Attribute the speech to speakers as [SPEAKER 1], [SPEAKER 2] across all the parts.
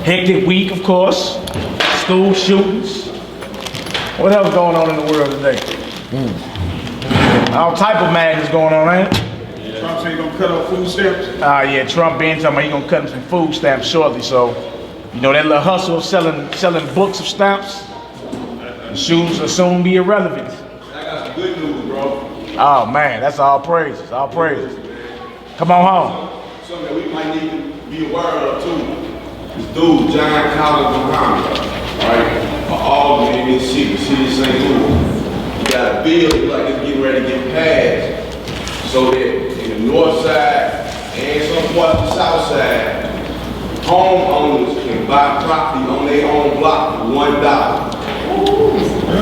[SPEAKER 1] Hectic week, of course. School shootings. What else going on in the world today? All type of madness going on, ain't it?
[SPEAKER 2] Trump said he's gonna cut off food stamps.
[SPEAKER 1] Yeah, Trump been talking about he's gonna cut him some food stamps shortly. So, you know that little hustle of selling books of stamps. The shoes will soon be irrelevant.
[SPEAKER 2] I got some good news, bro.
[SPEAKER 1] Oh man, that's all praises, all praises. Come on home.
[SPEAKER 2] Something that we might need to be aware of too. This dude, John Collins Muhammad, right? For all in this city of St. Louis. You got a bill like it's getting ready to get passed. So that in the north side and some parts of the south side, homeowners can buy property on their own block for $1.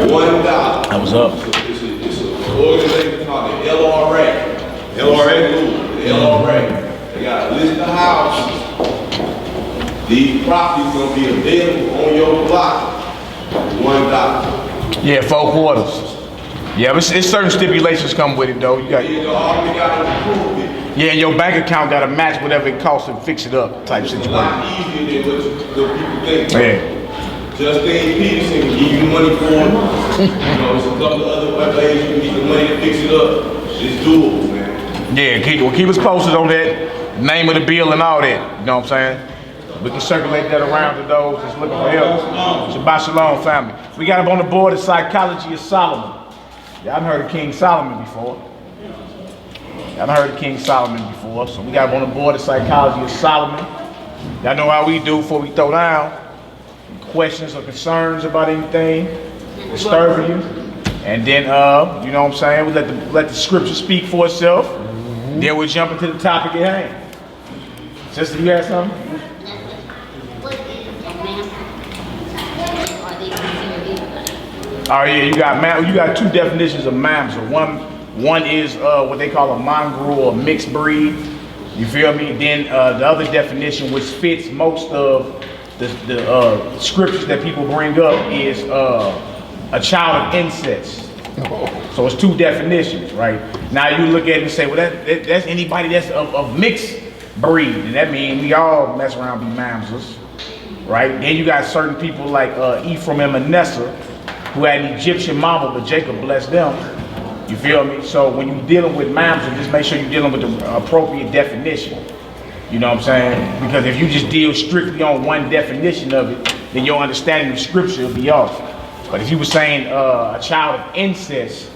[SPEAKER 2] $1.
[SPEAKER 1] That was up.
[SPEAKER 2] It's an organization called the LRA. LRA? The LRA. They got a list of houses. These properties gonna be available on your block for $1.
[SPEAKER 1] Yeah, 4 quarters. Yeah, but it's certain stipulations come with it though. You got. Yeah, and your bank account got to match whatever it costs to fix it up type situation.
[SPEAKER 2] It's a lot easier than what the people think.
[SPEAKER 1] Yeah.
[SPEAKER 2] Justine Peterson can give you the money for it. You know, there's a couple of other ways you can get the money to fix it up. It's doable, man.
[SPEAKER 1] Yeah, keep us posted on that, name of the bill and all that. You know what I'm saying? We can circulate that around to those that's looking for help. Shabbat Shalom, family. We got up on the board the Psychology of Solomon. Y'all heard of King Solomon before. Y'all heard of King Solomon before. So we got up on the board the Psychology of Solomon. Y'all know how we do before we throw down. Questions or concerns about anything disturbing you. And then, you know what I'm saying? We let the scripture speak for itself. Then we'll jump into the topic at hand. Sister, you had something? Oh yeah, you got 2 definitions of mamzer. One is what they call a mongrel or mixed breed. You feel me? Then the other definition, which fits most of the scriptures that people bring up, is a child of incest. So it's 2 definitions, right? Now you look at it and say, well, that's anybody that's of mixed breed, and that means we all mess around and be mamzers, right? Then you got certain people like Ephraim and Manasseh, who had an Egyptian mama, but Jacob blessed them. You feel me? So when you're dealing with mamzer, just make sure you're dealing with the appropriate definition. You know what I'm saying? Because if you just deal strictly on one definition of it, then your understanding of scripture will be off. But if you were saying a child of incest,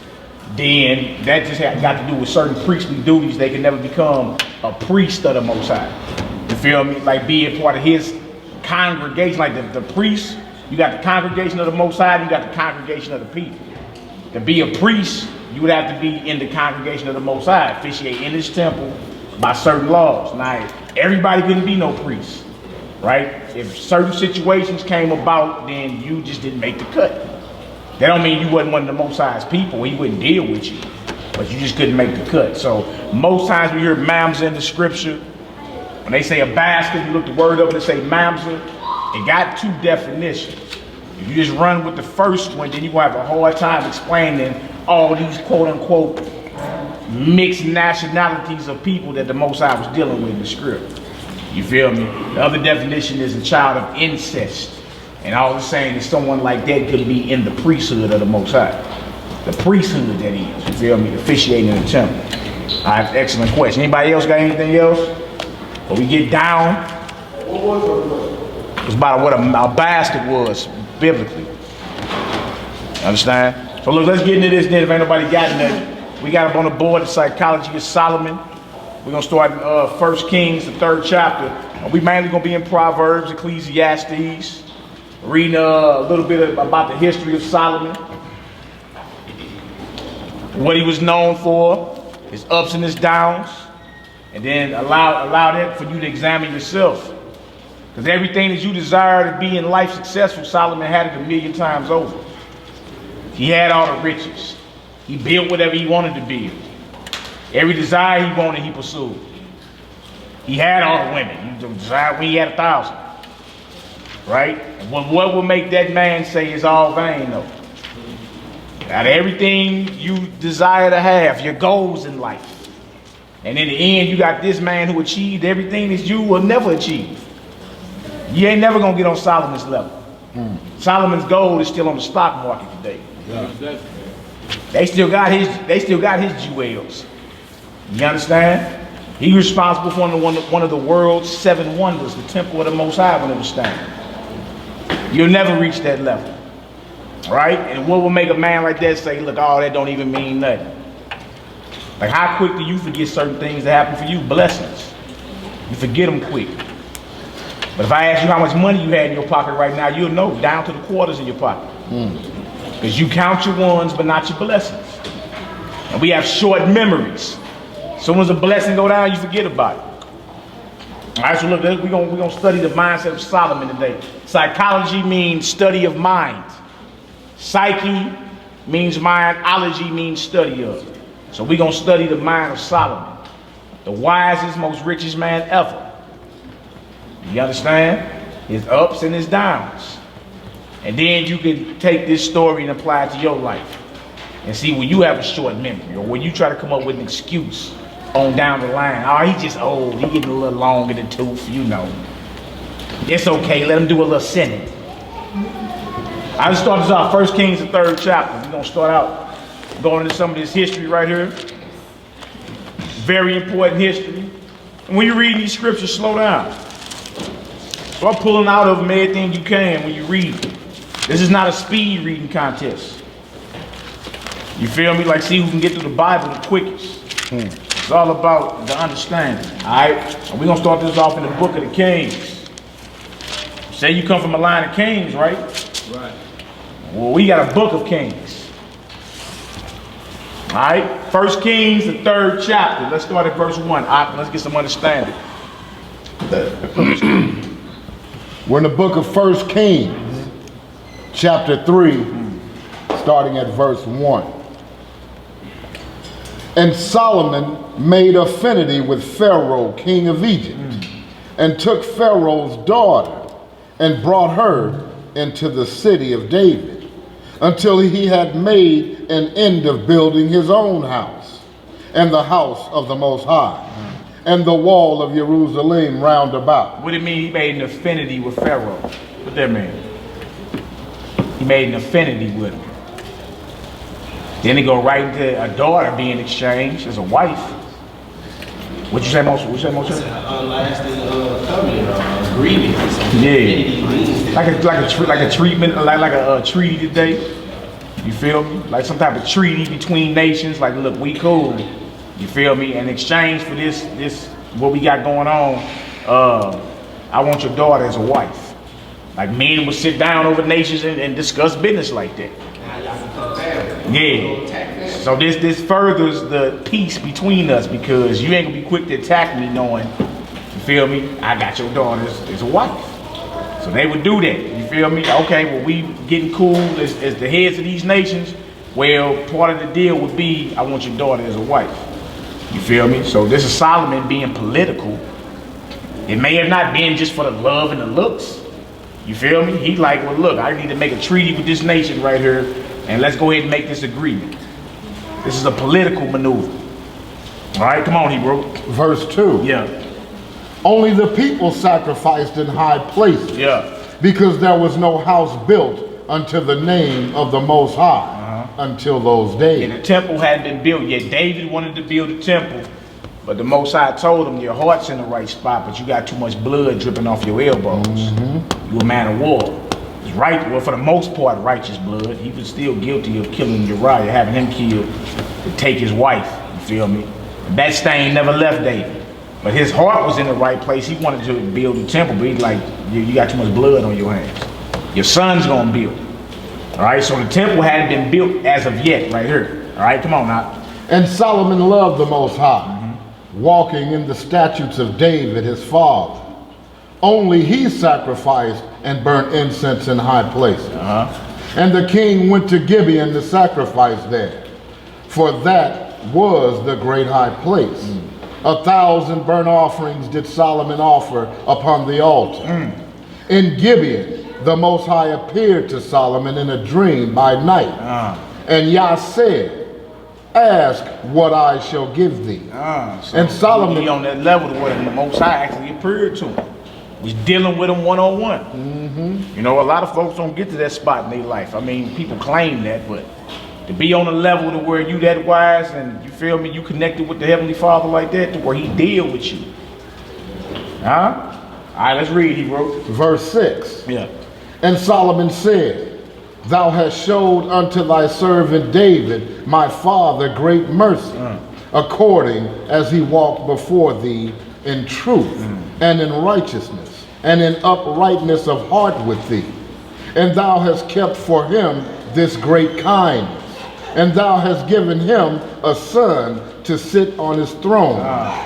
[SPEAKER 1] then that just got to do with certain priestly duties. They can never become a priest of the Most High. You feel me? Like being part of his congregation, like the priest. You got the congregation of the Most High, you got the congregation of the people. To be a priest, you would have to be in the congregation of the Most High, officiate in his temple by certain laws. Now, everybody couldn't be no priest, right? If certain situations came about, then you just didn't make the cut. That don't mean you wasn't one of the Most High's people, he wouldn't deal with you, but you just couldn't make the cut. So most times we hear mamzer in the scripture, when they say a bastard, you look the word up and they say mamzer, it got 2 definitions. If you just run with the first one, then you will have a hard time explaining all these quote-unquote mixed nationalities of people that the Most High was dealing with in the script. You feel me? The other definition is a child of incest. And all it's saying is someone like that could be in the priesthood of the Most High. The priesthood, that is. You feel me? Officiating in the temple. I have excellent question. Anybody else got anything else? But we get down.
[SPEAKER 2] What was your question?
[SPEAKER 1] It's about what a bastard was biblically. Understand? So look, let's get into this then. If ain't nobody got nothing, we got up on the board the Psychology of Solomon. We're gonna start in 1 Kings, the 3rd chapter. We mainly gonna be in Proverbs, Ecclesiastes, reading a little bit about the history of Solomon, what he was known for, his ups and his downs, and then allow that for you to examine yourself. Because everything that you desire to be in life successful, Solomon had it 1,000,000 times over. He had all the riches. He built whatever he wanted to build. Every desire he wanted, he pursued. He had all the women. He desired when he had 1,000. Right? And what will make that man say it's all vain though? Out of everything you desire to have, your goals in life. And in the end, you got this man who achieved everything that you will never achieve. You ain't never gonna get on Solomon's level. Solomon's gold is still on the stock market today. They still got his jewels. You understand? He was responsible for one of the world's 7 wonders, the temple of the Most High when it was standing. You'll never reach that level. Right? And what will make a man like that say, look, oh, that don't even mean nothing? Like, how quick do you forget certain things that happen for you? Blessings. You forget them quick. But if I ask you how much money you had in your pocket right now, you'll know down to the quarters in your pocket. Because you count your ones, but not your blessings. And we have short memories. As soon as a blessing go down, you forget about it. All right, so look, we're gonna study the mindset of Solomon today. Psychology means study of mind. Psyche means mind. Ology means study of. So we're gonna study the mind of Solomon, the wisest, most richest man ever. You understand? His ups and his downs. And then you can take this story and apply it to your life. And see where you have a short memory, or when you try to come up with an excuse on down the line. Oh, he's just old. He getting a little long in the tooth, you know. It's okay. Let him do a little sinning. I just start this off, 1 Kings, the 3rd chapter. We're going to start out going into some of this history right here. Very important history. And when you read these scriptures, slow down. Start pulling out of them everything you can when you read. This is not a speed reading contest. You feel me? Like, see who can get through the Bible the quickest. It's all about the understanding. All right? And we're going to start this off in the book of the Kings. Say you come from a line of kings, right?
[SPEAKER 3] Right.
[SPEAKER 1] Well, we got a book of Kings. All right? 1 Kings, the 3rd chapter. Let's start at verse 1. Let's get some understanding.
[SPEAKER 4] We're in the book of 1 Kings, chapter 3, starting at verse 1. And Solomon made affinity with Pharaoh, king of Egypt, and took Pharaoh's daughter and brought her into the city of David, until he had made an end of building his own house, and the house of the Most High, and the wall of Jerusalem round about.
[SPEAKER 1] What do it mean he made an affinity with Pharaoh? What that mean? He made an affinity with him. Then he go right into a daughter being exchanged as a wife. What you say, Moshe? What you say, Moshe?
[SPEAKER 3] Lasting covenant or agreement.
[SPEAKER 1] Yeah. Like a treatment, like a treaty today. You feel me? Like some type of treaty between nations. Like, look, we cool. You feel me? In exchange for this what we got going on, I want your daughter as a wife. Like, men would sit down over nations and discuss business like that. Yeah. So this furthers the peace between us, because you ain't gonna be quick to attack me knowing, you feel me, I got your daughter as a wife. So they would do that. You feel me? Okay, well, we getting cool as the heads of these nations. Well, part of the deal would be, I want your daughter as a wife. You feel me? So this is Solomon being political. It may have not been just for the love and the looks. You feel me? He like, well, look, I need to make a treaty with this nation right here, and let's go ahead and make this agreement. This is a political maneuver. All right, come on, Hebrew.
[SPEAKER 4] Verse 2.
[SPEAKER 1] Yeah.
[SPEAKER 4] Only the people sacrificed in high places,
[SPEAKER 1] Yeah.
[SPEAKER 4] because there was no house built unto the name of the Most High until those
[SPEAKER 1] And
[SPEAKER 4] days.
[SPEAKER 1] the temple hadn't been built yet. David wanted to build a temple, but the Most High told him, your heart's in the right spot, but you got too much blood dripping off your elbows. You a man of war. It's right, well, for the most part, righteous blood. He was still guilty of killing Uriah, having him killed to take his wife. You feel me? That stain never left David. But his heart was in the right place. He wanted to build a temple, but he's like, you got too much blood on your hands. Your son's gonna build. All right, so the temple hadn't been built as of yet, right here. All right, come on now.
[SPEAKER 4] And Solomon loved the Most High, walking in the statutes of David his father. Only he sacrificed and burnt incense in high places. And the king went to Gibeon to sacrifice there, for that was the great high place. 1,000 burnt offerings did Solomon offer upon the altar. In Gibeon, the Most High appeared to Solomon in a dream by night. And Yah said, ask what I shall give thee.
[SPEAKER 1] So
[SPEAKER 4] And Solomon-
[SPEAKER 1] he on that level where the Most High actually appeared to him. was dealing with him one-on-one. You know, a lot of folks don't get to that spot in their life. I mean, people claim that, but to be on a level to where you that wise and you feel me, you connected with the Heavenly Father like that, to where he deal with you. Huh? All right, let's read, Hebrew.
[SPEAKER 4] Verse 6.
[SPEAKER 1] Yeah.
[SPEAKER 4] And Solomon said, Thou hast showed unto thy servant David, my father, great mercy, according as he walked before thee in truth and in righteousness and in uprightness of heart with thee. And thou hast kept for him this great kindness. And thou hast given him a son to sit on his throne,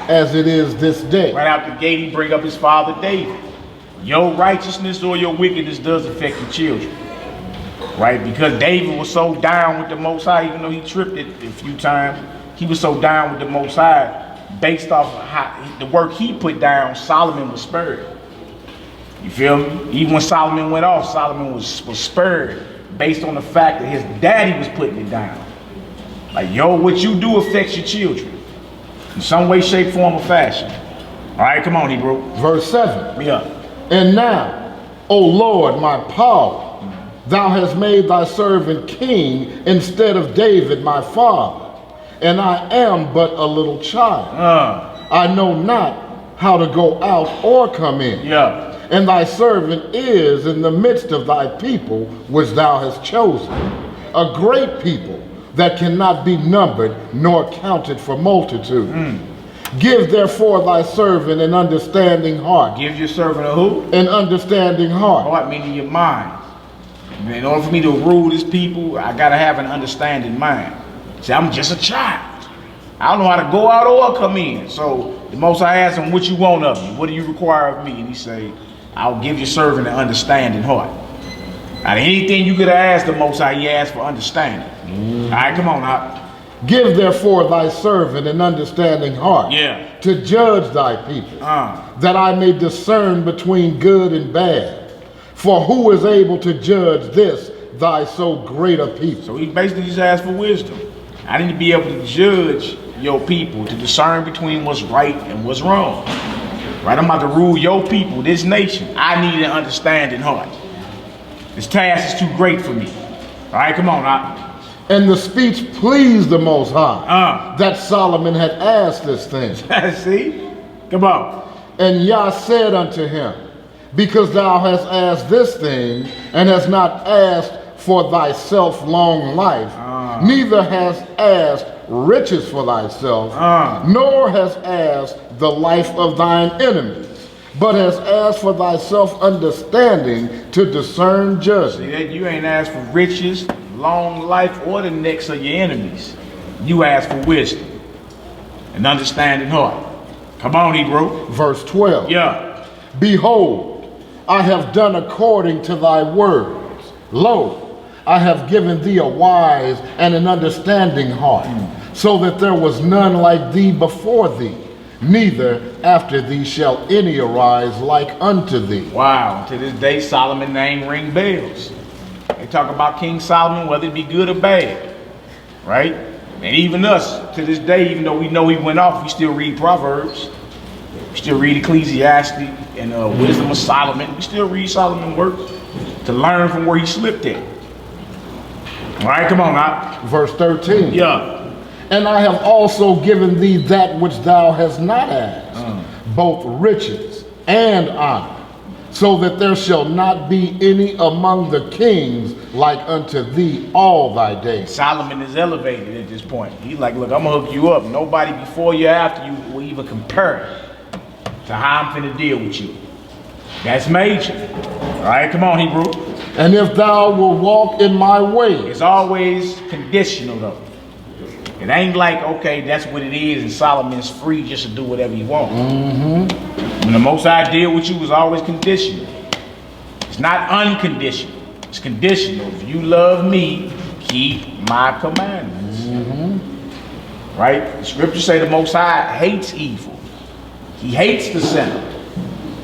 [SPEAKER 4] as it is this day.
[SPEAKER 1] Right out the gate, he bring up his father David. Your righteousness or your wickedness does affect your children. Right? Because David was so down with the Most High, even though he tripped it a few times, he was so down with the Most High, based off of how, the work he put down, Solomon was spared. You feel me? Even when Solomon went off, Solomon was spared based on the fact that his daddy was putting it down. Like, yo, what you do affects your children in some way, shape, form, or fashion. All right, come on, Hebrew.
[SPEAKER 4] Verse 7.
[SPEAKER 1] Yeah.
[SPEAKER 4] And now, O Lord, my power, thou hast made thy servant king instead of David, my father. And I am but a little child. I know not how to go out or come in.
[SPEAKER 1] Yeah.
[SPEAKER 4] And thy servant is in the midst of thy people, which thou hast chosen, a great people that cannot be numbered nor counted for multitude. Give therefore thy servant an understanding heart.
[SPEAKER 1] Give your servant a who?
[SPEAKER 4] An understanding heart.
[SPEAKER 1] Heart meaning your mind. In order for me to rule this people, I gotta have an understanding mind. See, I'm just a child. I don't know how to go out or come in. So the Most High asked him, what you want of me? What do you require of me? And he say, I'll give your servant an understanding heart. Out of anything you could have asked the Most High, he asked for understanding. All right, come on now.
[SPEAKER 4] Give therefore thy servant an understanding heart,
[SPEAKER 1] Yeah.
[SPEAKER 4] to judge thy people, that I may discern between good and bad. For who is able to judge this thy so great a people?
[SPEAKER 1] So he basically just asked for wisdom. I need to be able to judge your people, to discern between what's right and what's wrong. Right, I'm about to rule your people, this nation. I need an understanding heart. This task is too great for me. All right, come on now.
[SPEAKER 4] And the speech pleased the Most High, that Solomon had asked this thing.
[SPEAKER 1] See? Come on.
[SPEAKER 4] And Yah said unto him, because thou hast asked this thing, and hast not asked for thyself long life, neither hast asked riches for thyself, nor hast asked the life of thine enemies, but hast asked for thyself understanding to discern
[SPEAKER 1] See
[SPEAKER 4] judgment.
[SPEAKER 1] that you ain't asked for riches, long life, or the necks of your enemies. You asked for wisdom and understanding heart. Come on, Hebrew.
[SPEAKER 4] Verse 12.
[SPEAKER 1] Yeah.
[SPEAKER 4] Behold, I have done according to thy words. Lo, I have given thee a wise and an understanding heart, so that there was none like thee before thee, neither after thee shall any arise like unto thee.
[SPEAKER 1] Wow. To this day, Solomon's name ring bells. They talk about King Solomon, whether it be good or bad. Right? And even us, to this day, even though we know he went off, we still read Proverbs. We still read Ecclesiastes and Wisdom of Solomon. We still read Solomon's works to learn from where he slipped at. All right, come on now.
[SPEAKER 4] Verse 13.
[SPEAKER 1] Yeah.
[SPEAKER 4] And I have also given thee that which thou hast not asked, both riches and honor, so that there shall not be any among the kings like unto thee all thy days.
[SPEAKER 1] Solomon is elevated at this point. He's like, look, I'm gonna hook you up. Nobody before you or after you will even compare to how I'm finna deal with you. That's major. All right, come on, Hebrew.
[SPEAKER 4] And if thou wilt walk in my ways,
[SPEAKER 1] It's always conditional though. It ain't like, okay, that's what it is and Solomon's free just to do whatever he wants. When the Most High deal with you, it's always conditional. It's not unconditional. It's conditional. If you love me, keep my commandments. Right? The scriptures say the Most High hates evil. He hates the sinner.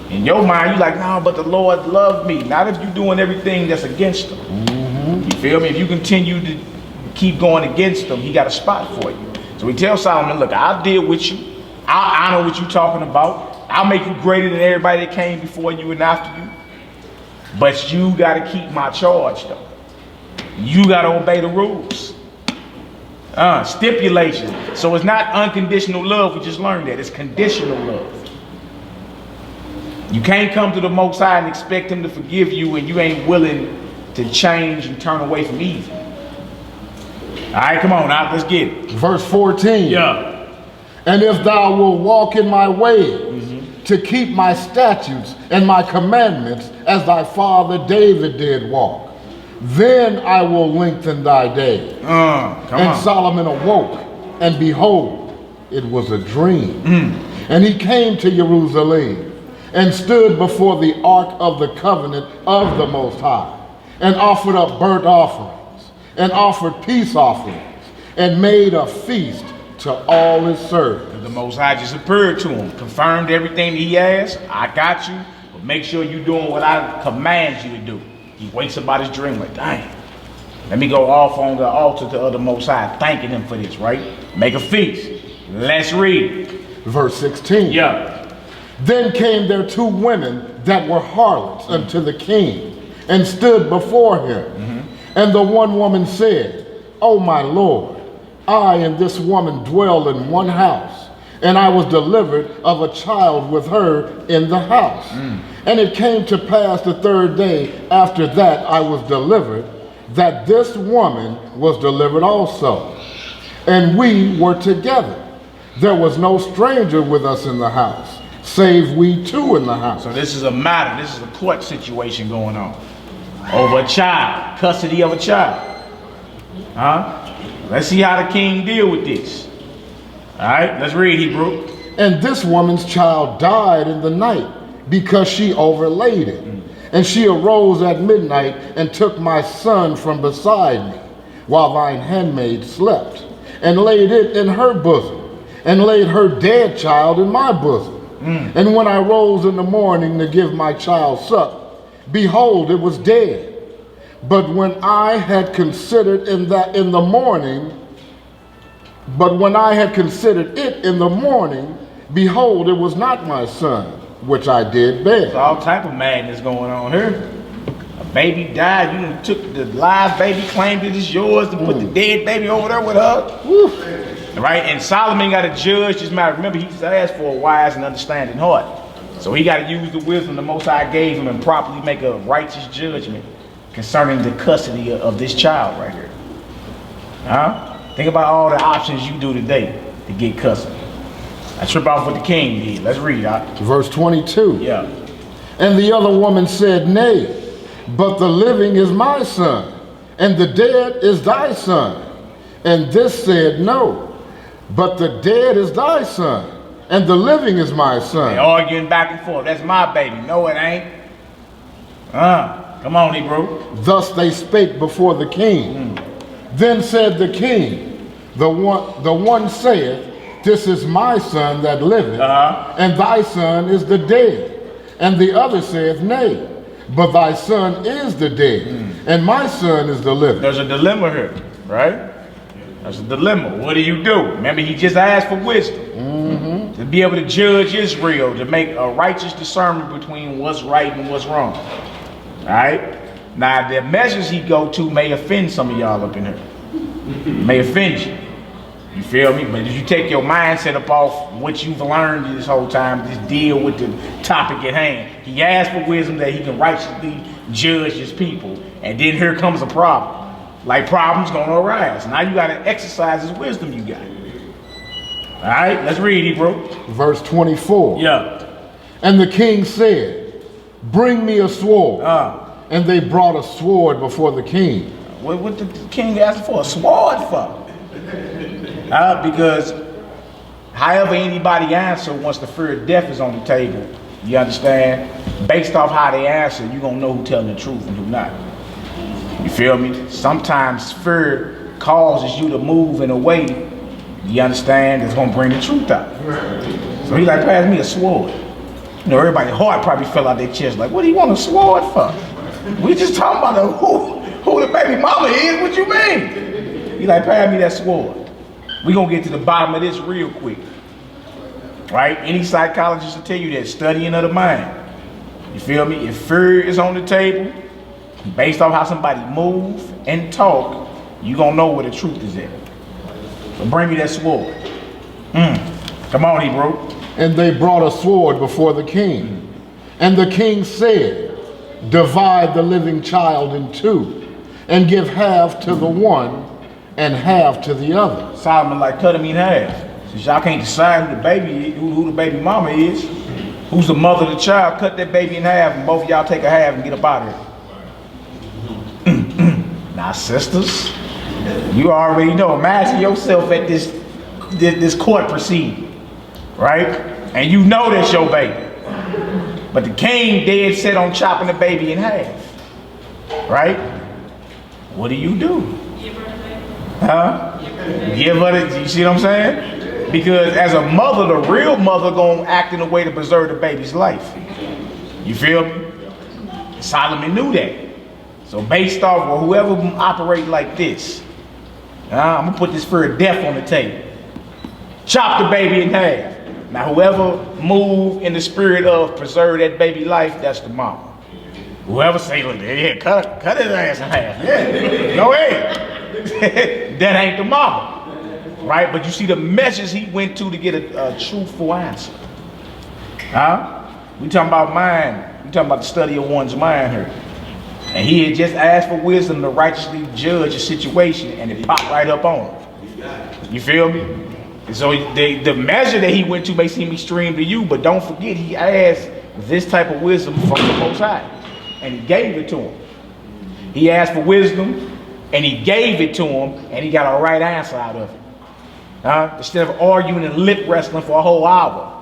[SPEAKER 1] In your mind, you're like, no, but the Lord loved me. Not if you're doing everything that's against him. You feel me? If you continue to keep going against him, he got a spot for you. So he tells Solomon, look, I'll deal with you. I'll honor what you're talking about. I'll make you greater than everybody that came before you and after you. But you gotta keep my charge though. You gotta obey the rules. Stipulation. So it's not unconditional love, we just learned that. It's conditional love. You can't come to the Most High and expect him to forgive you and you ain't willing to change and turn away from evil. All right, come on now, let's get it.
[SPEAKER 4] Verse 14.
[SPEAKER 1] Yeah.
[SPEAKER 4] And if thou wilt walk in my ways, to keep my statutes and my commandments as thy father David did walk, then I will lengthen thy days. And Solomon awoke, and behold, it was a dream. And he came to Jerusalem, and stood before the ark of the covenant of the Most High, and offered up burnt offerings, and offered peace offerings, and made a feast to all his servants.
[SPEAKER 1] The Most High just appeared to him, confirmed everything he asked. I got you, but make sure you're doing what I command you to do. He wakes up out his dream like, dang, let me go off on the altar to the Most High, thanking him for this, right? Make a feast. Let's read.
[SPEAKER 4] Verse 16.
[SPEAKER 1] Yeah.
[SPEAKER 4] Then came there two women that were harlots unto the king, and stood before him. And the one woman said, O my Lord, I and this woman dwell in one house, and I was delivered of a child with her in the house. And it came to pass the third day after that I was delivered, that this woman was delivered also. And we were together. There was no stranger with us in the house, save we two in the house.
[SPEAKER 1] So this is a matter, this is a court situation going on. Over a child, custody of a child. Let's see how the king deal with this. All right, let's read Hebrew.
[SPEAKER 4] And this woman's child died in the night, because she overlaid it. And she arose at midnight and took my son from beside me, while thine handmaid slept, and laid it in her bosom, and laid her dead child in my bosom. And when I rose in the morning to give my child suck, behold, it was dead. But when I had considered it in the morning, behold, it was not my son, which I did bear.
[SPEAKER 1] There's all type of madness going on here. A baby died, you done took the live baby, claimed it is yours, and put the dead baby over there with her. Right? And Solomon got to judge this matter. Remember, he's asked for a wise and understanding heart. So he got to use the wisdom the Most High gave him and properly make a righteous judgment concerning the custody of this child right here. Think about all the options you do today to get custody. I trip off what the king did. Let's read out.
[SPEAKER 4] Verse 22.
[SPEAKER 1] Yeah.
[SPEAKER 4] And the other woman said, Nay, but the living is my son, and the dead is thy son. And this said, No, but the dead is thy son, and the living is my son.
[SPEAKER 1] They arguing back and forth. That's my baby. No, it ain't. Come on, Hebrew.
[SPEAKER 4] Thus they spake before the king. Then said the king, the one saith, This is my son that liveth, and thy son is the dead. And the other saith, Nay, but thy son is the dead, and my son is the living.
[SPEAKER 1] There's a dilemma here, right? There's a dilemma. What do you do? Remember, he just asked for wisdom to be able to judge Israel, to make a righteous discernment between what's right and what's wrong. All right? Now, the measures he go to may offend some of y'all up in here. May offend you. You feel me? But if you take your mindset up off what you've learned this whole time, just deal with the topic at hand. He asked for wisdom that he can righteously judge his people. And then here comes a problem. Like problems gonna arise. Now you gotta exercise his wisdom you got. All right, let's read Hebrew.
[SPEAKER 4] Verse 24.
[SPEAKER 1] Yeah.
[SPEAKER 4] And the king said, Bring me a sword. And they brought a sword before the king.
[SPEAKER 1] What did the king ask for? A sword for? Because however anybody answer once the fear of death is on the table, you understand? Based off how they answer, you're gonna know who telling the truth and who not. You feel me? Sometimes fear causes you to move in a way, you understand, that's gonna bring the truth out. So he's like, pass me a sword. You know, everybody's heart probably fell out their chest, like, what do you want a sword for? We just talking about who the baby mama is, what you mean? He's like, pass me that sword. We gonna get to the bottom of this real quick. right? Any psychologist will tell you that, studying of the mind. You feel me? If fear is on the table, based off how somebody move and talk, you gonna know where the truth is at. So bring me that sword. Come on, Hebrew.
[SPEAKER 4] And they brought a sword before the king. And the king said, divide the living child in two, and give half to the one and half to the other.
[SPEAKER 1] Solomon like, cut him in half. Since y'all can't decide who the baby, who the baby mama is, who's the mother of the child, cut that baby in half, and both of y'all take a half and get up out of here. Now, sisters, you already know. Imagine yourself at this court proceeding, right? And you know that's your baby. But the king dead set on chopping the baby in half, right? What do? Huh? Give her the, you see what I'm saying? Because as a mother, the real mother gonna act in a way to preserve the baby's life. You feel me? Solomon knew that. So based off of whoever operate like this, I'm gonna put this fear of death on the table. Chop the baby in half. Now whoever move in the spirit of preserve that baby life, that's the mama. Whoever say, look, yeah, cut his ass in half. Yeah, go ahead. That ain't the mama. Right? But you see the measures he went to get a truthful answer. Huh? We talking about mind. We talking about the study of one's mind here. And he had just asked for wisdom to righteously judge a situation, and it popped right up on him. You feel me? And so the measure that he went to may seem extreme to you, but don't forget he asked this type of wisdom from the Most High, and he gave it to him. He asked for wisdom, and he gave it to him, and he got a right answer out of it. Instead of arguing and lip wrestling for a whole hour.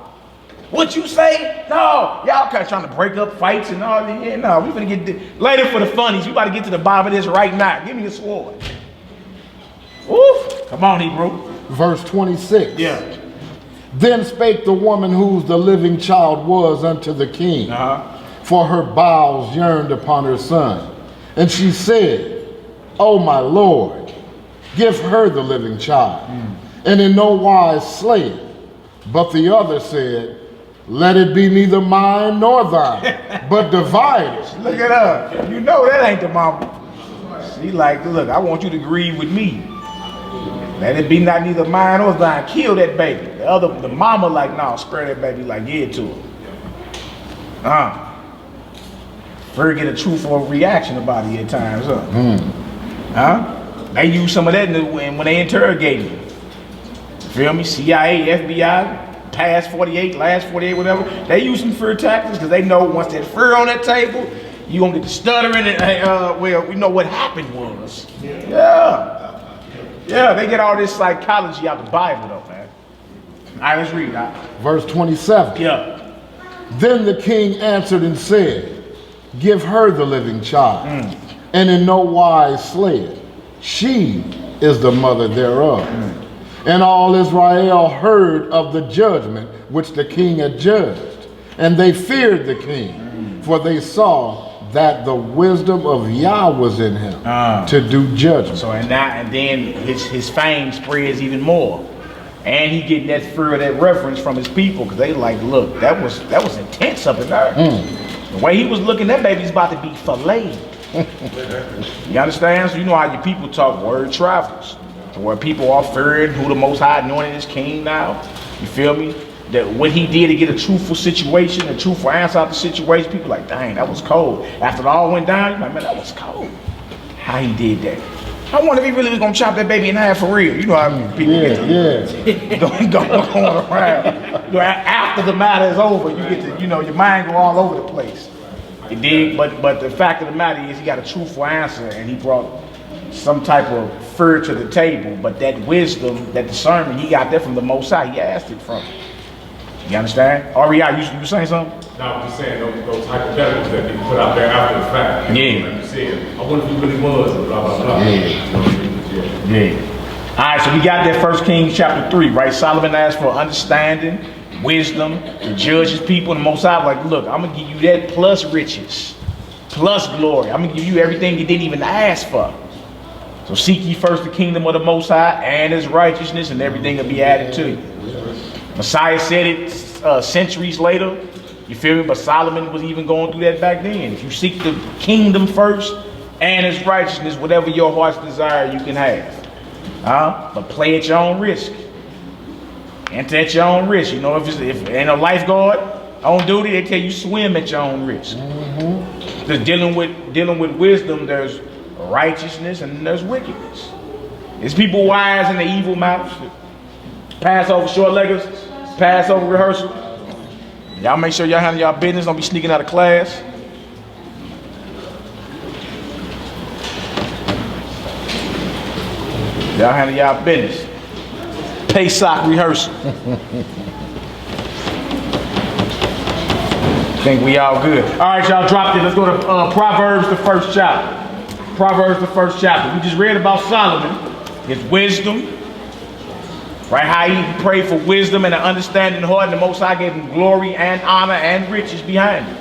[SPEAKER 1] What you say? No, y'all kind of trying to break up fights and all that. Yeah, no, we finna get later for the funnies. We about to get to the bottom of this right now. Give me a sword. Woof. Come on, Hebrew.
[SPEAKER 4] Verse 26.
[SPEAKER 1] Yeah.
[SPEAKER 4] Then spake the woman whose the living child was unto the king, for her bowels yearned upon her son. And she said, O my Lord, give her the living child, and in no wise slay it. But the other said, let it be neither mine nor thine, but divide it.
[SPEAKER 1] Look at her. You know that ain't the mama. She like, look, I want you to grieve with me. Let it be not neither mine or thine. Kill that baby. The mama like, no, spare that baby, like, give it to her. First get a truthful reaction about it at times, They use some of that when they interrogate you. Feel me? CIA, FBI, past 48, last 48, whatever. They use some fear tactics because they know once that fear on that table, you gonna get the stuttering and well, we know what happened was. Yeah, they get all this psychology out the Bible though, man. All right, let's read that.
[SPEAKER 4] Verse 27.
[SPEAKER 1] Yeah.
[SPEAKER 4] Then the king answered and said, give her the living child, and in no wise slay it. She is the mother thereof. And all Israel heard of the judgment which the king had judged. And they feared the king, for they saw that the wisdom of Yah was in him to do judgment.
[SPEAKER 1] So and then his fame spreads even more. And he getting that fear, that reference from his people, because they like, look, that was intense up in there. The way he was looking, that baby's about to be filleted. You understand? So you know how your people talk, word travels. To where people are fearing who the Most High anointed is king now. You feel me? That what he did to get a truthful situation, a truthful answer out the situation, people like, dang, that was cold. After it all went down, you're like, man, that was cold. How he did that. I wonder if he really was gonna chop that baby in half for real. You know how people get going around. You know, after the matter is over, you get to, your mind go all over the place. You dig? But the fact of the matter is he got a truthful answer and he brought some type of fear to the table, but that wisdom, that discernment, he got that from the Most High. He asked it from him. You understand? R.E.I., you saying something?
[SPEAKER 5] No, I'm just saying those hypotheticals that they put out there after the fact.
[SPEAKER 1] Yeah.
[SPEAKER 5] Like you said, I wonder if he really was, and blah, blah, blah.
[SPEAKER 1] Yeah. All right, so we got that 1 Kings chapter 3, right? Solomon asked for understanding, wisdom, to judge his people, and the Most High like, look, I'm going to give you that plus riches, plus glory. I'm going to give you everything you didn't even ask for. So seek ye first the kingdom of the Most High and his righteousness, and everything will be added to you. Messiah said it centuries later. You feel me? But Solomon was even going through that back then. If you seek the kingdom first and its righteousness, whatever your heart's desire, you can have. But play at your own risk. Enter at your own risk. You know, if ain't a lifeguard on duty, they tell you swim at your own risk. Just dealing with wisdom, there's righteousness and there's wickedness. There's people wise in the evil mouths. Passover short leggers, Passover rehearsal. Y'all make sure y'all handle y'all business. Don't be sneaking out of class. Y'all handle y'all business. Pesach rehearsal. Think we all good. All right, y'all dropped it. Let's go to Proverbs, the first chapter. Proverbs, the first chapter. We just read about Solomon, his wisdom. Right, how he prayed for wisdom and an understanding heart, and the Most High gave him glory and honor and riches behind it.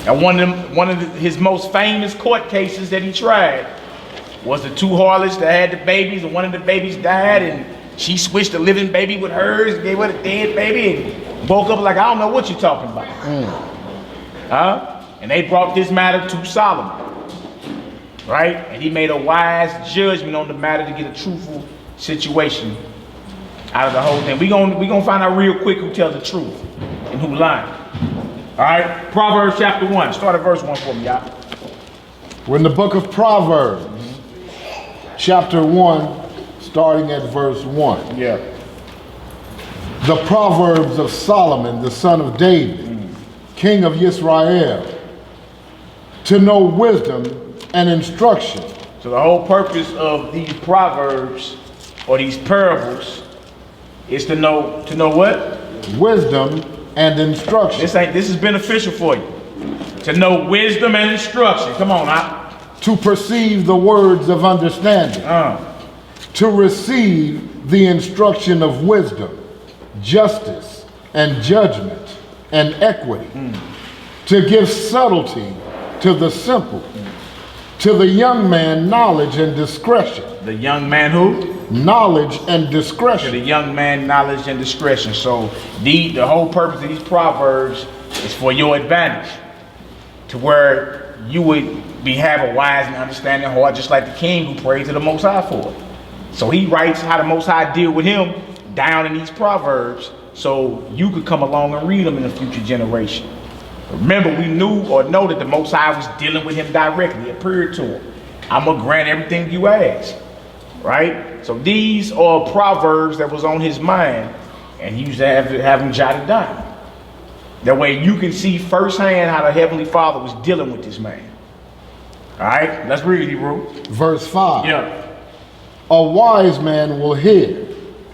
[SPEAKER 1] And one of his most famous court cases that he tried was the two harlots that had the babies, and one of the babies died, and she switched the living baby with hers, and gave her the dead baby, and woke up like, I don't know what you're talking about. And they brought this matter to Solomon, right? And he made a wise judgment on the matter to get a truthful situation out of the whole thing. We gonna find out real quick who tells the truth and who lying. All right, Proverbs chapter 1. Start at verse 1 for me, y'all.
[SPEAKER 4] We're in the book of Proverbs, chapter 1, starting at verse 1.
[SPEAKER 1] Yeah.
[SPEAKER 4] The Proverbs of Solomon, the son of David, king of Israel, to know wisdom and instruction.
[SPEAKER 1] So the whole purpose of these proverbs or these parables is to know what?
[SPEAKER 4] Wisdom and instruction.
[SPEAKER 1] This is beneficial for you. To know wisdom and instruction. Come on now.
[SPEAKER 4] To perceive the words of understanding. To receive the instruction of wisdom, justice, and judgment, and equity. To give subtlety to the simple. To the young man, knowledge and discretion.
[SPEAKER 1] The young man who?
[SPEAKER 4] Knowledge and discretion.
[SPEAKER 1] To the young man, knowledge and discretion. So the whole purpose of these proverbs is for your advantage. To where you would have a wise and understanding heart, just like the king who prayed to the Most High for it. So he writes how the Most High deal with him down in these proverbs, so you could come along and read them in a future generation. Remember, we knew or know that the Most High was dealing with him directly. It appeared to him. I'm going to grant everything you ask. Right? So these are proverbs that was on his mind, and he used to have them jotted down. That way you can see firsthand how the Heavenly Father was dealing with this man. All right? Let's read, Hebrew.
[SPEAKER 4] Verse 5.
[SPEAKER 1] Yeah.
[SPEAKER 4] A wise man will hear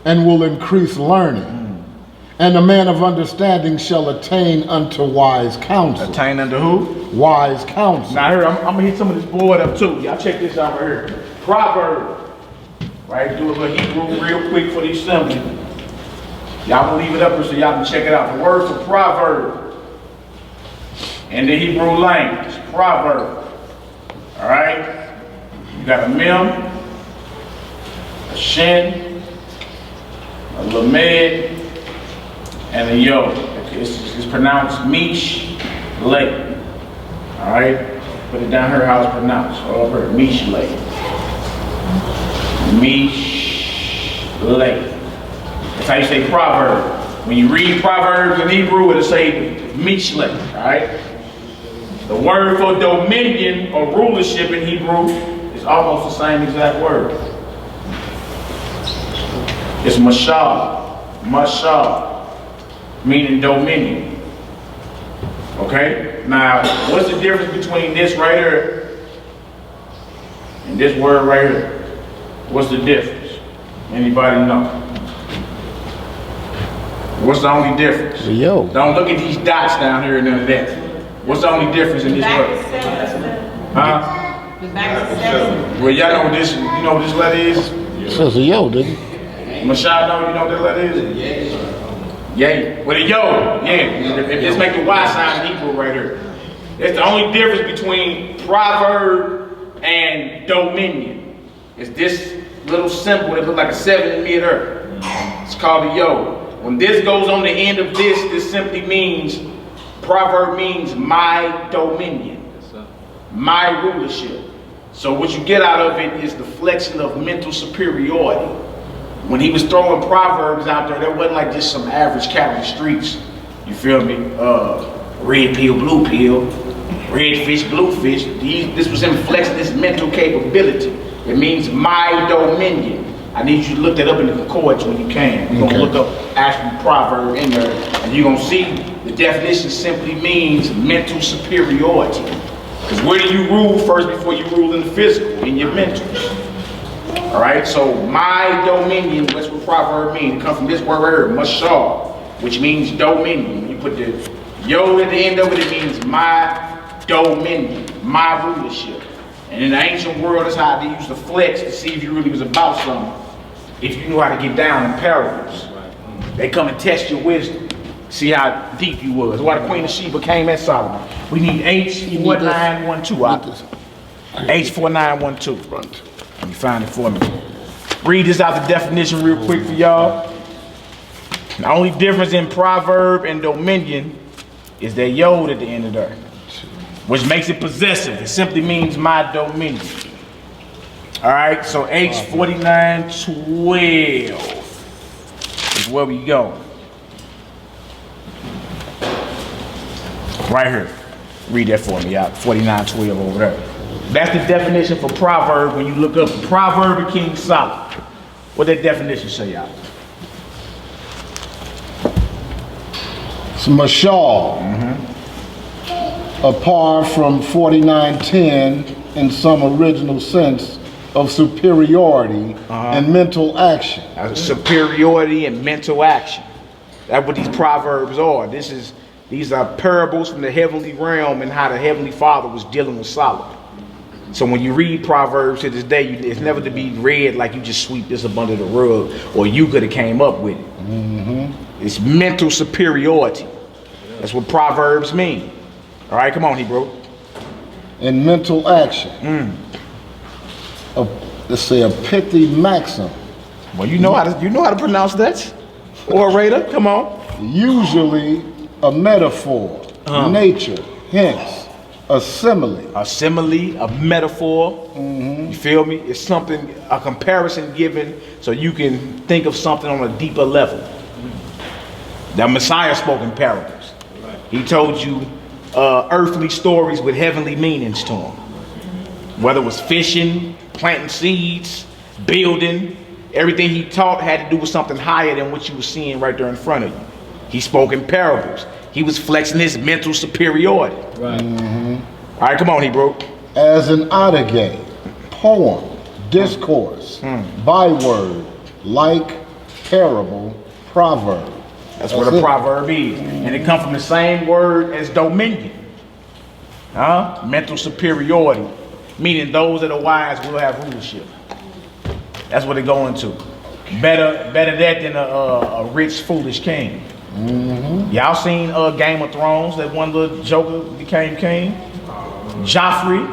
[SPEAKER 4] and will increase learning. And a man of understanding shall attain unto wise counsel.
[SPEAKER 1] Attain unto who?
[SPEAKER 4] Wise counsel.
[SPEAKER 1] Now here, I'm gonna hit some of this board up too. Y'all check this out right here. Proverb. Right, do a little Hebrew real quick for the assembly. Y'all can leave it up here so y'all can check it out. The word for proverb in the Hebrew language, proverb. All right, you got a mem, a shin, a lamed, and a yo. It's pronounced mish lay. All right, put it down here how it's pronounced. All over mish lay. Mish lay. That's how you say proverb. When you read proverbs in Hebrew, it'll say mish lay. All right. The word for dominion or rulership in Hebrew is almost the same exact word. It's mashal, meaning dominion. Okay? Now, what's the difference between this right here and this word right here? What's the difference? Anybody know? What's the only difference?
[SPEAKER 3] Yo.
[SPEAKER 1] Don't look at these dots down here and none of that. What's the only difference in this word? Huh? Well, y'all know what this, you know what this letter is?
[SPEAKER 3] Says a yo, didn't
[SPEAKER 1] Mashal, know you know what that letter is? Yay. With a yo, yeah. Let's make the Y sound in Hebrew right here. That's the only difference between proverb and dominion. It's this little symbol that looks like a 7 meter. It's called a yod. When this goes on the end of this simply means, proverb means my dominion, my rulership. So what you get out of it is the flexion of mental superiority. When he was throwing proverbs out there, that wasn't like just some average cat on the streets. You feel me? Red pill, blue pill, red fish, blue fish. This was him flexing his mental capability. It means my dominion. I need you to look that up in the concordance when you can. You're gonna look up actual proverb in there, and you're gonna see the definition simply means mental superiority. Because where do you rule first before you rule in the physical? In your mental. All right, so my dominion, that's what proverb means. It comes from this word right here, mashal, which means dominion. When you put the yod at the end of it, it means my dominion, my rulership. And in the ancient world, that's how they used to flex to see if you really was about something. If you knew how to get down in parables. They come and test your wisdom. See how deep you was. Why the Queen of Sheba came at Solomon. We need H4912. H4912. Let me find it for me. Read this out the definition real quick for y'all. The only difference in proverb and dominion is that yod at the end of there, which makes it possessive. It simply means my dominion. All right, so H4912 is where we go. Right here. Read that for me out. 4912 over there. That's the definition for proverb when you look up Proverb of King Solomon. What that definition say out?
[SPEAKER 4] It's mashal. Apart from 4910 in some original sense of superiority and mental action.
[SPEAKER 1] Superiority and mental action. That's what these proverbs are. These are parables from the heavenly realm and how the heavenly Father was dealing with Solomon. So when you read Proverbs to this day, it's never to be read like you just sweep this up under the rug or you could have came up with it. It's mental superiority. That's what Proverbs mean. All right, come on, Hebrew.
[SPEAKER 4] And mental action. Let's say a pithy maxim.
[SPEAKER 1] Well, you know how to pronounce that. Orator, come on.
[SPEAKER 4] Usually a metaphor, nature, hence a simile.
[SPEAKER 1] A simile, a metaphor. You feel me? It's something, a comparison given so you can think of something on a deeper level. The Messiah spoke in parables. He told you earthly stories with heavenly meanings to them. Whether it was fishing, planting seeds, building, everything he taught had to do with something higher than what you were seeing right there in front of you. He spoke in parables. He was flexing his mental superiority.
[SPEAKER 3] Right.
[SPEAKER 1] All right, come on, Hebrew.
[SPEAKER 4] As an adage, poem, discourse, byword, like, parable, proverb.
[SPEAKER 1] That's what a proverb is. And it comes from the same word as dominion. Mental superiority. Meaning those that are wise will have rulership. That's what they go into. Better that than a rich, foolish king. Y'all seen Game of Thrones, that one little joker became king? Joffrey.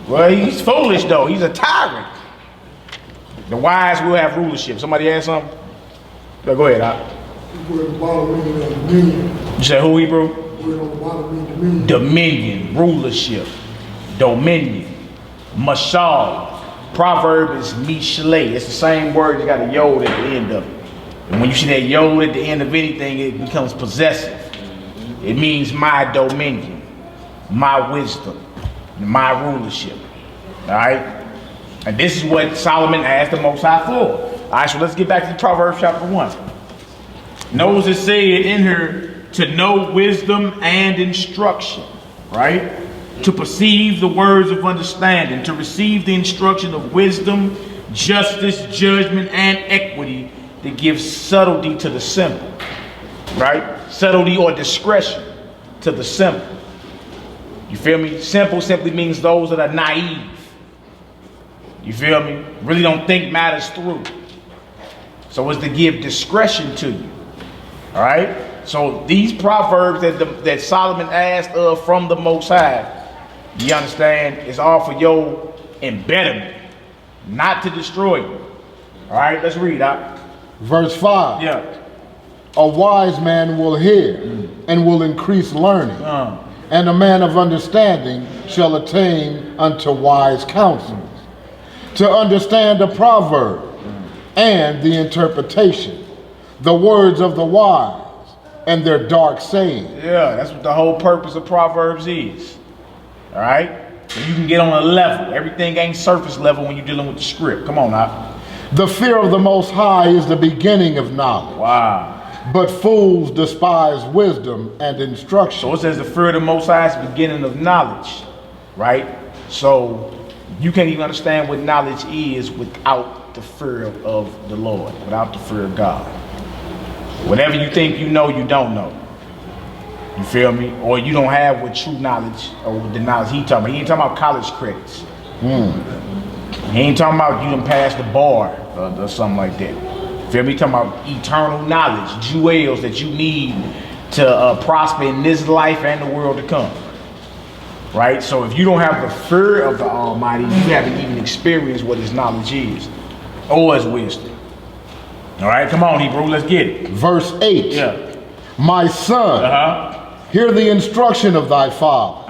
[SPEAKER 1] Well, he's foolish though. He's a tyrant. The wise will have rulership. Somebody ask something? Go ahead, Al. You say who, Hebrew? Dominion, rulership, dominion, mashal. Proverb is mishle. It's the same word. You got a yod at the end of it. And when you see that yod at the end of anything, it becomes possessive. It means my dominion, my wisdom, my rulership. All right? And this is what Solomon asked the Most High for. All right, so let's get back to Proverbs chapter 1. Notice it said in here to know wisdom and instruction, right? To perceive the words of understanding, to receive the instruction of wisdom, justice, judgment, and equity, that gives subtlety to the simple, right? Subtlety or discretion to the simple. You feel me? Simple simply means those that are naive. You feel me? Really don't think matters through. So it's to give discretion to you. All right? So these proverbs that Solomon asked from the Most High, you understand, it's all for your embetterment, not to destroy you. All right, let's read out.
[SPEAKER 4] Verse 5.
[SPEAKER 1] Yeah.
[SPEAKER 4] A wise man will hear and will increase learning, and a man of understanding shall attain unto wise counsel. To understand a proverb and the interpretation, the words of the wise and their dark saying.
[SPEAKER 1] Yeah, that's what the whole purpose of Proverbs is. All right? So you can get on a level. Everything ain't surface level when you're dealing with the script. Come on now.
[SPEAKER 4] The fear of the Most High is the beginning of knowledge,
[SPEAKER 1] Wow.
[SPEAKER 4] but fools despise wisdom and instruction.
[SPEAKER 1] So it says the fear of the Most High is the beginning of knowledge, right? So you can't even understand what knowledge is without the fear of the Lord, without the fear of God. Whatever you think you know, you don't know. You feel me? Or you don't have what true knowledge or the knowledge he talking about. He ain't talking about college credits. He ain't talking about you done pass the bar or something like that. Feel me? He talking about eternal knowledge, jewels that you need to prosper in this life and the world to come. Right? So if you don't have the fear of the Almighty, you haven't even experienced what his knowledge is or his wisdom. All right, come on, Hebrew, let's get it.
[SPEAKER 4] Verse 8.
[SPEAKER 1] Yeah.
[SPEAKER 4] My son, hear the instruction of thy father,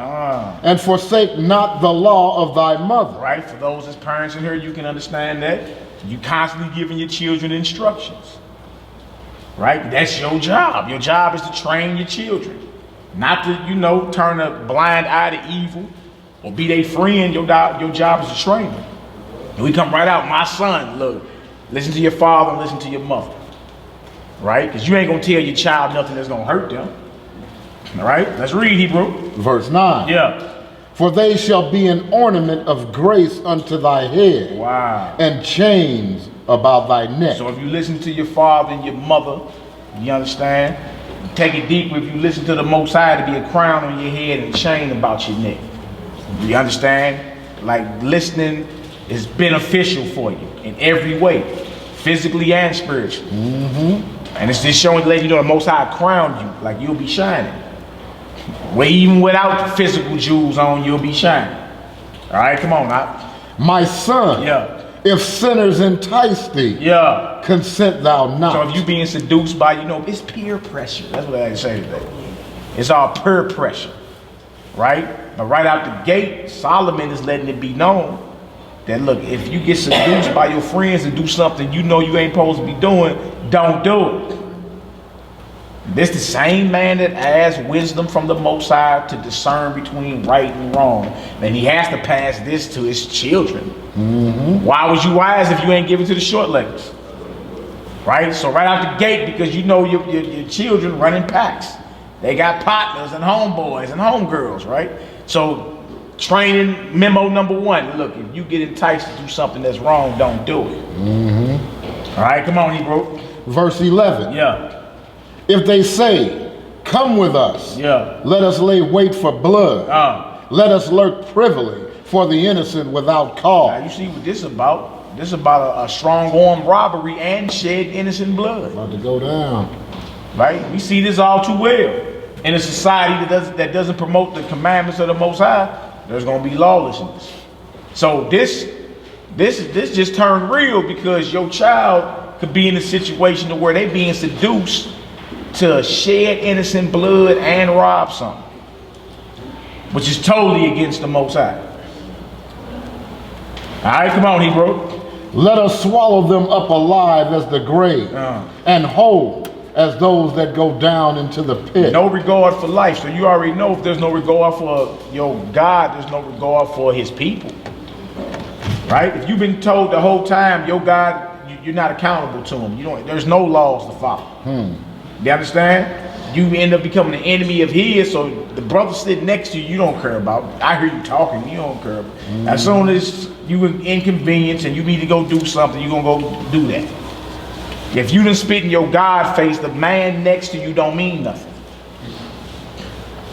[SPEAKER 4] and forsake not the law of thy mother.
[SPEAKER 1] Right, for those as parents in here, you can understand that. You constantly giving your children instructions. Right, that's your job. Your job is to train your children. Not to, turn a blind eye to evil or be their friend. Your job is to train them. And we come right out, my son, look, listen to your father and listen to your mother. Right? Because you ain't going to tell your child nothing that's going to hurt them. All right? Let's read, Hebrew.
[SPEAKER 4] Verse 9.
[SPEAKER 1] Yeah.
[SPEAKER 4] For they shall be an ornament of grace unto thy head,
[SPEAKER 1] Wow.
[SPEAKER 4] and chains about thy neck.
[SPEAKER 1] So if you listen to your father and your mother, you understand? Take it deeper if you listen to the Most High to be a crown on your head and a chain about your neck. You understand? Like listening is beneficial for you in every way, physically and spiritually. And it's just showing, letting you know the Most High crowned you, like you'll be shining. Well, even without physical jewels on, you'll be shining. All right, come on now.
[SPEAKER 4] My son,
[SPEAKER 1] Yeah.
[SPEAKER 4] if sinners entice thee,
[SPEAKER 1] Yeah.
[SPEAKER 4] consent thou not.
[SPEAKER 1] So if you being seduced by, it's peer pressure. That's what I say today. It's all peer pressure, right? But right out the gate, Solomon is letting it be known that, look, if you get seduced by your friends and do something you know you ain't supposed to be doing, don't do it. This the same man that asked wisdom from the Most High to discern between right and wrong. And he has to pass this to his children. Why was you wise if you ain't giving to the short legs? Right? So right out the gate, because you know your children running packs. They got partners and homeboys and homegirls, right? So training memo number 1, look, if you get enticed to do something that's wrong, don't do it. All right, come on, Hebrew.
[SPEAKER 4] Verse 11.
[SPEAKER 1] Yeah.
[SPEAKER 4] If they say, come with us,
[SPEAKER 1] Yeah.
[SPEAKER 4] let us lay wait for blood, let us lurk privily for the innocent without
[SPEAKER 1] Now
[SPEAKER 4] cause.
[SPEAKER 1] you see what this is about. This is about a strong arm robbery and shed innocent blood.
[SPEAKER 4] About to go down.
[SPEAKER 1] Right? We see this all too well. In a society that doesn't promote the commandments of the Most High, there's going to be lawlessness. So this just turned real because your child could be in a situation to where they being seduced to shed innocent blood and rob something, which is totally against the Most High. All right, come on, Hebrew.
[SPEAKER 4] Let us swallow them up alive as the grave, and whole as those that go down into the pit.
[SPEAKER 1] No regard for life. So you already know if there's no regard for your God, there's no regard for his people. Right? If you've been told the whole time your God, you're not accountable to him. There's no laws to follow. You understand? You end up becoming an enemy of his, so the brother sitting next to you, you don't care about. I hear you talking, you don't care about. As soon as you inconvenience and you need to go do something, you're going to go do that. If you done spit in your God face, the man next to you don't mean nothing.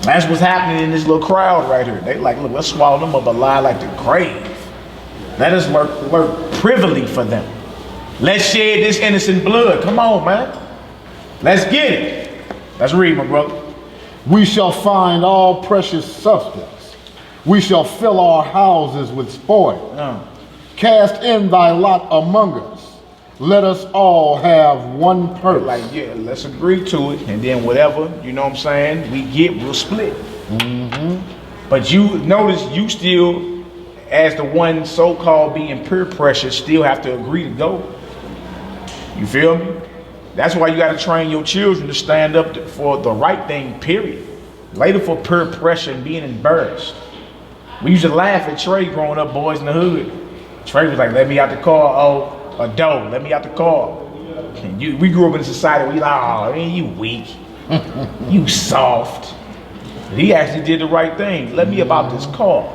[SPEAKER 1] That's what's happening in this little crowd right here. They like, look, let's swallow them up alive like the grave. Let us work privily for them. Let's shed this innocent blood. Come on, man. Let's get it. Let's read, my brother.
[SPEAKER 4] We shall find all precious substance. We shall fill our houses with spoil. Cast in thy lot among us. let us all have one purse.
[SPEAKER 1] Like, yeah, let's agree to it, and then whatever, you know what I'm saying, we get, we'll split. But you notice you still, as the one so-called being peer pressure, still have to agree to go. You feel me? That's why you got to train your children to stand up for the right thing, period. Later for peer pressure and being embarrassed. We used to laugh at Trey growing up, boys in the hood. Trey was like, let me out the car, oh, a dough, let me out the car. And we grew up in a society where you like, oh, man, you weak, you soft. But he actually did the right thing. Let me about this car.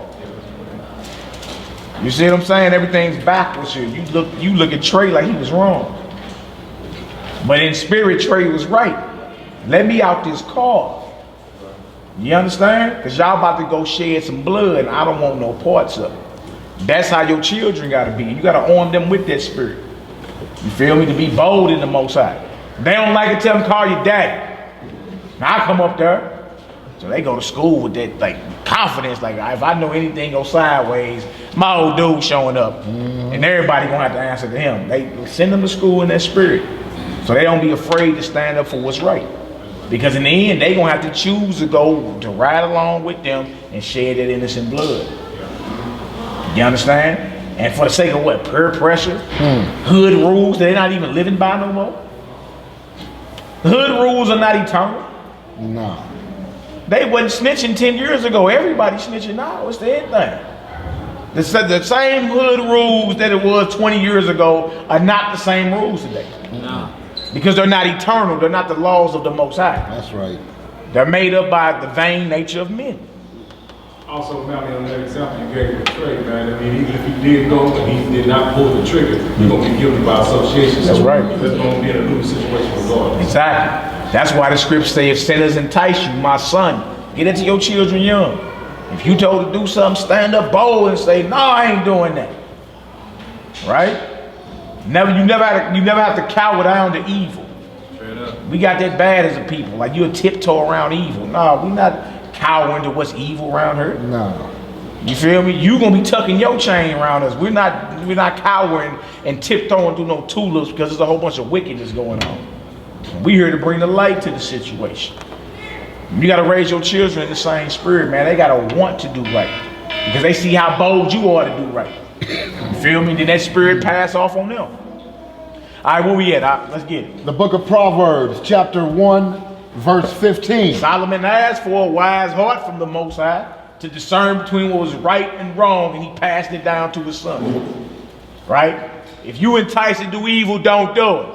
[SPEAKER 1] You see what I'm saying? Everything's backwards here. You look at Trey like he was wrong. But in spirit, Trey was right. Let me out this car. You understand? Because y'all about to go shed some blood and I don't want no parts of it. That's how your children got to be. You got to arm them with that spirit. You feel me? To be bold in the Most High. They don't like it, tell them call you daddy. Now I come up there. So they go to school with that like confidence. Like if I know anything go sideways, my old dude showing up. And everybody going to have to answer to him. They send them to school in that spirit. So they don't be afraid to stand up for what's right. Because in the end, they gonna have to choose to go to ride along with them and shed that innocent blood. You understand? And for the sake of what? Peer pressure? Hood rules that they're not even living by no more? Hood rules are not eternal.
[SPEAKER 4] No.
[SPEAKER 1] They wasn't snitching 10 years ago. Everybody snitching now. It's the end thing. The same hood rules that it was 20 years ago are not the same rules today.
[SPEAKER 3] No.
[SPEAKER 1] Because they're not eternal. They're not the laws of the Most High.
[SPEAKER 4] That's right.
[SPEAKER 1] They're made up by the vain nature of men.
[SPEAKER 5] Also, man, on that example you gave with Trey, man, I mean, even if he did go and he did not pull the trigger, you're going to be guilty by association.
[SPEAKER 1] That's right.
[SPEAKER 5] There's going to be in a new situation regardless.
[SPEAKER 1] Exactly. That's why the scriptures say, if sinners entice you, my son, get into your children young. If you told to do something, stand up bold and say, no, I ain't doing that. Right? You never have to cower down to evil. We got that bad as a people. Like you'll tiptoe around evil. No, we not cowering to what's evil around her.
[SPEAKER 4] No.
[SPEAKER 1] You feel me? You gonna be tucking your chain around us. We're not cowering and tiptoeing through no tulips because there's a whole bunch of wickedness going on. We here to bring the light to the situation. You gotta raise your children in the same spirit, man. They gotta want to do right because they see how bold you are to do right. You feel me? Then that spirit pass off on them. All right, where we at? Let's get it.
[SPEAKER 4] The book of Proverbs, chapter 1, verse 15.
[SPEAKER 1] Solomon asked for a wise heart from the Most High to discern between what was right and wrong, and he passed it down to his son. Right? If you entice to do evil, don't do it.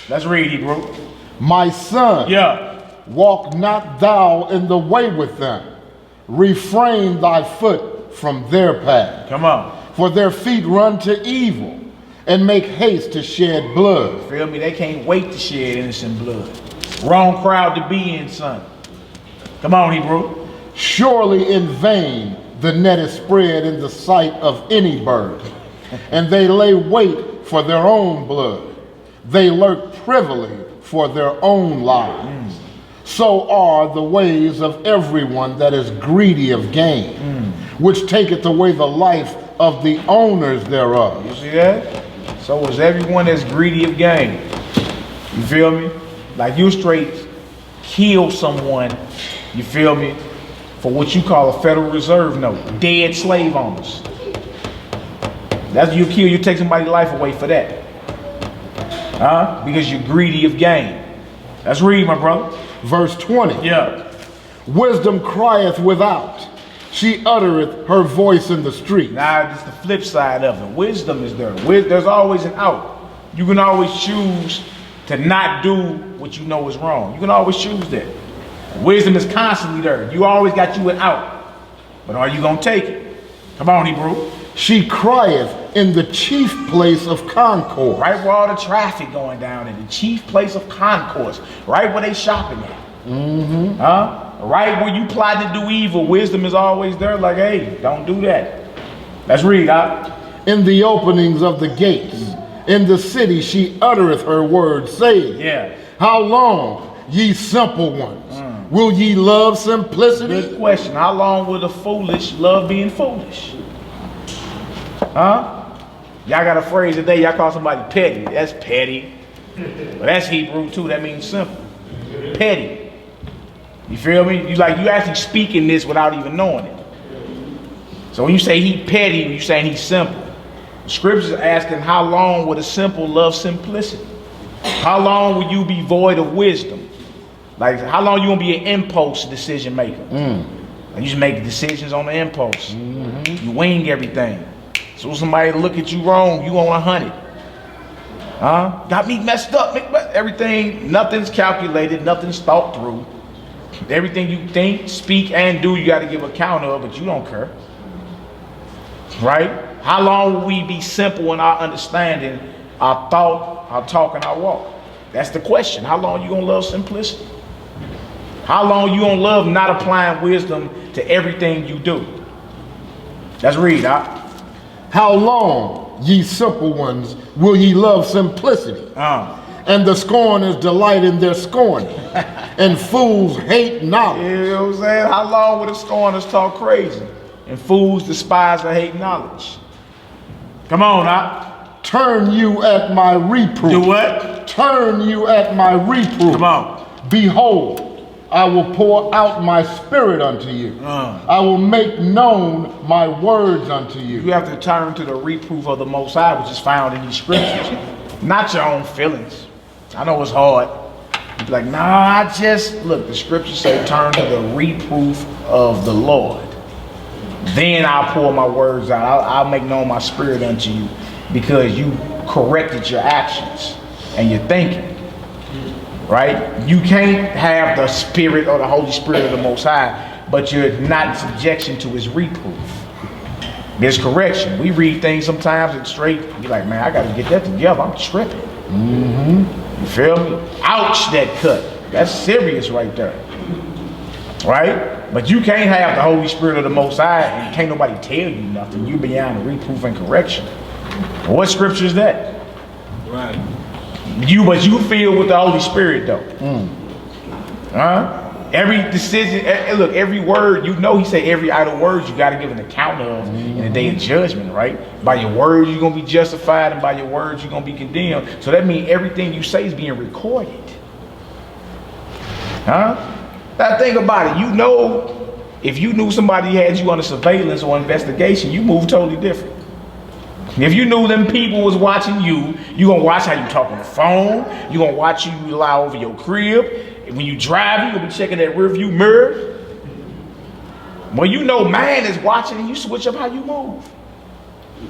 [SPEAKER 1] Let's read, Hebrew.
[SPEAKER 4] My son,
[SPEAKER 1] Yeah.
[SPEAKER 4] walk not thou in the way with them. Refrain thy foot from their path.
[SPEAKER 1] Come on.
[SPEAKER 4] For their feet run to evil, and make haste to shed blood.
[SPEAKER 1] Feel me? They can't wait to shed innocent blood. Wrong crowd to be in, son. Come on, Hebrew.
[SPEAKER 4] Surely in vain the net is spread in the sight of any bird, and they lay wait for their own blood. They lurk privily for their own lives. So are the ways of everyone that is greedy of gain, which taketh away the life of the owners thereof.
[SPEAKER 1] You see that? So is everyone that's greedy of gain. You feel me? Like you straight kill someone, you feel me, for what you call a Federal Reserve note. Dead slave owners. That's you kill, you take somebody's life away for that. Huh? Because you're greedy of gain. Let's read, my brother.
[SPEAKER 4] Verse 20.
[SPEAKER 1] Yeah.
[SPEAKER 4] Wisdom crieth without. She uttereth her voice in the street.
[SPEAKER 1] Now it's the flip side of it. Wisdom is there. There's always an out. You can always choose to not do what you know is wrong. You can always choose that. Wisdom is constantly there. You always got you an out. But are you going to take it? Come on, Hebrew.
[SPEAKER 4] She crieth in the chief place of concourse.
[SPEAKER 1] Right where all the traffic going down in the chief place of concourse. Right where they shopping at. Huh? Right where you plot to do evil. Wisdom is always there like, hey, don't do that. Let's read, huh?
[SPEAKER 4] In the openings of the gates. In the city she uttereth her words, saying,
[SPEAKER 1] Yeah.
[SPEAKER 4] How long, ye simple ones, will ye love simplicity?
[SPEAKER 1] Good question. How long will the foolish love being foolish? Huh? Y'all got a phrase today, y'all call somebody petty. That's petty. But that's Hebrew too, that means simple. Petty. You feel me? You actually speaking this without even knowing it. So when you say he petty, you're saying he's simple. The scriptures are asking, how long will the simple love simplicity? How long will you be void of wisdom? Like, how long you gonna be an impulse decision maker? Like, you just make decisions on the impulse. You wing everything. So somebody look at you wrong, you want 100. Huh? Got me messed up. Everything, nothing's calculated, nothing's thought through. Everything you think, speak, and do, you got to give account of, but you don't care. Right? How long will we be simple in our understanding, our thought, our talk, and our walk? That's the question. How long you gonna love simplicity? How long you gonna love not applying wisdom to everything you do? Let's read,
[SPEAKER 4] How long, ye simple ones, will ye love simplicity? And the scorners delight in their scorning, and fools hate knowledge.
[SPEAKER 1] You know what I'm saying? How long will the scorners talk crazy, and fools despise and hate knowledge? Come on,
[SPEAKER 4] Turn you at my reproof.
[SPEAKER 1] Do what?
[SPEAKER 4] Turn you at my reproof.
[SPEAKER 1] Come on.
[SPEAKER 4] Behold, I will pour out my spirit unto you. I will make known my words unto you.
[SPEAKER 1] You have to turn to the reproof of the Most High, which is found in these scriptures, not your own feelings. I know it's hard. You be like, nah, look, the scriptures say turn to the reproof of the Lord. Then I'll pour my words out. I'll make known my spirit unto you, because you corrected your actions and your thinking. Right? You can't have the spirit or the Holy Spirit of the Most High, but you're not in subjection to his reproof. There's correction. We read things sometimes and straight, be like, man, I got to get that together. I'm tripping. You feel me? Ouch, that cut. That's serious right there. Right? But you can't have the Holy Spirit of the Most High and can't nobody tell you nothing. You beyond reproof and correction. What scripture is that?
[SPEAKER 3] Right.
[SPEAKER 1] But you feel with the Holy Spirit though. Every decision, look, every word, you know, he said every idle word you got to give an account of in the day of judgment, right? By your words, you're going to be justified, and by your words, you're going to be condemned. So that means everything you say is being recorded. Now think about it. You know, if you knew somebody had you under surveillance or investigation, you move totally different. If you knew them people was watching you, you're going to watch how you talk on the phone. You're going to watch you lie over your crib. When you drive, you're going to be checking that rear view mirror. Well, you know man is watching and you switch up how you move.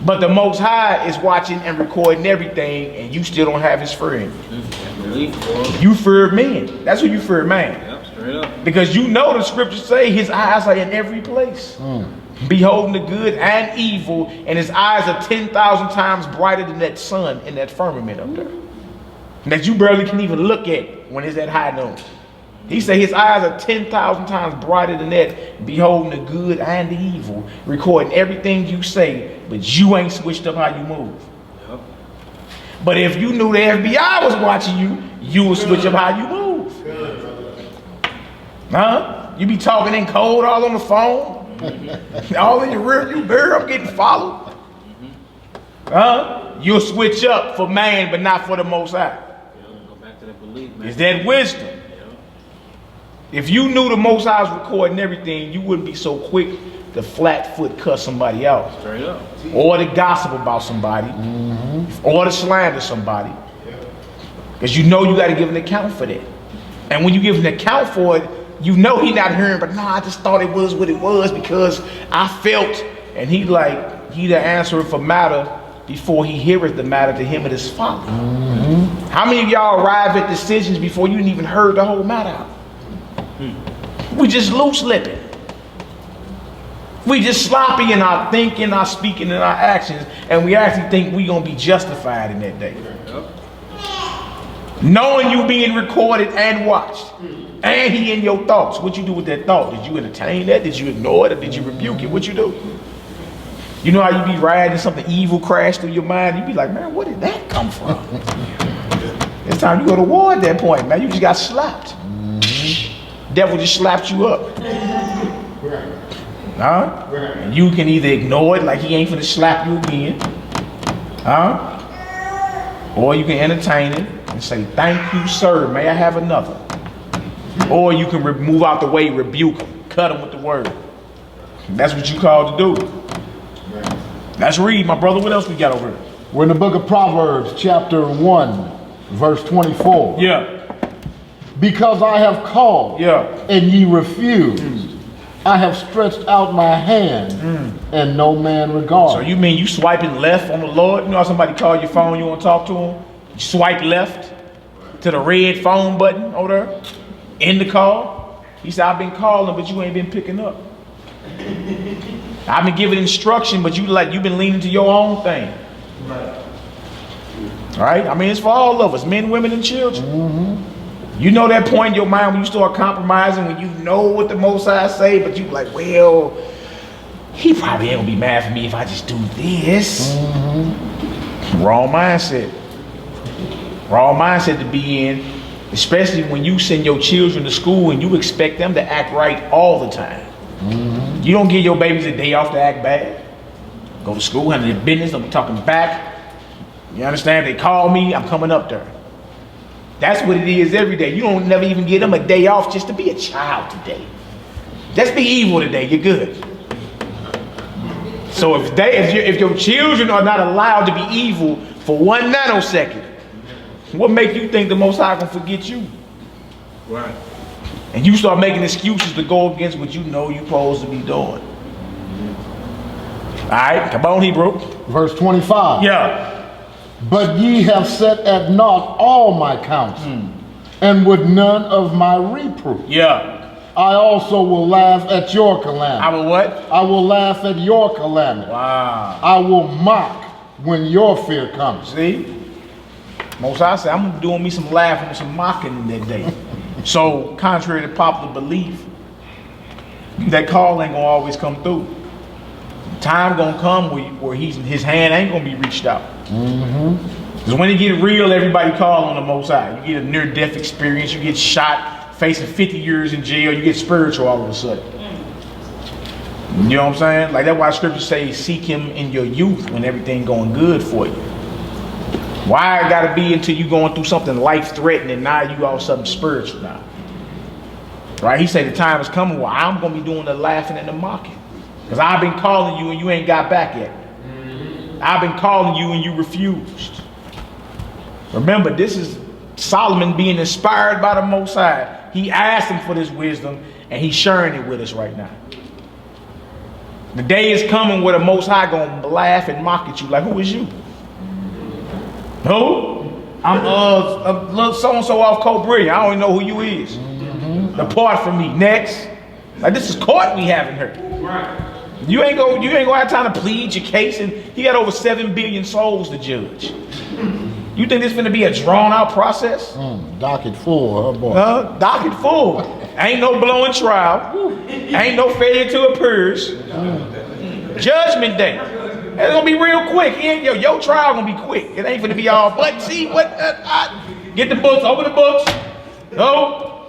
[SPEAKER 1] But the Most High is watching and recording everything, and you still don't have his fear in you. You fear men. That's who you fear, man.
[SPEAKER 3] Yep, straight up.
[SPEAKER 1] Because you know the scriptures say his eyes are in every place. Beholding the good and evil, and his eyes are 10,000 times brighter than that sun in that firmament up there. That you barely can even look at when it's at high noon. He said his eyes are 10,000 times brighter than that, beholding the good and the evil, recording everything you say, but you ain't switched up how you move.
[SPEAKER 3] Yep.
[SPEAKER 1] But if you knew the FBI was watching you, you would switch up how you move. You be talking in code all on the phone. All in your rear view mirror, I'm getting followed. You'll switch up for man, but not for the Most High.
[SPEAKER 3] Go back to that belief, man.
[SPEAKER 1] Is that wisdom? If you knew the Most High was recording everything, you wouldn't be so quick to flat foot cuss somebody out.
[SPEAKER 3] Straight up.
[SPEAKER 1] Or to gossip about somebody. Or to slander somebody. Because you know you got to give an account for that. And when you give an account for it, you know he not hearing, but I just thought it was what it was because I felt. And he the answer for matter before he heareth the matter to him and his father. How many of y'all arrive at decisions before you even heard the whole matter out? We just loose lipping. We just sloppy in our thinking, our speaking, and our actions, and we actually think we gonna be justified in that day. Knowing you being recorded and watched, and he in your thoughts. What you do with that thought? Did you entertain that? Did you ignore it? Or did you rebuke it? What you do? You know how you be riding something evil crash through your mind? You be like, man, where did that come from? It's time you go to war at that point, man. You just got slapped. Devil just slapped you up. And you can either ignore it like he ain't finna slap you again, Huh? Or you can entertain it and say, thank you, sir, may I have another? Or you can move out the way, rebuke them, cut them with the word. That's what you called to do. Let's read, my brother. What else we got over here?
[SPEAKER 4] We're in the book of Proverbs, chapter 1, verse 24.
[SPEAKER 1] Yeah,
[SPEAKER 4] Because I have called,
[SPEAKER 1] yeah.
[SPEAKER 4] and ye refused. I have stretched out my hand, and no man regards.
[SPEAKER 1] So you mean you swiping left on the Lord? You know how somebody call your phone, you want to talk to them? You swipe left to the red phone button over there, end the call. He said, I've been calling, but you ain't been picking up. I've been giving instruction, but you've been leaning to your own thing. Right? I mean, it's for all of us, men, women, and children. You know that point in your mind when you start compromising, when you know what the Most High say, but you like, well, he probably ain't gonna be mad for me if I just do this. Wrong mindset. Wrong mindset to be in, especially when you send your children to school and you expect them to act right all the time. You don't give your babies a day off to act bad. Go to school, handle their business, don't be talking back. You understand? They call me, I'm coming up there. That's what it is every day. You don't never even give them a day off just to be a child today. Just be evil today, you're good. So if your children are not allowed to be evil for 1 nanosecond, what make you think the Most High gonna forget you?
[SPEAKER 3] Right.
[SPEAKER 1] And you start making excuses to go against what you know you're supposed to be doing. All right, come on, Hebrew.
[SPEAKER 4] Verse 25.
[SPEAKER 1] Yeah.
[SPEAKER 4] But ye have set at naught all my counsel, and would none of my reproof.
[SPEAKER 1] Yeah.
[SPEAKER 4] I also will laugh at your calamity.
[SPEAKER 1] I will what?
[SPEAKER 4] I will laugh at your calamity.
[SPEAKER 1] Wow.
[SPEAKER 4] I will mock when your fear comes.
[SPEAKER 1] See? Most I say, I'm doing me some laughing and some mocking in that day. So, contrary to popular belief, that call ain't gonna always come through. Time gonna come where his hand ain't gonna be reached out. Because when it get real, everybody call on the Most High. You get a near-death experience, you get shot, facing 50 years in jail, you get spiritual all of a sudden. You know what I'm saying? Like that's why scripture say, seek him in your youth when everything going good for you. Why it gotta be until you going through something life-threatening, now you all of a sudden spiritual now. Right? He said the time is coming where I'm gonna be doing the laughing and the mocking. Because I've been calling you and you ain't got back yet. I've been calling you and you refused. Remember, this is Solomon being inspired by the Most High. He asked him for this wisdom and he's sharing it with us right now. The day is coming where the Most High gonna laugh and mock at you like, who is you? Who? I'm little so-and-so off Cobra. I don't even know who you is. Depart from me. Next. Like this is court we having here.
[SPEAKER 5] Right.
[SPEAKER 1] You ain't gonna have time to plead your case, and he got over 7 billion souls to judge. You think this finna be a drawn out process?
[SPEAKER 4] Docket full, huh, boy?
[SPEAKER 1] Docket full. Ain't no blowing trial. Ain't no failure to appears. Judgment day. It's gonna be real quick. Your trial gonna be quick. It ain't gonna be all, but see what, get the books, open the books. Go.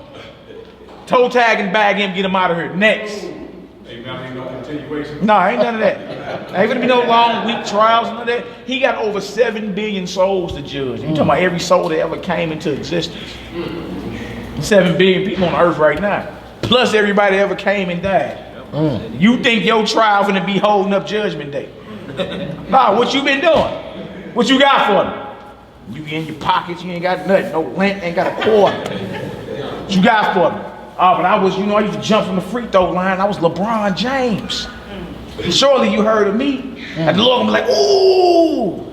[SPEAKER 1] Toe tag and bag him, get him out of here. Next.
[SPEAKER 5] Ain't no continuation.
[SPEAKER 1] No, ain't none of that. Ain't gonna be no long, weak trials, none of that. He got over 7 billion souls to judge. You talking about every soul that ever came into existence. 7 billion people on earth right now. Plus everybody that ever came and died. You think your trial gonna be holding up judgment day? Nah, what you been doing? What you got for me? You in your pockets, you ain't got nothing. No rent, ain't got a quarter. What you got for me? Oh, but I used to jump from the free throw line. I was LeBron James. Surely you heard of me. And the Lord gonna be like, ooh,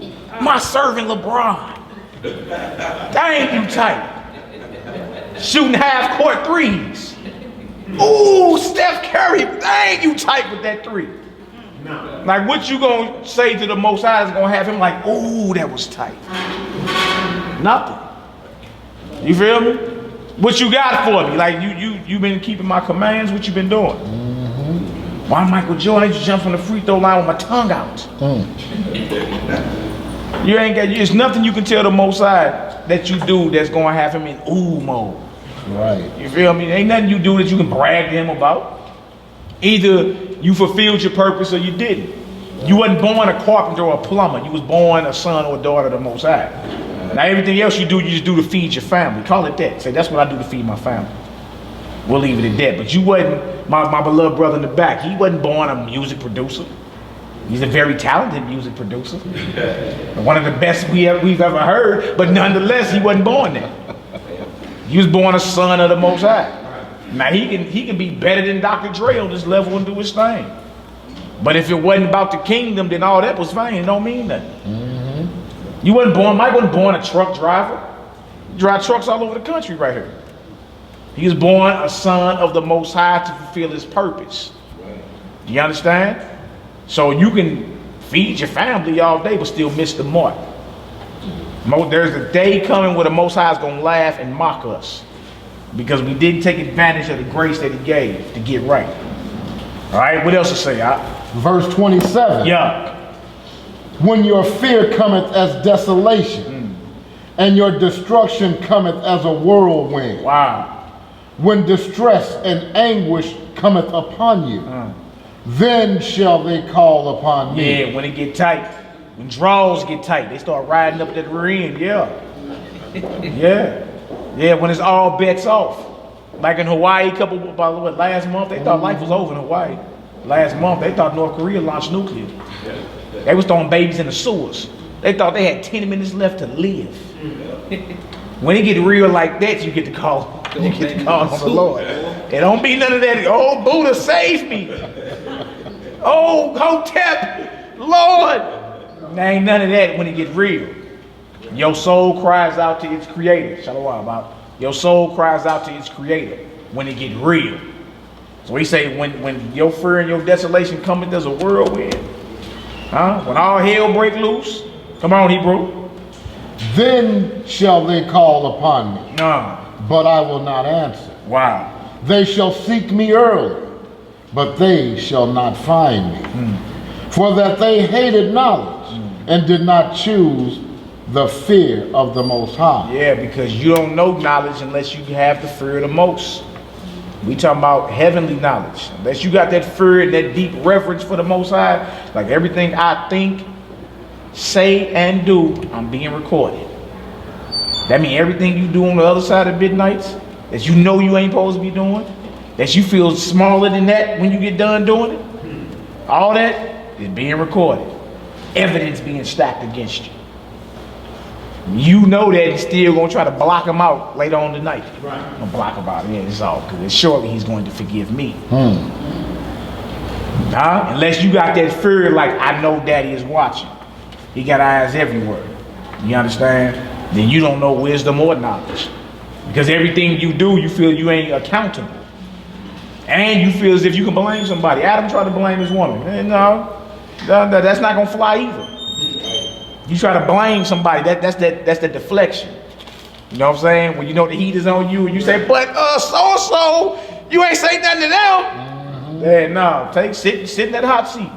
[SPEAKER 1] my servant LeBron. Dang, you tight. Shooting half court threes. Ooh, Steph Curry, dang, you tight with that three. No. Like what you gonna say to the Most High is gonna have him like, ooh, that was tight. Nothing. You feel me? What you got for me? Like you been keeping my commands? What you been doing? Why Michael Jordan just jump from the free throw line with my tongue out? You ain't got. There's nothing you can tell the Most High that you do that's gonna have him in ooh mode.
[SPEAKER 4] Right.
[SPEAKER 1] You feel me? Ain't nothing you do that you can brag to him about. Either you fulfilled your purpose or you didn't. You wasn't born a carpenter or a plumber. You was born a son or a daughter of the Most High. Now everything else you do, you just do to feed your family. Call it that. Say, that's what I do to feed my family. We'll leave it at that. But you wasn't, my beloved brother in the back, he wasn't born a music producer. He's a very talented music producer. One of the best we've ever heard, but nonetheless, he wasn't born there. He was born a son of the Most High. Now he can be better than Dr. Dre on this level and do his thing. But if it wasn't about the kingdom, then all that was fine. It don't mean nothing. You wasn't born, Mike wasn't born a truck driver. He drive trucks all over the country right here. He was born a son of the Most High to fulfill his purpose. You understand? So you can feed your family all day, but still miss the mark. There's a day coming where the Most High is going to laugh and mock us because we didn't take advantage of the grace that he gave to get right. All right, what else to say?
[SPEAKER 4] Verse 27.
[SPEAKER 1] Yeah.
[SPEAKER 4] When your fear cometh as desolation, and your destruction cometh as a whirlwind.
[SPEAKER 1] Wow.
[SPEAKER 4] When distress and anguish cometh upon you, then shall they call upon me.
[SPEAKER 1] Yeah, when it get tight. When draws get tight, they start riding up that rear end. Yeah. Yeah, when it's all bets off. Like in Hawaii, last month, they thought life was over in Hawaii. Last month, they thought North Korea launched nuclear. They was throwing babies in the sewers. They thought they had 10 minutes left to live. When it get real like that, you get to call. You get to call on the Lord. It don't be none of that. Oh, Buddha, save me. Oh, Hotep, Lord. There ain't none of that when it get real. Your soul cries out to its creator. Shalom, Bob. Your soul cries out to its creator when it get real. So he say when your fear and your desolation cometh as a whirlwind. When all hell break loose. Come on, Hebrew.
[SPEAKER 4] Then shall they call upon me, but I will not answer.
[SPEAKER 1] Wow.
[SPEAKER 4] They shall seek me early, but they shall not find me. For that they hated knowledge and did not choose the fear of the Most High.
[SPEAKER 1] Yeah, because you don't know knowledge unless you have the fear of the Most. We talking about heavenly knowledge. Unless you got that fear and that deep reverence for the Most High, like everything I think, say, and do, I'm being recorded. That means everything you do on the other side of midnights, that you know you ain't supposed to be doing, that you feel smaller than that when you get done doing it, all that is being recorded. Evidence being stacked against you. You know that he's still going to try to block him out later on tonight. Right. I'm going to block him out. Yeah, it's all good. Surely he's going to forgive me. Unless you got that fear like, I know daddy is watching. He got eyes everywhere. You understand? Then you don't know wisdom or knowledge. Because everything you do, you feel you ain't accountable. And you feel as if you can blame somebody. Adam tried to blame his woman. No, that's not going to fly either. You try to blame somebody, that's the deflection. You know what I'm saying? When you know the heat is on you and you say, but so-and-so, you ain't say nothing to them. Yeah, no, sit in that hot seat.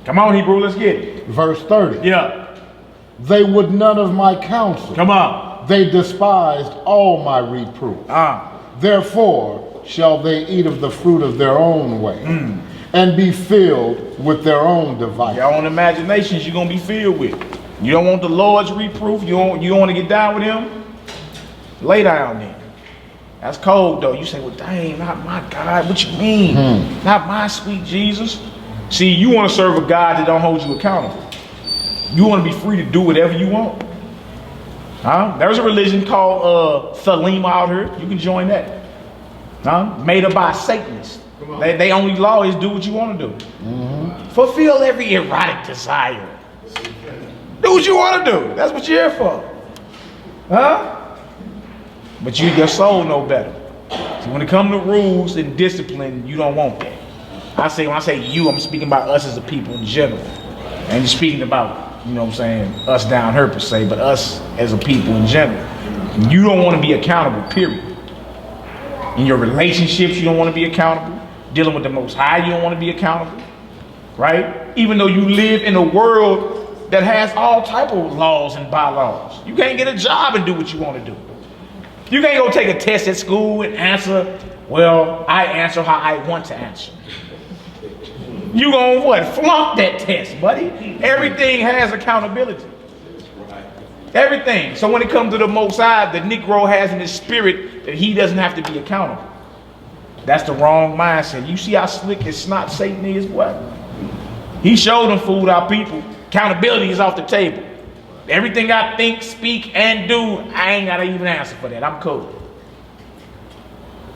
[SPEAKER 1] Come on, Hebrew, let's get it.
[SPEAKER 4] Verse 30.
[SPEAKER 1] Yeah.
[SPEAKER 4] They would none of my counsel.
[SPEAKER 1] Come on.
[SPEAKER 4] They despised all my reproof. Therefore shall they eat of the fruit of their own way. And be filled with their own devices.
[SPEAKER 1] Your own imaginations you're going to be filled with. You don't want the Lord's reproof? You don't want to get down with him? Lay down then. That's cold though. You say, well, dang, not my God. What you mean? Not my sweet Jesus. See, you want to serve a God that don't hold you accountable. You want to be free to do whatever you want. There's a religion called Thelema out here. You can join that. Made up by Satanists. They only law is do what you want to do. Fulfill every erotic desire. Do what you want to do. That's what you're here for. But your soul know better. So when it comes to rules and discipline, you don't want that. When I say you, I'm speaking about us as a people in general. And speaking about, you know what I'm saying, us down here per se, but us as a people in general. You don't want to be accountable, period. In your relationships, you don't want to be accountable. Dealing with the Most High, you don't want to be accountable, right? Even though you live in a world that has all type of laws and bylaws. You can't get a job and do what you want to do. You can't go take a test at school and answer, well, I answer how I want to answer. You gonna what? Flunk that test, buddy. Everything has accountability. Everything. So when it comes to the Most High, the Negro has in his spirit that he doesn't have to be accountable. That's the wrong mindset. You see how slick and snot Satan is, boy? He showed them food our people. Accountability is off the table. Everything I think, speak, and do, I ain't gotta even answer for that. I'm cool.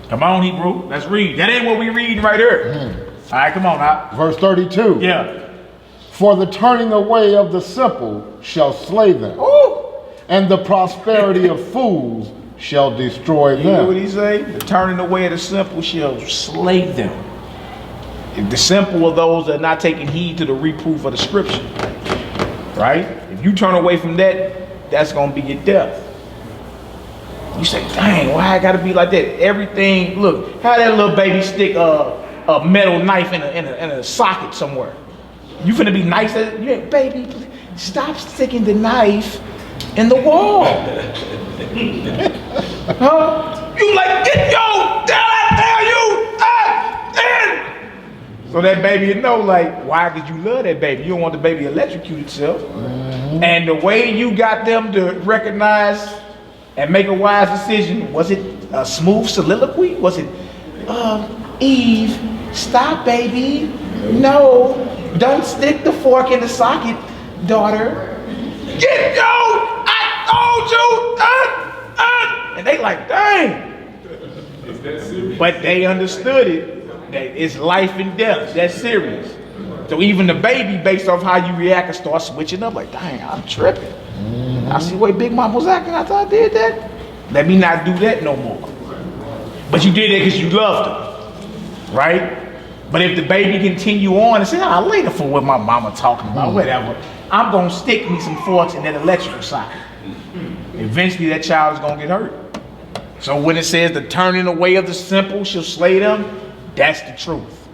[SPEAKER 1] Come on, Hebrew. Let's read. That ain't what we reading right here. All right, come on now.
[SPEAKER 4] Verse 32.
[SPEAKER 1] Yeah.
[SPEAKER 4] For the turning away of the simple shall slay them,
[SPEAKER 1] Ooh.
[SPEAKER 4] and the prosperity of fools shall destroy
[SPEAKER 1] You know what
[SPEAKER 4] them.
[SPEAKER 1] he say? The turning away of the simple shall slay them. If the simple are those that are not taking heed to the reproof of the scripture. Right? If you turn away from that, that's going to be your death. You say, dang, why I got to be like that? Everything, look, how that little baby stick a metal knife in a socket somewhere. You finna be nice at it? Yeah, baby, please, stop sticking the knife in the wall. Huh? You like, get yo, did I tell you? So that baby, you know, like, why did you love that baby? You don't want the baby to electrocute itself. And the way you got them to recognize and make a wise decision, was it a smooth soliloquy? Was it, Eve, stop, baby. No, don't stick the fork in the socket, daughter. Get yo, I told you. And they like, dang.
[SPEAKER 5] Is that serious?
[SPEAKER 1] But they understood it, that it's life and death. That's serious. So even the baby, based off how you react, and start switching up. Like, dang, I'm tripping. I see the way Big Mama was acting after I did that. Let me not do that no more. But you did it because you loved her, right? But if the baby continue on and say, I'll later for what my mama talking about, whatever, I'm gonna stick me some forks in that electrical socket. Eventually that child is gonna get hurt. So when it says the turning away of the simple shall slay them, that's the truth.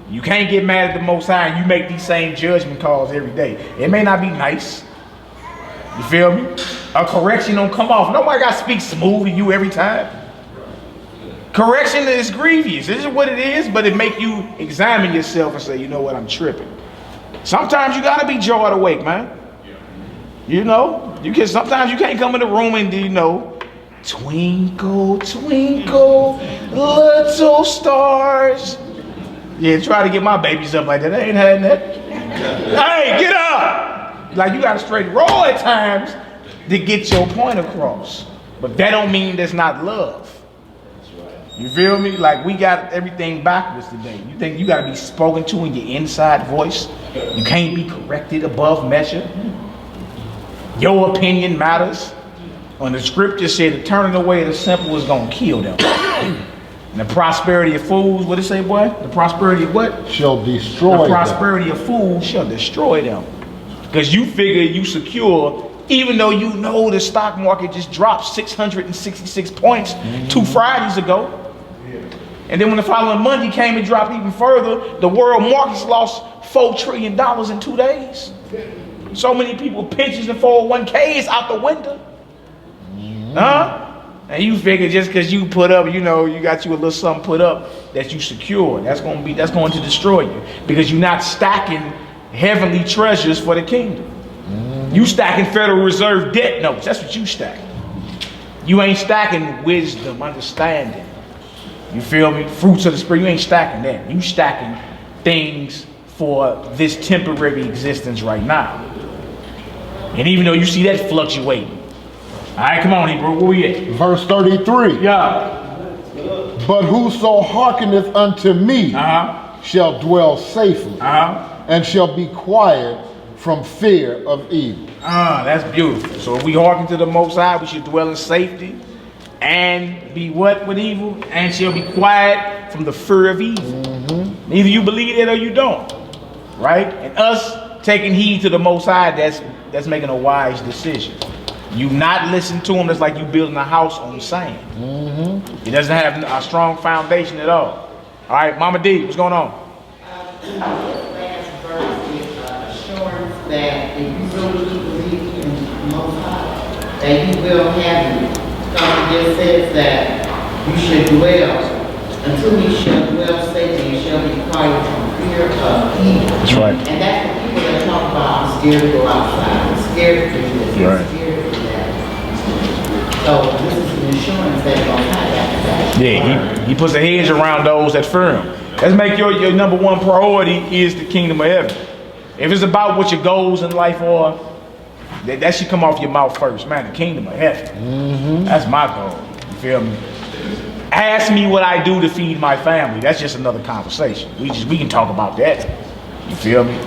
[SPEAKER 1] You can't get mad at the Most High and you make these same judgment calls every day. It may not be nice. You feel me? A correction don't come off. Nobody got to speak smooth to you every time. Correction is grievous. This is what it is, but it make you examine yourself and say, you know what, I'm tripping. Sometimes you got to be jawed awake, man. You know, sometimes you can't come in the room and, you know, twinkle, twinkle, little stars. Yeah, try to get my babies up like that. They ain't had that. Hey, get up! Like, you got to straight roll at times to get your point across. But that don't mean there's not love. You feel me? Like, we got everything backwards today. You think you got to be spoken to in your inside voice? You can't be corrected above measure? Your opinion matters? When the scripture said the turning away of the simple is going to kill them. And the prosperity of fools, what did it say, boy? The prosperity of what?
[SPEAKER 4] Shall destroy
[SPEAKER 1] The
[SPEAKER 4] them.
[SPEAKER 1] prosperity of fools shall destroy them. Because you figure you secure, even though you know the stock market just dropped 666 points 2 Fridays ago. And then when the following Monday came and dropped even further, the world markets lost $4 trillion in 2 days. So many people, pensions and 401ks out the window. Huh? And you figure just because you put up, you know, you got you a little something put up that you secure, that's going to destroy you, because you're not stacking heavenly treasures for the kingdom. You stacking Federal Reserve debt notes. That's what you stacking. You ain't stacking wisdom, understanding. You feel me? Fruits of the spirit. You ain't stacking that. You stacking things for this temporary existence right now. And even though you see that fluctuating. All right, come on, Hebrew. Where we at?
[SPEAKER 4] Verse 33.
[SPEAKER 1] Yeah.
[SPEAKER 4] But whoso hearkeneth unto me shall dwell safely, and shall be quiet from fear of evil.
[SPEAKER 1] That's beautiful. So if we hearken to the Most High, we should dwell in safety and be what with evil, and shall be quiet from the fear of evil. Either you believe it or you don't, right? And us taking heed to the Most High, that's making a wise decision. You not listen to him, that's like you building a house on sand. It doesn't have a strong foundation at all. All right, Mama D, what's going on?
[SPEAKER 6] This last verse is assurance that if you really believe in the Most High, that He will have you. Because it just says that you should dwell until He shall dwell safely and shall be quiet from fear of evil.
[SPEAKER 1] That's right.
[SPEAKER 6] And that's what people that talk about, I'm scared to go outside, I'm scared to do this,
[SPEAKER 1] Right.
[SPEAKER 6] I'm scared to do that. So this is an insurance that gonna tie that.
[SPEAKER 1] Yeah, he puts a hedge around those that fear him. Let's make your number one priority is the kingdom of heaven. If it's about what your goals in life are, that should come off your mouth first. Man, the kingdom of heaven. That's my goal. You feel me? Ask me what I do to feed my family. That's just another conversation. We can talk about that. You feel me?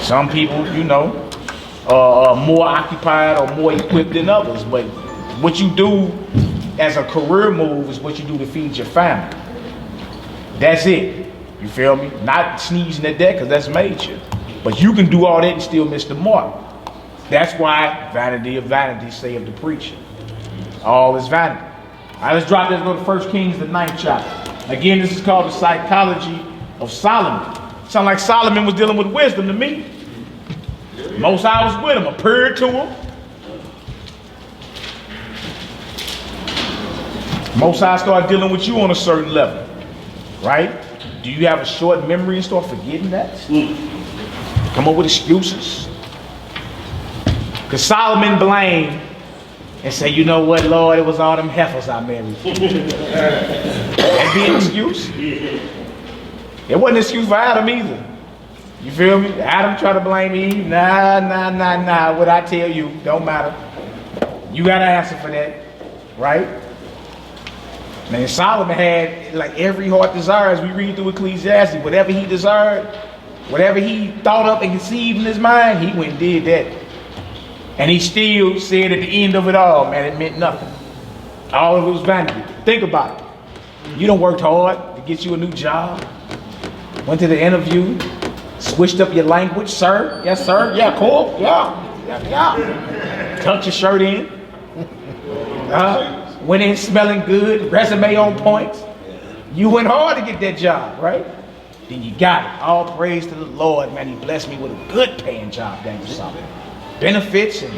[SPEAKER 1] Some people, you know, are more occupied or more equipped than others. But what you do as a career move is what you do to feed your family. That's it. You feel me? Not sneezing at that, because that's major. But you can do all that and still miss the mark. That's why vanity of vanities, say of the preacher. All is vanity. All right, let's drop this, go to 1 Kings, the 9th chapter. Again, this is called the psychology of Solomon. Sound like Solomon was dealing with wisdom to me. Most High was with him, appeared to him. Most High started dealing with you on a certain level, right? Do you have a short memory and start forgetting that? Come up with excuses. Because Solomon blamed and say, you know what, Lord, it was all them heifers I married. That'd be an excuse. It wasn't an excuse for Adam either. You feel me? Adam tried to blame Eve. Nah. What I tell you, don't matter. You got to answer for that, right? Man, Solomon had like every heart desire, as we read through Ecclesiastes. Whatever he desired, whatever he thought up and conceived in his mind, he went and did that. And he still said at the end of it all, man, it meant nothing. All of it was vanity. Think about it. You done worked hard to get you a new job. Went to the interview, switched up your language, sir. Yes, sir. Yeah, cool. Yeah. Tucked your shirt in. Went in smelling good, resume on point. You went hard to get that job, right? Then you got it. All praise to the Lord, man. He blessed me with a good paying job, Daniel Solomon. Benefits and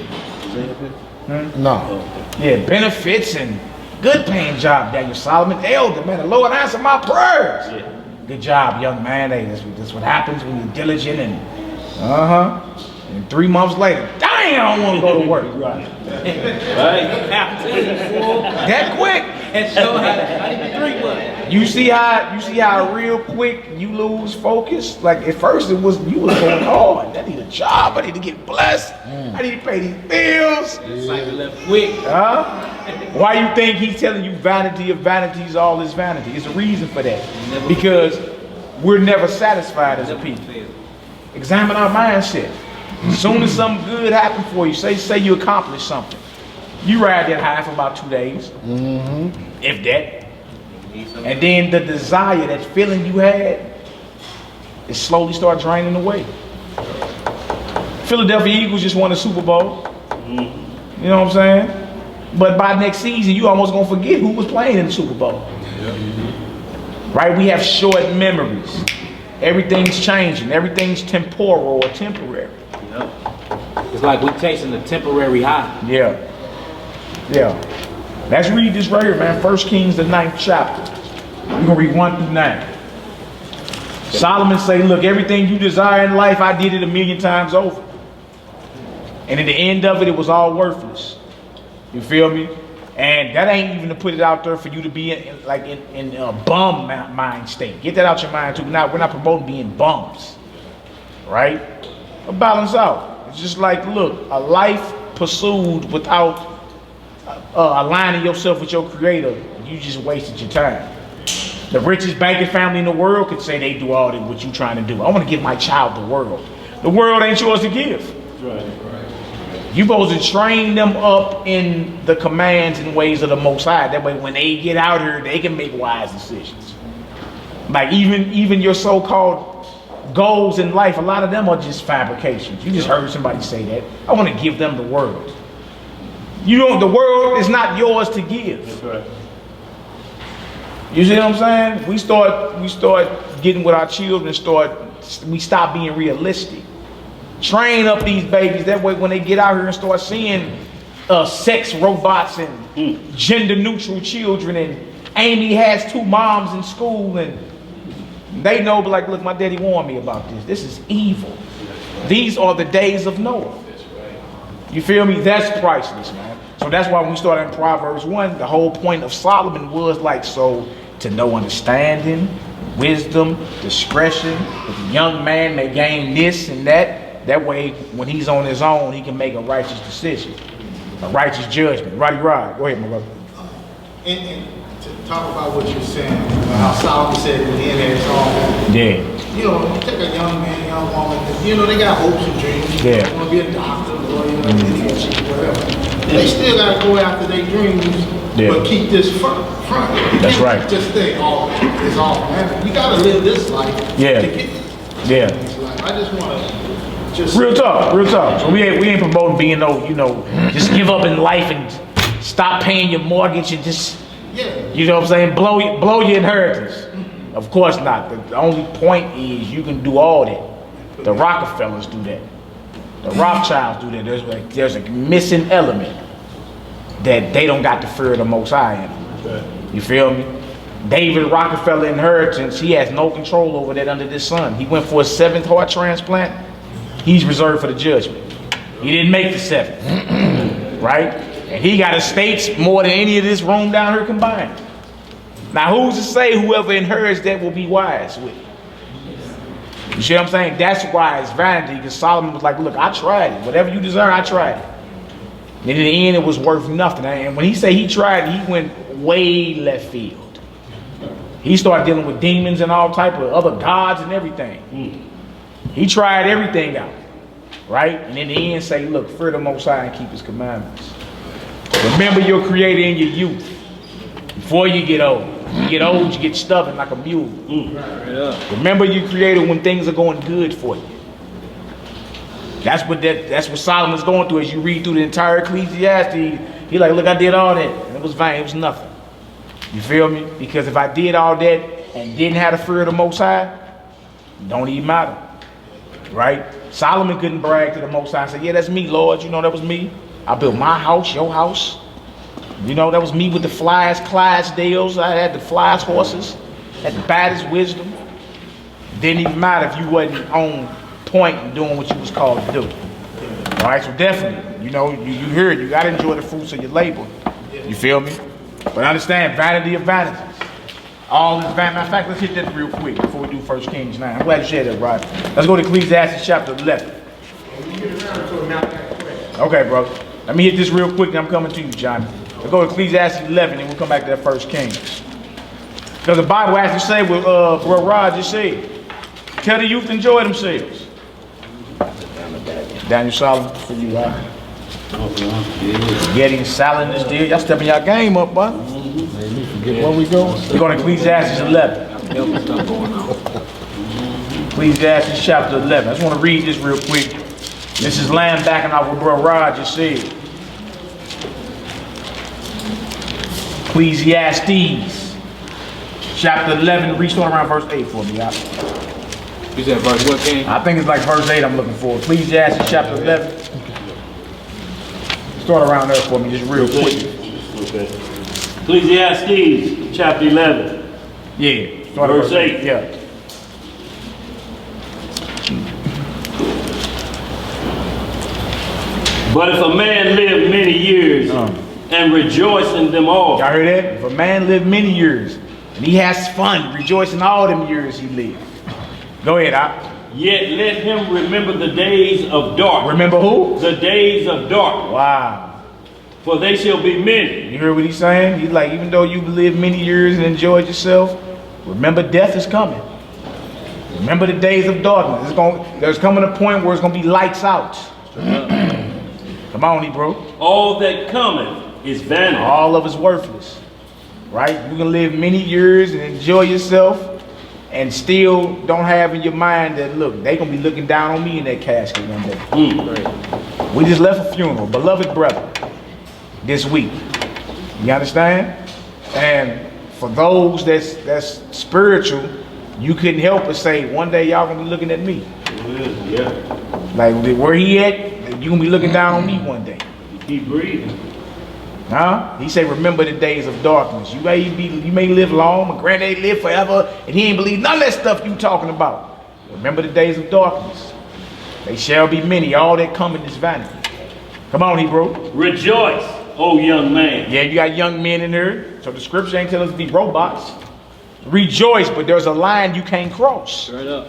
[SPEAKER 1] benefits and good paying job, Daniel Solomon. Elder, man, the Lord answered my prayers. Yeah. Good job, young man. Hey, that's what happens when you're diligent and And 3 months later, damn, I don't want to go to work. Right. That quick.
[SPEAKER 3] And so not even 3 months.
[SPEAKER 1] You see how real quick you lose focus? Like at first you was going hard. I need a job, I need to get blessed, I need to pay these bills.
[SPEAKER 3] It's like it left quick.
[SPEAKER 1] Why you think he's telling you vanity of vanities, all is vanity? There's a reason for that. Because we're never satisfied as a people. Examine our mindset. As soon as something good happens for you, say you accomplish something, you ride that high for about 2 days, if that. And then the desire, that feeling you had, it slowly starts draining away. Philadelphia Eagles just won the Super Bowl. You know what I'm saying? But by next season, you almost gonna forget who was playing in the Super Bowl. Right? We have short memories. Everything's changing. Everything's temporal or temporary.
[SPEAKER 3] It's like we're chasing a temporary high.
[SPEAKER 1] Yeah. Let's read this right here, man. 1 Kings, the 9th chapter. We're gonna read 1 through 9. Solomon say, look, everything you desire in life, I did it 1,000,000 times over. And at the end of it, it was all worthless. You feel me? And that ain't even to put it out there for you to be in a bum mind state. Get that out your mind too. We're not promoting being bums, right? But balance out. It's just like, look, a life pursued without aligning yourself with your creator, you just wasted your time. The richest banking family in the world could say they do all that what you trying to do. I want to give my child the world. The world ain't yours to give.
[SPEAKER 3] Right.
[SPEAKER 1] You supposed to train them up in the commands and ways of the Most High. That way when they get out here, they can make wise decisions. Like even your so-called goals in life, a lot of them are just fabrications. You just heard somebody say that. I want to give them the world. You know, the world is not yours to give.
[SPEAKER 3] That's right.
[SPEAKER 1] You see what I'm saying? We start getting with our children, we stop being realistic. Train up these babies, that way when they get out here and start seeing sex robots and gender neutral children, and Amy has 2 moms in school, and They know, but like, look, my daddy warned me about this. This is evil. These are the days of Noah. You feel me? That's priceless, man. So that's why when we started in Proverbs 1, the whole point of Solomon was like, so to know understanding, wisdom, discretion, that the young man may gain this and that. That way, when he's on his own, he can make a righteous decision, a righteous judgment. Roddy Rod, go ahead, my brother.
[SPEAKER 7] And to talk about what you're saying, how Solomon said in the end it's all.
[SPEAKER 1] Yeah.
[SPEAKER 7] You know, you take a young man, young woman, you know, they got hopes and dreams.
[SPEAKER 1] Yeah.
[SPEAKER 7] They want to be a doctor, lawyer, whatever. They still got to go after their dreams,
[SPEAKER 1] Yeah.
[SPEAKER 7] but keep this front. You
[SPEAKER 1] That's
[SPEAKER 7] can't
[SPEAKER 1] right.
[SPEAKER 7] Just think, oh, it's all man. You got to live this life
[SPEAKER 1] Yeah.
[SPEAKER 7] to get
[SPEAKER 1] Yeah.
[SPEAKER 7] this life. I just want to just
[SPEAKER 1] Real talk, real talk. So we ain't promoting being no, you know, just give up in life and stop paying your mortgage and just,
[SPEAKER 7] yeah.
[SPEAKER 1] you know what I'm saying, blow your inheritance. Of course not. The only point is you can do all that. The Rockefellers do that. The Rothschilds do that. There's a missing element that they don't got the fear of the Most High in them. You feel me? David Rockefeller inheritance, he has no control over that under this sun. He went for a 7th heart transplant. He's reserved for the judgment. He didn't make the 7th, right? And he got estates more than any of this room down here combined. Now, who's to say whoever inherits that will be wise with it? You see what I'm saying? That's why it's vanity, because Solomon was like, look, I tried it. Whatever you deserve, I tried it. And in the end, it was worth nothing. And when he said he tried it, he went way left field. He started dealing with demons and all type of other gods and everything. He tried everything out, right? And in the end, say, look, fear the Most High and keep his commandments. Remember your creator in your youth, before you get old. You get old, you get stubborn like a mule. Remember your creator when things are going good for you. That's what Solomon's going through as you read through the entire Ecclesiastes. He like, look, I did all that, and it was vain, it was nothing. You feel me? Because if I did all that and didn't have the fear of the Most High, it don't even matter. Right? Solomon couldn't brag to the Most High and say, yeah, that's me, Lord. You know, that was me. I built my house, your house. You know, that was me with the flyest Clydesdales. I had the flyest horses, had the baddest wisdom. Didn't even matter if you wasn't on point and doing what you was called to do. All right, so definitely, you know, you hear it. You got to enjoy the fruits of your labor. You feel me? But understand, vanity of vanities. All is vanity. Matter of fact, let's hit that real quick before we do 1 Kings 9. I'm glad you shared that, Rod. Let's go to Ecclesiastes chapter 11. Okay, bro. Let me hit this real quick and I'm coming to you, Johnny. Let's go to Ecclesiastes 11 and we'll come back to that 1 Kings. Because the Bible actually say what Bro Rod just said. Tell the youth to enjoy themselves. Daniel Solomon for you, Rod. Getting Salad this deal. Y'all stepping y'all game up, bud. Where we going? We're going to Ecclesiastes 11. Ecclesiastes chapter 11. I just want to read this real quick. This is Lamb backing off what Bro Rod just said. Ecclesiastes chapter 11. Read start around verse 8 for me, y'all.
[SPEAKER 3] You said verse what, King?
[SPEAKER 1] I think it's like verse 8 I'm looking for. Ecclesiastes chapter 11. Start around there for me, just real quick.
[SPEAKER 8] Okay. Ecclesiastes chapter 11.
[SPEAKER 1] Yeah. Start at
[SPEAKER 8] Verse 8.
[SPEAKER 1] Yeah.
[SPEAKER 8] But if a man live many years and rejoice in them all,
[SPEAKER 1] Y'all heard that? If a man live many years and he has fun, rejoicing all them years he lived. Go ahead,
[SPEAKER 8] yet let him remember the days of dark.
[SPEAKER 1] Remember who?
[SPEAKER 8] The days of dark,
[SPEAKER 1] Wow.
[SPEAKER 8] for they shall be many.
[SPEAKER 1] You hear what he's saying? He's like, even though you lived many years and enjoyed yourself, remember death is coming. Remember the days of darkness. There's coming a point where it's going to be lights out. Come on, Hebrew.
[SPEAKER 8] All that cometh is vanity.
[SPEAKER 1] All of it's worthless. Right? You can live many years and enjoy yourself and still don't have in your mind that, look, they going to be looking down on me in that casket one day. We just left a funeral. Beloved brother. This week. You understand? And for those that's spiritual, you couldn't help but say, one day y'all gonna be looking at me.
[SPEAKER 8] Yeah.
[SPEAKER 1] Like where he at, you gonna be looking down on me one day.
[SPEAKER 8] Keep breathing.
[SPEAKER 1] Huh? He said, remember the days of darkness. You may live long, my granddad lived forever, and he ain't believe none of that stuff you talking about. Remember the days of darkness. They shall be many. All that come in is vanity. Come on, Hebrew.
[SPEAKER 8] Rejoice, O young man.
[SPEAKER 1] Yeah, you got young men in here. So the scripture ain't telling us to be robots. Rejoice, but there's a line you can't cross.
[SPEAKER 3] Straight up.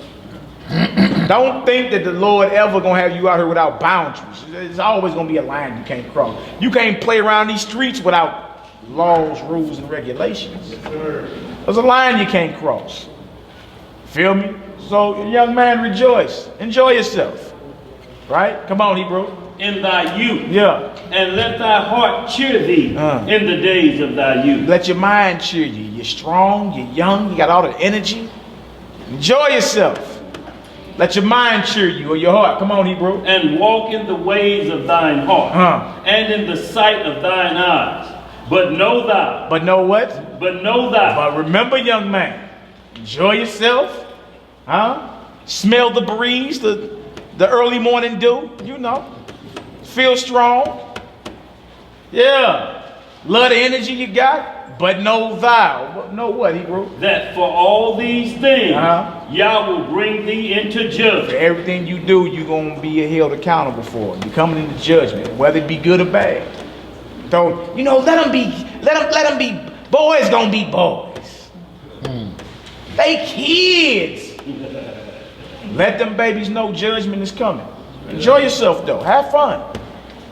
[SPEAKER 1] Don't think that the Lord ever gonna have you out here without boundaries. There's always gonna be a line you can't cross. You can't play around these streets without laws, rules, and regulations. There's a line you can't cross. Feel me? So, young man, rejoice. Enjoy yourself. Right? Come on, Hebrew.
[SPEAKER 8] In thy youth,
[SPEAKER 1] Yeah.
[SPEAKER 8] and let thy heart cheer thee in the days of thy youth.
[SPEAKER 1] Let your mind cheer you. You're strong, you're young, you got all the energy. Enjoy yourself. Let your mind cheer you, or your heart. Come on, Hebrew.
[SPEAKER 8] And walk in the ways of thine heart, and in the sight of thine eyes. But know thou.
[SPEAKER 1] But know what?
[SPEAKER 8] But know thou.
[SPEAKER 1] But remember, young man, enjoy yourself. Smell the breeze, the early morning dew, you know. Feel strong. Yeah. Love the energy you got. But know thou. Know what, Hebrew?
[SPEAKER 8] That for all these things, Yah will bring thee into
[SPEAKER 1] For
[SPEAKER 8] judgment.
[SPEAKER 1] everything you do, you're going to be held accountable for. You're coming into judgment, whether it be good or bad. So, you know, let them be, boys gonna be boys. They kids. Let them babies know judgment is coming. Enjoy yourself though, have fun.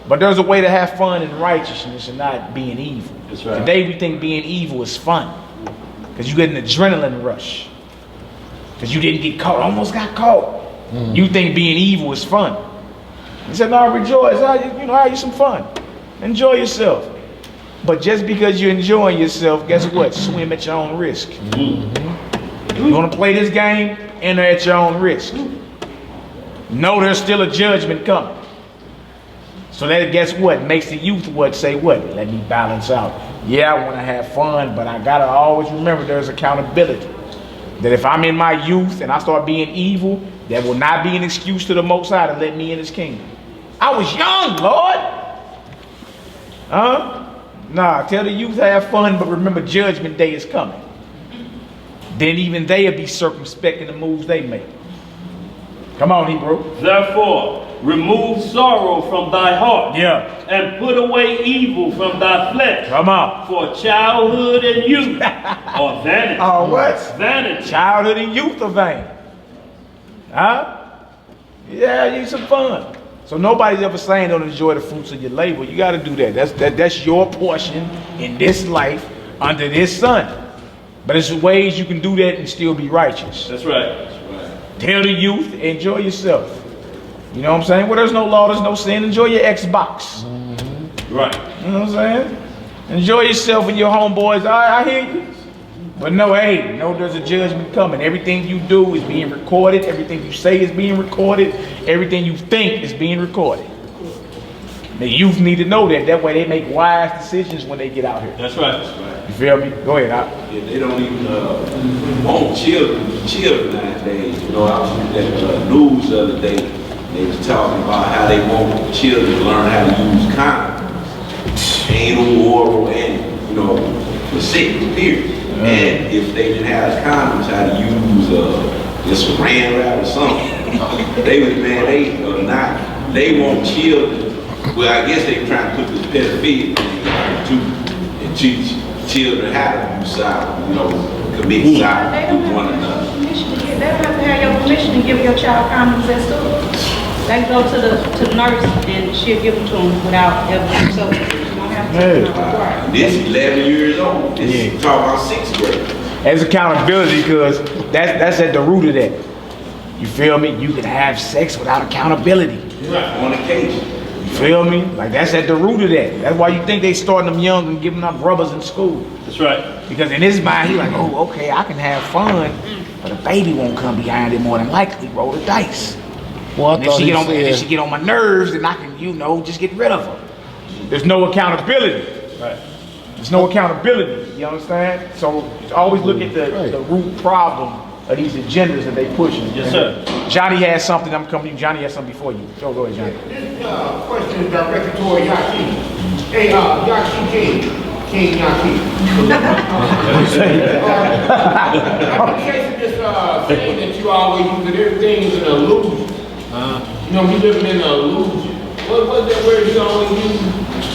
[SPEAKER 1] But there's a way to have fun in righteousness and not being evil.
[SPEAKER 8] That's right.
[SPEAKER 1] Today we think being evil is fun. Because you get an adrenaline rush. Because you didn't get caught, almost got caught. You think being evil is fun. He said, no, rejoice, have you some fun. Enjoy yourself. But just because you're enjoying yourself, guess what? Swim at your own risk. You want to play this game? Enter at your own risk. Know there's still a judgment coming. So that, guess what? Makes the youth say what? Let me balance out. Yeah, I want to have fun, but I got to always remember there's accountability. That if I'm in my youth and I start being evil, that will not be an excuse to the Most High to let me in his kingdom. I was young, Lord. Nah, tell the youth have fun, but remember judgment day is coming. Then even they'll be circumspect in the moves they make. Come on, Hebrew.
[SPEAKER 8] Therefore, remove sorrow from thy heart.
[SPEAKER 1] Yeah.
[SPEAKER 8] And put away evil from thy flesh.
[SPEAKER 1] Come on.
[SPEAKER 8] For childhood and youth are vanity.
[SPEAKER 1] Oh, what?
[SPEAKER 8] Vanity.
[SPEAKER 1] Childhood and youth are vain. Yeah, you some fun. So nobody's ever saying don't enjoy the fruits of your labor. You got to do that. That's your portion in this life under this sun. But there's ways you can do that and still be righteous.
[SPEAKER 8] That's right.
[SPEAKER 1] Tell the youth, enjoy yourself. You know what I'm saying? Well, there's no law, there's no sin. Enjoy your Xbox.
[SPEAKER 8] Right.
[SPEAKER 1] You know what I'm saying? Enjoy yourself and your homeboys. I hear you. But no, hey, no, there's a judgment coming. Everything you do is being recorded. Everything you say is being recorded. Everything you think is being recorded. The youth need to know that. That way they make wise decisions when they get out here.
[SPEAKER 8] That's right. That's right.
[SPEAKER 1] You feel me? Go ahead.
[SPEAKER 2] Yeah, they don't even want children nowadays. You know, I was looking at the news the other day. They was talking about how they want children to learn how to use condoms, anal, oral, and for sex, period. And if they didn't have condoms, how to use this saran wrap or something. They want children. Well, I guess they trying to put this pedophilia and teach children how to use commit side with one another.
[SPEAKER 9] They don't have to have your permission to give your child condoms at school. They go to the nurse and she'll give them to them without ever. So you don't have to.
[SPEAKER 2] This 11 years old. This is talking about 6th grade.
[SPEAKER 1] As accountability, because that's at the root of that. You feel me? You can have sex without accountability.
[SPEAKER 2] On occasion.
[SPEAKER 1] You feel me? Like that's at the root of that. That's why you think they starting them young and giving up rubbers in school.
[SPEAKER 8] That's right.
[SPEAKER 1] Because in his mind, he's like, oh, okay, I can have fun, but a baby won't come behind it more than likely. Roll the dice.
[SPEAKER 4] Well,
[SPEAKER 1] And if she get on my nerves, then I can, just get rid of her. There's no accountability.
[SPEAKER 8] Right.
[SPEAKER 1] There's no accountability. You understand? So always look at the root problem of these agendas that they pushing.
[SPEAKER 8] Yes, sir.
[SPEAKER 1] Johnny has something. I'm coming to you. Johnny has something before you. Go ahead, Johnny.
[SPEAKER 7] This question is directed toward Yasin. Hey, Yaki King Yaki. I've been chasing this saying that you always use that everything's an illusion. You know, he living in an illusion. What's that word you always use?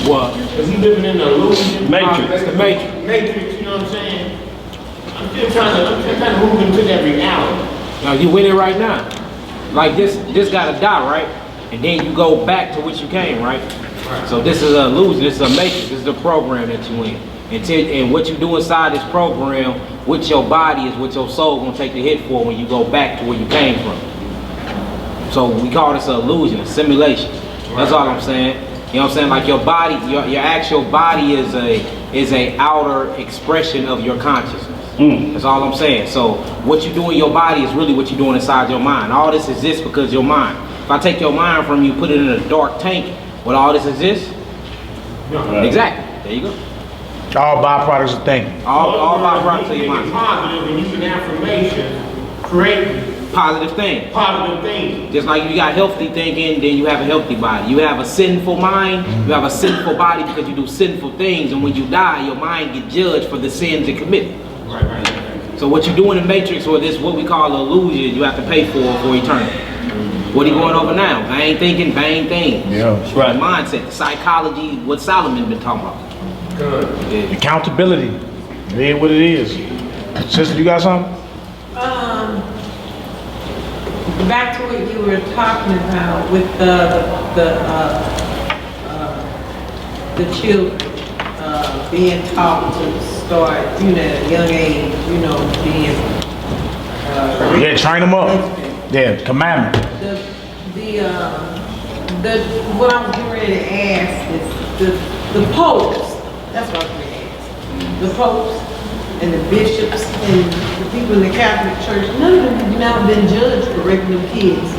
[SPEAKER 3] What?
[SPEAKER 7] Is he living in an illusion?
[SPEAKER 8] Matrix.
[SPEAKER 7] That's the Matrix, you know what I'm saying? I'm just trying to move into that reality.
[SPEAKER 3] Now you with it right now. Like this gotta die, right? And then you go back to what you came, right? So this is an illusion, this is a matrix, this is the program that you in. And what you do inside this program with your body is what your soul gonna take the hit for when you go back to where you came from. So we call this an illusion, a simulation. That's all I'm saying. You know what I'm saying? Like your body, your actual body is a outer expression of your consciousness. That's all I'm saying. So what you do in your body is really what you're doing inside your mind. All this exists because of your mind. If I take your mind from you, put it in a dark tank, would all this exist?
[SPEAKER 7] Right.
[SPEAKER 3] Exactly. There you go.
[SPEAKER 1] All byproducts of thinking.
[SPEAKER 3] All byproducts of your mind.
[SPEAKER 7] Positive and using affirmation, creating
[SPEAKER 3] Positive thing.
[SPEAKER 7] positive things.
[SPEAKER 3] Just like you got healthy thinking, then you have a healthy body. You have a sinful mind, you have a sinful body because you do sinful things, and when you die, your mind gets judged for the sins it committed.
[SPEAKER 7] Right.
[SPEAKER 3] So what you do in the matrix, or this what we call illusion, you have to pay for eternity. What are you going over now? Vain thinking, vain things.
[SPEAKER 1] Yeah.
[SPEAKER 3] Right. Mindset, psychology, what Solomon been talking about.
[SPEAKER 7] Good.
[SPEAKER 3] Yeah.
[SPEAKER 1] Accountability. It is what it is. Sister, you got something?
[SPEAKER 10] Back to what you were talking about with the children being taught to start, at a young age, being
[SPEAKER 1] Yeah, train them up. Yeah, commandment.
[SPEAKER 10] What I was getting ready to ask is the popes. That's what I was going to ask. The popes and the bishops and the people in the Catholic Church, none of them have never been judged for raping them kids.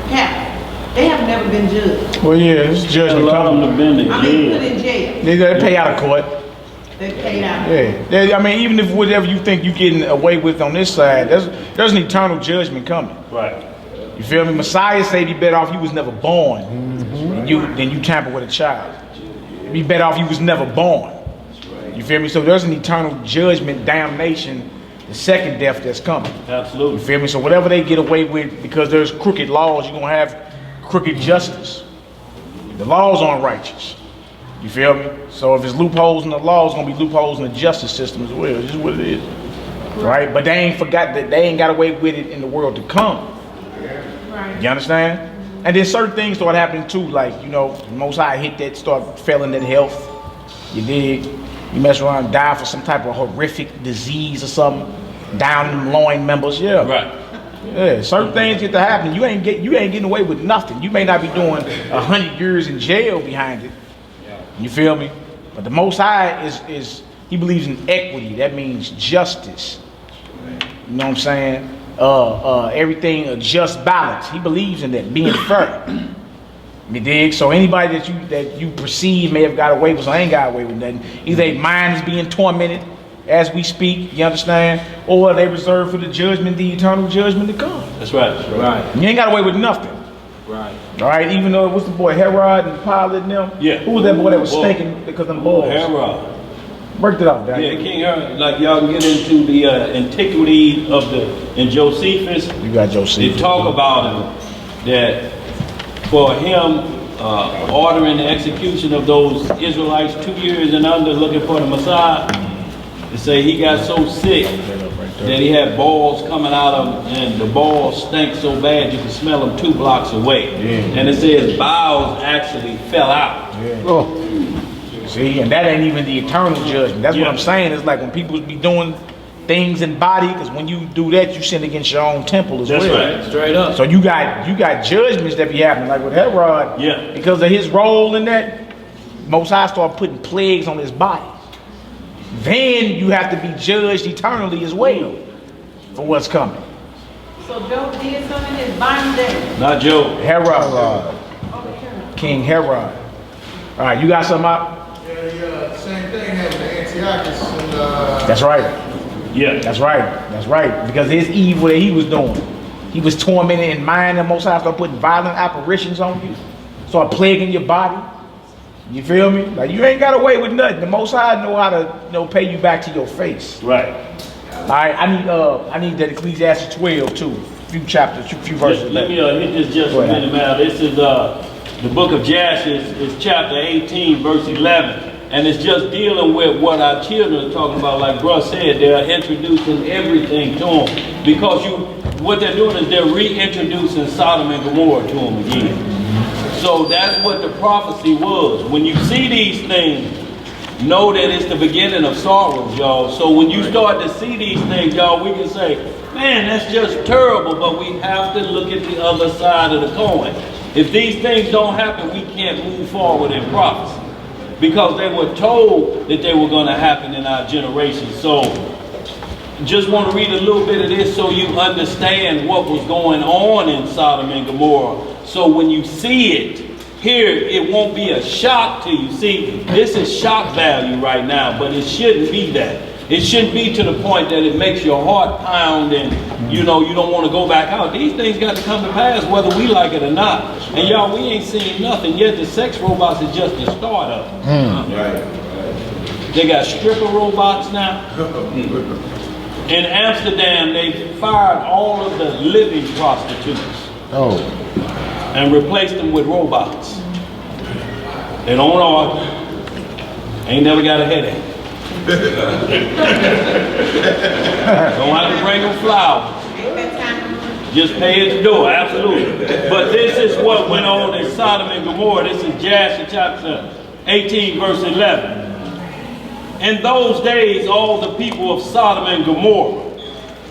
[SPEAKER 10] Catholic. They have never been judged.
[SPEAKER 1] Well, yeah, it's
[SPEAKER 8] A
[SPEAKER 1] judgment
[SPEAKER 8] lot of them
[SPEAKER 1] coming.
[SPEAKER 8] have been in
[SPEAKER 10] I mean, put
[SPEAKER 8] jail.
[SPEAKER 10] in jail.
[SPEAKER 1] They pay out of court.
[SPEAKER 10] They paid out.
[SPEAKER 1] Yeah. I mean, even if whatever you think you're getting away with on this side, there's an eternal judgment coming.
[SPEAKER 8] Right.
[SPEAKER 1] You feel me? Messiah said he better off you was never born than you tamper with a child. Be better off you was never born. You feel me? So there's an eternal judgment, damnation, the second death that's coming. You
[SPEAKER 8] Absolutely.
[SPEAKER 1] feel me? So whatever they get away with, because there's crooked laws, you're gonna have crooked justice. The law's unrighteous. You feel me? So if there's loopholes in the law, it's gonna be loopholes in the justice system as well. It's just what it is. Right? But they ain't forgot that they ain't got away with it in the world to come.
[SPEAKER 10] Right.
[SPEAKER 1] You understand? And then certain things start happening too, like, the Most High hit that, start failing that health. You dig? You mess around and die for some type of horrific disease or something. Down in them loin members, yeah.
[SPEAKER 8] Right.
[SPEAKER 1] Yeah, certain things get to happen. You ain't getting away with nothing. You may not be doing 100 years in jail behind it. You feel me? But the Most High is he believes in equity. That means justice. You know what I'm saying? Everything a just balance. He believes in that, being fair. You dig? So anybody that you perceive may have got away with, so ain't got away with nothing. Either their mind is being tormented as we speak, you understand? Or they reserved for the judgment, the eternal judgment to come.
[SPEAKER 8] That's right.
[SPEAKER 3] Right.
[SPEAKER 1] You ain't got away with nothing.
[SPEAKER 3] Right.
[SPEAKER 1] All right, even though what's the boy Herod and Pilate and them?
[SPEAKER 8] Yeah.
[SPEAKER 1] Who was that boy that was
[SPEAKER 8] Boy.
[SPEAKER 1] stinking because of them boys?
[SPEAKER 8] Herod.
[SPEAKER 1] Worked it out,
[SPEAKER 8] Yeah,
[SPEAKER 1] Daniel.
[SPEAKER 8] King Herod. Like y'all can get into the antiquity of in Josephus.
[SPEAKER 1] You got Josephus.
[SPEAKER 8] They talk about him that for him ordering the execution of those Israelites 2 years and under looking for the Messiah. They say he got so sick that he had balls coming out of him, and the balls stank so bad you could smell them 2 blocks away.
[SPEAKER 1] Yeah.
[SPEAKER 8] And it says bowels actually fell out.
[SPEAKER 1] Yeah. See, and that ain't even the eternal judgment. That's what I'm saying. It's like when people be doing things in body, because when you do that, you sin against your own temple as
[SPEAKER 8] That's
[SPEAKER 1] well.
[SPEAKER 8] right.
[SPEAKER 3] Straight up.
[SPEAKER 1] So you got judgments that be happening, like with Herod.
[SPEAKER 8] Yeah.
[SPEAKER 1] Because of his role in that, Most High started putting plagues on his body. Then you have to be judged eternally as well for what's coming.
[SPEAKER 10] So Job did something in his body that.
[SPEAKER 8] Not Job.
[SPEAKER 1] Herod. King Herod. All right, you got something out?
[SPEAKER 7] Yeah, same thing happened to Antiochus and
[SPEAKER 1] That's right.
[SPEAKER 8] Yeah.
[SPEAKER 1] That's right. That's right. Because his evil that he was doing, he was tormenting in mind, and Most High started putting violent apparitions on you, start plaguing your body. You feel me? Like you ain't got away with nothing. The Most High know how to pay you back to your face.
[SPEAKER 8] Right.
[SPEAKER 1] All right, I need that Ecclesiastes 12 too. Few chapters, few verses.
[SPEAKER 8] Let me hit this just a minute, man. This is the book of Jasher, is chapter 18, verse 11. And it's just dealing with what our children are talking about. Like bro said, they're introducing everything to them. Because what they're doing is they're reintroducing Sodom and Gomorrah to them again. So that's what the prophecy was. When you see these things, know that it's the beginning of sorrows, y'all. So when you start to see these things, y'all, we can say, man, that's just terrible, but we have to look at the other side of the coin. If these things don't happen, we can't move forward in prophecy. Because they were told that they were going to happen in our generation. So just want to read a little bit of this so you understand what was going on in Sodom and Gomorrah. So when you see it here, it won't be a shock to you. See, this is shock value right now, but it shouldn't be that. It shouldn't be to the point that it makes your heart pound and you don't want to go back out. These things got to come to pass whether we like it or not. And y'all, we ain't seen nothing yet. The sex robots is just the start of it. They got stripper robots now. In Amsterdam, they fired all of the living prostitutes. And replaced them with robots. They don't argue. Ain't never got a headache. Don't have to bring them flowers. Just pay at the door, absolutely. But this is what went on in Sodom and Gomorrah. This is Jasher chapter 18, verse 11. In those days, all the people of Sodom and Gomorrah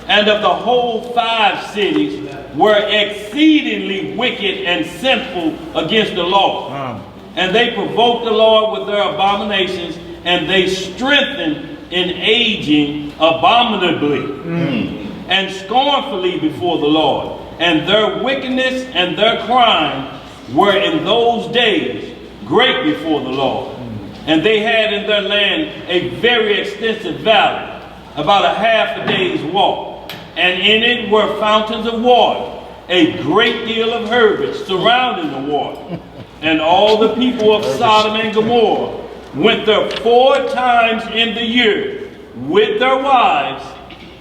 [SPEAKER 8] and of the whole 5 cities were exceedingly wicked and sinful against the Lord. And they provoked the Lord with their abominations, and they strengthened in aging abominably and scornfully before the Lord. And their wickedness and their crime were in those days great before the Lord. And they had in their land a very extensive valley, about a half a day's walk. And in it were fountains of water, a great deal of herbage surrounding the water. And all the people of Sodom and Gomorrah went there 4 times in the year with their wives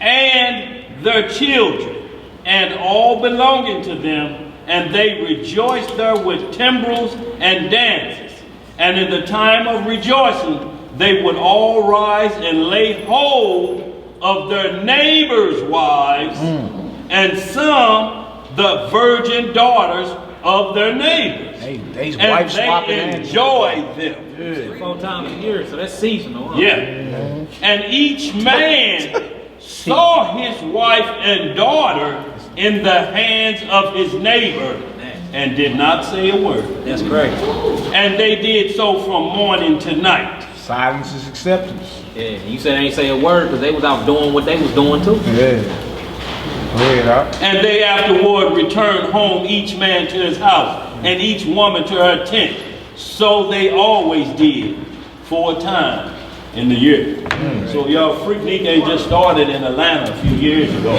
[SPEAKER 8] and their children and all belonging to them, and they rejoiced there with timbrels and dances. And in the time of rejoicing, they would all rise and lay hold of their neighbors' wives, and some the virgin daughters of their neighbors.
[SPEAKER 1] And they
[SPEAKER 3] enjoyed them. 4 times a year, so that's seasonal. Huh?
[SPEAKER 8] Yeah. And each man saw his wife and daughter in the hands of his neighbor and did not say a word.
[SPEAKER 3] That's great.
[SPEAKER 8] And they did so from morning to night.
[SPEAKER 1] Silence is acceptance.
[SPEAKER 3] Yeah, you said they ain't say a word because they was out doing what they was doing too.
[SPEAKER 1] Yeah.
[SPEAKER 8] And they afterward returned home, each man to his house, and each woman to her tent. So they always did 4 times in the year. So y'all, Freaknik ain't just started in Atlanta a few years ago.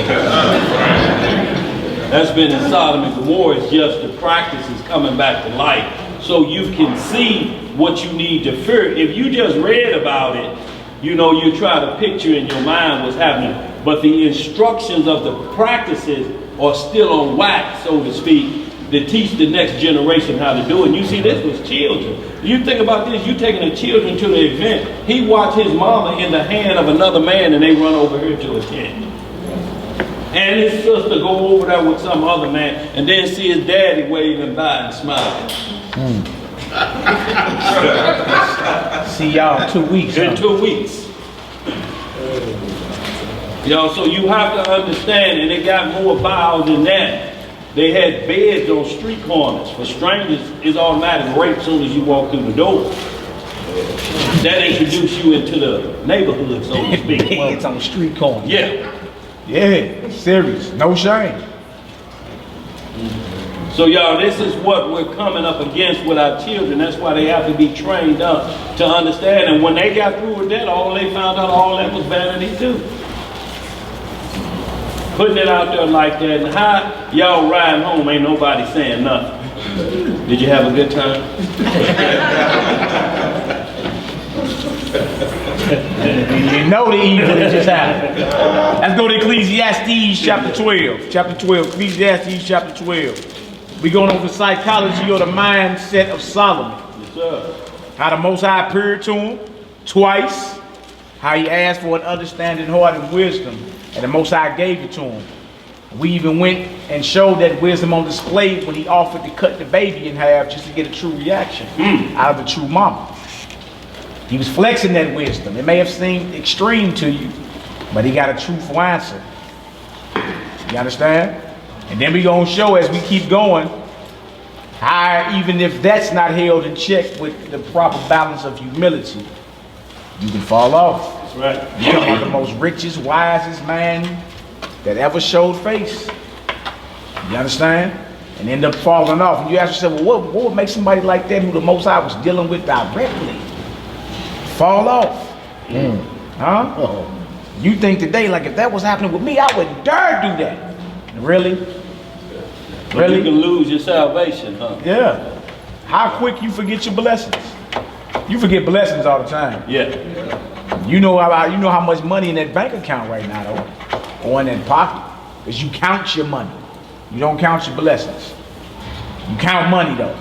[SPEAKER 8] That's been in Sodom and Gomorrah. It's just the practice is coming back to life. So you can see what you need to fear. If you just read about it, you try to picture in your mind what's happening. But the instructions of the practices are still on wax, so to speak, to teach the next generation how to do it. And you see, this was children. You think about this, you taking the children to the event. He watched his mama in the hand of another man and they run over here to a tent. And his sister go over there with some other man and then see his daddy waving by and smiling.
[SPEAKER 1] See y'all in 2 weeks.
[SPEAKER 8] In 2 weeks. So you have to understand, and it got more vile than that. They had beds on street corners. For strangers, it's automatic rape as soon as you walk through the door. That introduced you into the neighborhood, so to speak.
[SPEAKER 1] It's on the street corner.
[SPEAKER 8] Yeah.
[SPEAKER 1] Yeah, serious. No shame.
[SPEAKER 8] So y'all, this is what we're coming up against with our children. That's why they have to be trained up to understand. And when they got through with that, they found out all that was vanity too. Putting it out there like that, and how y'all riding home, ain't nobody saying nothing. Did you have a good time?
[SPEAKER 1] You know the evil that just happened. Let's go to Ecclesiastes chapter 12. Chapter 12, Ecclesiastes chapter 12. We going over the psychology or the mindset of Solomon.
[SPEAKER 8] Yes, sir.
[SPEAKER 1] How the Most High appeared to him twice. How he asked for an understanding heart and wisdom. And the Most High gave it to him. We even went and showed that wisdom on display when he offered to cut the baby in half just to get a true reaction out of the true mama. He was flexing that wisdom. It may have seemed extreme to you, but he got a truthful answer. You understand? And then we gonna show as we keep going, how even if that's not held in check with the proper balance of humility, you can fall off.
[SPEAKER 8] That's right.
[SPEAKER 1] You come out the most richest, wisest man that ever showed face. You understand? And end up falling off. And you ask yourself, well, what would make somebody like that who the Most High was dealing with directly fall off? Huh?
[SPEAKER 4] Oh.
[SPEAKER 1] You think today, like if that was happening with me, I wouldn't dare do that. Really?
[SPEAKER 8] But you can lose your salvation, huh?
[SPEAKER 1] Yeah. How quick you forget your blessings. You forget blessings all the time.
[SPEAKER 8] Yeah.
[SPEAKER 1] You know how much money in that bank account right now, though, or in that pocket, because you count your money. You don't count your blessings. You count money, though.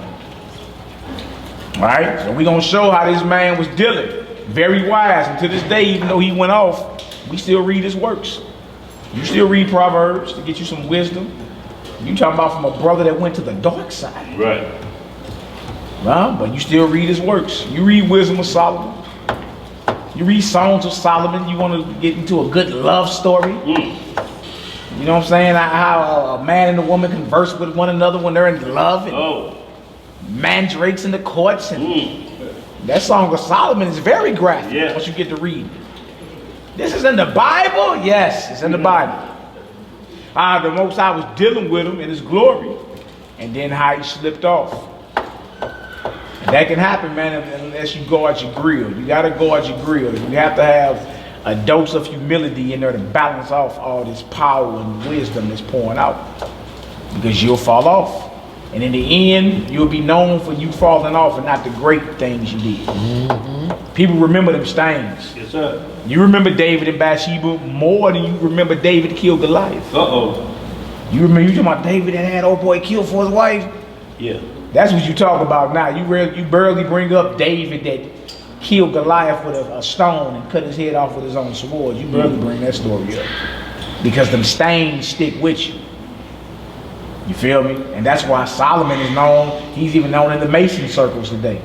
[SPEAKER 1] All right. So we're gonna show how this man was dealing. Very wise, and to this day, even though he went off, we still read his works. You still read Proverbs to get you some wisdom. You talking about from a brother that went to the dark side.
[SPEAKER 8] Right.
[SPEAKER 1] Huh? But you still read his works. You read Wisdom of Solomon. You read Songs of Solomon. You want to get into a good love story. You know what I'm saying? How a man and a woman converse with one another when they're in love. And mandrakes in the courts. And that Song of Solomon is very graphic once you get to read. This is in the Bible? Yes, it's in the Bible. How the Most High was dealing with him in his glory. And then how he slipped off. And that can happen, man, unless you go out your grill. You got to go out your grill. You have to have a dose of humility in there to balance off all this power and wisdom that's pouring out. Because you'll fall off. And in the end, you'll be known for you falling off and not the great things you did. People remember them stains.
[SPEAKER 8] Yes, sir.
[SPEAKER 1] You remember David and Bathsheba more than you remember David killed Goliath. You remember you talking about David that had old boy killed for his wife?
[SPEAKER 8] Yeah.
[SPEAKER 1] That's what you talk about now. You barely bring up David that killed Goliath with a stone and cut his head off with his own sword. You barely bring that story up. Because them stains stick with you. You feel me? And that's why Solomon is known. He's even known in the Mason circles today.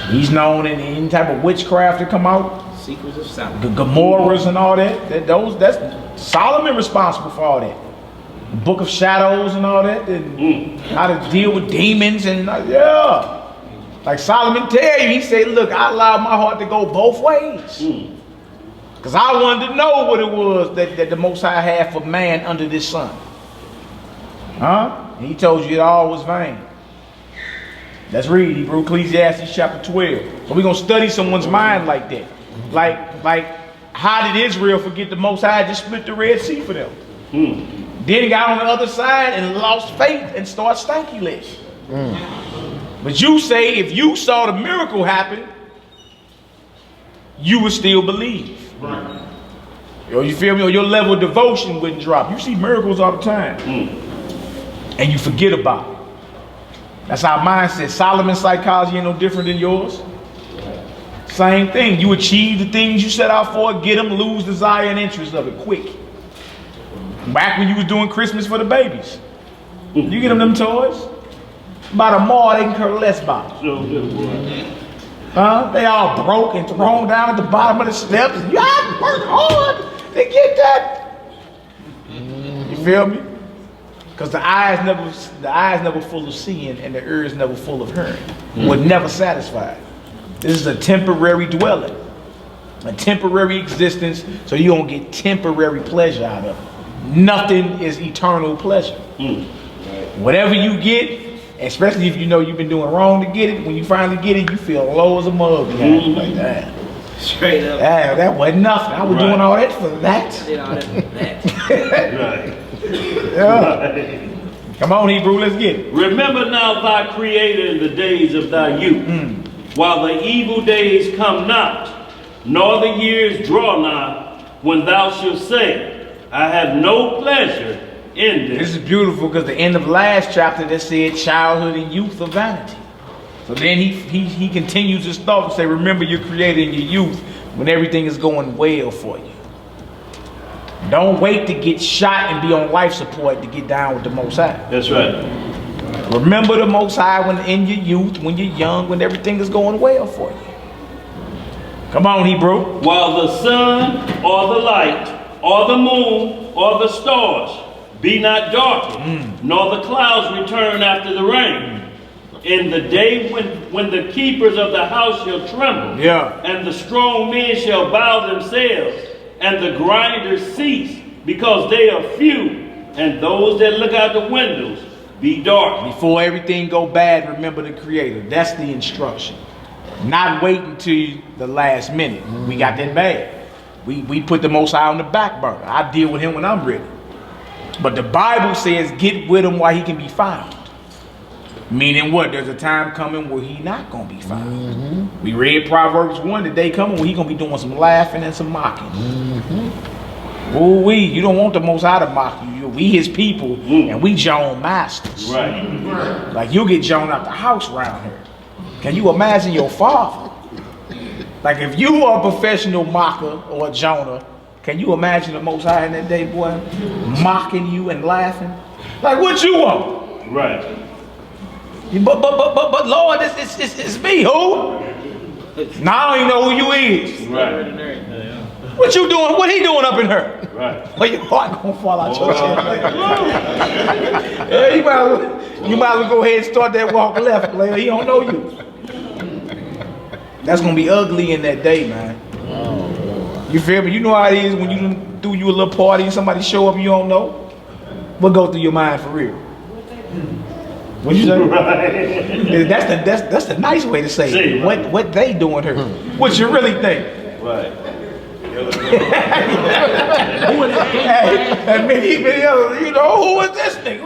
[SPEAKER 1] He's known in any type of witchcraft that come out.
[SPEAKER 3] Secrets of Solomon.
[SPEAKER 1] Gomorrahs and all that. That's Solomon responsible for all that. The Book of Shadows and all that. And how to deal with demons and like Solomon tell you, he said, look, I allowed my heart to go both ways. Because I wanted to know what it was that the Most High had for man under this sun. Huh? And he told you it all was vain. Let's read Hebrew Ecclesiastes chapter 12. So we're going to study someone's mind like that. Like how did Israel forget the Most High just split the Red Sea for them? Then he got on the other side and lost faith and started stanky legs. But you say if you saw the miracle happen, you would still believe. Right. You feel me? Or your level of devotion wouldn't drop. You see miracles all the time. And you forget about it. That's our mindset. Solomon's psychology ain't no different than yours. Same thing. You achieve the things you set out for, get them, lose desire and interest of it quick. Back when you was doing Christmas for the babies. You get them toys. About a more they can care less about. Huh? They all broke and thrown down at the bottom of the steps. You have to work hard to get that. You feel me? Because the eyes never full of seeing and the ears never full of hearing. We're never satisfied. This is a temporary dwelling, a temporary existence, so you don't get temporary pleasure out of it. Nothing is eternal pleasure. Whatever you get, especially if you know you've been doing wrong to get it, when you finally get it, you feel low as a mug behind like that.
[SPEAKER 3] Straight up.
[SPEAKER 1] That wasn't nothing. I was doing all that for that.
[SPEAKER 3] Did all that for that.
[SPEAKER 1] Come on, Hebrew, let's get it.
[SPEAKER 8] Remember now thy creator in the days of thy youth, while the evil days come not, nor the years draw nigh, when thou shalt say, I have no pleasure in
[SPEAKER 1] This
[SPEAKER 8] this.
[SPEAKER 1] is beautiful because the end of last chapter that said childhood and youth are vanity. So then he continues his thought and say, remember your creator in your youth when everything is going well for you. Don't wait to get shot and be on life support to get down with the Most High.
[SPEAKER 8] That's right.
[SPEAKER 1] Remember the Most High when in your youth, when you're young, when everything is going well for you. Come on, Hebrew.
[SPEAKER 8] While the sun or the light or the moon or the stars be not darkened, nor the clouds return after the rain. In the day when the keepers of the house shall tremble,
[SPEAKER 1] Yeah.
[SPEAKER 8] and the strong men shall bow themselves, and the grinders cease, because they are few, and those that look out the windows be dark.
[SPEAKER 1] Before everything go bad, remember the Creator. That's the instruction. Not waiting till the last minute. We got that bad. We put the Most High on the back burner. I deal with him when I'm ready. But the Bible says get with him while he can be found. Meaning what? There's a time coming where he not going to be found. We read Proverbs 1, the day coming where he going to be doing some laughing and some mocking. Ooh-wee, you don't want the Most High to mock you. We his people, and we Joan masters.
[SPEAKER 8] Right.
[SPEAKER 1] Like you'll get Joan out the house around here. Can you imagine your father? Like if you are a professional mocker or a Jonah, can you imagine the Most High in that day, boy, mocking you and laughing? Like what you want?
[SPEAKER 8] Right.
[SPEAKER 1] But Lord, it's me. Who? Now I don't even know who you is.
[SPEAKER 8] Right.
[SPEAKER 1] What you doing? What he doing up in her?
[SPEAKER 8] Right.
[SPEAKER 1] Well, your heart gonna fall out your chest. Yeah, you might as well go ahead and start that walk left, player. He don't know you. That's gonna be ugly in that day, man. You feel me? You know how it is when you do you a little party and somebody show up and you don't know. What go through your mind for real? What you say?
[SPEAKER 8] Right.
[SPEAKER 1] That's the nice way to say it. What they doing here? What you really think?
[SPEAKER 8] Right.
[SPEAKER 1] And many, you know, who was this nigga?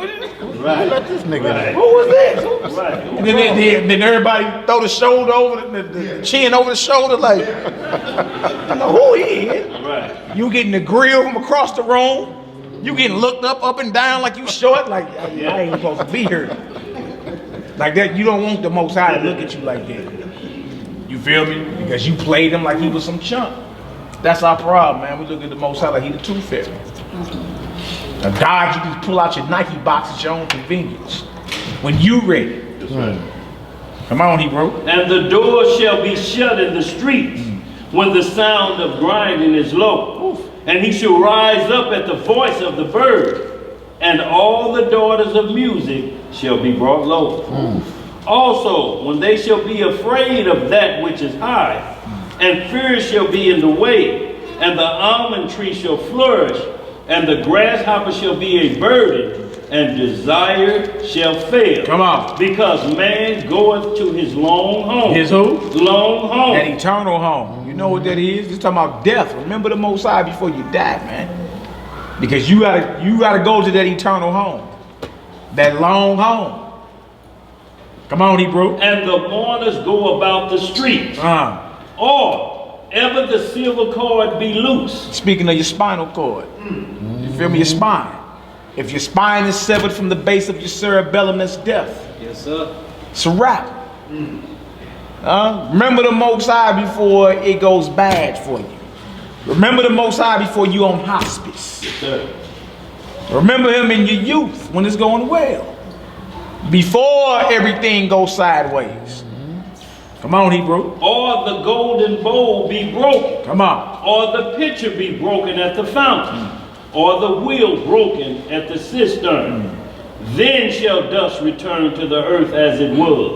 [SPEAKER 8] Right.
[SPEAKER 4] Let this nigga.
[SPEAKER 1] Who was this?
[SPEAKER 8] Right.
[SPEAKER 1] And then everybody throw the shoulder over the chin over the shoulder like, I know who he is.
[SPEAKER 8] Right.
[SPEAKER 1] You getting the grill from across the room. You getting looked up and down like you short. Like I ain't supposed to be here. Like that, you don't want the Most High to look at you like that. You feel me? Because you played him like he was some chump. That's our problem, man. We look at the Most High like he the tooth fairy. Now, God, you can pull out your Nike box at your own convenience. When you ready.
[SPEAKER 8] That's right.
[SPEAKER 1] Come on, Hebrew.
[SPEAKER 8] And the door shall be shut in the streets when the sound of grinding is low. And he shall rise up at the voice of the bird, and all the daughters of music shall be brought low. Also, when they shall be afraid of that which is high, and fear shall be in the way, and the almond tree shall flourish, and the grasshopper shall be a burden, and desire shall fail.
[SPEAKER 1] Come on.
[SPEAKER 8] Because man goeth to his long home.
[SPEAKER 1] His who?
[SPEAKER 8] Long home.
[SPEAKER 1] That eternal home. You know what that is? It's talking about death. Remember the Most High before you die, man. Because you gotta go to that eternal home. That long home. Come on, Hebrew.
[SPEAKER 8] And the mourners go about the streets. Or ever the silver cord be loose.
[SPEAKER 1] Speaking of your spinal cord. You feel me? Your spine. If your spine is severed from the base of your cerebellum, that's death.
[SPEAKER 3] Yes, sir.
[SPEAKER 1] It's a wrap. Remember the Most High before it goes bad for you. Remember the Most High before you on hospice. Remember him in your youth when it's going well. Before everything goes sideways. Come on, Hebrew.
[SPEAKER 8] Or the golden bowl be broken.
[SPEAKER 1] Come on.
[SPEAKER 8] Or the pitcher be broken at the fountain. Or the wheel broken at the cistern. Then shall dust return to the earth as it was.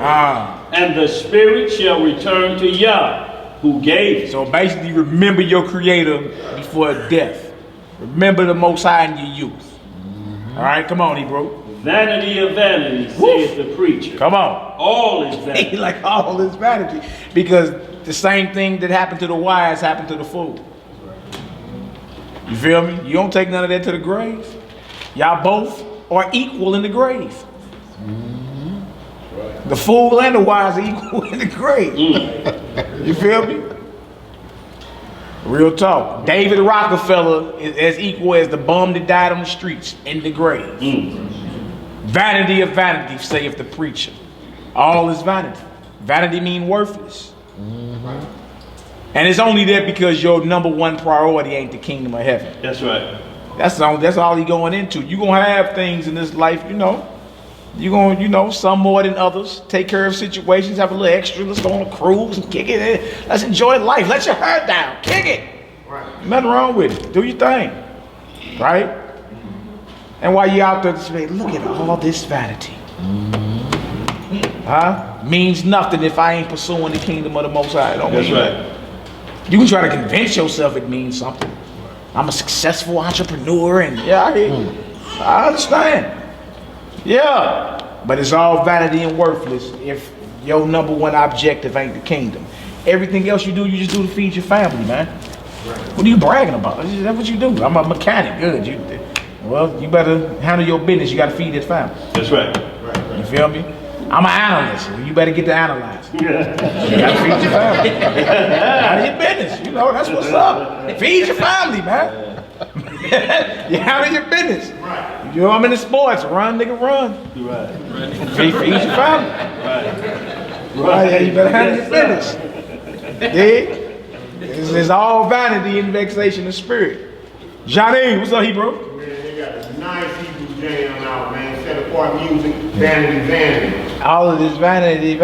[SPEAKER 8] And the spirit shall return to Yah, who gave it.
[SPEAKER 1] So basically, remember your Creator before death. Remember the Most High in your youth. All right, come on, Hebrew.
[SPEAKER 8] Vanity of vanity, saith the preacher.
[SPEAKER 1] Come on.
[SPEAKER 8] All is vanity.
[SPEAKER 1] Like all is vanity. Because the same thing that happened to the wise happened to the fool. You feel me? You don't take none of that to the grave. Y'all both are equal in the grave. The fool and the wise are equal in the grave. You feel me? Real talk. David Rockefeller is as equal as the bum that died on the streets in the grave. Vanity of vanity, saith the preacher. All is vanity. Vanity mean worthless. And it's only there because your number one priority ain't the kingdom of heaven.
[SPEAKER 8] That's right.
[SPEAKER 1] That's all he going into. You gonna have things in this life, you know. You gonna, you know, some more than others. Take care of situations, have a little extra. Let's go on a cruise and kick it in. Let's enjoy life. Let your hair down. Kick it. Right. Nothing wrong with it. Do your thing. Right? And while you're out there, look at all this vanity. Huh? Means nothing if I ain't pursuing the kingdom of the Most High. Don't
[SPEAKER 8] That's
[SPEAKER 1] mean
[SPEAKER 8] right.
[SPEAKER 1] that. You can try to convince yourself it means something. I'm a successful entrepreneur, and yeah, I understand. Yeah, but it's all vanity and worthless if your number one objective ain't the kingdom. Everything else you do, you just do to feed your family, man. What are you bragging about? That's what you do. I'm a mechanic. Good. Well, you better handle your business. You got to feed this family.
[SPEAKER 8] That's right.
[SPEAKER 1] You feel me? I'm an analyst. Well, you better get to analyze. You got to feed your family. Handle your business. You know, that's what's up. Feed your family, man. You handle your business. Right. You know, I'm in the sports. Run, nigga, run.
[SPEAKER 8] Right.
[SPEAKER 1] Feed your family. Right. Yeah, you better handle your business. Yeah. It's all vanity and vexation of spirit. Johnny, what's up, Hebrew?
[SPEAKER 7] Man, they got a nice Hebrew jam out, man. Set apart music, vanity.
[SPEAKER 1] All of this vanity,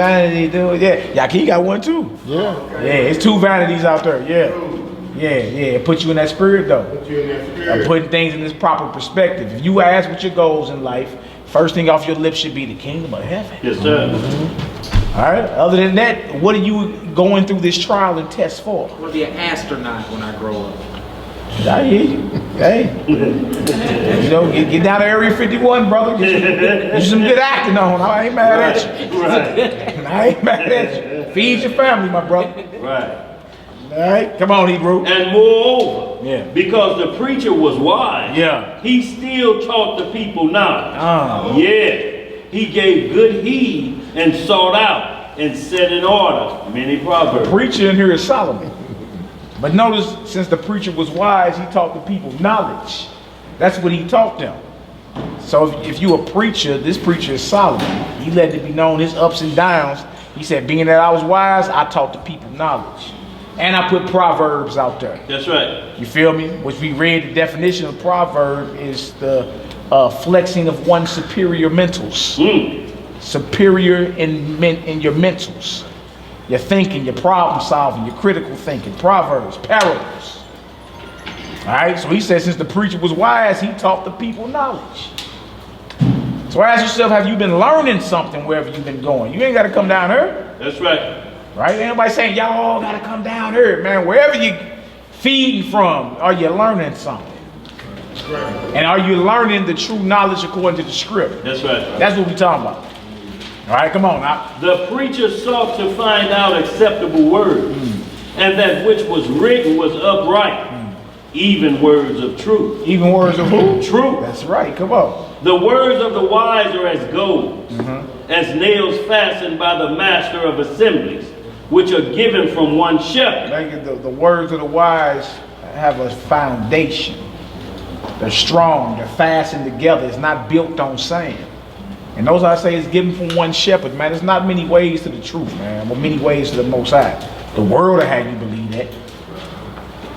[SPEAKER 1] dude. Yeah, Yaki got one too.
[SPEAKER 4] Yeah.
[SPEAKER 1] Yeah, it's two vanities out there. Yeah. Put you in that spirit though.
[SPEAKER 7] Put you in that spirit.
[SPEAKER 1] Putting things in this proper perspective. If you ask what your goals in life, first thing off your lips should be the kingdom of heaven.
[SPEAKER 8] Yes, sir.
[SPEAKER 1] All right. Other than that, what are you going through this trial and test for?
[SPEAKER 3] I want to be an astronaut when I grow up.
[SPEAKER 1] I hear you. Hey, you know, get down to Area 51, brother. Get some good acting on. I ain't mad at you.
[SPEAKER 8] Right.
[SPEAKER 1] I ain't mad at you. Feed your family, my brother.
[SPEAKER 8] Right.
[SPEAKER 1] All right, come on, Hebrew.
[SPEAKER 8] And moreover,
[SPEAKER 1] Yeah.
[SPEAKER 8] because the preacher was wise,
[SPEAKER 1] Yeah.
[SPEAKER 8] he still taught the people knowledge.
[SPEAKER 1] Oh.
[SPEAKER 8] Yeah, he gave good heed and sought out and set in order many proverbs.
[SPEAKER 1] Preacher in here is Solomon. But notice, since the preacher was wise, he taught the people knowledge. That's what he taught them. So if you a preacher, this preacher is Solomon. He let it be known his ups and downs. He said, being that I was wise, I taught the people knowledge. And I put proverbs out there.
[SPEAKER 8] That's right.
[SPEAKER 1] You feel me? Which we read, the definition of proverb is the flexing of one's superior mentals. Superior in your mentals. Your thinking, your problem solving, your critical thinking. Proverbs, parables. All right, so he said since the preacher was wise, he taught the people knowledge. So ask yourself, have you been learning something wherever you've been going? You ain't got to come down here.
[SPEAKER 8] That's right.
[SPEAKER 1] Right? Ain't nobody saying y'all all got to come down here, man. Wherever you feeding from, are you learning something? And are you learning the true knowledge according to the script?
[SPEAKER 8] That's right.
[SPEAKER 1] That's what we talking about. All right, come on now.
[SPEAKER 8] The preacher sought to find out acceptable words, and that which was written was upright, even words of truth.
[SPEAKER 1] Even words of who?
[SPEAKER 8] Truth.
[SPEAKER 1] That's right, come on.
[SPEAKER 8] The words of the wise are as gold, as nails fastened by the master of assemblies, which are given from one shepherd.
[SPEAKER 1] The words of the wise have a foundation. They're strong, they're fastened together. It's not built on sand. And those I say is given from one shepherd, man. There's not many ways to the truth, man. But many ways to the Most High. The world will have you believe that.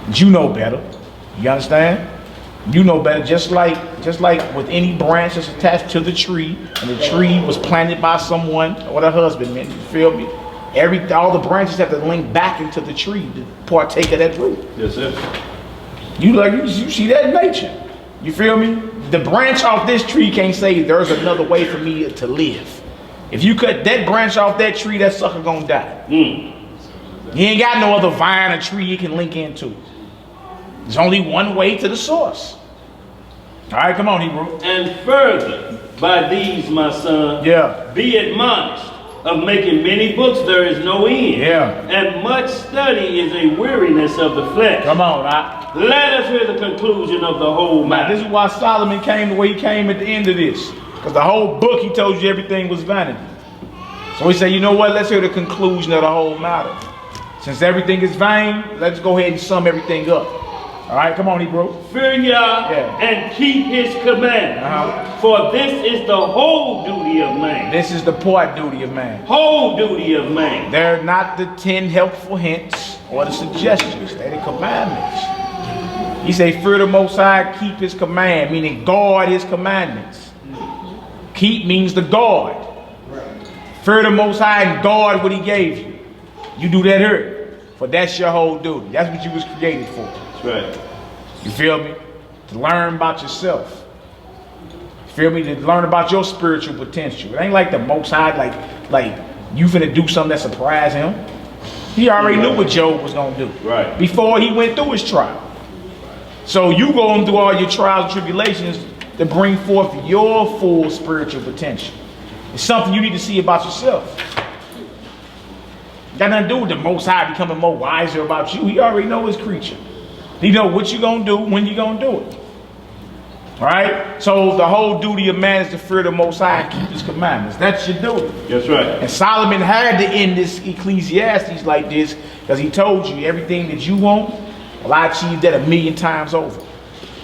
[SPEAKER 1] But you know better. You understand? You know better. Just like with any branch that's attached to the tree, and the tree was planted by someone or the husbandman. You feel me? All the branches have to link back into the tree to partake of that root.
[SPEAKER 8] Yes, sir.
[SPEAKER 1] You see that in nature. You feel me? The branch off this tree can't say there's another way for me to live. If you cut that branch off that tree, that sucker gonna die. He ain't got no other vine or tree you can link into. There's only one way to the source. All right, come on, Hebrew.
[SPEAKER 8] And further, by these, my son, be admonished. Of making many books there is no end. And much study is a weariness of the flesh.
[SPEAKER 1] Come on, now.
[SPEAKER 8] Let us hear the conclusion of the whole matter.
[SPEAKER 1] This is why Solomon came the way he came at the end of this. Because the whole book, he told you everything was vanity. So we say, you know what? Let's hear the conclusion of the whole matter. Since everything is vain, let's go ahead and sum everything up. All right, come on, Hebrew.
[SPEAKER 8] Fear Yah and keep his commandments. For this is the whole duty of man.
[SPEAKER 1] This is the part duty of man.
[SPEAKER 8] Whole duty of man.
[SPEAKER 1] They're not the 10 helpful hints or the suggestions. They're the commandments. He say, fear the Most High, keep his command, meaning guard his commandments. Keep means to guard. Fear the Most High and guard what he gave you. You do that here, for that's your whole duty. That's what you was created for.
[SPEAKER 8] That's right.
[SPEAKER 1] You feel me? To learn about yourself. You feel me? To learn about your spiritual potential. It ain't like the Most High, like you finna do something that surprise him. He already knew what Job was gonna do.
[SPEAKER 8] Right.
[SPEAKER 1] Before he went through his trial. So you going through all your trials and tribulations to bring forth your full spiritual potential. It's something you need to see about yourself. Got nothing to do with the Most High becoming more wiser about you. He already know his creature. He know what you gonna do, when you gonna do it. All right? So the whole duty of man is to fear the Most High and keep his commandments. That's your duty.
[SPEAKER 8] That's right.
[SPEAKER 1] And Solomon had to end this Ecclesiastes like this because he told you everything that you want, well, I achieved that 1,000,000 times over.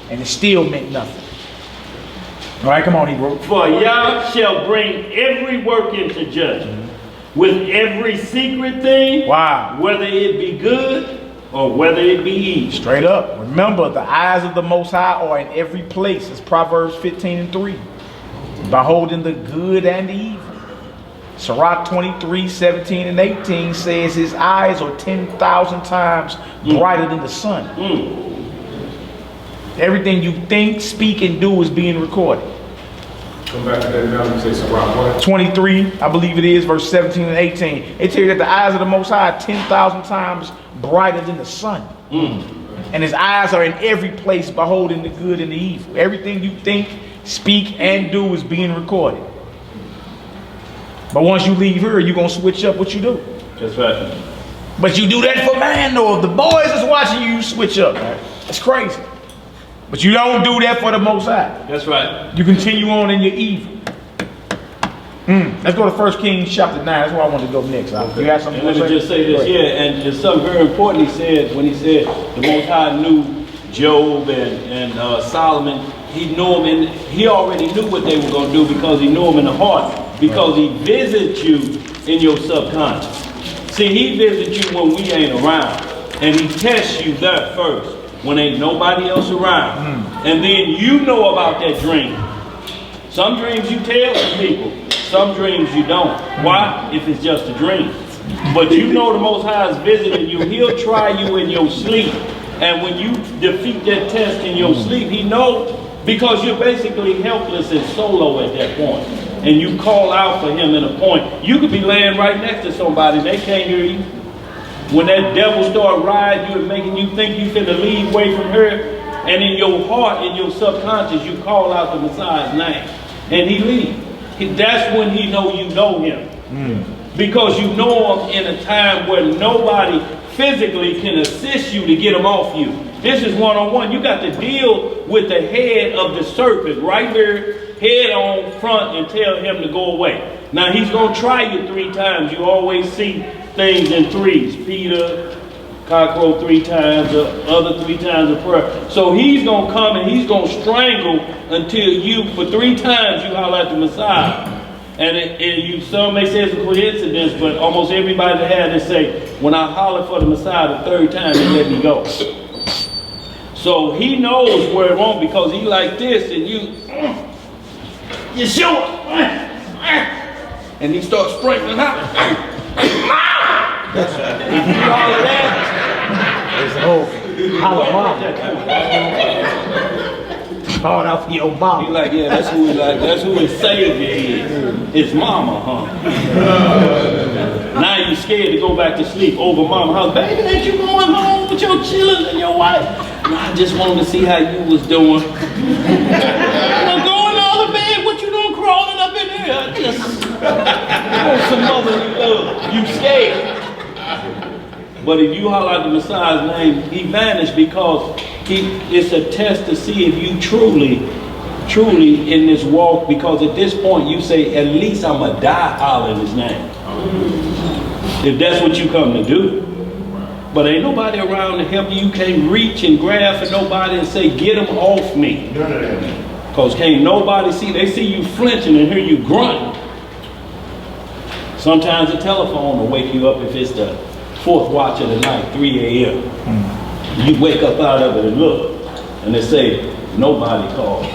[SPEAKER 1] And it still meant nothing. All right, come on, Hebrew.
[SPEAKER 8] For Yah shall bring every work into judgment with every secret thing,
[SPEAKER 1] Wow.
[SPEAKER 8] whether it be good or whether it be evil.
[SPEAKER 1] Straight up. Remember, the eyes of the Most High are in every place. It's Proverbs 15:3. Beholding the good and the evil. Sirach 23:17-18 says his eyes are 10,000 times brighter than the sun. Everything you think, speak, and do is being recorded.
[SPEAKER 5] Come back to that now, you say Sirach what?
[SPEAKER 1] 23, I believe it is, verse 17 and 18. It tells you that the eyes of the Most High are 10,000 times brighter than the sun. And his eyes are in every place, beholding the good and the evil. Everything you think, speak, and do is being recorded. But once you leave here, you're going to switch up what you do.
[SPEAKER 8] That's right.
[SPEAKER 1] But you do that for man, though. If the boys is watching you, you switch up. Right? It's crazy. But you don't do that for the Most High.
[SPEAKER 8] That's right.
[SPEAKER 1] You continue on in your evil. Let's go to 1 Kings chapter 9. That's where I want to go next. You got something
[SPEAKER 8] And
[SPEAKER 1] to
[SPEAKER 8] let me just say this here, and it's something very important he said when he said the Most High knew Job and Solomon. He knew him, and he already knew what they were going to do because he knew him in the heart. Because he visits you in your subconscious. See, he visits you when we ain't around, and he tests you there first when ain't nobody else around, and then you know about that dream. Some dreams you tell some people, some dreams you don't. Why? If it's just a dream. But you know the Most High is visiting you. He'll try you in your sleep. And when you defeat that test in your sleep, he knows, because you're basically helpless and solo at that point. And you call out for him in a point. You could be laying right next to somebody, they can't hear you. When that devil start riding you and making you think you finna leave away from her, and in your heart, in your subconscious, you call out the Messiah's name, and he leaves. That's when he know you know him. Because you know him in a time where nobody physically can assist you to get him off you. This is one-on-one. You got to deal with the head of the serpent right here, head on front, and tell him to go away. Now he's going to try you 3 times. You always see things in 3s. Peter, cockroach 3 times, the other 3 times of prayer. So he's going to come and he's going to strangle until you, for 3 times, you holler at the Messiah. And some may say it's a coincidence, but almost everybody that had this say, when I holler for the Messiah the 3rd time, he let me go. So he knows where it won't, because he like this, and you sure? And he starts sprinkling out. If you holler that,
[SPEAKER 1] It's over. Holla, called out for your mom.
[SPEAKER 8] he like, yeah, that's who his savior is. His mama, huh? Now you scared to go back to sleep over mama's house. Baby, ain't you going home with your children and your wife? No, I just wanted to see how you was doing. Well, go in the other bed. What you doing crawling up in here? I just want some motherly love. You scared. But if you holler out the Messiah's name, he vanished, because it's a test to see if you truly truly in this walk, because at this point you say, at least I'm going to die hollering his name. If that's what you come to do. But ain't nobody around to help you. You can't reach and grab for nobody and say, get him off me.
[SPEAKER 7] None of that.
[SPEAKER 8] Because can't nobody see, they see you flinching and hear you grunting. Sometimes the telephone will wake you up if it's the 4th watch of the night, 3 a.m. You wake up out of it and look, and they say, nobody called.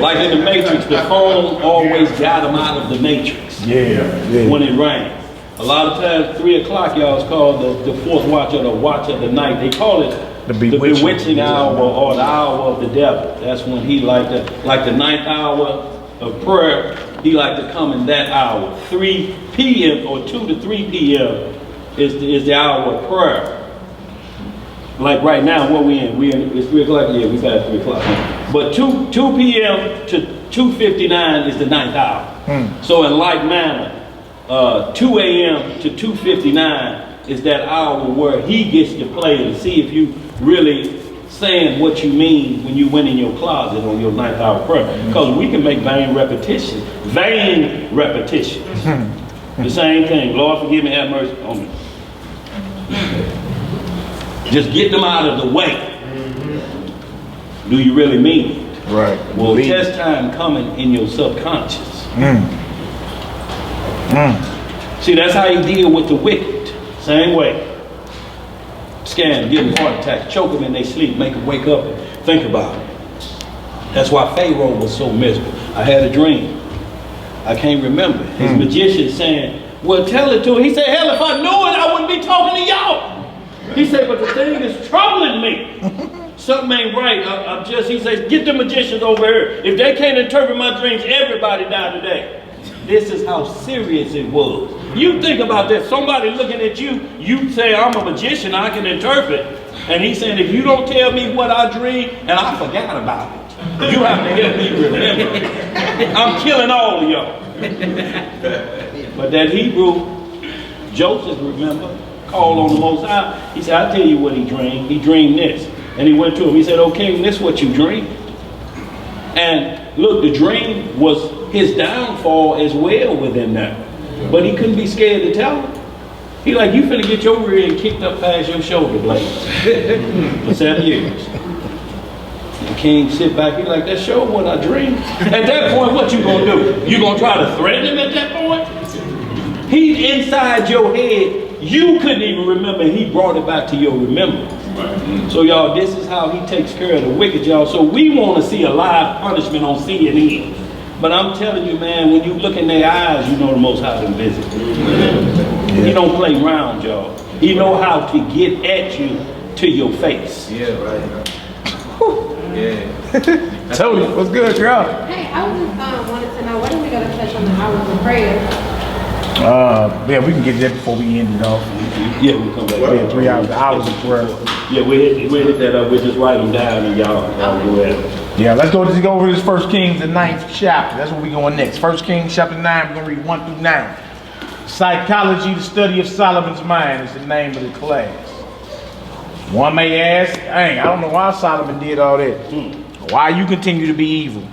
[SPEAKER 8] Like in the Matrix, the phone always got them out of the Matrix. When it rang. A lot of times, 3 o'clock, y'all, is called the 4th watch or the watch of the night. They call it the bewitching hour or the hour of the devil. That's when he like the 9th hour of prayer, he like to come in that hour. 3 p.m. or 2 to 3 p.m. is the hour of prayer. Like right now, what we in? It's 3 o'clock? Yeah, we got 3 o'clock. But 2 p.m. to 2:59 is the 9th hour. So in like manner, 2 a.m. to 2:59 is that hour where he gets to play and see if you really saying what you mean when you went in your closet on your 9th hour prayer. Because we can make vain repetitions. The same thing. Lord, forgive me, have mercy on me. Just get them out of the way. Do you really mean it?
[SPEAKER 1] Right.
[SPEAKER 8] Well, test time coming in your subconscious. See, that's how you deal with the wicked. Same way. Scam, give them heart attacks, choke them in their sleep, make them wake up and think about it. That's why Pharaoh was so miserable. I had a dream. I can't remember. His magician saying, well, tell it to him. He said, hell, if I knew it, I wouldn't be talking to y'all. He said, but the thing is troubling me. Something ain't right. He says, get the magicians over here. If they can't interpret my dreams, everybody die today. This is how serious it was. You think about that. Somebody looking at you, you say, I'm a magician, I can interpret. And he's saying, if you don't tell me what I dreamed, and I forgot about it, you have to help me remember. I'm killing all of y'all. But that Hebrew, Joseph, remember, called on the Most High. He said, I'll tell you what he dreamed. He dreamed this. And he went to him. He said, okay, this is what you dreamed. And look, the dream was his downfall as well within that. But he couldn't be scared to tell him. He like, you finna get your rear end kicked up past your shoulder blades for 7 years. The king sit back, he like, that sure what I dreamed. At that point, what you gonna do? You gonna try to threaten him at that point? He's inside your head. You couldn't even remember. He brought it back to your remembrance. So y'all, this is how he takes care of the wicked, y'all. So we want to see a live punishment on CNN. But I'm telling you, man, when you look in their eyes, you know the Most High to visit. He don't play around, y'all. He know how to get at you to your face.
[SPEAKER 3] Yeah, right. Yeah.
[SPEAKER 1] Tony, what's good, girl?
[SPEAKER 11] Hey, I was just wanted to know, when are we going to touch on the hours of prayer?
[SPEAKER 1] Yeah, we can get that before we end it off.
[SPEAKER 8] Yeah, we'll come back.
[SPEAKER 1] Yeah, 3 hours of prayer.
[SPEAKER 8] Yeah, we'll hit that up. We'll just write them down and y'all go ahead.
[SPEAKER 1] Yeah, let's go over this 1 Kings, the 9th chapter. That's where we going next. 1 Kings chapter 9, we're going to read 1 through 9. Psychology, the study of Solomon's mind is the name of the class. One may ask, dang, I don't know why Solomon did all that. Why you continue to be evil?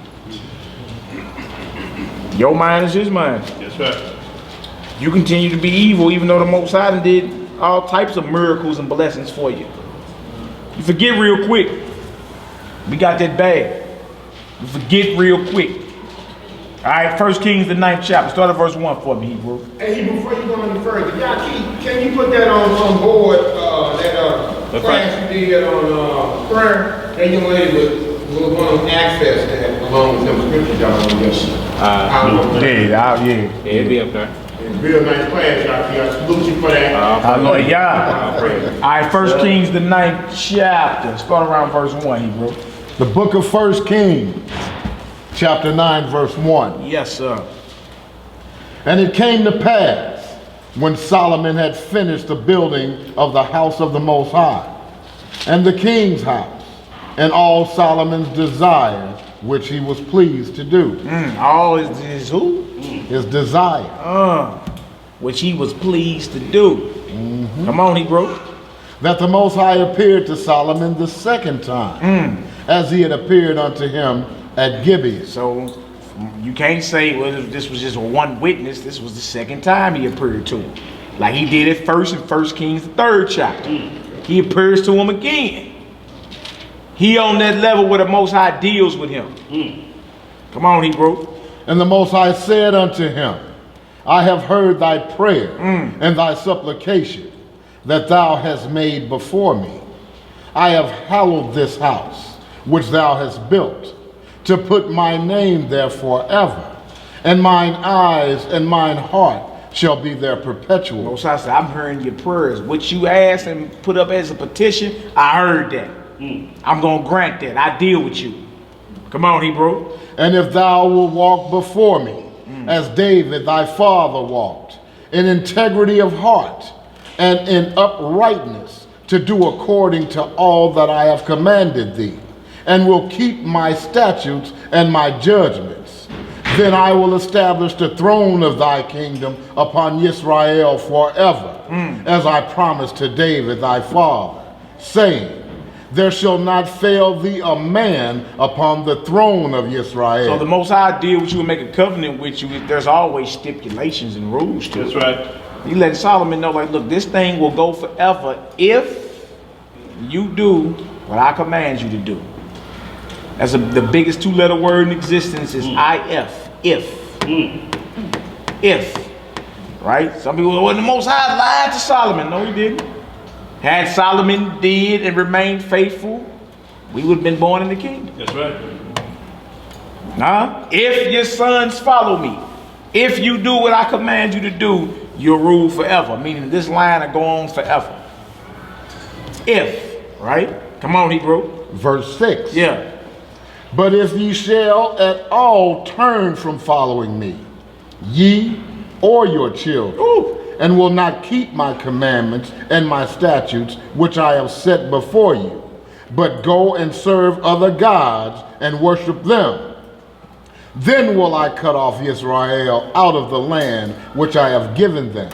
[SPEAKER 1] Your mind is his mind.
[SPEAKER 8] That's right.
[SPEAKER 1] You continue to be evil even though the Most High did all types of miracles and blessings for you. You forget real quick. We got that bad. You forget real quick. All right, 1 Kings, the 9th chapter. Start at verse 1 for me, Hebrew.
[SPEAKER 7] Hey, before you go any further, y'all can you put that on board, that class you did on prayer? That young lady was going to access that along with them scriptures y'all on this.
[SPEAKER 1] Yeah,
[SPEAKER 3] It'll be up there.
[SPEAKER 7] Real nice class, y'all. I salute you for that.
[SPEAKER 1] Hallelujah. All right, 1 Kings, the 9th chapter. Start around verse 1, Hebrew.
[SPEAKER 4] The book of 1 Kings, chapter 9, verse 1.
[SPEAKER 1] Yes, sir.
[SPEAKER 4] And it came to pass, when Solomon had finished the building of the house of the Most High, and the king's house, and all Solomon's desire, which he was pleased to do.
[SPEAKER 1] All is who?
[SPEAKER 4] His desire.
[SPEAKER 1] Which he was pleased to do. Come on, Hebrew.
[SPEAKER 4] that the Most High appeared to Solomon the second time, as he had appeared unto him at Gibeon.
[SPEAKER 1] So you can't say, well, this was just one witness. This was the second time he appeared to him. Like he did it first in 1 Kings, the 3rd chapter. He appears to him again. He on that level where the Most High deals with him. Come on, Hebrew.
[SPEAKER 4] And the Most High said unto him, I have heard thy prayer and thy supplication that thou hast made before me. I have hallowed this house which thou hast built, to put my name there forever, and mine eyes and mine heart shall be there perpetual.
[SPEAKER 1] Most High said, I'm hearing your prayers. What you asked and put up as a petition, I heard that. I'm going to grant that. I deal with you. Come on, Hebrew.
[SPEAKER 4] And if thou wilt walk before me, as David thy father walked, in integrity of heart and in uprightness, to do according to all that I have commanded thee, and will keep my statutes and my judgments, then I will establish the throne of thy kingdom upon Israel forever, as I promised to David thy father, saying, there shall not fail thee a man upon the throne of Israel.
[SPEAKER 1] So the Most High deal with you and make a covenant with you. There's always stipulations and rules to it.
[SPEAKER 8] That's right.
[SPEAKER 1] He let Solomon know, like, look, this thing will go forever if you do what I command you to do. That's the biggest 2-letter word in existence is if. If. Right? Some people, well, the Most High lied to Solomon. No, he didn't. Had Solomon did and remained faithful, we would have been born in the kingdom.
[SPEAKER 8] That's right.
[SPEAKER 1] If your sons follow me, if you do what I command you to do, you'll rule forever. Meaning this line will go on forever. If, right? Come on, Hebrew.
[SPEAKER 4] Verse 6.
[SPEAKER 1] Yeah.
[SPEAKER 4] But if ye shall at all turn from following me, ye or your children, and will not keep my commandments and my statutes which I have set before you, but go and serve other gods and worship them, then will I cut off Israel out of the land which I have given them,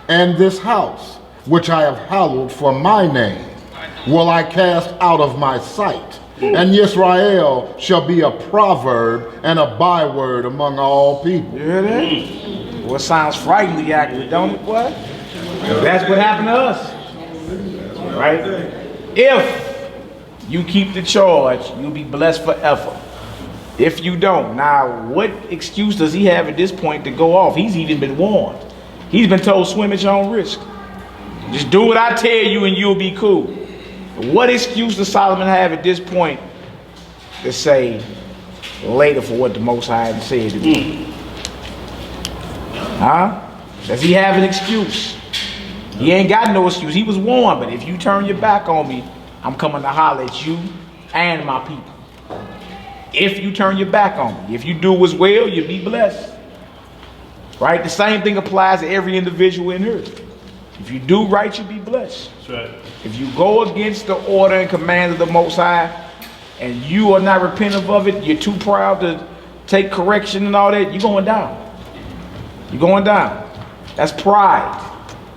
[SPEAKER 4] and this house which I have hallowed for my name will I cast out of my sight. And Israel shall be a proverb and a byword among all people.
[SPEAKER 1] You hear that? Well, it sounds frighteningly accurate, don't it, boy? That's what happened to us. Right? If you keep the charge, you'll be blessed forever. If you don't, now what excuse does he have at this point to go off? He's even been warned. He's been told, swim at your own risk. Just do what I tell you and you'll be cool. What excuse does Solomon have at this point to say later for what the Most High said to me? Does he have an excuse? He ain't got no excuse. He was warned, but if you turn your back on me, I'm coming to holler at you and my people. If you turn your back on me, if you do what's well, you'll be blessed. Right? The same thing applies to every individual in here. If you do right, you'll be blessed.
[SPEAKER 8] That's right.
[SPEAKER 1] If you go against the order and command of the Most High, and you are not repentant of it, you're too proud to take correction and all that, you're going down. You're going down. That's pride.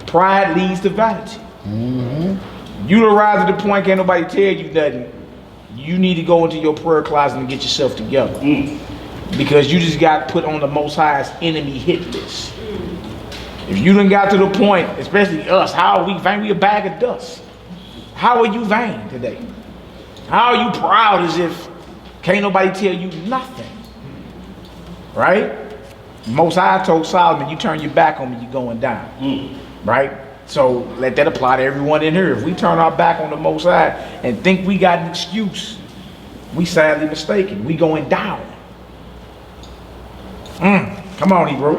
[SPEAKER 1] Pride leads to vanity. You don't rise to the point, can't nobody tell you nothing. You need to go into your prayer closet and get yourself together. Because you just got put on the Most High's enemy hit list. If you done got to the point, especially us, how are we vain? We a bag of dust. How are you vain today? How are you proud as if can't nobody tell you nothing? Right? Most High told Solomon, you turn your back on me, you're going down. Right? So let that apply to everyone in here. If we turn our back on the Most High and think we got an excuse, we sadly mistaken. We going down. Come on, Hebrew.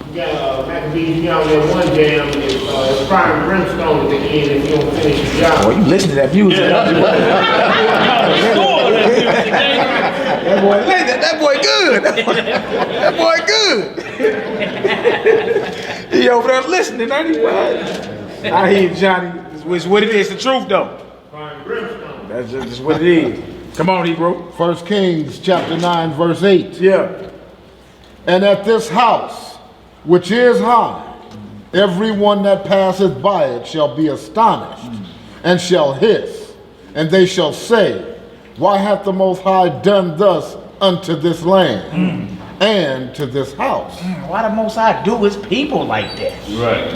[SPEAKER 7] You got Maccabees, you got that one jam, it's fire and brimstone at the end if you don't finish your job.
[SPEAKER 1] Boy, you listen to that music. That boy good. That boy good. He over there listening, ain't he? I hear you, Johnny. It's what it is. The truth, though.
[SPEAKER 7] Fire and brimstone.
[SPEAKER 1] That's just what it is. Come on, Hebrew.
[SPEAKER 4] 1 Kings chapter 9, verse 8.
[SPEAKER 1] Yeah.
[SPEAKER 4] And at this house, which is high, Everyone that passeth by it shall be astonished, and shall hiss, and they shall say, why hath the Most High done thus unto this land, and to this house?
[SPEAKER 1] Why the Most High do his people like that?
[SPEAKER 8] Right.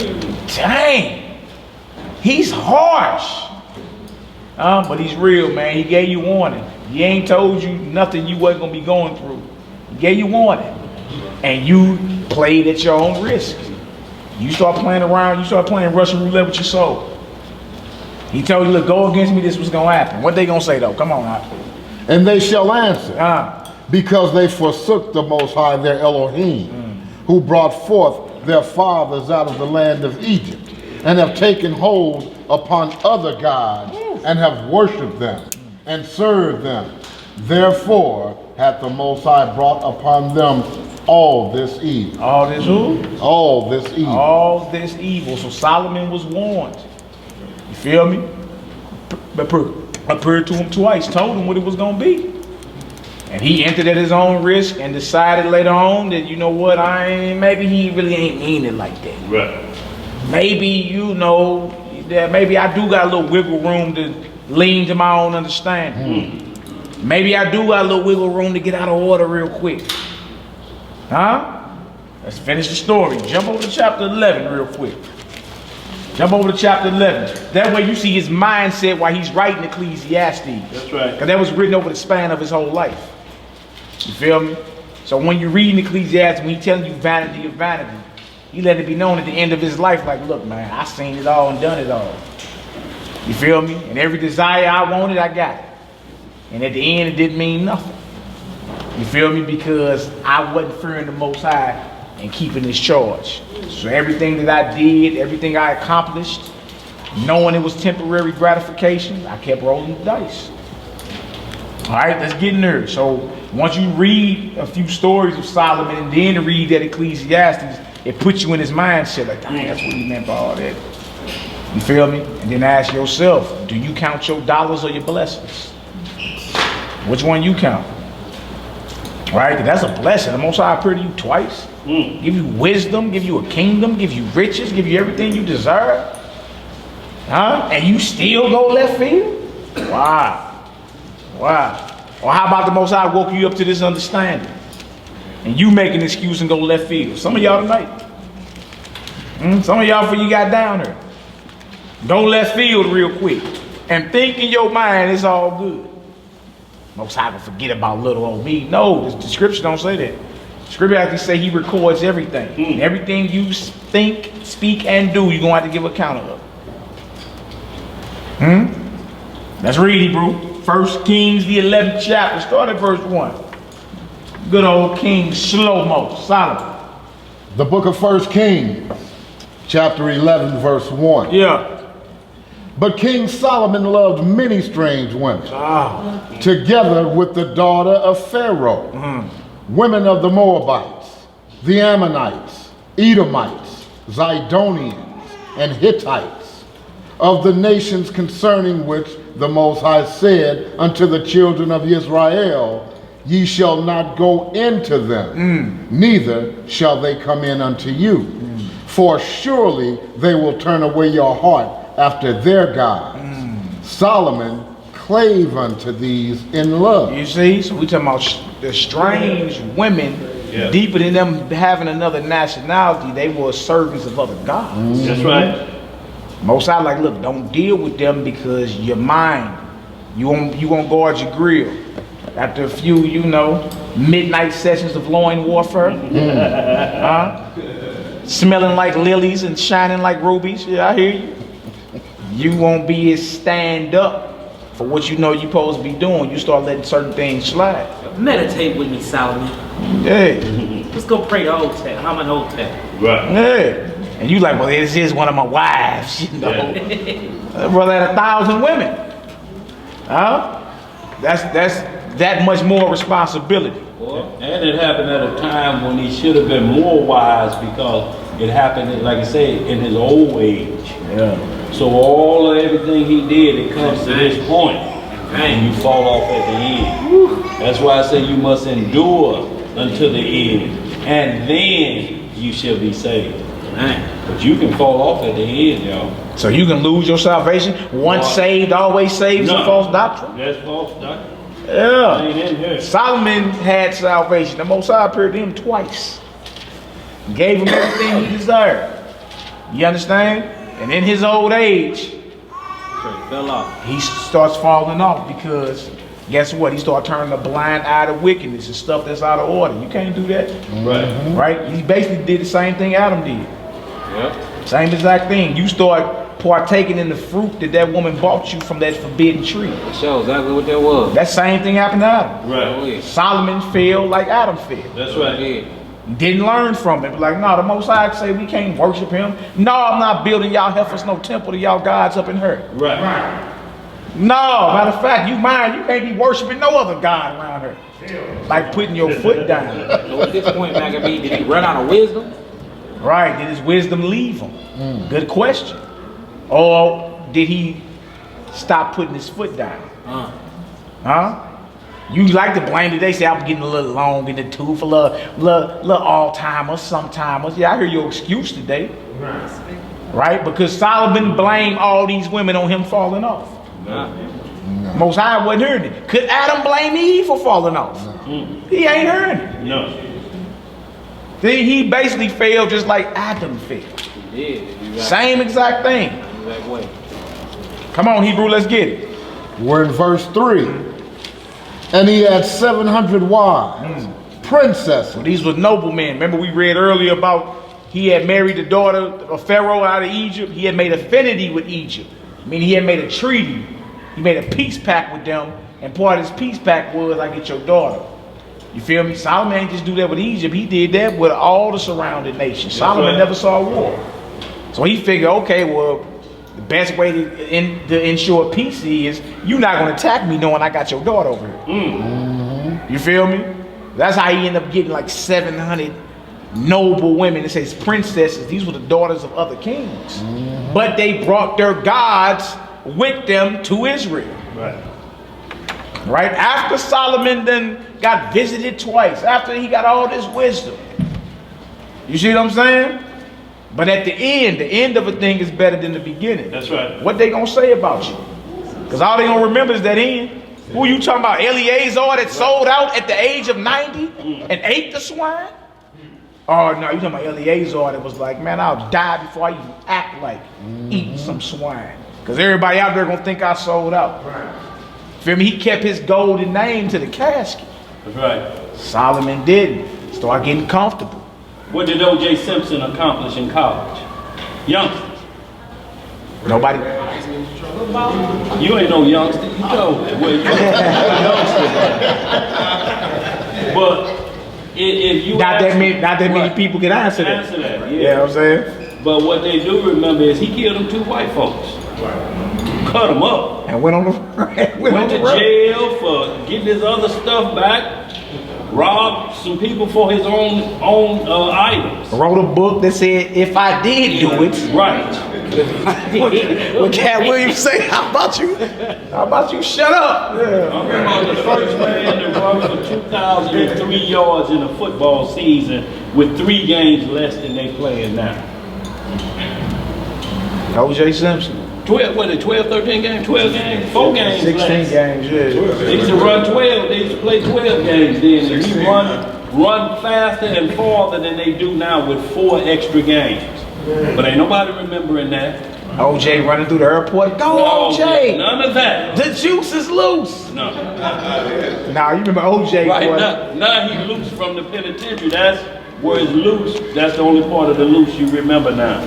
[SPEAKER 1] Dang. He's harsh. But he's real, man. He gave you warning. He ain't told you nothing you wasn't gonna be going through. He gave you warning. And you played at your own risk. You start playing around, you start playing Russian roulette with your soul. He told you, look, go against me, this was gonna happen. What they gonna say though? Come on now.
[SPEAKER 4] And they shall answer, because they forsook the Most High their Elohim, who brought forth their fathers out of the land of Egypt, and have taken hold upon other gods, and have worshipped them, and served them. Therefore hath the Most High brought upon them all this evil.
[SPEAKER 1] All this who?
[SPEAKER 4] All this evil.
[SPEAKER 1] All this evil. So Solomon was warned. You feel me? Appeared to him twice, told him what it was gonna be. And he entered at his own risk and decided later on that, you know what, maybe he really ain't mean it like that.
[SPEAKER 8] Right.
[SPEAKER 1] Maybe, you know, that maybe I do got a little wiggle room to lean to my own understanding. Maybe I do got a little wiggle room to get out of order real quick. Let's finish the story. Jump over to chapter 11 real quick. Jump over to chapter 11. That way you see his mindset while he's writing Ecclesiastes.
[SPEAKER 8] That's right.
[SPEAKER 1] Because that was written over the span of his whole life. You feel me? So when you're reading Ecclesiastes, when he's telling you vanity of vanity, he let it be known at the end of his life, like, look, man, I seen it all and done it all. You feel me? And every desire I wanted, I got it. And at the end, it didn't mean nothing. You feel me? Because I wasn't fearing the Most High and keeping his charge. So everything that I did, everything I accomplished, knowing it was temporary gratification, I kept rolling the dice. All right, let's get in there. So once you read a few stories of Solomon and then read that Ecclesiastes, it puts you in his mindset, like, dang, that's what he meant by all that. You feel me? And then ask yourself, do you count your dollars or your blessings? Which one you count? Right? That's a blessing. The Most High appeared to you twice. Give you wisdom, give you a kingdom, give you riches, give you everything you deserve. And you still go left field? Wow. Wow. Or how about the Most High woke you up to this understanding? And you make an excuse and go left field. Some of y'all tonight. Some of y'all before you got down there. Go left field real quick. And think in your mind it's all good. Most High will forget about little old me. No, the scripture don't say that. The scripture actually say he records everything. Everything you think, speak, and do, you're going to have to give account of. Let's read Hebrew. 1 Kings, the 11th chapter. Start at verse 1. Good old King Shlomo, Solomon.
[SPEAKER 4] The book of 1 Kings, chapter 11, verse 1.
[SPEAKER 1] Yeah.
[SPEAKER 4] But King Solomon loved many strange women, together with the daughter of Pharaoh, women of the Moabites, the Ammonites, Edomites, Zidonians, and Hittites, of the nations concerning which the Most High said unto the children of Israel, ye shall not go into them, neither shall they come in unto you. For surely they will turn away your heart after their gods. Solomon clave unto these in love.
[SPEAKER 1] You see, so we talking about the strange women, deeper than them having another nationality, they were servants of other gods.
[SPEAKER 8] That's right.
[SPEAKER 1] Most I like, look, don't deal with them because you're mine. You won't guard your grill. After a few, you know, midnight sessions of loin warfare, smelling like lilies and shining like rubies. Yeah, I hear you. You won't be as stand up for what you know you're supposed to be doing. You start letting certain things slide.
[SPEAKER 3] Meditate with me, Solomon.
[SPEAKER 1] Yeah.
[SPEAKER 3] Let's go pray the Hotep. I'm an Hotep.
[SPEAKER 8] Right.
[SPEAKER 1] Yeah. And you like, well, this is one of my wives, you know. Brother had 1,000 women. That's that much more responsibility.
[SPEAKER 8] And it happened at a time when he should have been more wise because it happened, like I said, in his old age.
[SPEAKER 1] Yeah.
[SPEAKER 8] So all of everything he did, it comes to this point, and you fall off at the end. That's why I say you must endure until the end, and then you shall be saved.
[SPEAKER 3] Man.
[SPEAKER 8] But you can fall off at the end, y'all.
[SPEAKER 1] So you can lose your salvation. Once saved, always saved. Is a false doctrine.
[SPEAKER 8] That's false doctrine.
[SPEAKER 1] Yeah.
[SPEAKER 8] Ain't in here.
[SPEAKER 1] Solomon had salvation. The Most High appeared to him twice. Gave him everything he desired. You understand? And in his old age,
[SPEAKER 3] So he fell off.
[SPEAKER 1] he starts falling off because guess what? He starts turning a blind eye to wickedness and stuff that's out of order. You can't do that.
[SPEAKER 8] Right.
[SPEAKER 1] Right? He basically did the same thing Adam did.
[SPEAKER 3] Yep.
[SPEAKER 1] Same exact thing. You start partaking in the fruit that woman bought you from that forbidden tree.
[SPEAKER 3] It shows exactly what that was.
[SPEAKER 1] That same thing happened to Adam.
[SPEAKER 3] Oh,
[SPEAKER 8] Right.
[SPEAKER 3] yeah.
[SPEAKER 1] Solomon failed like Adam failed.
[SPEAKER 8] That's right.
[SPEAKER 3] Yeah.
[SPEAKER 1] Didn't learn from it. Like, no, the Most High say we can't worship him. No, I'm not building y'all heifers no temple to y'all gods up in her.
[SPEAKER 8] Right.
[SPEAKER 1] No, matter of fact, you can't be worshiping no other god around her. Like putting your foot down.
[SPEAKER 3] So at this point, Maccabee, did he run out of wisdom?
[SPEAKER 1] Right, did his wisdom leave him? Good question. Or did he stop putting his foot down? Huh? You like to blame today, say I'm getting a little long in the tooth, a little Alzheimer's, sometimers. Yeah, I hear your excuse today. Right? Because Solomon blamed all these women on him falling off. Most High wasn't hearing it. Could Adam blame Eve for falling off? He ain't hearing it.
[SPEAKER 8] No.
[SPEAKER 1] He basically failed just like Adam failed.
[SPEAKER 3] He did.
[SPEAKER 1] Same exact thing.
[SPEAKER 3] Exact way.
[SPEAKER 1] Come on, Hebrew, let's get it.
[SPEAKER 4] We're in verse 3. And he had 700 wives, princesses.
[SPEAKER 1] These were noblemen. Remember we read earlier about he had married the daughter of Pharaoh out of Egypt. He had made affinity with Egypt. I mean, he had made a treaty. He made a peace pact with them. And part of his peace pact was, I get your daughter. You feel me? Solomon ain't just do that with Egypt. He did that with all the surrounding nations. Solomon never saw war. So he figured, okay, well, the best way to ensure peace is you're not going to attack me knowing I got your daughter over here. You feel me? That's how he ended up getting like 700 noble women. It says princesses. These were the daughters of other kings. But they brought their gods with them to Israel.
[SPEAKER 8] Right.
[SPEAKER 1] Right? After Solomon then got visited twice, after he got all this wisdom. You see what I'm saying? But at the end of a thing is better than the beginning.
[SPEAKER 8] That's right.
[SPEAKER 1] What they gonna say about you? Because all they gonna remember is that end. Who you talking about? Eleazar that sold out at the age of 90 and ate the swine? Oh no, you talking about Eleazar that was like, man, I'll die before I even act like eating some swine. Because everybody out there gonna think I sold out. Feel me? He kept his golden name to the casket.
[SPEAKER 8] That's right.
[SPEAKER 1] Solomon didn't. Start getting comfortable.
[SPEAKER 8] What did O.J. Simpson accomplish in college? Youngsters.
[SPEAKER 1] Nobody.
[SPEAKER 8] You ain't no youngster. You know well, you're a youngster. But if you
[SPEAKER 1] Not that many people can answer that.
[SPEAKER 8] Answer that,
[SPEAKER 1] You know what I'm saying?
[SPEAKER 8] But what they do remember is he killed them 2 white folks. Cut them up.
[SPEAKER 1] And went on the
[SPEAKER 8] Went to jail for getting his other stuff back. Robbed some people for his own items.
[SPEAKER 1] Wrote a book that said, if I did do it.
[SPEAKER 8] Right.
[SPEAKER 1] What Cat Williams say? How about you shut up? Yeah.
[SPEAKER 8] I'm about the first man to run for 2,003 yards in a football season with 3 games less than they playing now.
[SPEAKER 1] O.J. Simpson.
[SPEAKER 8] 12, 13 games? 12 games? 4 games
[SPEAKER 1] 16
[SPEAKER 8] less.
[SPEAKER 1] games, yeah.
[SPEAKER 8] They used to run 12, they used to play 12 games then. And he run faster and farther than they do now with 4 extra games. But ain't nobody remembering that.
[SPEAKER 1] O.J. running through the airport. Go, O.J.
[SPEAKER 8] None of that.
[SPEAKER 1] The juice is loose.
[SPEAKER 8] No.
[SPEAKER 1] Now, you remember O.J.
[SPEAKER 8] Right,
[SPEAKER 1] boy.
[SPEAKER 8] now he loose from the penitentiary. That's where it's loose. That's the only part of the loose you remember now.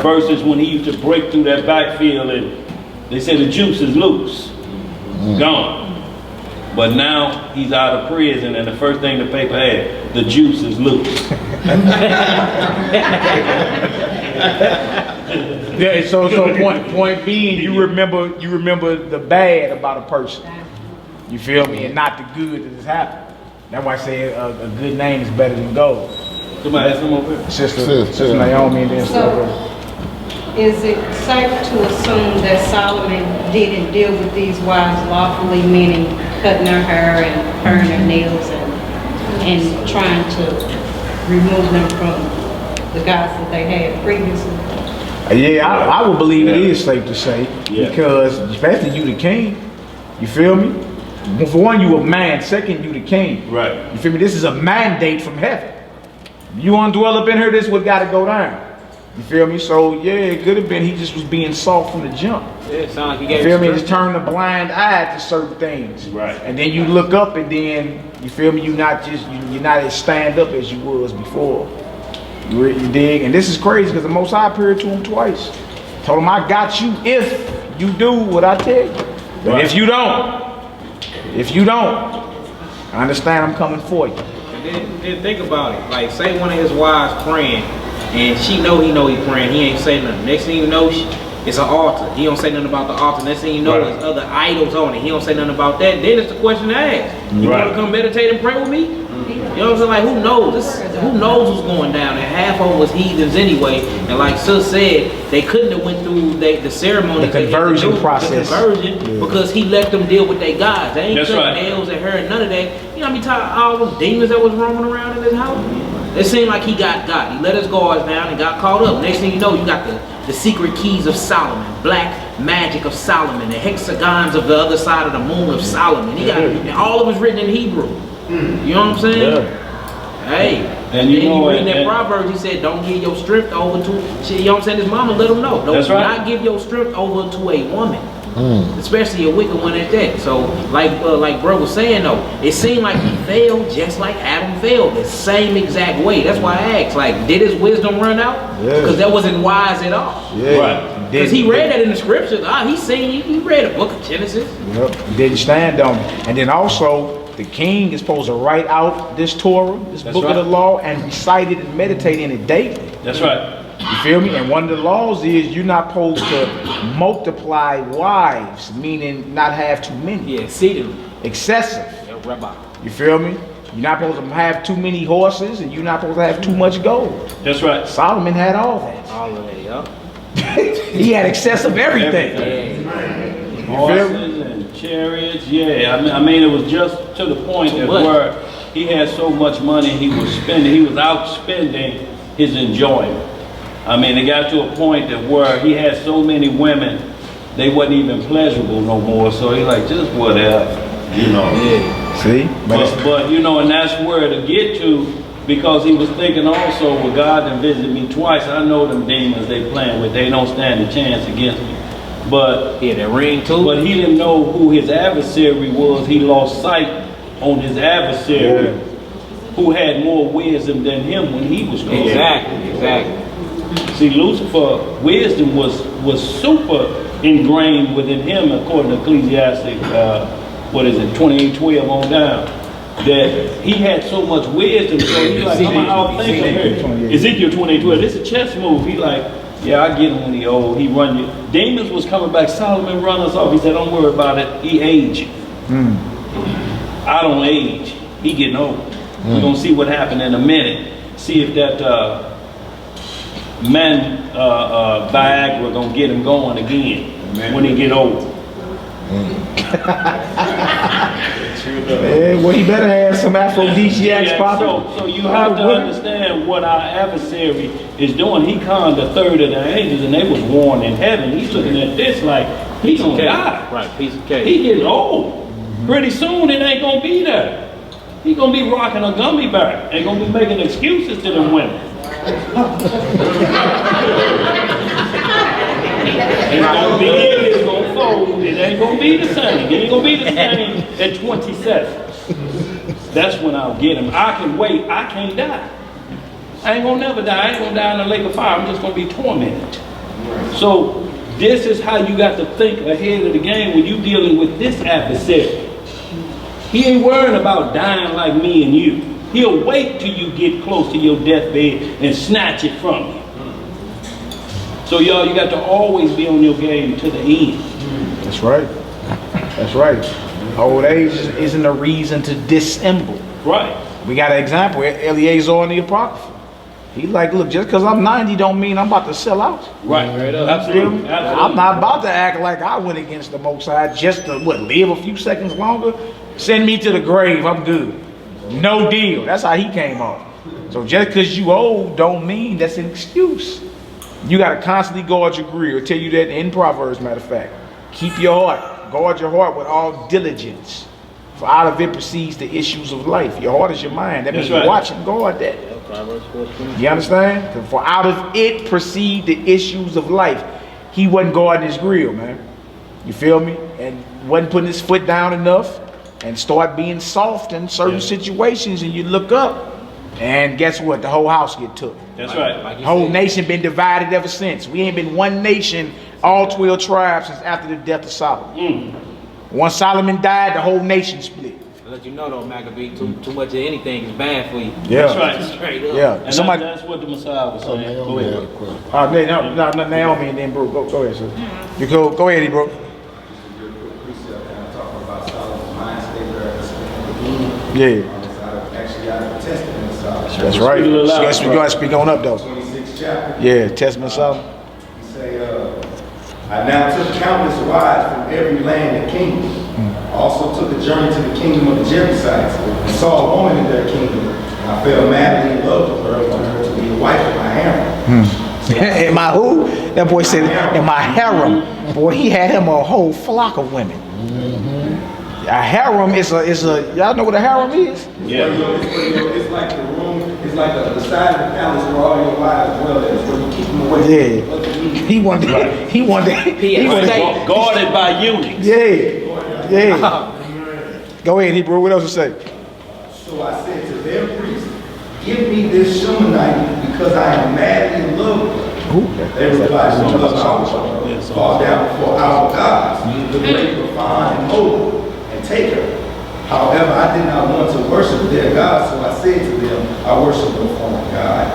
[SPEAKER 8] Versus when he used to break through that backfield and they say the juice is loose. Gone. But now he's out of prison and the first thing the paper had, the juice is loose.
[SPEAKER 1] Yeah, so point being, you remember the bad about a person. You feel me? And not the good that has happened. That's why I say a good name is better than gold.
[SPEAKER 8] Somebody has some over here.
[SPEAKER 1] Sister Naomi and then
[SPEAKER 9] So, is it safe to assume that Solomon didn't deal with these wives lawfully, meaning cutting their hair and paring their nails and trying to remove them from the gods that they had previously.
[SPEAKER 1] Yeah, I would believe it is safe to say,
[SPEAKER 8] Yeah.
[SPEAKER 1] because especially you the king, you feel me? For one, you a man. Second, you the king.
[SPEAKER 8] Right.
[SPEAKER 1] You feel me? This is a mandate from heaven. You want to dwell up in here, this is what got to go down. You feel me? So yeah, it could have been he just was being soft from the jump.
[SPEAKER 3] Yeah, it sounds like he
[SPEAKER 1] You
[SPEAKER 3] gave
[SPEAKER 1] feel me?
[SPEAKER 3] you
[SPEAKER 1] Just turn a blind eye to certain things.
[SPEAKER 8] Right.
[SPEAKER 1] And then you look up and then, you feel me, you're not as stand up as you was before. You dig? And this is crazy because the Most High appeared to him twice. Told him, I got you if you do what I tell you. But
[SPEAKER 8] Right.
[SPEAKER 1] if you don't, I understand I'm coming for you.
[SPEAKER 3] And then think about it. Like, say one of his wives praying, and she know he praying. He ain't say nothing. Next thing you know, it's an altar. He don't say nothing about the altar. Next thing you know,
[SPEAKER 8] Right.
[SPEAKER 3] there's other idols on it. He don't say nothing about that. Then it's the question to ask. You
[SPEAKER 8] Right.
[SPEAKER 3] want to come meditate and pray with me? You know what I'm saying? Like, who knows? Who knows what's going down? And half of them was heathens anyway. And like Sis said, they couldn't have went through the ceremony.
[SPEAKER 1] The conversion process.
[SPEAKER 3] The conversion, because he let them deal with their gods. They ain't
[SPEAKER 8] That's
[SPEAKER 3] took
[SPEAKER 8] right.
[SPEAKER 3] nails and her and none of that. You know how many times all those demons that was roaming around in his house? It seemed like he got got. He let his guards down and got caught up. Next thing you know, you got the secret keys of Solomon, black magic of Solomon, the hexagons of the other side of the moon of Solomon. He got, and all of it's written in Hebrew. You know what I'm saying?
[SPEAKER 8] Yeah.
[SPEAKER 3] Hey,
[SPEAKER 8] And you know,
[SPEAKER 3] reading that
[SPEAKER 8] and-
[SPEAKER 3] Proverbs, he said, don't give your strength over to, you know what I'm saying? His mama let him know. Don't
[SPEAKER 8] That's right.
[SPEAKER 3] not give your strength over to a woman. Especially a wicked one at that. So, like bro was saying though, it seemed like he failed just like Adam failed, the same exact way. That's why I asked, like, did his wisdom run out?
[SPEAKER 1] Yeah.
[SPEAKER 3] Because that wasn't wise at all.
[SPEAKER 1] Yeah.
[SPEAKER 8] Right.
[SPEAKER 3] Because he read that in the scriptures. He read a book of Genesis.
[SPEAKER 1] Yep. He didn't stand on it. And then also, the king is supposed to write out this Torah, this
[SPEAKER 8] That's
[SPEAKER 1] book
[SPEAKER 8] right.
[SPEAKER 1] of the law, and recite it and meditate in it daily.
[SPEAKER 8] That's right.
[SPEAKER 1] You feel me? And one of the laws is you're not supposed to multiply wives, meaning not have too many.
[SPEAKER 3] Yeah, exceedingly.
[SPEAKER 1] Excessive.
[SPEAKER 3] Yeah, Rabbi.
[SPEAKER 1] You feel me? You're not supposed to have too many horses, and you're not supposed to have too much gold.
[SPEAKER 8] That's right.
[SPEAKER 1] Solomon had all that.
[SPEAKER 3] All of that, yeah.
[SPEAKER 1] He had excess of everything.
[SPEAKER 8] Horses and chariots, yeah. I mean, it was just to the point that
[SPEAKER 3] What?
[SPEAKER 8] where he had so much money he was spending, he was outspending his enjoyment. I mean, it got to a point that where he had so many women, they wasn't even pleasurable no more. So he like, just whatever, you know.
[SPEAKER 3] Yeah.
[SPEAKER 1] See?
[SPEAKER 8] But you know, and that's where to get to, because he was thinking also, well, God done visited me twice. I know them demons they playing with, they don't stand a chance against me. But
[SPEAKER 3] Yeah, that ring too.
[SPEAKER 8] but he didn't know who his adversary was. He lost sight on his adversary, who had more wisdom than him when he was created.
[SPEAKER 3] Exactly.
[SPEAKER 8] See, Lucifer, wisdom was super ingrained within him, according to Ecclesiastic, 28:12 on down. That he had so much wisdom, so he's like, I'm out thinking here. Ezekiel 28:12. This is a chess move. He like, yeah, I get him when he old. He run you. Demons was coming back. Solomon run us off. He said, don't worry about it. He aging. I don't age. He getting old. We're gonna see what happened in a minute. See if that Viagra gonna get him going again when he get old.
[SPEAKER 1] Yeah, well, he better have some aphrodisiacs popping.
[SPEAKER 8] So you have to understand what our adversary is doing. He conned a third of the angels, and they was warned in heaven. He's looking at this like he's gonna die.
[SPEAKER 3] Right, piece of cake.
[SPEAKER 8] He getting old. Pretty soon it ain't gonna be there. He gonna be rocking a gummy bear. Ain't gonna be making excuses to them women. It's gonna be, it's gonna fold. It ain't gonna be the same. It ain't gonna be the same at 27. That's when I'll get him. I can wait. I can't die. I ain't gonna never die. I ain't gonna die in the lake of fire. I'm just gonna be tormented. So this is how you got to think ahead of the game when you dealing with this adversary. He ain't worrying about dying like me and you. He'll wait till you get close to your deathbed and snatch it from you. So y'all, you got to always be on your game to the end.
[SPEAKER 1] That's right. That's right. Old age isn't a reason to dissemble.
[SPEAKER 8] Right.
[SPEAKER 1] We got an example, Eleazar in the Apocrypha. He's like, look, just because I'm 90 don't mean I'm about to sell out.
[SPEAKER 8] Right. Absolutely.
[SPEAKER 1] I'm not about to act like I went against the Most High just to, live a few seconds longer? Send me to the grave, I'm good. No deal. That's how he came off. So just because you old don't mean that's an excuse. You got to constantly guard your grill. It'll tell you that in Proverbs, matter of fact. Keep your heart. Guard your heart with all diligence. For out of it proceeds the issues of life. Your heart is your mind. That means you watch and guard that. You understand? For out of it proceed the issues of life. He wasn't guarding his grill, man. You feel me? And wasn't putting his foot down enough and start being soft in certain situations, and you look up and guess what? The whole house get took.
[SPEAKER 8] That's right.
[SPEAKER 1] The whole nation been divided ever since. We ain't been one nation, all 12 tribes since after the death of Solomon. Once Solomon died, the whole nation split.
[SPEAKER 3] I'll let you know though, Maccabee, too much of anything is bad for you.
[SPEAKER 1] Yeah.
[SPEAKER 8] That's right.
[SPEAKER 3] Straight up.
[SPEAKER 1] Yeah.
[SPEAKER 8] And
[SPEAKER 1] Somebody.
[SPEAKER 8] that's what the Messiah was saying. Go
[SPEAKER 4] Naomi had
[SPEAKER 8] ahead.
[SPEAKER 4] a question.
[SPEAKER 1] No, Naomi and then bro. Go ahead, sir. You go ahead, bro. Yeah. That's right. So let's speak on up though.
[SPEAKER 12] 26th chapter.
[SPEAKER 1] Yeah, Testament of Solomon.
[SPEAKER 12] He say, I now took countless wives from every land and kingdom. I also took a journey to the kingdom of the Jebusites and saw a woman in their kingdom. And I fell madly in love with her and wanted her to be the wife of my harem.
[SPEAKER 1] In my who? That boy said, in my harem. Boy, he had him a whole flock of women. A harem is a y'all know what a harem is?
[SPEAKER 8] Yeah.
[SPEAKER 12] It's like the room, it's like the side of the palace where all your wives dwell at. It's where you keep them away.
[SPEAKER 1] Yeah. He wanted
[SPEAKER 8] Guarded by eunuchs.
[SPEAKER 1] Yeah. Go ahead, Hebrew. What else to say?
[SPEAKER 12] So I said to their priest, give me this Shumanite because I am madly in love with her. They replied, so look, fall down before our gods, the great Raphan and Moab, and take her. However, I did not want to worship their gods, so I said to them, I worship no foreign god.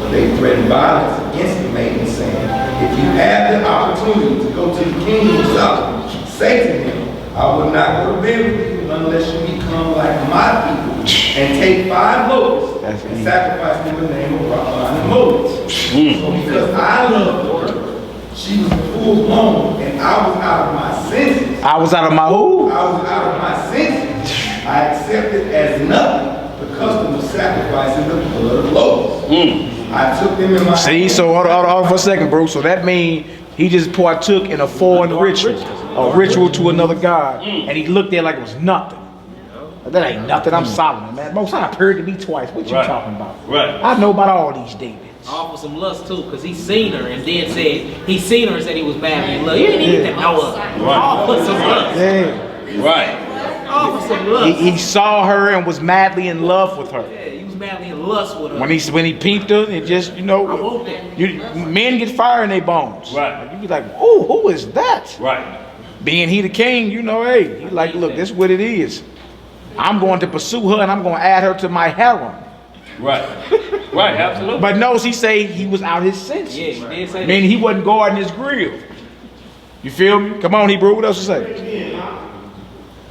[SPEAKER 12] But they threatened violence against the maiden, saying, if you have the opportunity to go to the kingdom of Solomon, say to him, I will not go to bed with you unless you become like my people and take 5 locusts and sacrifice them in the name of Raphan and Moab. So because I loved her, she was full blown and I was out of my senses.
[SPEAKER 1] I was out of my who?
[SPEAKER 12] I was out of my senses. I accepted as nothing the custom of sacrificing the blood of locusts. I took them in my
[SPEAKER 1] See, so hold on for a second, bro. So that means he just partook in a foreign ritual, a ritual to another god, and he looked at it like it was nothing. That ain't nothing. I'm Solomon, man. Most time appeared to me twice. What you talking about?
[SPEAKER 8] Right.
[SPEAKER 1] I know about all these Davids.
[SPEAKER 3] All for some lust too, because he seen her and then said he seen her and said he was madly in love. You didn't even know her. All for some lust.
[SPEAKER 1] Yeah.
[SPEAKER 8] Right.
[SPEAKER 3] All for some lust.
[SPEAKER 1] He saw her and was madly in love with her.
[SPEAKER 3] Yeah, he was madly in lust with her.
[SPEAKER 1] When he peeped her, it just,
[SPEAKER 3] I want that.
[SPEAKER 1] men get fire in their bones.
[SPEAKER 8] Right.
[SPEAKER 1] You be like, oh, who is that?
[SPEAKER 8] Right.
[SPEAKER 1] Being he the king, hey, he like, look, this is what it is. I'm going to pursue her and I'm going to add her to my harem.
[SPEAKER 8] Right. Right, absolutely.
[SPEAKER 1] But notice he say he was out his senses.
[SPEAKER 3] Yeah, he did say
[SPEAKER 1] Meaning he wasn't guarding his grill. You feel me? Come on, Hebrew. What else to say?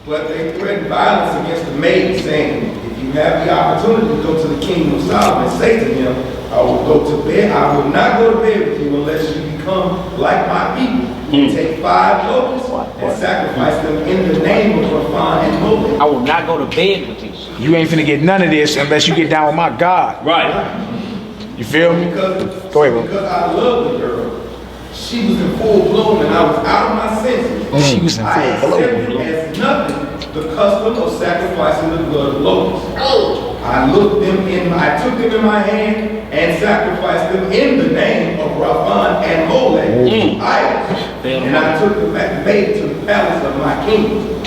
[SPEAKER 12] But they threatened violence against the maiden, saying, if you have the opportunity to go to the kingdom of Solomon, say to him, I will go to bed. I will not go to bed with you unless you become like my people. And take 5 locusts and sacrifice them in the name of Raphan and Moab.
[SPEAKER 3] I will not go to bed with you.
[SPEAKER 1] You ain't finna get none of this unless you get down with my God.
[SPEAKER 8] Right.
[SPEAKER 1] You feel me? Go ahead, bro.
[SPEAKER 12] Because I love the girl. She was in full bloom and I was out of my senses.
[SPEAKER 1] She was in
[SPEAKER 12] I
[SPEAKER 1] full bloom.
[SPEAKER 12] accepted as nothing the custom of sacrificing the blood of locusts. I took them in my hand and sacrificed them in the name of Raphan and Molech, idols. And I took the maid to the palace of my kingdom.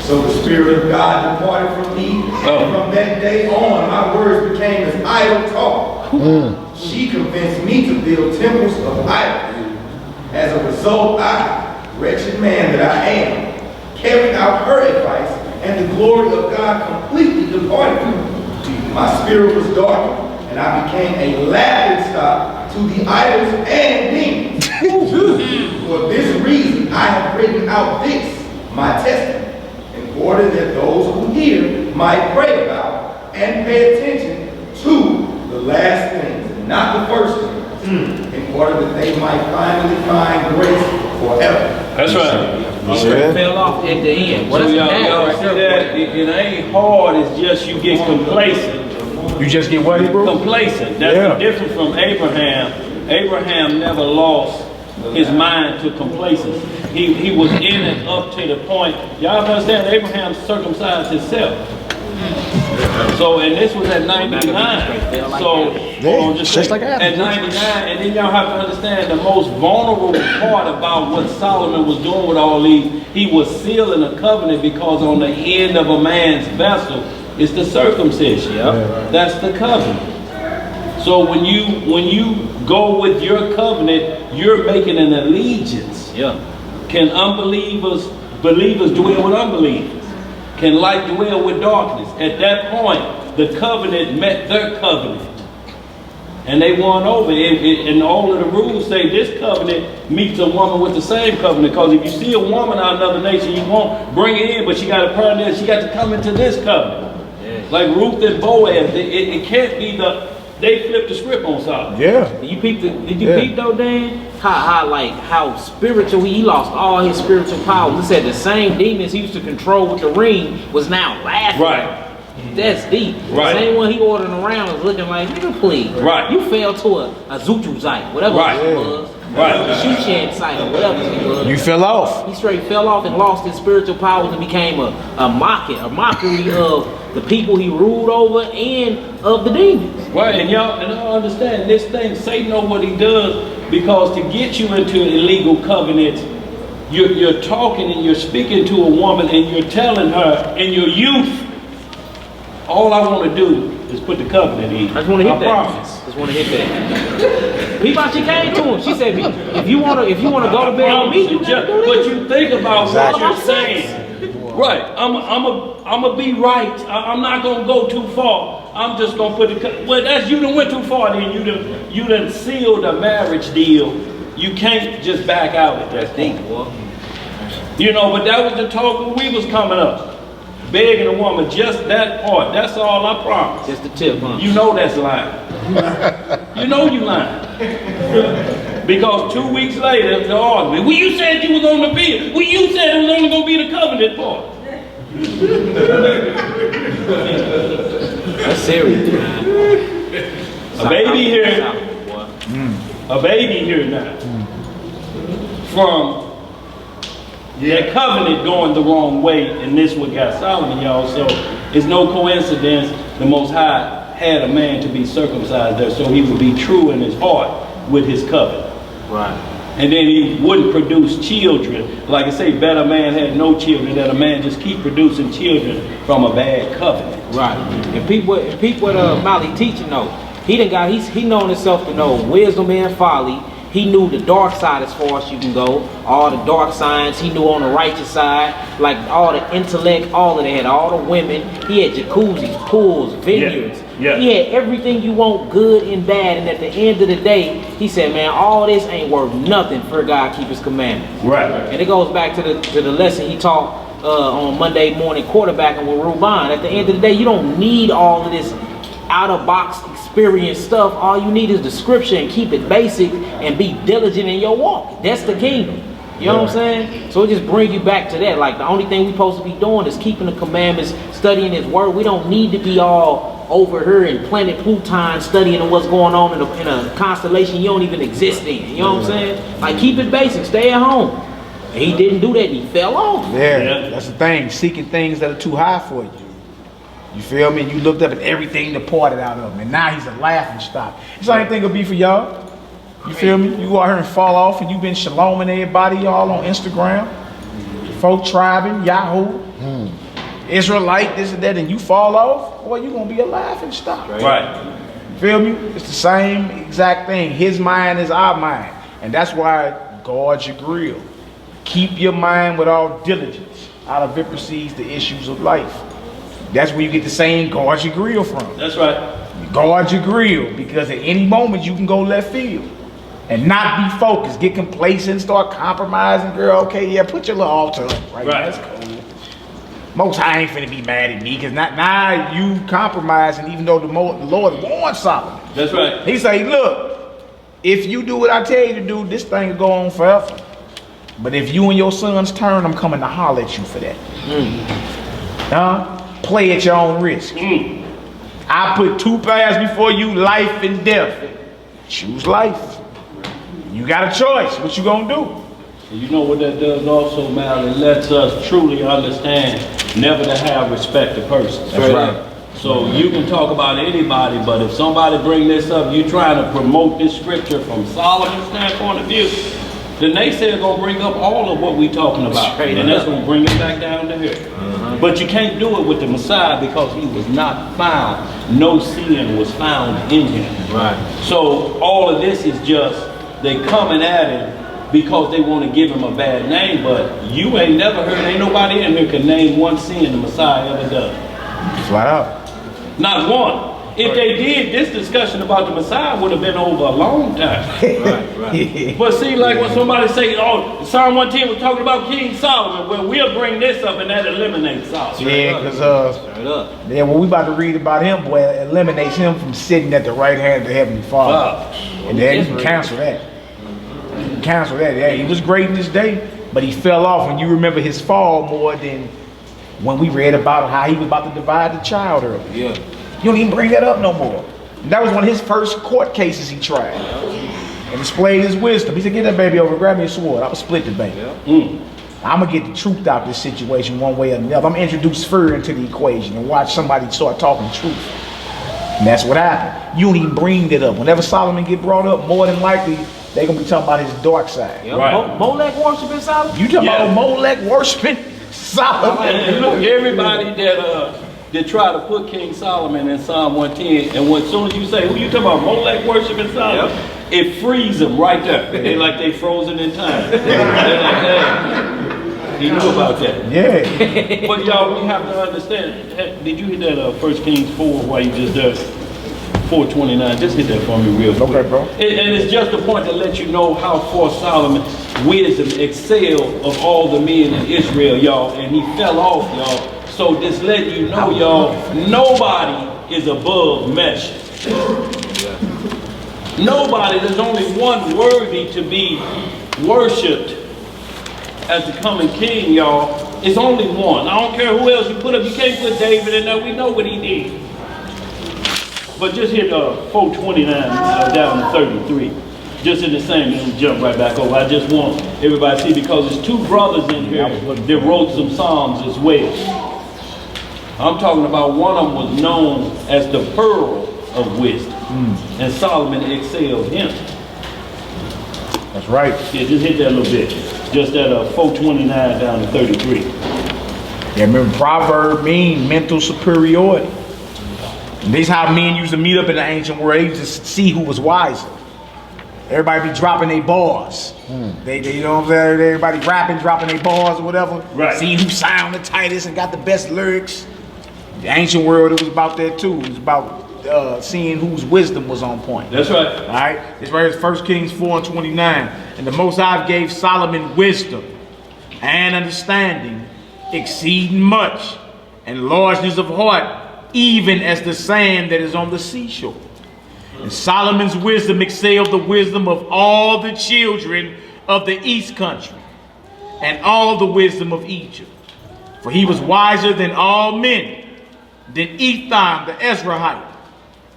[SPEAKER 12] So the Spirit of God departed from me, and from that day on, my words became as idle talk. She convinced me to build temples of idols. As a result, I, wretched man that I am, carried out her advice, and the glory of God completely departed from me. My spirit was darkened, and I became a laughing stock to the idols and demons. For this reason, I have written out this, my testament, in order that those who hear might pray about and pay attention to the last things, and not the first things, in order that they might finally find grace forever.
[SPEAKER 8] That's right.
[SPEAKER 3] Fell off at the end. What
[SPEAKER 8] So
[SPEAKER 3] is
[SPEAKER 8] y'all
[SPEAKER 3] that right
[SPEAKER 8] see
[SPEAKER 3] there?
[SPEAKER 8] that? It ain't hard, it's just you get complacent
[SPEAKER 1] You just get what, bro?
[SPEAKER 8] Complacent. That's different from Abraham. Abraham never lost his mind to complacency. He was in it up to the point. Y'all understand? Abraham circumcised himself. So, and this was at 99. So, just like at 99, and then y'all have to understand the most vulnerable part about what Solomon was doing with all these. He was sealing a covenant because on the end of a man's vessel is the circumcision. That's the covenant. So when you go with your covenant, you're making an allegiance. Can believers dwell with unbelievers? Can light dwell with darkness? At that point, the covenant met their covenant. And they won over. And all of the rules say this covenant meets a woman with the same covenant. Because if you see a woman out of another nation, you won't bring her in, but she got a partner, she got to come into this covenant. Like Ruth and Boaz, it can't be they flipped the script on Solomon.
[SPEAKER 3] Did you peep though, Dan? How spiritual he lost all his spiritual powers. He said the same demons he used to control with the ring was now laughing.
[SPEAKER 8] Right.
[SPEAKER 3] That's deep.
[SPEAKER 8] Right.
[SPEAKER 3] The same one he ordering around is looking like, nigga, please.
[SPEAKER 8] Right.
[SPEAKER 3] You fell to a Zutuzite, whatever it was.
[SPEAKER 8] Right.
[SPEAKER 3] A Shushan site or whatever it was.
[SPEAKER 1] You fell off.
[SPEAKER 3] He straight fell off and lost his spiritual powers and became a mockery of the people he ruled over and of the demons.
[SPEAKER 8] Right, and y'all understand this thing, Satan knows what he does, because to get you into illegal covenants, you're talking and you're speaking to a woman and you're telling her in your youth, all I want to do is put the covenant in.
[SPEAKER 3] I just want to hit that.
[SPEAKER 8] Promise.
[SPEAKER 3] Just want to hit that. She came to him. She said, if you want to go to bed with me, you gotta do this.
[SPEAKER 8] But you think about what you're saying. Right, I'm a be right. I'm not gonna go too far. I'm just gonna put it. Well, that's you done went too far. Then you done sealed a marriage deal. You can't just back out at that deep. You know, but that was the talk when we was coming up, begging a woman just that part. That's all I promise.
[SPEAKER 3] Just the tip, huh?
[SPEAKER 8] You know that's lying. You know you lying. Because 2 weeks later, the argument. Well, you said you was on the bill. Well, you said it was only going to be the covenant part.
[SPEAKER 3] That's serious, man.
[SPEAKER 8] A baby here now. From that covenant going the wrong way, and this what got Solomon, y'all. So it's no coincidence the Most High had a man to be circumcised there, so he would be true in his heart with his covenant.
[SPEAKER 3] Right.
[SPEAKER 8] And then he wouldn't produce children. Like I say, better man had no children than a man just keep producing children from a bad covenant.
[SPEAKER 3] Right. And people what Mali teaching though, he known himself to know wisdom and folly. He knew the dark side as far as you can go. All the dark signs he knew on the righteous side, like all the intellect, all of that, all the women. He had jacuzzis, pools, vineyards.
[SPEAKER 8] Yeah.
[SPEAKER 3] He had everything you want, good and bad. And at the end of the day, he said, man, all this ain't worth nothing for God keep his commandments.
[SPEAKER 8] Right. And
[SPEAKER 3] it goes back to the lesson he taught on Monday morning quarterbacking with Ruban. At the end of the day, you don't need all of this out-of-box experience stuff. All you need is the scripture and keep it basic and be diligent in your walk. That's the kingdom. You know what I'm saying? So it just brings you back to that. Like the only thing we're supposed to be doing is keeping the commandments, studying his word. We don't need to be all over here in planet Pluton studying what's going on in a constellation you don't even exist in. You know what I'm saying? Like keep it basic, stay at home. And he didn't do that and he fell off.
[SPEAKER 1] Yeah, that's the thing. Seeking things that are too high for you. You feel me? You looked up at everything departed out of him, and now he's a laughing stock. The same thing will be for y'all. You feel me? You go out here and fall off, and you've been shaloming everybody, y'all on Instagram, folk tribing, Yahoo, Israelite, this and that, and you fall off, boy, you gonna be a laughing stock.
[SPEAKER 8] Right.
[SPEAKER 1] Feel me? It's the same exact thing. His mind is our mind, and that's why guard your grill. Keep your mind with all diligence. Out of it proceeds the issues of life. That's where you get the saying, guard your grill from.
[SPEAKER 8] That's right.
[SPEAKER 1] Guard your grill, because at any moment you can go left field and not be focused. Get complacent, start compromising, girl. Okay, yeah, put your little altar up, right? That's cool. Most High ain't finna be mad at me, because now you compromising, even though the Lord warned Solomon.
[SPEAKER 8] That's right.
[SPEAKER 1] He say, look, if you do what I tell you to do, this thing will go on forever. But if you and your sons turn, I'm coming to holler at you for that. Play at your own risk. I put two paths before you, life and death. Choose life. You got a choice. What you gonna do?
[SPEAKER 8] You know what that does also, Mal? It lets us truly understand never to have respect to persons.
[SPEAKER 1] That's right.
[SPEAKER 8] So you can talk about anybody, but if somebody bring this up, you trying to promote this scripture from Solomon's standpoint of view, the naysayer gonna bring up all of what we talking about, and that's gonna bring it back down to here. But you can't do it with the Messiah because he was not found. No sin was found in him.
[SPEAKER 3] Right.
[SPEAKER 8] So all of this is just they coming at him because they want to give him a bad name. But you ain't never heard, ain't nobody in here can name one sin the Messiah ever done.
[SPEAKER 1] Flat out.
[SPEAKER 8] Not one. If they did, this discussion about the Messiah would have been over a long time.
[SPEAKER 3] Right.
[SPEAKER 8] But see, like when somebody say, oh, Psalm 110 was talking about King Solomon, well, we'll bring this up and that eliminates Solomon.
[SPEAKER 1] Yeah, because yeah, what we about to read about him, boy, eliminates him from sitting at the right hand of the Heavenly Father. And then you can cancel that. You can cancel that. Yeah, he was great in his day, but he fell off. And you remember his fall more than when we read about how he was about to divide the child earlier.
[SPEAKER 3] Yeah.
[SPEAKER 1] You don't even bring that up no more. And that was one of his first court cases he tried. And displayed his wisdom. He said, get that baby over, grab me a sword. I will split the baby. I'm going to get the truth out of this situation one way or another. I'm going to introduce fear into the equation and watch somebody start talking truth. And that's what happened. You don't even bring that up. Whenever Solomon get brought up, more than likely, they're going to be talking about his dark side.
[SPEAKER 3] Yep. Right. Molech worshiping Solomon?
[SPEAKER 1] You talking about Molech worshiping Solomon?
[SPEAKER 8] And look, everybody that try to put King Solomon in Psalm 110, and as soon as you say, who you talking about, Molech worshiping Solomon, it frees them right there. They like they frozen in time. They're like, hey, he knew about that.
[SPEAKER 1] Yeah.
[SPEAKER 8] But y'all, we have to understand, did you hit that 1 Kings 4 while you just did 4:29? Just hit that for me real quick.
[SPEAKER 1] Okay, bro.
[SPEAKER 8] And it's just a point to let you know how far Solomon's wisdom excelled of all the men in Israel, y'all, and he fell off, y'all. So just let you know, y'all, nobody is above measure. Nobody, there's only one worthy to be worshipped as the coming king, y'all. It's only one. I don't care who else you put up. You can't put David in there. We know what he did. But just hit 429 down to 33. Just in the same, and jump right back over. I just want everybody to see, because there's two brothers in here that wrote some psalms as well. I'm talking about one of them was known as the pearl of wisdom. And Solomon excelled him.
[SPEAKER 1] That's right.
[SPEAKER 8] Yeah, just hit that a little bit. Just at 429 down to 33.
[SPEAKER 1] Yeah, remember, proverb mean mental superiority. And this is how men used to meet up in the ancient world. They used to see who was wiser. Everybody be dropping their bars. They you know what I'm saying? Everybody rapping, dropping their bars or whatever.
[SPEAKER 8] Right.
[SPEAKER 1] See who sound the tightest and got the best lyrics. The ancient world, it was about that too. It was about seeing whose wisdom was on point.
[SPEAKER 8] That's right.
[SPEAKER 1] All right. This right here is 1 Kings 4:29. And the Most High gave Solomon wisdom and understanding, exceeding much, and largeness of heart, even as the sand that is on the seashore. And Solomon's wisdom excelled the wisdom of all the children of the east country, and all the wisdom of Egypt. For he was wiser than all men, than Etham the Ezrahite,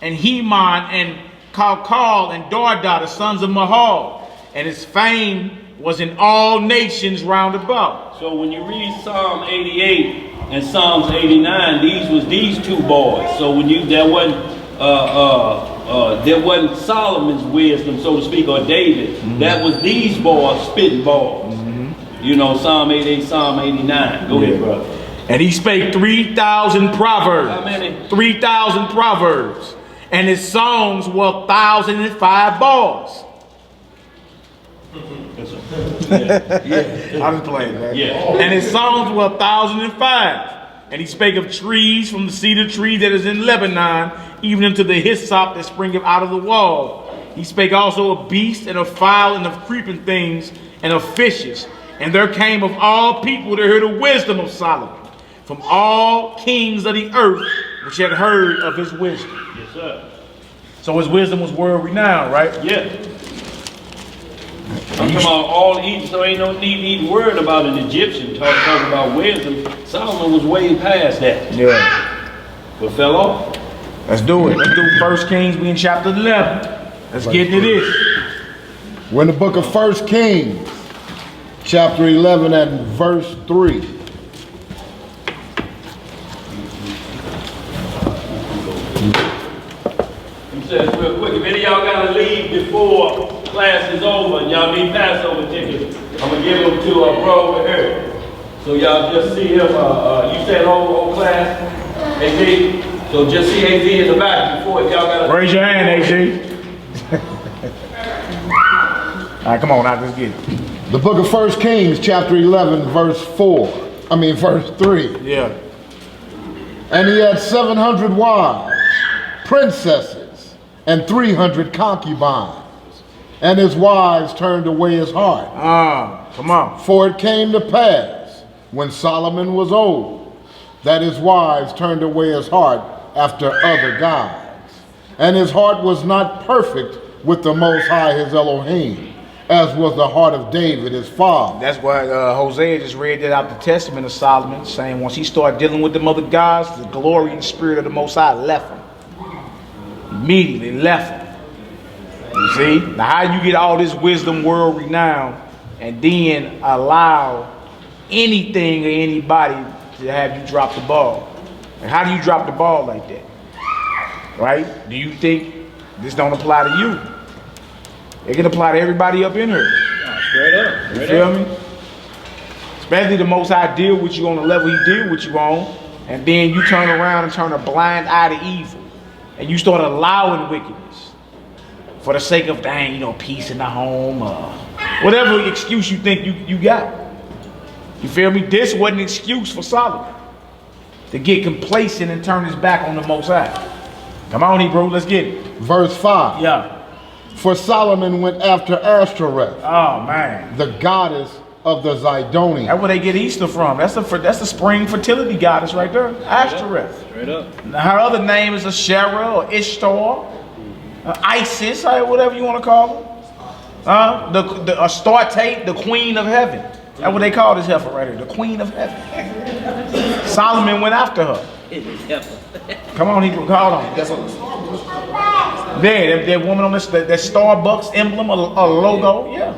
[SPEAKER 1] and Heman and Calcol and Dorda, the sons of Mahal, and his fame was in all nations round about.
[SPEAKER 8] So when you read Psalm 88 and Psalms 89, these two boys. So when that wasn't Solomon's wisdom, so to speak, or David. That was these boys spitting balls. You know, Psalm 88, Psalm 89. Go ahead, brother.
[SPEAKER 1] And he spake 3,000 proverbs.
[SPEAKER 8] How many?
[SPEAKER 1] 3,000 proverbs. And his songs were 1,005 bars. I'm just playing, man.
[SPEAKER 8] Yeah.
[SPEAKER 1] And his songs were 1,005. And he spake of trees, from the cedar tree that is in Lebanon, even unto the hyssop that springeth out of the wall. He spake also of beasts, and of fowl, and of creeping things, and of fishes. And there came of all people to hear the wisdom of Solomon, from all kings of the earth, which had heard of his wisdom.
[SPEAKER 8] Yes, sir.
[SPEAKER 1] So his wisdom was world renowned, right?
[SPEAKER 8] Yeah. I'm talking about all Egypt, so ain't no need to even worry about an Egyptian talking about wisdom. Solomon was way past that.
[SPEAKER 1] Yeah.
[SPEAKER 8] But fell off.
[SPEAKER 1] Let's do it. Let's do 1 Kings. We in chapter 11. Let's get into this.
[SPEAKER 4] We're in the book of 1 Kings, chapter 11 and verse 3.
[SPEAKER 8] He says real quick, if any of y'all gotta leave before class is over and y'all need Passover tickets, I'm gonna give them to bro over here. So y'all just see him, you said whole class, AZ. So just see AZ in the back before if y'all gotta.
[SPEAKER 1] Raise your hand, AZ. All right, come on, now let's get it.
[SPEAKER 4] The book of 1 Kings, chapter 11, verse 3.
[SPEAKER 1] Yeah.
[SPEAKER 4] And he had 700 wives, princesses, and 300 concubines. And his wives turned away his heart.
[SPEAKER 1] Come on.
[SPEAKER 4] For it came to pass, when Solomon was old, that his wives turned away his heart after other gods. And his heart was not perfect with the Most High his Elohim, as was the heart of David his father.
[SPEAKER 1] That's why Hosea just read that out the Testament of Solomon, saying once he started dealing with them other gods, the glory and spirit of the Most High left him. Immediately left him. You see? Now how you get all this wisdom, world renown, and then allow anything or anybody to have you drop the ball? And how do you drop the ball like that? Right? Do you think this don't apply to you? It can apply to everybody up in here.
[SPEAKER 8] Straight up.
[SPEAKER 1] You feel me? Especially the Most High deal with you on the level he deal with you on, and then you turn around and turn a blind eye to evil, and you start allowing wickedness for the sake of, dang, you know, peace in the home, whatever excuse you think you got. You feel me? This wasn't an excuse for Solomon to get complacent and turn his back on the Most High. Come on, Hebrew, let's get it.
[SPEAKER 4] Verse 5.
[SPEAKER 1] Yeah.
[SPEAKER 4] For Solomon went after Ashtoreth,
[SPEAKER 1] Oh man,
[SPEAKER 4] the goddess of the Zidonians.
[SPEAKER 1] that's where they get Easter from. That's the spring fertility goddess right there, Ashtoreth.
[SPEAKER 8] Straight up.
[SPEAKER 1] Now, her other name is Asherah or Ishtar, Isis, whatever you want to call her. The Astarte, the queen of heaven. That's what they call this heifer right here, the queen of heaven. Solomon went after her. Come on, Hebrew, hold on. There, that woman on this, that Starbucks emblem, a logo, yeah.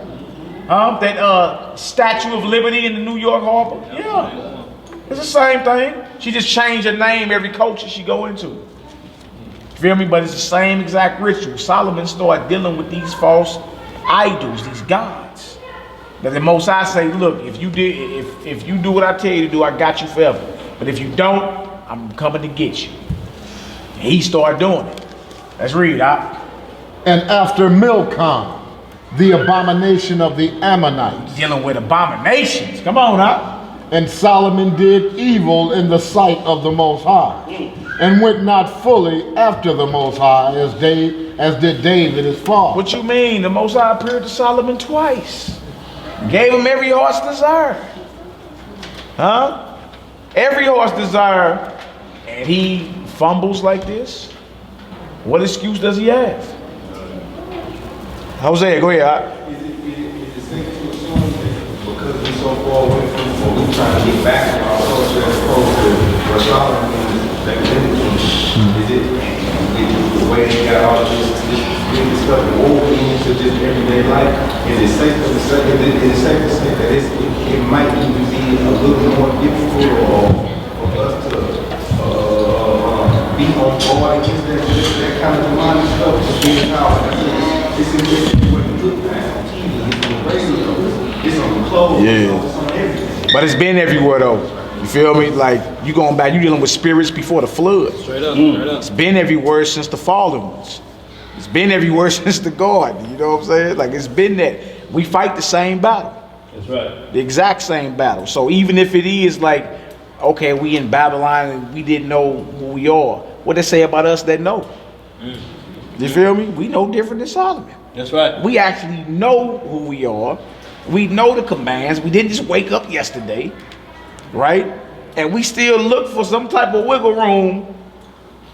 [SPEAKER 1] That Statue of Liberty in the New York Harbor, yeah. It's the same thing. She just changed her name every culture she go into. Feel me? But it's the same exact ritual. Solomon started dealing with these false idols, these gods. But the Most High say, look, if you do what I tell you to do, I got you forever. But if you don't, I'm coming to get you. And he started doing it. Let's read out.
[SPEAKER 4] And after Milcom, the abomination of the Ammonites.
[SPEAKER 1] Dealing with abominations. Come on up.
[SPEAKER 4] And Solomon did evil in the sight of the Most High, and went not fully after the Most High as did David his father.
[SPEAKER 1] What you mean? The Most High appeared to Solomon twice. Gave him every heart's desire. Every heart's desire. And he fumbles like this. What excuse does he have? Hosea, go ahead.
[SPEAKER 12] Is it safe to assume that because we're so far away from what we're trying to get back to our culture as opposed to what Solomon is back then? Is it the way he got all this stuff woven into just everyday life? Is it safe to say that it might even be a little more difficult for us to be on board against that kind of demonic stuff? Just being how it's in what you look at on TV, it's on the radio, it's on the clothes, it's on everything.
[SPEAKER 1] But it's been everywhere though. You feel me? Like you going back, you dealing with spirits before the flood.
[SPEAKER 8] Straight up. Straight up.
[SPEAKER 1] It's been everywhere since the fallen ones. It's been everywhere since the garden. You know what I'm saying? Like it's been that. We fight the same battle.
[SPEAKER 8] That's right.
[SPEAKER 1] The exact same battle. So even if it is like, okay, we in Babylon and we didn't know who we are, what they say about us that know? You feel me? We know different than Solomon.
[SPEAKER 8] That's right.
[SPEAKER 1] We actually know who we are. We know the commands. We didn't just wake up yesterday, right? And we still look for some type of wiggle room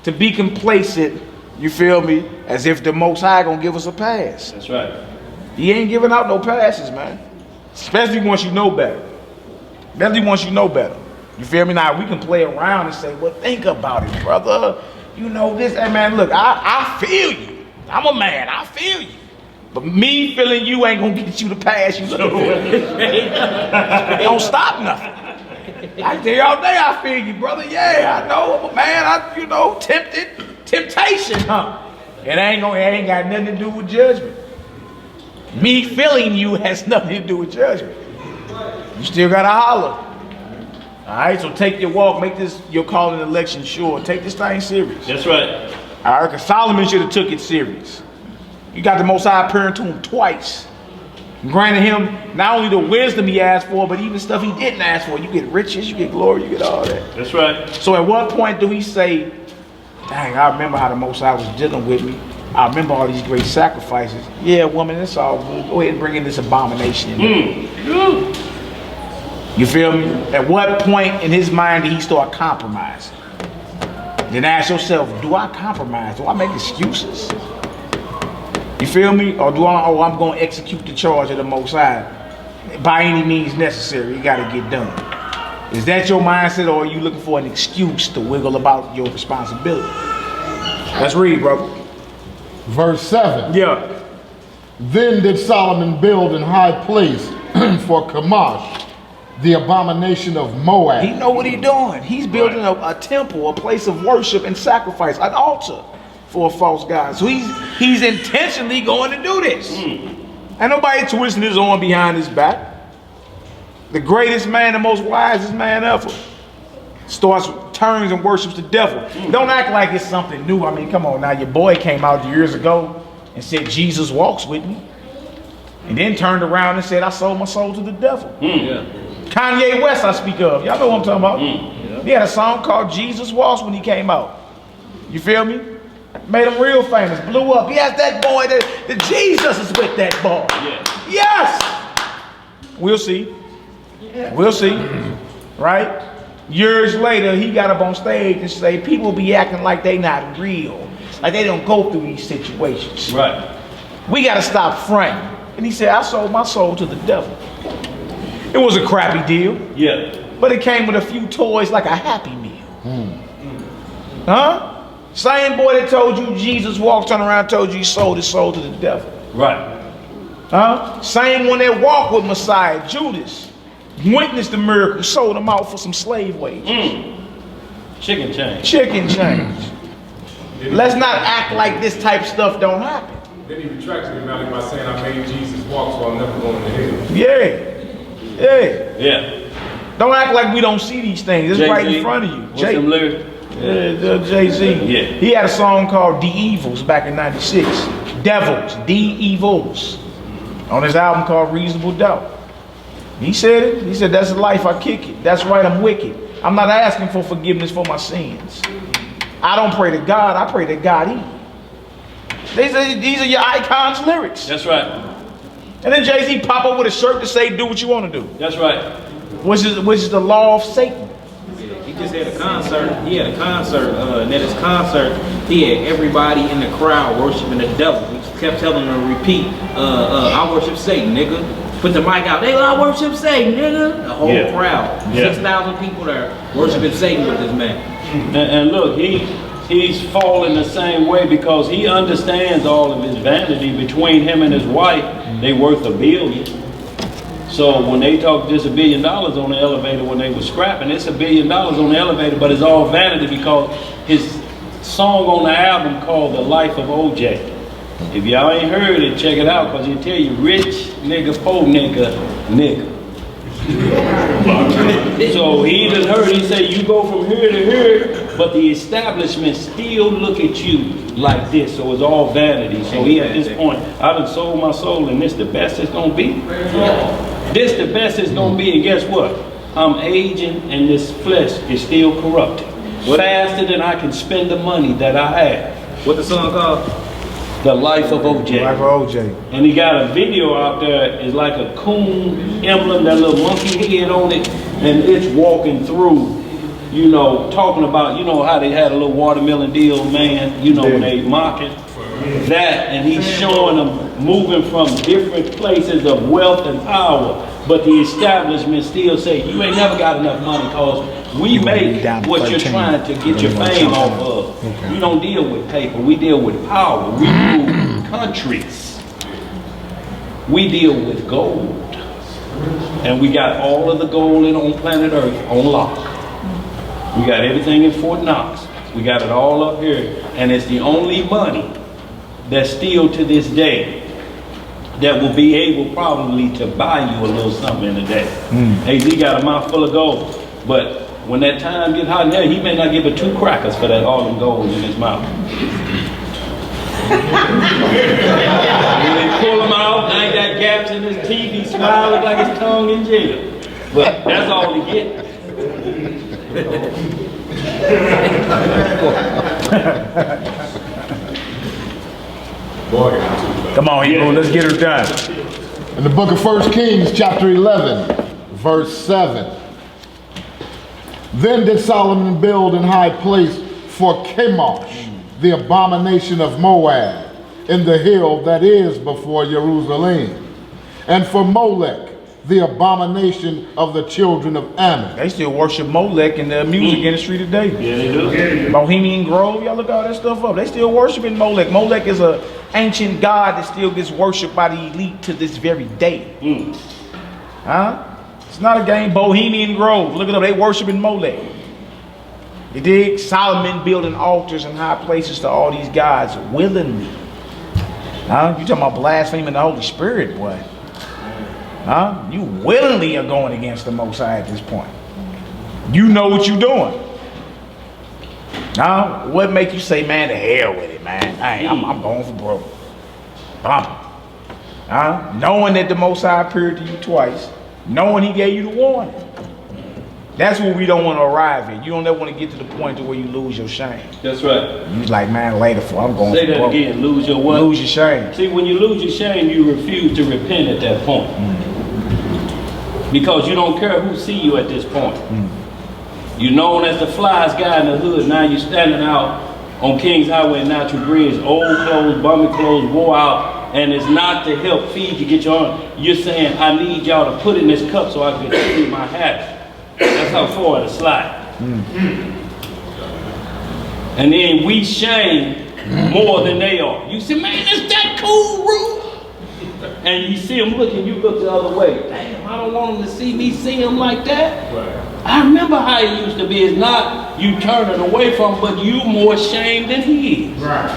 [SPEAKER 1] to be complacent, you feel me, as if the Most High gonna give us a pass.
[SPEAKER 8] That's right.
[SPEAKER 1] He ain't giving out no passes, man. Especially once you know better. Especially once you know better. You feel me? Now, we can play around and say, well, think about it, brother. you know this. Hey man, look, I feel you. I'm a man, I feel you. But me feeling you ain't gonna get you to pass you looking for. It don't stop nothing. I tell you all day I feel you, brother. Yeah, I know, I'm a man, you know, temptation, huh? It ain't got nothing to do with judgment. Me feeling you has nothing to do with judgment. You still gotta holler. All right, so take your walk, make this your calling election sure. Take this thing serious.
[SPEAKER 8] That's right.
[SPEAKER 1] All right, because Solomon should have took it serious. You got the Most High appearing to him twice. Granted him not only the wisdom he asked for, but even stuff he didn't ask for. You get riches, you get glory, you get all that.
[SPEAKER 8] That's right.
[SPEAKER 1] So at what point do he say, dang, I remember how the Most High was dealing with me. I remember all these great sacrifices. Yeah, woman, it's all good. Go ahead and bring in this abomination in there. You feel me? At what point in his mind did he start compromising? Then ask yourself, do I compromise? Do I make excuses? You feel me? Or I'm going to execute the charge of the Most High by any means necessary. You got to get done. Is that your mindset, or are you looking for an excuse to wiggle about your responsibility? Let's read, bro.
[SPEAKER 4] Verse 7.
[SPEAKER 1] Yeah.
[SPEAKER 4] Then did Solomon build an high place for Chemosh, the abomination of Moab.
[SPEAKER 1] He know what he's doing. He's building a temple, a place of worship and sacrifice, an altar for a false god. So he's intentionally going to do this. Ain't nobody twisting his arm behind his back. The greatest man, the most wisest man ever, turns and worships the devil. Don't act like it's something new. I mean, come on now. Your boy came out years ago and said, Jesus walks with me. And then turned around and said, I sold my soul to the devil. Kanye West I speak of. Y'all know what I'm talking about. He had a song called Jesus Walks when he came out. You feel me? Made him real famous, blew up. Yes, that boy, the Jesus is with that boy. Yes! We'll see. We'll see. Right? Years later, he got up on stage and say, people be acting like they not real. Like they don't go through these situations.
[SPEAKER 8] Right.
[SPEAKER 1] We got to stop fronting. And he said, I sold my soul to the devil. It was a crappy deal.
[SPEAKER 8] Yeah.
[SPEAKER 1] But it came with a few toys like a Happy Meal. Huh? Same boy that told you Jesus walked, turned around and told you he sold his soul to the devil.
[SPEAKER 8] Right.
[SPEAKER 1] Huh? Same one that walked with Messiah, Judas. Witnessed the miracle, sold him out for some slave wages.
[SPEAKER 8] Chicken change.
[SPEAKER 1] Chicken change. Let's not act like this type of stuff don't happen.
[SPEAKER 5] Then he retracted him out by saying, I made Jesus walk, so I'm never going to hell.
[SPEAKER 1] Yeah. Yeah.
[SPEAKER 8] Yeah.
[SPEAKER 1] Don't act like we don't see these things. It's right in front of you.
[SPEAKER 8] What's them lyrics?
[SPEAKER 1] Jay-Z.
[SPEAKER 8] Yeah.
[SPEAKER 1] He had a song called The Evils back in '96. Devils, The Evils. On his album called Reasonable Doubt. He said it. He said, that's the life I kick it. That's right, I'm wicked. I'm not asking for forgiveness for my sins. I don't pray to God, I pray to God eat. These are your icons' lyrics.
[SPEAKER 8] That's right.
[SPEAKER 1] And then Jay-Z pop up with a shirt to say, do what you want to do.
[SPEAKER 8] That's right.
[SPEAKER 1] Which is the law of Satan.
[SPEAKER 3] He just had a concert. He had a concert, and at his concert, he had everybody in the crowd worshiping the devil. He kept telling them to repeat, I worship Satan, nigga. Put the mic out. They I worship Satan, nigga. The whole crowd. 6,000 people there worshiping Satan with this man.
[SPEAKER 8] And look, he's falling the same way because he understands all of his vanity. Between him and his wife, they worth $1 billion. So when they talk just $1 billion on the elevator when they were scrapping, it's $1 billion on the elevator, but it's all vanity because his song on the album called The Life of OJ. If y'all ain't heard it, check it out, because he'll tell you rich nigga, poor nigga, nigga. So he done heard, he say you go from here to here, but the establishment still look at you like this, so it's all vanity. So he at this point, I done sold my soul and this the best it's gonna be? This the best it's gonna be, and guess what? I'm aging and this flesh is still corrupted. Faster than I can spend the money that I have.
[SPEAKER 3] What the song called?
[SPEAKER 8] The Life of OJ.
[SPEAKER 1] Life of OJ.
[SPEAKER 8] And he got a video out there, it's like a coon emblem, that little monkey head on it, and it's walking through, you know, talking about, you know how they had a little watermelon deal, man, you know, when they mocking that, and he's showing them moving from different places of wealth and power, but the establishment still say, you ain't never got enough money, cause We
[SPEAKER 1] gonna read
[SPEAKER 8] make
[SPEAKER 1] down to
[SPEAKER 8] what you're
[SPEAKER 1] 13.
[SPEAKER 8] trying to get your fame off of. We don't deal with paper, we deal with power. We rule countries. We deal with gold. And we got all of the gold on planet Earth on lock. We got everything in Fort Knox. We got it all up here. And it's the only money that's still to this day that will be able probably to buy you a little something in a day. AZ got a mouth full of gold. But when that time gets hot in there, he may not give it 2 crackers for that all them gold in his mouth. When they pull him out, now he got gaps in his teeth, he smiling like his tongue in jail. But that's all he get.
[SPEAKER 1] Come on, Hebrew, let's get her done.
[SPEAKER 4] In the book of 1 Kings, chapter 11, verse 7. Then did Solomon build an high place for Chemosh, the abomination of Moab, in the hill that is before Jerusalem, and for Molech, the abomination of the children of Ammon.
[SPEAKER 1] They still worship Molech in the music industry today.
[SPEAKER 8] Yeah, they do.
[SPEAKER 1] Bohemian Grove, y'all look all that stuff up. They still worshiping Molech. Molech is an ancient god that still gets worshipped by the elite to this very day. Huh? It's not a game. Bohemian Grove, look it up. They worshiping Molech. You dig? Solomon building altars and high places to all these gods willingly. Huh? You talking about blaspheming the Holy Spirit, boy. Huh? You willingly are going against the Most High at this point. You know what you're doing. Now, what make you say, man, to hell with it, man? I'm going for broke. Knowing that the Most High appeared to you twice, knowing he gave you the warning. That's what we don't want to arrive at. You don't ever want to get to the point to where you lose your shame.
[SPEAKER 8] That's right.
[SPEAKER 1] You like, man, later for I'm going
[SPEAKER 8] Say
[SPEAKER 1] for
[SPEAKER 8] that
[SPEAKER 1] broke.
[SPEAKER 8] again, lose your what?
[SPEAKER 1] Lose your shame.
[SPEAKER 8] See, when you lose your shame, you refuse to repent at that point. Because you don't care who see you at this point. You're known as the flyest guy in the hood. Now you're standing out on Kings Highway and Natural Bridge, old clothes, bummy clothes, wore out, and it's not to help feed you, get your own. You're saying, I need y'all to put in this cup so I can feed my habit. That's how far it'll slide. And then we shame more than they are. You say, man, is that cool, Roo? And you see them looking, you look the other way. Damn, I don't want them to see me see him like that. Right. I remember how it used to be. It's not you turning away from, but you more ashamed than he is.
[SPEAKER 7] Right.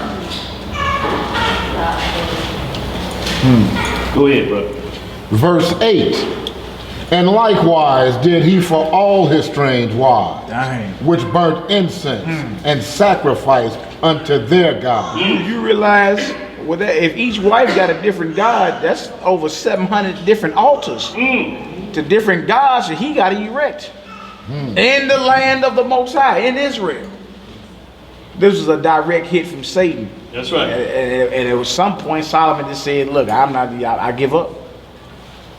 [SPEAKER 8] Go ahead, brother.
[SPEAKER 4] Verse 8. And likewise did he for all his strange wives, which burnt incense and sacrificed unto their God.
[SPEAKER 1] You realize well, if each wife got a different god, that's over 700 different altars to different gods that he got to erect in the land of the Most High, in Israel. This was a direct hit from Satan.
[SPEAKER 8] That's right.
[SPEAKER 1] And at some point, Solomon just said, look, I give up.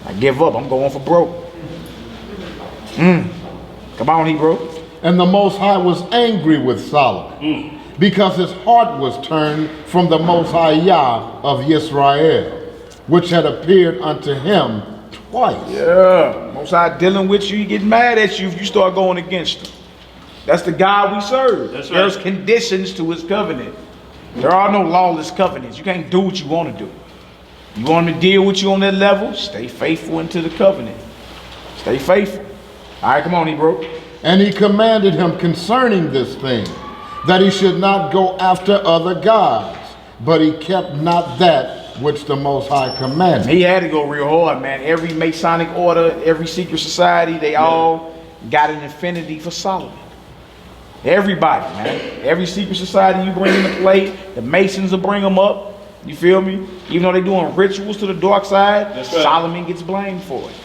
[SPEAKER 1] I give up. I'm going for broke. Come on, Hebrew.
[SPEAKER 4] And the Most High was angry with Solomon because his heart was turned from the Most High Yah of Yisrael, which had appeared unto him twice.
[SPEAKER 1] Yeah, Most High dealing with you. He get mad at you if you start going against him. That's the God we serve.
[SPEAKER 8] That's right.
[SPEAKER 1] There's conditions to his covenant. There are no lawless covenants. You can't do what you want to do. You want him to deal with you on that level? Stay faithful into the covenant. Stay faithful. All right, come on, Hebrew.
[SPEAKER 4] And he commanded him concerning this thing, that he should not go after other gods, but he kept not that which the Most High commanded.
[SPEAKER 1] He had to go real hard, man. Every Masonic order, every secret society, they all got an affinity for Solomon. Everybody, man. Every secret society you bring into play, the Masons will bring them up. You feel me? Even though they're doing rituals to the dark side,
[SPEAKER 8] That's right.
[SPEAKER 1] Solomon gets blamed for it.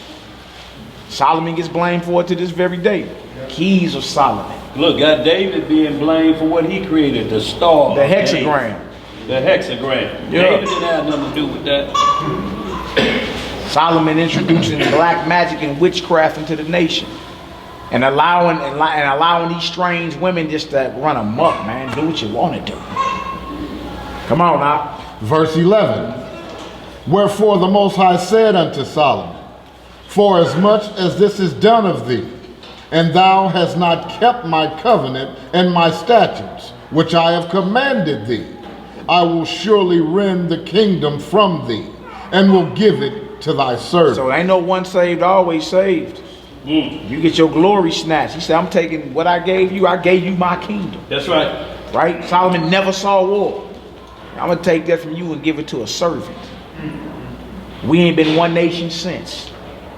[SPEAKER 1] Solomon gets blamed for it to this very day. Keys of Solomon.
[SPEAKER 8] Look, got David being blamed for what he created, the star.
[SPEAKER 1] The hexagram.
[SPEAKER 8] The hexagram.
[SPEAKER 1] Yeah.
[SPEAKER 8] David didn't have nothing to do with that.
[SPEAKER 1] Solomon introducing black magic and witchcraft into the nation. And allowing these strange women just to run amok, man. Do what you want to do. Come on now.
[SPEAKER 4] Verse 11. Wherefore the Most High said unto Solomon, for as much as this is done of thee, and thou hast not kept my covenant and my statutes, which I have commanded thee, I will surely rend the kingdom from thee, and will give it to thy servant.
[SPEAKER 1] So ain't no one saved, always saved. You get your glory snatched. He said, I'm taking what I gave you my kingdom.
[SPEAKER 8] That's right.
[SPEAKER 1] Right? Solomon never saw war. I'm going to take that from you and give it to a servant. We ain't been one nation since.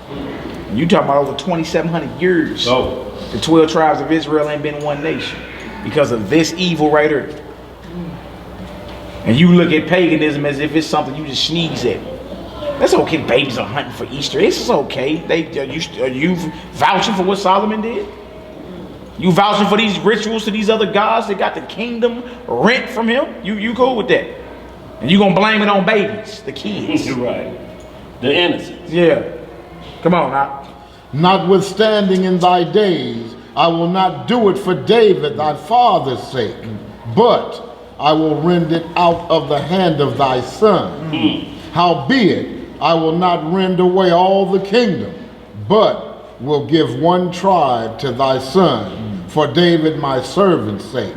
[SPEAKER 1] And you talking about over 2,700 years.
[SPEAKER 8] Oh.
[SPEAKER 1] The 12 tribes of Israel ain't been one nation because of this evil right here. And you look at paganism as if it's something you just sneeze at. That's okay. Babies are hunting for Easter. It's okay. Are you vouching for what Solomon did? You vouching for these rituals to these other gods that got the kingdom rent from him? You cool with that? And you gonna blame it on babies, the kids?
[SPEAKER 8] You're right. The innocents.
[SPEAKER 1] Yeah. Come on now.
[SPEAKER 4] Notwithstanding in thy days, I will not do it for David thy father's sake, but I will rend it out of the hand of thy son. Howbeit, I will not rend away all the kingdom, but will give one tribe to thy son, for David my servant's sake,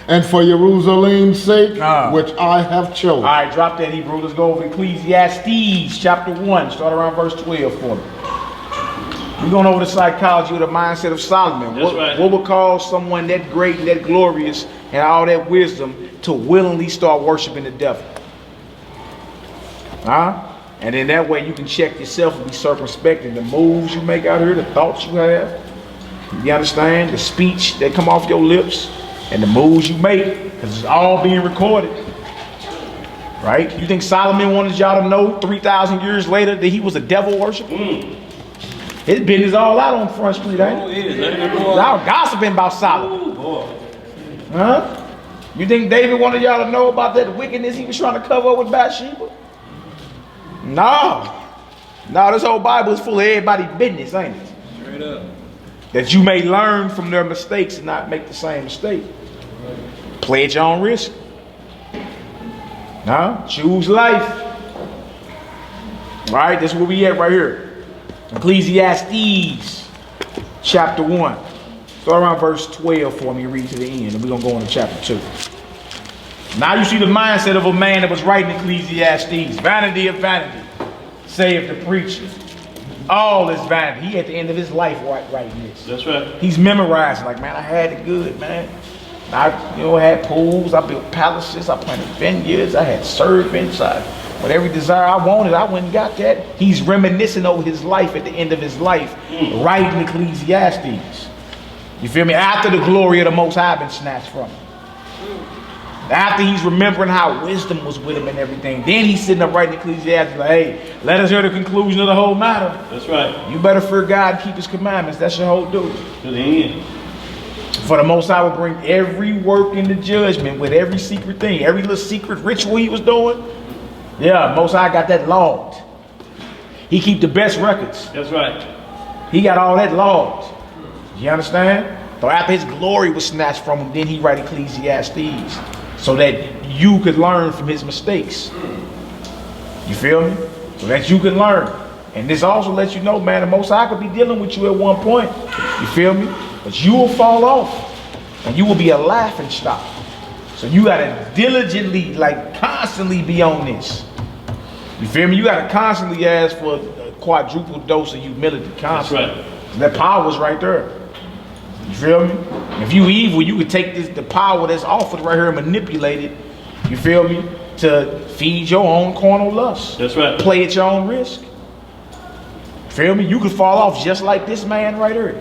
[SPEAKER 4] and for Jerusalem's sake, which I have chosen.
[SPEAKER 1] All right, drop that Hebrew. Let's go over to Ecclesiastes chapter 1. Start around verse 12 for me. We're going over the psychology of the mindset of Solomon.
[SPEAKER 8] That's right.
[SPEAKER 1] What would cause someone that great and that glorious and all that wisdom to willingly start worshiping the devil? And then that way you can check yourself and be circumspect in the moves you make out here, the thoughts you have. You understand? The speech that come off your lips and the moves you make, because it's all being recorded. Right? You think Solomon wanted y'all to know 3,000 years later that he was a devil worshiper? His business all out on Front Street, ain't it? Y'all gossiping about Solomon. Huh? You think David wanted y'all to know about that wickedness he was trying to cover up with Bathsheba? No, this whole Bible is full of everybody's business, ain't it?
[SPEAKER 8] Straight up.
[SPEAKER 1] That you may learn from their mistakes and not make the same mistake. Play at your own risk. Choose life. All right, this is where we at right here. Ecclesiastes chapter 1. Start around verse 12 for me, read to the end, and we're going to go into chapter 2. Now you see the mindset of a man that was writing Ecclesiastes. Vanity of vanity, saith the preacher. All is vanity. He at the end of his life writing this.
[SPEAKER 8] That's right.
[SPEAKER 1] He's memorizing, like, man, I had it good, man. I had pools, I built palaces, I planted vineyards, I had servants, with every desire I wanted, I went and got that. He's reminiscing over his life at the end of his life, writing Ecclesiastes. You feel me? After the glory of the Most High been snatched from him. After he's remembering how wisdom was with him and everything, then he's sitting up writing Ecclesiastes like, hey, let us hear the conclusion of the whole matter.
[SPEAKER 8] That's right.
[SPEAKER 1] You better fear God and keep his commandments. That's your whole duty.
[SPEAKER 8] To the end.
[SPEAKER 1] For the Most High will bring every work into judgment with every secret thing, every little secret ritual he was doing. Yeah, Most High got that logged. He keep the best records.
[SPEAKER 8] That's right.
[SPEAKER 1] He got all that logged. You understand? So after his glory was snatched from him, then he write Ecclesiastes so that you could learn from his mistakes. You feel me? So that you can learn. And this also lets you know, man, the Most High could be dealing with you at one point. You feel me? But you will fall off. And you will be a laughing stock. So you got to diligently, like constantly be on this. You feel me? You got to constantly ask for a quadruple dose of humility. Constantly. That's right. That power's right there. You feel me? If you evil, you could take the power that's offered right here and manipulate it. You feel me? To feed your own carnal lust.
[SPEAKER 8] That's right.
[SPEAKER 1] Play at your own risk. Feel me? You could fall off just like this man right here.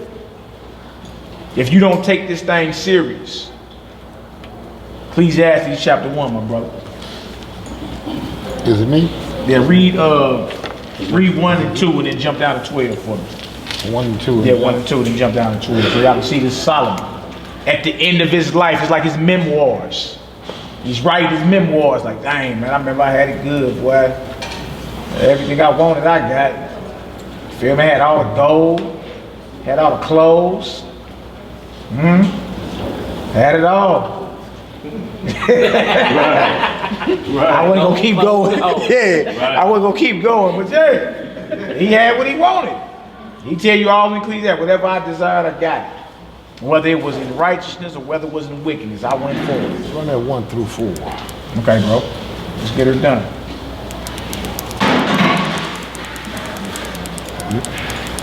[SPEAKER 1] If you don't take this thing serious. Ecclesiastes chapter 1, my brother.
[SPEAKER 4] Is it me?
[SPEAKER 1] Yeah, read 1 and 2 and then jump down to 12 for me.
[SPEAKER 4] 1 and 2.
[SPEAKER 1] Yeah, 1 and 2, then jump down to 12. So y'all can see this Solomon. At the end of his life, it's like his memoirs. He's writing his memoirs like, dang, man, I remember I had it good, boy. Everything I wanted, I got. Feel me? Had all the gold, had all the clothes. Had it all.
[SPEAKER 8] Right.
[SPEAKER 1] I wasn't gonna keep going. Yeah, I wasn't gonna keep going, but yeah, he had what he wanted. He tell you all in Ecclesiastes, whatever I desired, I got it. Whether it was in righteousness or whether it was in wickedness, I went forward.
[SPEAKER 4] Run that 1 through 4.
[SPEAKER 1] Okay, bro. Let's get her done.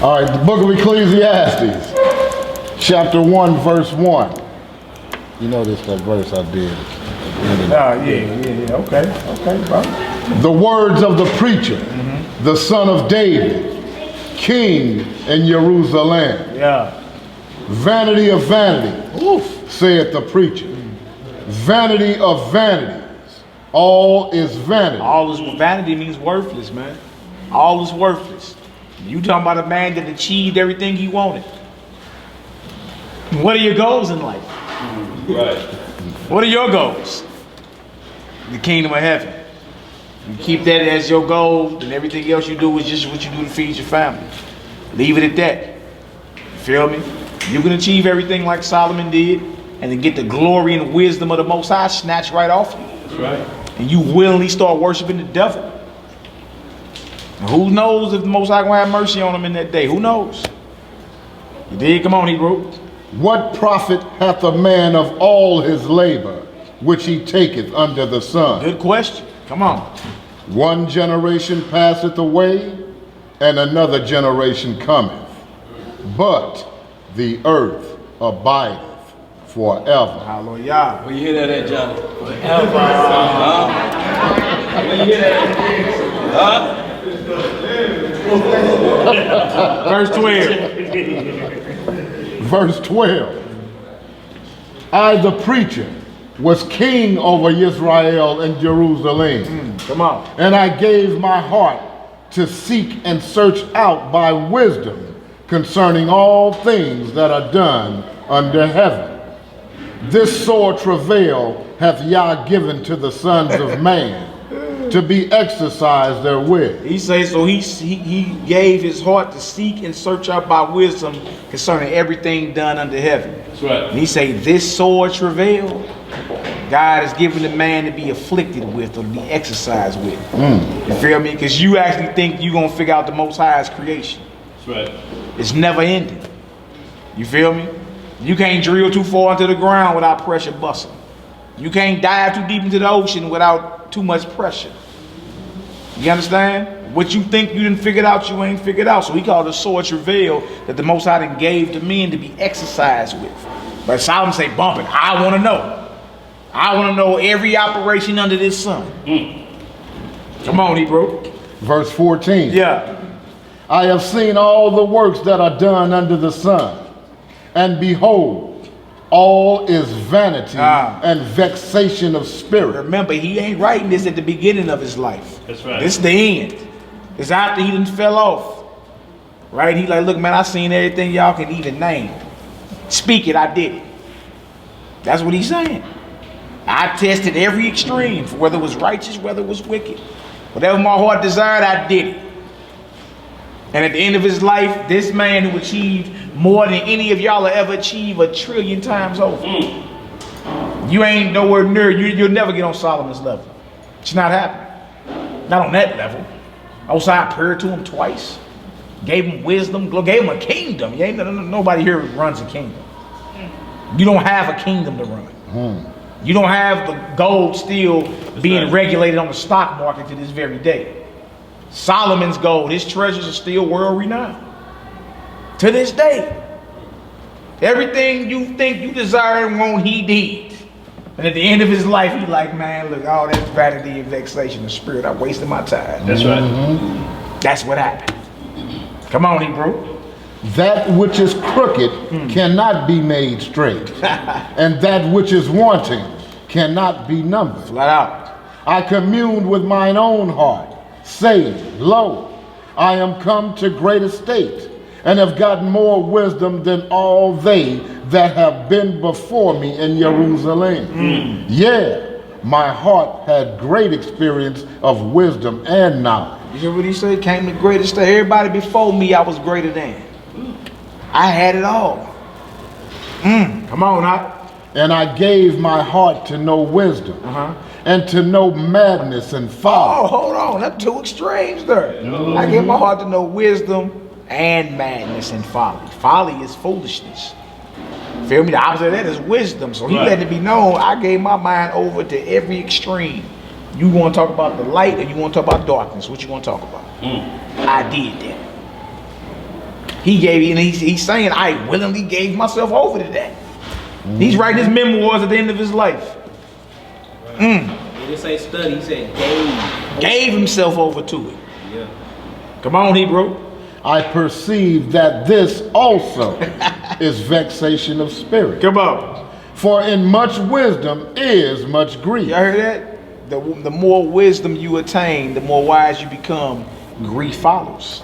[SPEAKER 4] All right, the book of Ecclesiastes, chapter 1, verse 1. You know this that verse I did.
[SPEAKER 1] Yeah. Okay, bro.
[SPEAKER 4] The words of the preacher, the son of David, king in Jerusalem.
[SPEAKER 1] Yeah.
[SPEAKER 4] Vanity of vanity, saith the preacher. Vanity of vanities, all is vanity.
[SPEAKER 1] All is vanity means worthless, man. All is worthless. You talking about a man that achieved everything he wanted. What are your goals in life?
[SPEAKER 8] Right.
[SPEAKER 1] What are your goals? The kingdom of heaven. You keep that as your goal, and everything else you do is just what you do to feed your family. Leave it at that. You feel me? You can achieve everything like Solomon did, and then get the glory and wisdom of the Most High snatched right off you.
[SPEAKER 8] That's right.
[SPEAKER 1] And you willingly start worshiping the devil. And who knows if the Most High gonna have mercy on him in that day? Who knows? You did? Come on, Hebrew.
[SPEAKER 4] What profit hath a man of all his labor, which he taketh under the sun?
[SPEAKER 1] Good question. Come on.
[SPEAKER 4] One generation passeth away, and another generation cometh. But the earth abideth forever.
[SPEAKER 1] Hallelujah.
[SPEAKER 8] Where you hear that at, Johnny? Forever. Where you hear that at?
[SPEAKER 1] Verse 12.
[SPEAKER 4] Verse 12. I, the preacher, was king over Israel and Jerusalem.
[SPEAKER 1] Come on.
[SPEAKER 4] And I gave my heart to seek and search out by wisdom concerning all things that are done under heaven. This sore travail hath Yah given to the sons of man to be exercised therewith.
[SPEAKER 1] He says, so he gave his heart to seek and search out by wisdom concerning everything done under heaven.
[SPEAKER 8] That's right.
[SPEAKER 1] And he say, this sore travail, God has given the man to be afflicted with or to be exercised with. You feel me? Because you actually think you're going to figure out the Most High's creation.
[SPEAKER 8] That's right.
[SPEAKER 1] It's never ending. You feel me? You can't drill too far into the ground without pressure busting. You can't dive too deep into the ocean without too much pressure. You understand? What you think you didn't figure out, you ain't figured out. So he called it a sore travail that the Most High done gave to men to be exercised with. But Solomon say, bump it. I want to know. I want to know every operation under this sun. Come on, Hebrew.
[SPEAKER 4] Verse 14.
[SPEAKER 1] Yeah.
[SPEAKER 4] I have seen all the works that are done under the sun, and behold, all is vanity and vexation of spirit.
[SPEAKER 1] Remember, he ain't writing this at the beginning of his life.
[SPEAKER 8] That's right.
[SPEAKER 1] This is the end. It's after he done fell off. Right? He like, look, man, I seen everything y'all can even name. Speak it, I did it. That's what he's saying. I tested every extreme, for whether it was righteous, whether it was wicked. Whatever my heart desired, I did it. And at the end of his life, this man who achieved more than any of y'all will ever achieve 1,000,000,000 times over. You ain't nowhere near, you'll never get on Solomon's level. It's not happening. Not on that level. Outside prayed to him twice. Gave him wisdom, gave him a kingdom. You ain't nobody here runs a kingdom. You don't have a kingdom to run. You don't have the gold still being regulated on the stock market to this very day. Solomon's gold, his treasures are still world renowned. To this day. Everything you think you desire and want, he did. And at the end of his life, he like, man, look, all that vanity and vexation of spirit, I wasted my time.
[SPEAKER 8] That's right.
[SPEAKER 1] That's what happened. Come on, Hebrew.
[SPEAKER 4] That which is crooked cannot be made straight, and that which is wanting cannot be numbered.
[SPEAKER 1] Flat out.
[SPEAKER 4] I communed with mine own heart, saying, lo, I am come to great estate, and have gotten more wisdom than all they that have been before me in Jerusalem. Yeah, my heart had great experience of wisdom and knowledge.
[SPEAKER 1] You hear what he said? Came the greatest. Everybody before me, I was greater than. I had it all. Come on, now.
[SPEAKER 4] And I gave my heart to know wisdom, and to know madness and folly.
[SPEAKER 1] Oh, hold on. That's two extremes there. I gave my heart to know wisdom, and madness and folly. Folly is foolishness. Feel me? The opposite of that is wisdom. So he let it be known, I gave my mind over to every extreme. You want to talk about the light or you want to talk about darkness? What you want to talk about? I did that. He gave, and he's saying, I willingly gave myself over to that. He's writing his memoirs at the end of his life.
[SPEAKER 3] He didn't say study, he said
[SPEAKER 1] Gave himself over to it.
[SPEAKER 3] Yeah.
[SPEAKER 1] Come on, Hebrew.
[SPEAKER 4] I perceive that this also is vexation of spirit.
[SPEAKER 1] Come on.
[SPEAKER 4] For in much wisdom is much grief.
[SPEAKER 1] Y'all heard that? The more wisdom you attain, the more wise you become, grief follows.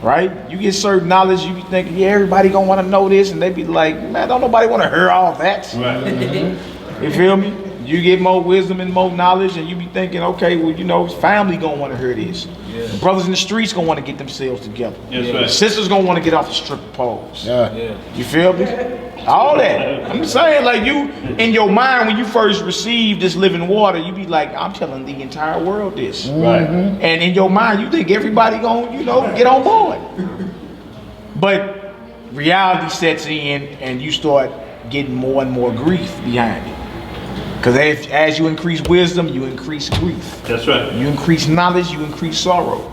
[SPEAKER 1] Right? You get certain knowledge, you be thinking, yeah, everybody gonna want to know this, and they be like, man, don't nobody want to hear all that.
[SPEAKER 8] Right.
[SPEAKER 1] You feel me? You get more wisdom and more knowledge, and you be thinking, okay, well, you know, family gonna want to hear this.
[SPEAKER 3] Yeah.
[SPEAKER 1] The brothers in the streets gonna want to get themselves together.
[SPEAKER 8] That's right.
[SPEAKER 1] The sisters gonna want to get off the stripper poles.
[SPEAKER 3] Yeah.
[SPEAKER 1] You feel me? All that. I'm just saying, like, you, in your mind, when you first receive this living water, you be like, I'm telling the entire world this.
[SPEAKER 8] Right.
[SPEAKER 1] And in your mind, you think everybody gonna, you know, get on board. But reality sets in and you start getting more and more grief behind it. Because as you increase wisdom, you increase grief.
[SPEAKER 8] That's right.
[SPEAKER 1] You increase knowledge, you increase sorrow.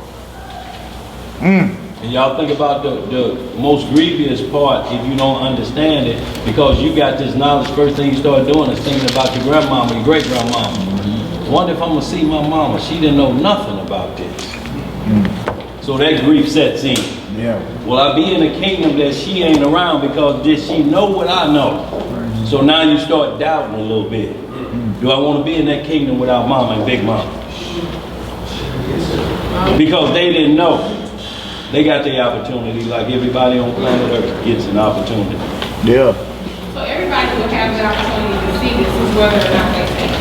[SPEAKER 8] And y'all think about the most grievous part if you don't understand it, because you got this knowledge, first thing you start doing is thinking about your grandmama, your great grandmama. Wonder if I'm gonna see my mama. She didn't know nothing about this. So that grief sets in.
[SPEAKER 1] Yeah.
[SPEAKER 8] Will I be in a kingdom that she ain't around, because did she know what I know? So now you start doubting a little bit. Do I want to be in that kingdom without mama and big mama? Because they didn't know. They got the opportunity like everybody on planet Earth gets an opportunity.
[SPEAKER 1] Yeah.
[SPEAKER 11] So everybody will have the opportunity to see this, is whether or not they think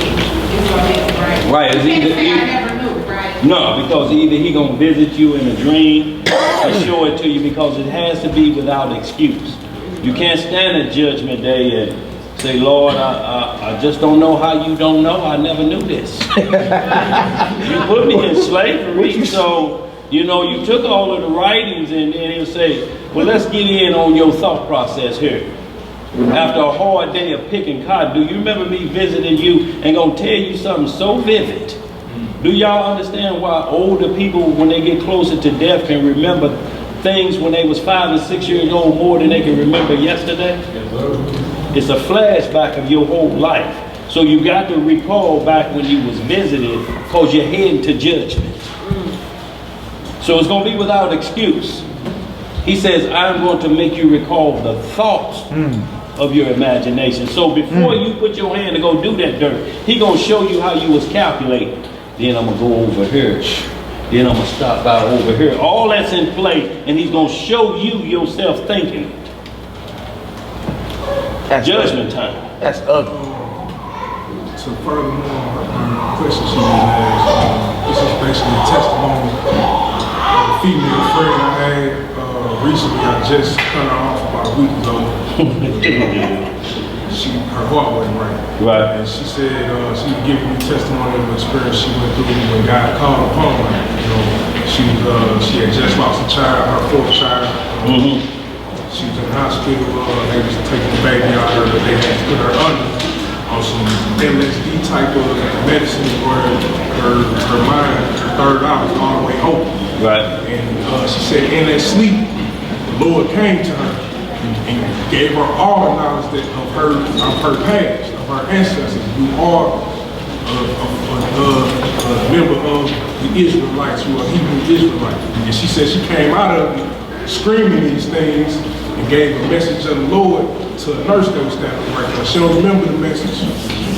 [SPEAKER 11] it's what it is, right?
[SPEAKER 8] Right, it's
[SPEAKER 11] You can't
[SPEAKER 8] either-
[SPEAKER 11] say I never knew, right?
[SPEAKER 8] No, because either he gonna visit you in a dream or show it to you, because it has to be without excuse. You can't stand at Judgment Day and say, Lord, I just don't know how you don't know. I never knew this. You put me in slavery, so you know you took all of the writings, and then he'll say, well, let's get in on your thought process here. After a hard day of picking cotton, do you remember me visiting you and gonna tell you something so vivid? Do y'all understand why older people, when they get closer to death, can remember things when they was 5 and 6 years old more than they can remember yesterday? It's a flashback of your whole life. So you got to recall back when you was visited, because you're heading to judgment. So it's going to be without excuse. He says, I'm going to make you recall the thoughts of your imagination. So before you put your hand to go do that dirt, he going to show you how you was calculating. Then I'm going to go over here. Then I'm going to stop by over here. All that's in play, and he's going to show you yourself thinking.
[SPEAKER 1] That's
[SPEAKER 8] Judgment time.
[SPEAKER 1] That's ugly.
[SPEAKER 5] So furthermore, question she was asked, this is basically a testimony of a female friend I had recently. I just cut her off about a week ago. Her heart wasn't right.
[SPEAKER 8] Right.
[SPEAKER 5] And she said she was giving me testimony of the experience she went through when God called upon her. You know, she had just lost a child, her fourth child. She was in the hospital. They was taking the baby out of her, but they had to put her under on some LSD type of medicine where her mind, her third eye was all the way open.
[SPEAKER 8] Right.
[SPEAKER 5] And she said in that sleep, the Lord came to her and gave her all the knowledge of her past, of her ancestors. You are a member of the Israelites, you are a Hebrew Israelite. And she said she came out of it screaming these things and gave a message of the Lord to a nurse that was standing right there. She don't remember the message,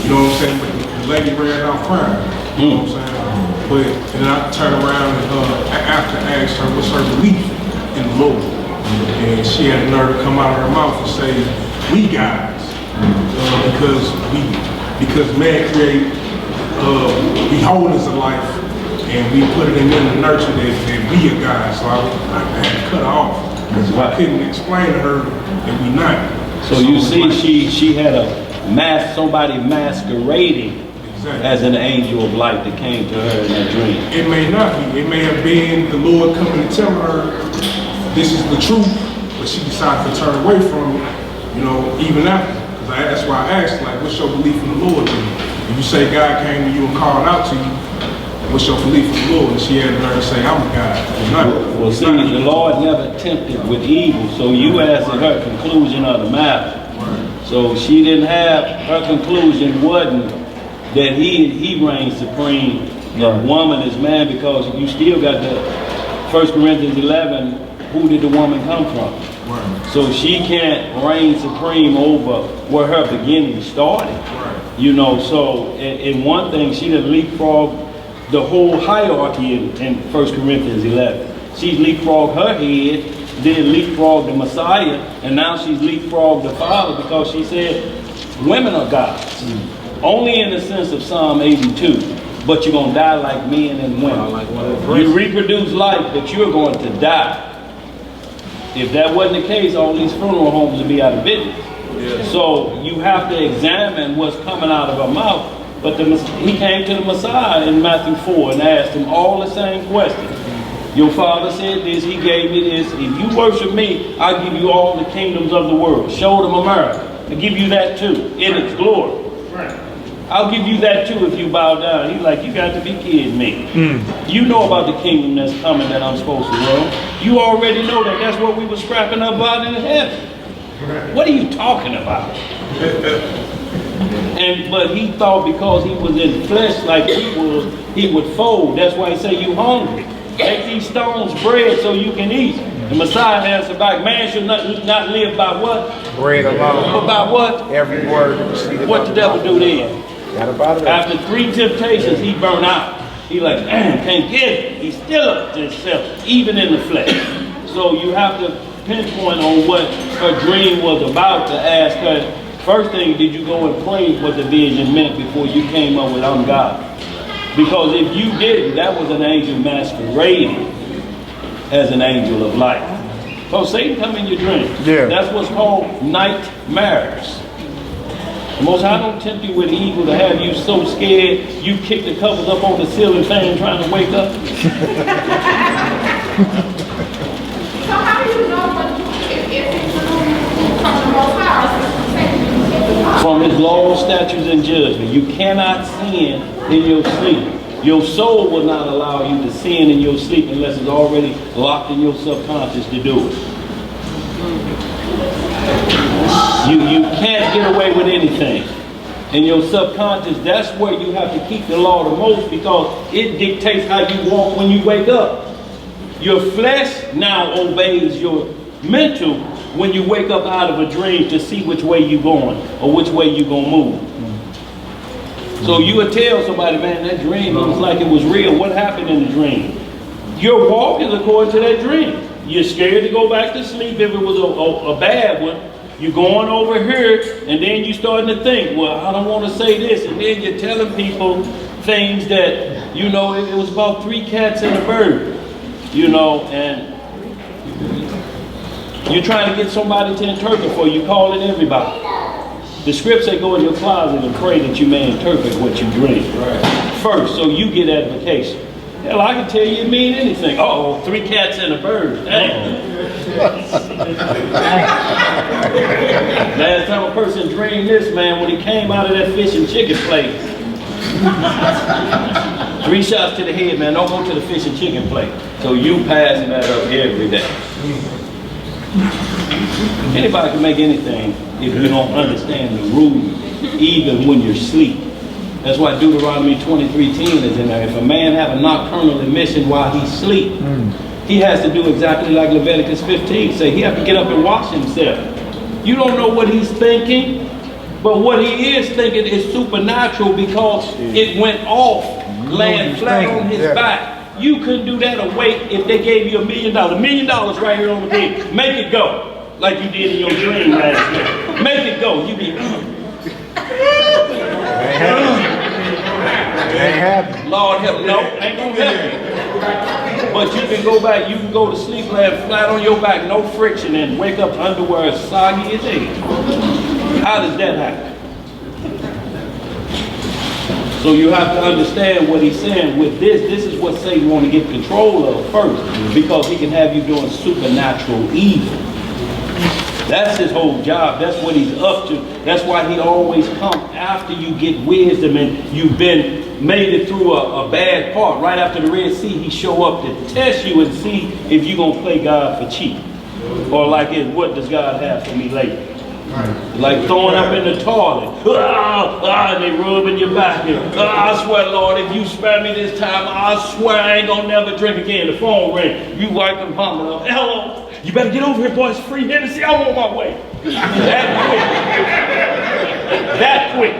[SPEAKER 5] you know what I'm saying? But the lady ran out crying, you know what I'm saying? But and then I turned around and after asked her what's her belief in the Lord. And she had the nerve to come out of her mouth and say, we guys, because man created beholders of life, and we put it in them to nurture that we are God. So I had to cut her off. Because I couldn't explain to her that we not.
[SPEAKER 8] So you see, she had somebody masquerading as an angel of light that came to her in that dream.
[SPEAKER 5] It may not be. It may have been the Lord coming to tell her this is the truth, but she decided to turn away from it, you know, even after. Because that's why I asked, like, what's your belief in the Lord? If you say God came to you and called out to you, what's your belief in the Lord? And she had to learn to say, I'm a God.
[SPEAKER 8] Well, see, the Lord never tempted with evil, so you asked her conclusion of the matter. So she didn't have, her conclusion wasn't that he reigns supreme, the woman is man, because you still got the 1 Corinthians 11, who did the woman come from?
[SPEAKER 5] Right.
[SPEAKER 8] So she can't reign supreme over where her beginning started.
[SPEAKER 5] Right.
[SPEAKER 8] You know, so in one thing, she done leapfrogged the whole hierarchy in 1 Corinthians 11. She's leapfrogged her head, then leapfrogged the Messiah, and now she's leapfrogged the Father because she said women are gods. Only in the sense of Psalm 82, but you're going to die like men and women. You reproduce life, but you're going to die. If that wasn't the case, all these funeral homes would be out of business. Yeah. So you have to examine what's coming out of her mouth. But he came to the Messiah in Matthew 4 and asked him all the same questions. Your father said this, he gave me this. If you worship me, I'll give you all the kingdoms of the world. Show them America. I'll give you that too, in its glory.
[SPEAKER 5] Right.
[SPEAKER 8] I'll give you that too if you bow down. He's like, you got to be kidding me. You know about the kingdom that's coming that I'm supposed to rule. You already know that. That's what we were scrapping up about in heaven. What are you talking about? But he thought because he was in flesh like he would fold. That's why he say, you hungry. Make these stones bread so you can eat. The Messiah answered back, man should not live by what?
[SPEAKER 1] Bread alone.
[SPEAKER 8] But by what?
[SPEAKER 1] Every word.
[SPEAKER 8] What the devil do then? After 3 temptations, he burned out. He like, man, can't get it. He's still up to himself, even in the flesh. So you have to pinpoint on what her dream was about to ask her. First thing, did you go and pray what the vision meant before you came up with I'm God? Because if you didn't, that was an angel masquerading as an angel of light. So Satan come in your dream.
[SPEAKER 1] Yeah.
[SPEAKER 8] That's what's called nightmares. The Most High don't tempt you with evil to have you so scared you kick the covers up on the ceiling fan trying to wake up.
[SPEAKER 11] So how do you know if it's from the Most High?
[SPEAKER 8] From his laws, statutes, and judgment. You cannot sin in your sleep. Your soul will not allow you to sin in your sleep unless it's already locked in your subconscious to do it. You can't get away with anything. In your subconscious, that's where you have to keep the law the most because it dictates how you walk when you wake up. Your flesh now obeys your mental when you wake up out of a dream to see which way you're going or which way you're going to move. So you would tell somebody, man, that dream looks like it was real. What happened in the dream? Your walk is according to that dream. You're scared to go back to sleep if it was a bad one. You're going over here and then you're starting to think, well, I don't want to say this. And then you're telling people things that, you know, it was about 3 cats and a bird, you know, and you're trying to get somebody to interpret for you, calling everybody. The script say go in your closet and pray that you may interpret what you dream. Right. First, so you get edification. Hell, I can tell you it mean anything. Uh-oh, 3 cats and a bird. Dang. Last time a person dreamed this, man, when he came out of that fish and chicken plate. 3 shots to the head, man. Don't go to the fish and chicken plate. So you passing that up every day. Anybody can make anything if you don't understand the rules, even when you're asleep. That's why Deuteronomy 23:10 is in there. If a man have a nocturnal emission while he's asleep, he has to do exactly like Leviticus 15. Say he has to get up and wash himself. You don't know what he's thinking, but what he is thinking is supernatural because it went off, laying flat on his back. You couldn't do that awake if they gave you $1 million. $1 million right here on the bed. Make it go. Like you did in your dream last night. Make it go. You be
[SPEAKER 1] ain't happening.
[SPEAKER 8] Lord help. No, ain't gonna help you. But you can go back, you can go to sleep laying flat on your back, no friction, and wake up underwear as soggy as egg. How does that happen? So you have to understand what he's saying with this. This is what Satan want to get control of first, because he can have you doing supernatural evil. That's his whole job. That's what he's up to. That's why he always comes after you get wisdom and you've been made it through a bad part. Right after the Red Sea, he show up to test you and see if you're going to play God for cheap. Or like, what does God have for me lately? Like throwing up in the toilet. And they rubbing your back. I swear, Lord, if you spare me this time, I swear I ain't gonna never drink again. The phone ring. You wipe them pumping up. Hello. You better get over here, boy. It's free Hennessy. I'm on my way. That quick.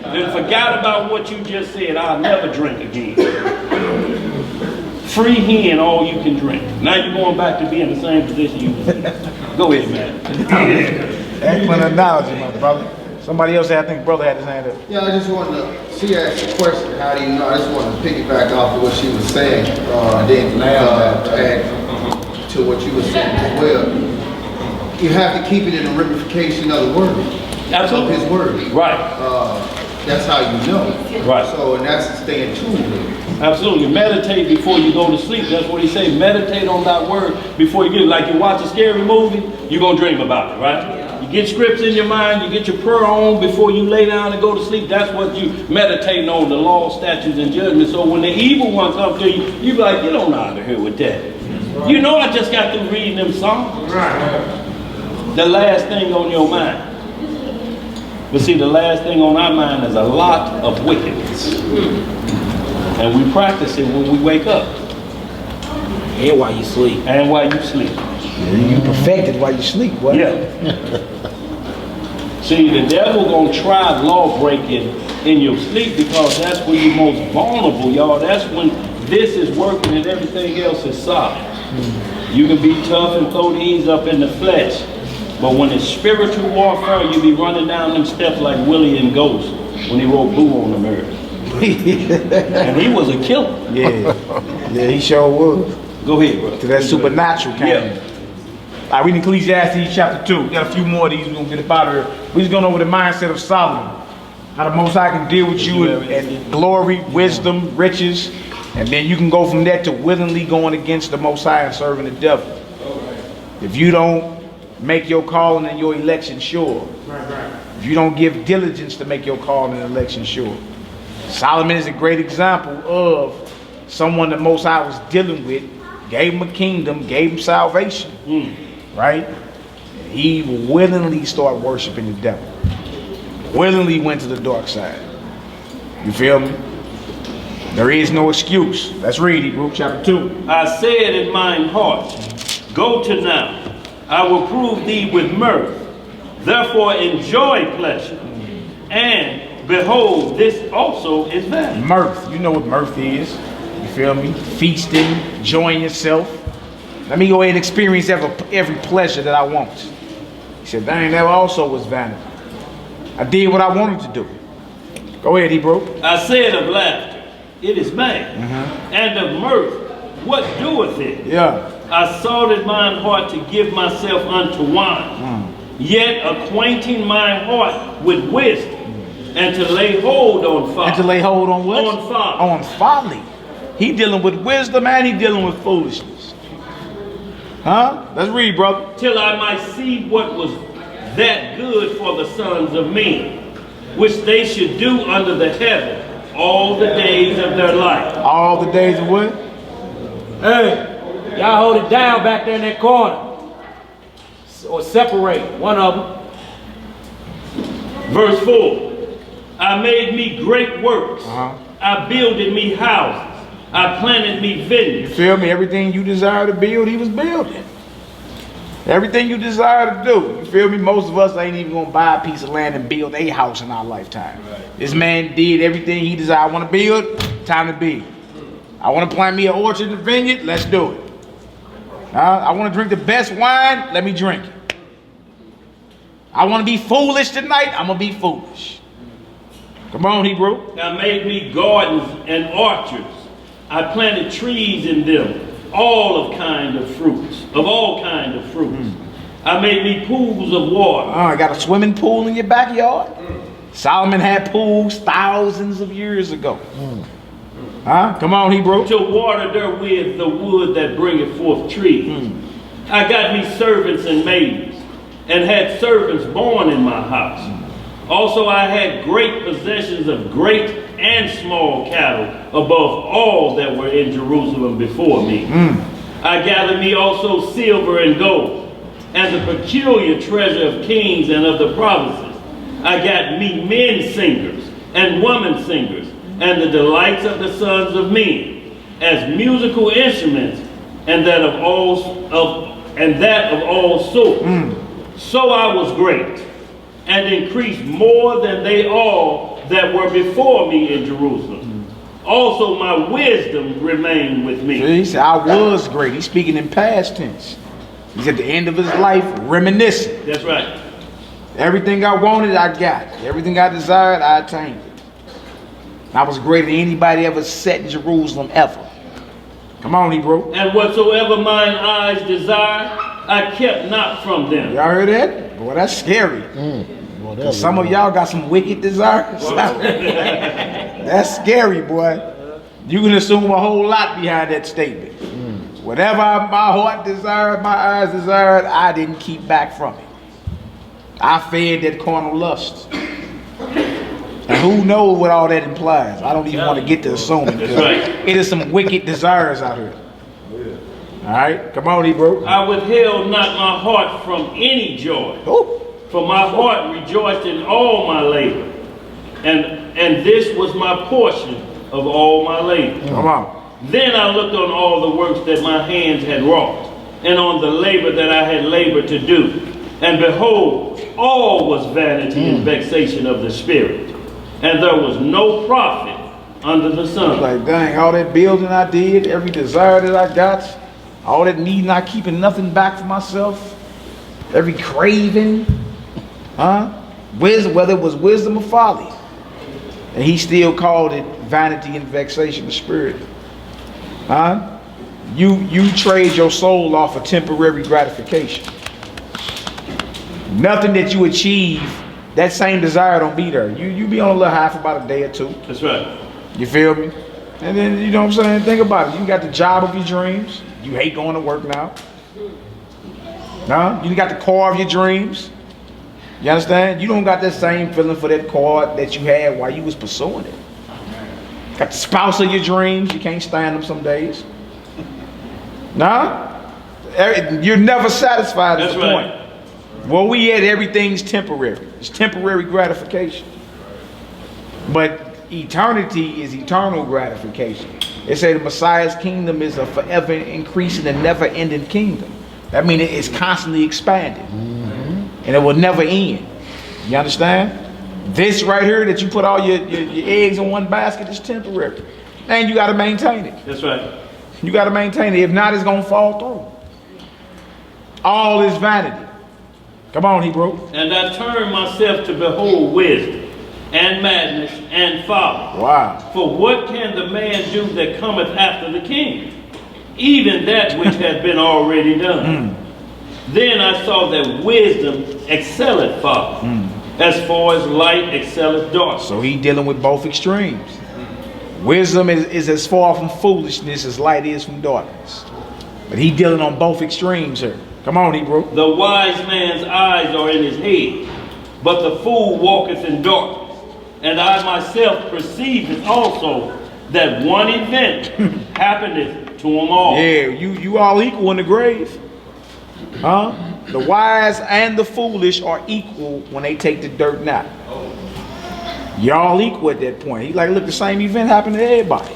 [SPEAKER 8] Then forgot about what you just said. I'll never drink again. Free hen, all you can drink. Now you're going back to being the same position you was in. Go ahead, man.
[SPEAKER 1] Excellent analogy, my brother. Somebody else, I think brother had his hand up.
[SPEAKER 13] Yeah, I just wanted to, she asked a question, how do you know? I just wanted to piggyback off of what she was saying, and then add to what you were saying as well. You have to keep it in the ramification of the word.
[SPEAKER 8] Absolutely.
[SPEAKER 13] Of his word.
[SPEAKER 8] Right.
[SPEAKER 13] That's how you know.
[SPEAKER 8] Right.
[SPEAKER 13] So, and that's staying tuned with it.
[SPEAKER 8] Absolutely. Meditate before you go to sleep. That's what he say. Meditate on that word before you get it. Like you watch a scary movie, you're going to dream about it, right? You get scripts in your mind, you get your prayer on before you lay down and go to sleep. That's what you meditating on, the law, statutes, and judgments. So when the evil one comes to you, you be like, you don't know how to hear with that. You know I just got through reading them songs. The last thing on your mind. But see, the last thing on our mind is a lot of wickedness. And we practice it when we wake up.
[SPEAKER 3] And while you sleep.
[SPEAKER 8] And while you sleep.
[SPEAKER 1] You perfected while you sleep, what?
[SPEAKER 8] Yeah. See, the devil gonna try law breaking in your sleep because that's when you're most vulnerable, y'all. That's when this is working and everything else is solid. You can be tough and throw these up in the flesh. But when it's spiritual warfare, you be running down them steps like Willie and Ghost when he wrote Boo on the Mirror. And he was a killer.
[SPEAKER 1] Yeah, he sure was.
[SPEAKER 8] Go ahead, bro.
[SPEAKER 1] To that supernatural kind.
[SPEAKER 8] Yeah.
[SPEAKER 1] All right, reading Ecclesiastes chapter 2. We got a few more of these. We're going to get up out of here. We're just going over the mindset of Solomon. How the Most High can deal with you in glory, wisdom, riches. And then you can go from that to willingly going against the Most High and serving the devil. If you don't make your calling and your election sure. If you don't give diligence to make your calling and election sure. Solomon is a great example of someone the Most High was dealing with, gave him a kingdom, gave him salvation, right? He willingly started worshiping the devil. Willingly went to the dark side. You feel me? There is no excuse. Let's read Hebrews chapter 2.
[SPEAKER 8] I said in mine heart, go to now. I will prove thee with mirth. Therefore enjoy pleasure. And behold, this also is vanity.
[SPEAKER 1] Mirth. You know what mirth is. You feel me? Feasting, enjoying yourself. Let me go ahead and experience every pleasure that I want. He said, dang, that also was vanity. I did what I wanted to do. Go ahead, Hebrew.
[SPEAKER 8] I said of laughter, it is mad. And of mirth, what doeth it?
[SPEAKER 1] Yeah.
[SPEAKER 8] I sought in mine heart to give myself unto wine, yet acquainting my heart with wisdom, and to lay hold on folly.
[SPEAKER 1] And to lay hold on what?
[SPEAKER 8] On folly.
[SPEAKER 1] On folly. He dealing with wisdom and he dealing with foolishness. Huh? Let's read, brother.
[SPEAKER 8] Till I might see what was that good for the sons of men, which they should do under the heaven all the days of their life.
[SPEAKER 1] All the days of what?
[SPEAKER 3] Hey. Y'all hold it down back there in that corner. Or separate one of them.
[SPEAKER 8] Verse 4. I made me great works. I builded me houses. I planted me vineyards.
[SPEAKER 1] You feel me? Everything you desire to build, he was building. Everything you desire to do. You feel me? Most of us ain't even going to buy a piece of land and build a house in our lifetime. This man did everything he desired. I want to build, time to build. I want to plant me an orchard and a vineyard, let's do it. I want to drink the best wine, let me drink it. I want to be foolish tonight, I'm going to be foolish. Come on, Hebrew.
[SPEAKER 8] I made me gardens and orchards. I planted trees in them, all of kind of fruits, of all kind of fruits. I made me pools of water.
[SPEAKER 1] I got a swimming pool in your backyard. Solomon had pools thousands of years ago. Huh? Come on, Hebrew.
[SPEAKER 8] To water therewith the wood that bringeth forth trees. I got me servants and maids, and had servants born in my house. Also I had great possessions of great and small cattle above all that were in Jerusalem before me. I gathered me also silver and gold, and the peculiar treasure of kings and of the provinces. I got me men singers and women singers, and the delights of the sons of men, as musical instruments, and that of all sorts. So I was great, and increased more than they all that were before me in Jerusalem. Also my wisdom remained with me.
[SPEAKER 1] He said, I was great. He's speaking in past tense. He's at the end of his life reminiscing.
[SPEAKER 8] That's right.
[SPEAKER 1] Everything I wanted, I got. Everything I desired, I attained it. I was greater than anybody ever set in Jerusalem ever. Come on, Hebrew.
[SPEAKER 8] And whatsoever mine eyes desire, I kept not from them.
[SPEAKER 1] Y'all heard that? Boy, that's scary. Some of y'all got some wicked desires. That's scary, boy. You can assume a whole lot behind that statement. Whatever my heart desired, my eyes desired, I didn't keep back from it. I fed that carnal lust. And who knows what all that implies? I don't even want to get to assuming.
[SPEAKER 8] That's right.
[SPEAKER 1] It is some wicked desires out here. All right, come on, Hebrew.
[SPEAKER 8] I withheld not my heart from any joy. For my heart rejoiced in all my labor. And this was my portion of all my labor.
[SPEAKER 1] Come on.
[SPEAKER 8] Then I looked on all the works that my hands had wrought, and on the labor that I had labored to do. And behold, all was vanity and vexation of the spirit. And there was no profit under the sun.
[SPEAKER 1] Like, dang, all that building I did, every desire that I got, all that need not keeping nothing back for myself, every craving, wisdom, whether it was wisdom or folly. And he still called it vanity and vexation of spirit. You trade your soul off for temporary gratification. Nothing that you achieve, that same desire don't be there. You be on a little high for about a day or two.
[SPEAKER 8] That's right.
[SPEAKER 1] You feel me? And then, you know what I'm saying? Think about it. You got the job of your dreams. You hate going to work now. You got the car of your dreams. You understand? You don't got that same feeling for that car that you had while you was pursuing it. Got the spouse of your dreams. You can't stand them some days. You're never satisfied at the point. Well, we at everything's temporary. It's temporary gratification. But eternity is eternal gratification. They say the Messiah's kingdom is a forever increasing and never ending kingdom. That means it's constantly expanding. And it will never end. You understand? This right here that you put all your eggs in one basket is temporary. And you got to maintain it.
[SPEAKER 8] That's right.
[SPEAKER 1] You got to maintain it. If not, it's going to fall through. All is vanity. Come on, Hebrew.
[SPEAKER 8] And I turned myself to behold wisdom and madness and folly.
[SPEAKER 1] Wow.
[SPEAKER 8] For what can the man do that cometh after the king? Even that which had been already done. Then I saw that wisdom excelleth folly, as far as light excelleth darkness.
[SPEAKER 1] So he dealing with both extremes. Wisdom is as far from foolishness as light is from darkness. But he dealing on both extremes here. Come on, Hebrew.
[SPEAKER 8] The wise man's eyes are in his head, but the fool walketh in darkness. And I myself perceive it also, that one event happeneth to them all.
[SPEAKER 1] Yeah, you all equal in the grave. The wise and the foolish are equal when they take the dirt now. Y'all equal at that point. He's like, look, the same event happened to everybody.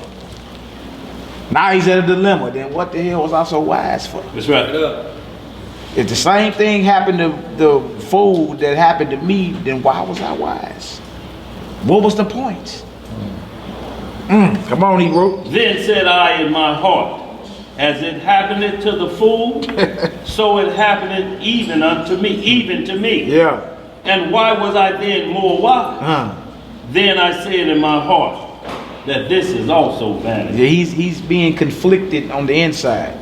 [SPEAKER 1] Now he's at a dilemma. Then what the hell was I so wise for?
[SPEAKER 8] That's right.
[SPEAKER 1] If the same thing happened to the fool that happened to me, then why was I wise? What was the point? Come on, Hebrew.
[SPEAKER 8] Then said I in my heart, as it happened to the fool, so it happened even unto me, even to me.
[SPEAKER 1] Yeah.
[SPEAKER 8] And why was I then more wise? Then I said in my heart that this is also vanity.
[SPEAKER 1] Yeah, he's being conflicted on the inside.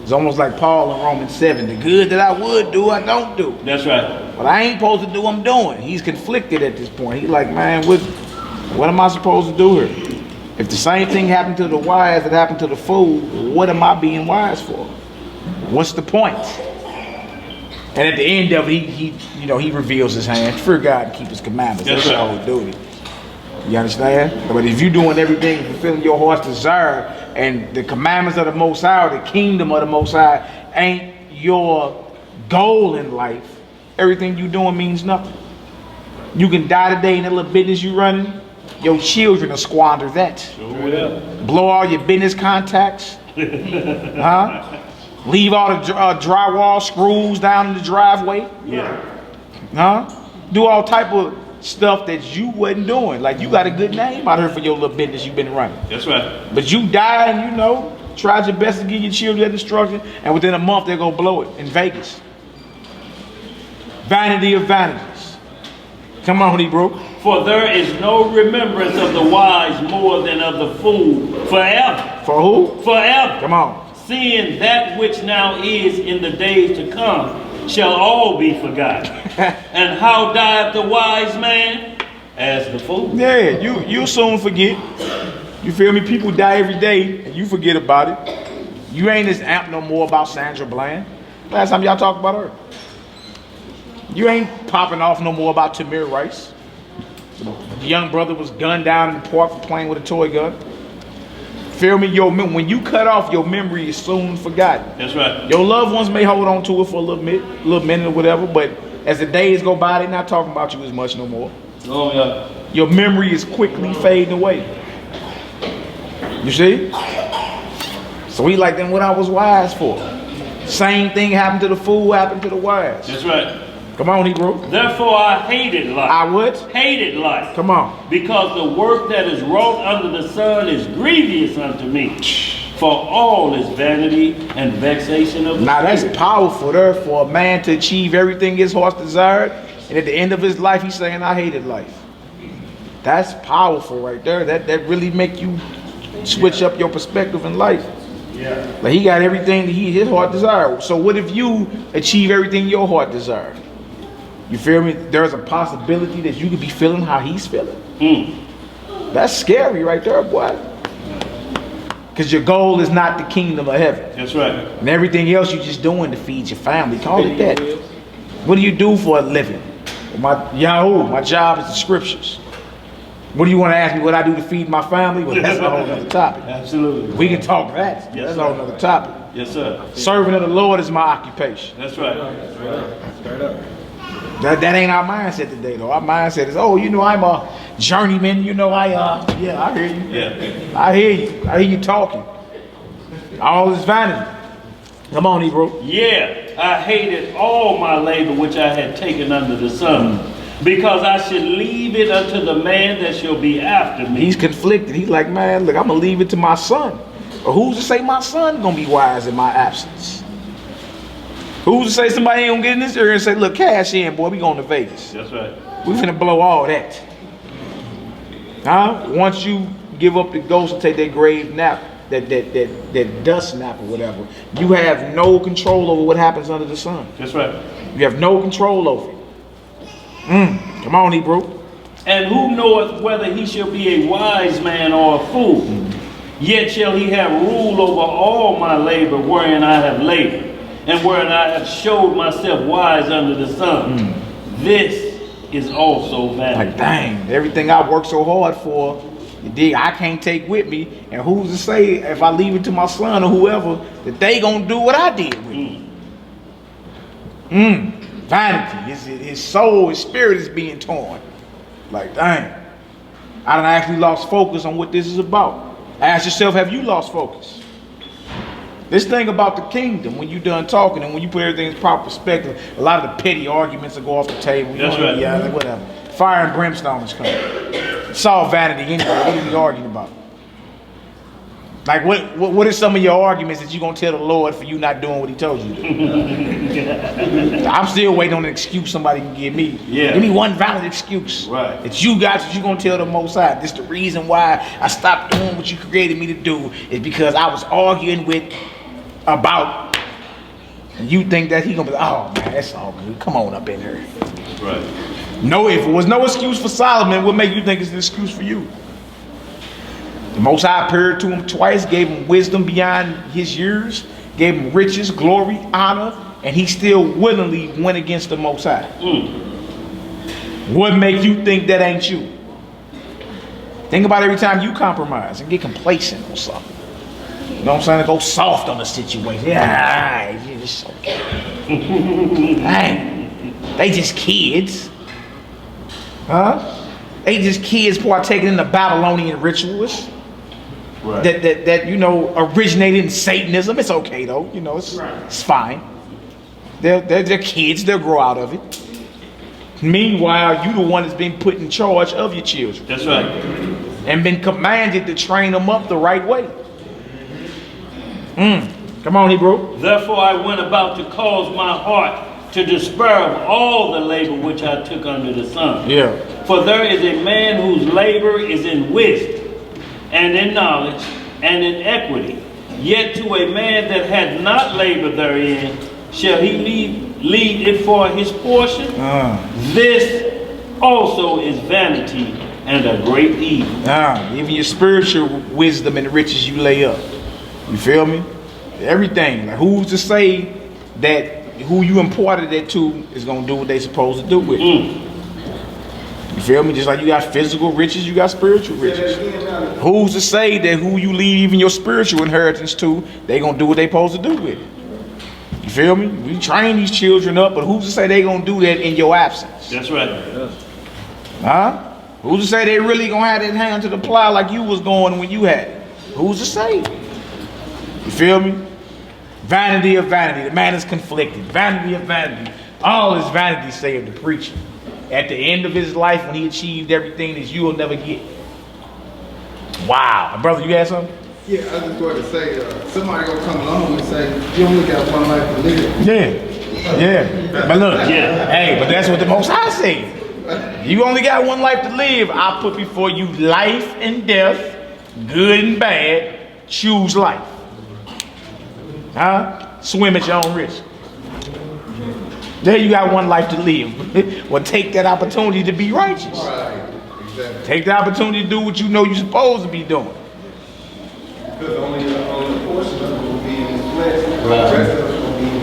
[SPEAKER 1] It's almost like Paul in Romans 7. The good that I would do, I don't do.
[SPEAKER 8] That's right.
[SPEAKER 1] What I ain't supposed to do, I'm doing. He's conflicted at this point. He's like, man, what am I supposed to do here? If the same thing happened to the wise that happened to the fool, what am I being wise for? What's the point? And at the end of it, he reveals his hand. Fear God and keep his commandments. That's your whole duty. You understand? But if you're doing everything, fulfilling your heart's desire, and the commandments of the Most High, or the kingdom of the Most High, ain't your goal in life, everything you doing means nothing. You can die today in that little business you running. Your children will squander that.
[SPEAKER 8] Sure.
[SPEAKER 1] Blow all your business contacts. Huh? Leave all the drywall screws down in the driveway.
[SPEAKER 8] Yeah.
[SPEAKER 1] Huh? Do all type of stuff that you wasn't doing. Like, you got a good name out here for your little business you've been running.
[SPEAKER 8] That's right.
[SPEAKER 1] But you die and tried your best to give your children that instruction, and within a month they're gonna blow it in Vegas. Vanity of vanities. Come on, Hebrew.
[SPEAKER 8] For there is no remembrance of the wise more than of the fool forever.
[SPEAKER 1] For who?
[SPEAKER 8] Forever.
[SPEAKER 1] Come on.
[SPEAKER 8] Seeing that which now is in the days to come shall all be forgotten. And how dieth the wise man? As the fool.
[SPEAKER 1] Yeah, you'll soon forget. You feel me? People die every day and you forget about it. You ain't as amped no more about Sandra Bland. Last time y'all talked about her. You ain't popping off no more about Tamir Rice. The young brother was gunned down in the park for playing with a toy gun. Feel me? When you cut off, your memory is soon forgotten.
[SPEAKER 8] That's right.
[SPEAKER 1] Your loved ones may hold on to it for a little minute or whatever, but as the days go by, they're not talking about you as much no more.
[SPEAKER 8] Oh, yeah.
[SPEAKER 1] Your memory is quickly fading away. You see? So we like, then what I was wise for? Same thing happened to the fool, happened to the wise.
[SPEAKER 8] That's right.
[SPEAKER 1] Come on, Hebrew.
[SPEAKER 8] Therefore I hated life.
[SPEAKER 1] I would?
[SPEAKER 8] Hated life.
[SPEAKER 1] Come on.
[SPEAKER 8] Because the work that is wrought under the sun is grievous unto me. For all is vanity and vexation of the
[SPEAKER 1] Now that's
[SPEAKER 8] spirit.
[SPEAKER 1] powerful there for a man to achieve everything his heart desired, and at the end of his life he's saying, I hated life. That's powerful right there. That really make you switch up your perspective in life.
[SPEAKER 8] Yeah.
[SPEAKER 1] Like, he got everything that his heart desired. So what if you achieve everything your heart desired? You feel me? There's a possibility that you could be feeling how he's feeling. That's scary right there, boy. Because your goal is not the kingdom of heaven.
[SPEAKER 8] That's right.
[SPEAKER 1] And everything else you're just doing to feed your family. Call it that. What do you do for a living? My job is the scriptures. What do you want to ask me what I do to feed my family? Well, that's a whole other topic.
[SPEAKER 8] Absolutely.
[SPEAKER 1] We can talk that.
[SPEAKER 8] Yes,
[SPEAKER 1] That's
[SPEAKER 8] sir.
[SPEAKER 1] a whole other topic.
[SPEAKER 8] Yes, sir.
[SPEAKER 1] Serving of the Lord is my occupation.
[SPEAKER 8] That's right.
[SPEAKER 5] Straight up.
[SPEAKER 1] That ain't our mindset today, though. Our mindset is, I'm a journeyman. I hear you.
[SPEAKER 8] Yeah.
[SPEAKER 1] I hear you. I hear you talking. All is vanity. Come on, Hebrew.
[SPEAKER 8] Yeah, I hated all my labor which I had taken under the sun, because I should leave it unto the man that shall be after me.
[SPEAKER 1] He's conflicted. He's like, man, look, I'm going to leave it to my son. But who's to say my son going to be wise in my absence? Who's to say somebody ain't going to get in this area and say, look, cash in, boy, we going to Vegas.
[SPEAKER 8] That's right.
[SPEAKER 1] We finna blow all that. Huh? Once you give up the ghost and take that grave nap, that dust nap or whatever, you have no control over what happens under the sun.
[SPEAKER 8] That's right.
[SPEAKER 1] You have no control over it. Come on, Hebrew.
[SPEAKER 8] And who knoweth whether he shall be a wise man or a fool? Yet shall he have rule over all my labor wherein I have labored, and wherein I have showed myself wise under the sun. This is also vanity.
[SPEAKER 1] Like, dang, everything I worked so hard for, you dig, I can't take with me. And who's to say if I leave it to my son or whoever, that they gonna do what I did with it? Vanity. His soul, his spirit is being torn. Like, dang, I done actually lost focus on what this is about. Ask yourself, have you lost focus? This thing about the kingdom, when you're done talking and when you put everything in proper perspective, a lot of the petty arguments will go off the table.
[SPEAKER 8] That's right.
[SPEAKER 1] Yeah, like, whatever. Fire and brimstone is coming. It's all vanity anyway. What are we arguing about? Like, what are some of your arguments that you're going to tell the Lord for you not doing what he told you to do? I'm still waiting on an excuse somebody can give me.
[SPEAKER 8] Yeah.
[SPEAKER 1] Give me one valid excuse.
[SPEAKER 8] Right.
[SPEAKER 1] That you got that you're going to tell the Most High. This the reason why I stopped doing what you created me to do is because I was arguing about And you think that he gonna be like, oh man, that's all good. Come on up in here.
[SPEAKER 8] Right.
[SPEAKER 1] No, if it was no excuse for Solomon, what make you think it's an excuse for you? The Most High appeared to him twice, gave him wisdom beyond his years, gave him riches, glory, honor, and he still willingly went against the Most High. What make you think that ain't you? Think about every time you compromise and get complacent or something. You know what I'm saying? Go soft on the situation. Yeah, it's okay. Hey, they just kids. Huh? They just kids partaking in the Babylonian rituals.
[SPEAKER 8] Right.
[SPEAKER 1] That you know originated in Satanism. It's okay though. You know, it's fine. They're kids. They'll grow out of it. Meanwhile, you the one that's been put in charge of your children.
[SPEAKER 8] That's right.
[SPEAKER 1] And been commanded to train them up the right way. Come on, Hebrew.
[SPEAKER 8] Therefore I went about to cause my heart to despair of all the labor which I took under the sun.
[SPEAKER 1] Yeah.
[SPEAKER 8] For there is a man whose labor is in wisdom, and in knowledge, and in equity. Yet to a man that had not labored therein, shall he leave it for his portion? This also is vanity and a great evil.
[SPEAKER 1] Even your spiritual wisdom and the riches you lay up. You feel me? Everything. Like who's to say that who you imparted it to is gonna do what they supposed to do with it? You feel me? Just like you got physical riches, you got spiritual riches. Who's to say that who you leave even your spiritual inheritance to, they gonna do what they supposed to do with it? You feel me? We train these children up, but who's to say they gonna do that in your absence?
[SPEAKER 8] That's right.
[SPEAKER 1] Huh? Who's to say they really gonna have that hand to the plow like you was going when you had it? Who's to say? You feel me? Vanity of vanity. The man is conflicted. Vanity of vanity. All his vanity save the preacher. At the end of his life, when he achieved everything that you will never get. Wow. Brother, you had something?
[SPEAKER 13] Yeah, I just wanted to say, somebody gonna come along and say, you only got one life to live.
[SPEAKER 1] Yeah. But look, hey, but that's what the Most High said. You only got one life to live. I put before you life and death, good and bad. Choose life. Huh? Swim at your own risk. There you got one life to live. Well, take that opportunity to be righteous.
[SPEAKER 13] Right, exactly.
[SPEAKER 1] Take the opportunity to do what you know you're supposed to be doing.
[SPEAKER 13] Because only a portion of it will be in his flesh. The rest of it will be in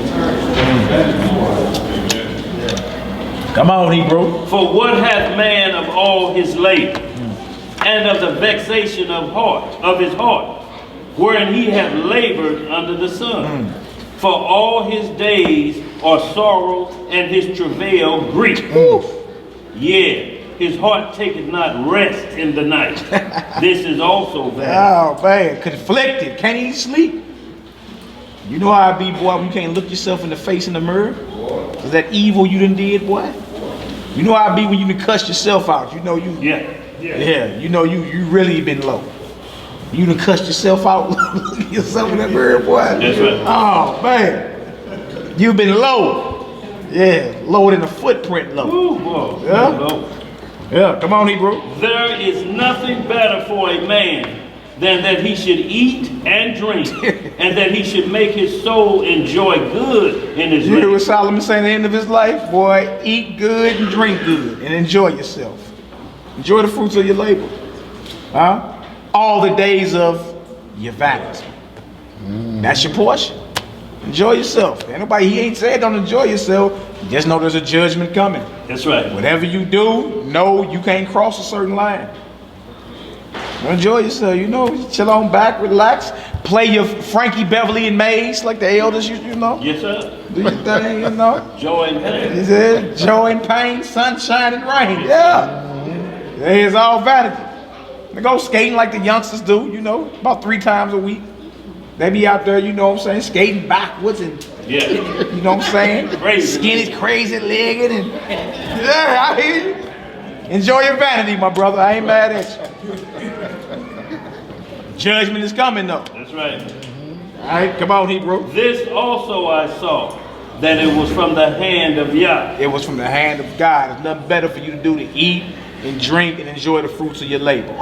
[SPEAKER 13] eternity.
[SPEAKER 1] Come on, Hebrew.
[SPEAKER 8] For what hath man of all his labor, and of the vexation of his heart, wherein he hath labored under the sun? For all his days are sorrow, and his travail grief. Yea, his heart taketh not rest in the night. This is also bad.
[SPEAKER 1] Oh man, conflicted. Can't even sleep. You know how I be, boy, when you can't look yourself in the face in the mirror? Is that evil you done did, boy? You know how I be when you done cuss yourself out. You know you. Yeah. You know you really been low. You done cussed yourself out. Look at yourself in that mirror, boy.
[SPEAKER 8] That's right.
[SPEAKER 1] Oh man, you've been low. Yeah, lower than a footprint low.
[SPEAKER 8] Ooh, boy.
[SPEAKER 1] Yeah, come on, Hebrew.
[SPEAKER 8] There is nothing better for a man than that he should eat and drink, and that he should make his soul enjoy good in his
[SPEAKER 1] You hear
[SPEAKER 8] labor.
[SPEAKER 1] what Solomon saying at the end of his life? Boy, eat good and drink good and enjoy yourself. Enjoy the fruits of your labor. Huh? All the days of your vanity. That's your portion. Enjoy yourself. He ain't said don't enjoy yourself. Just know there's a judgment coming.
[SPEAKER 8] That's right.
[SPEAKER 1] Whatever you do, know you can't cross a certain line. Enjoy yourself, you know, chill on back, relax, play your Frankie Beverly and Maze like the elders, you know.
[SPEAKER 8] Yes, sir.
[SPEAKER 1] Do your thing, you know.
[SPEAKER 8] Joy and pain.
[SPEAKER 1] Is it joy and pain, sunshine and rain? Yeah. It's all vanity. They go skating like the youngsters do, you know, about 3 times a week. They be out there, you know what I'm saying, skating backwards and, you know what I'm saying, skinny, crazy legged and, yeah, I hear you. Enjoy your vanity, my brother. I ain't mad at you. Judgment is coming, though.
[SPEAKER 8] That's right.
[SPEAKER 1] All right, come on, Hebrew.
[SPEAKER 8] This also I saw, that it was from the hand of Yah.
[SPEAKER 1] It was from the hand of God. There's nothing better for you to do to eat and drink and enjoy the fruits of your labor.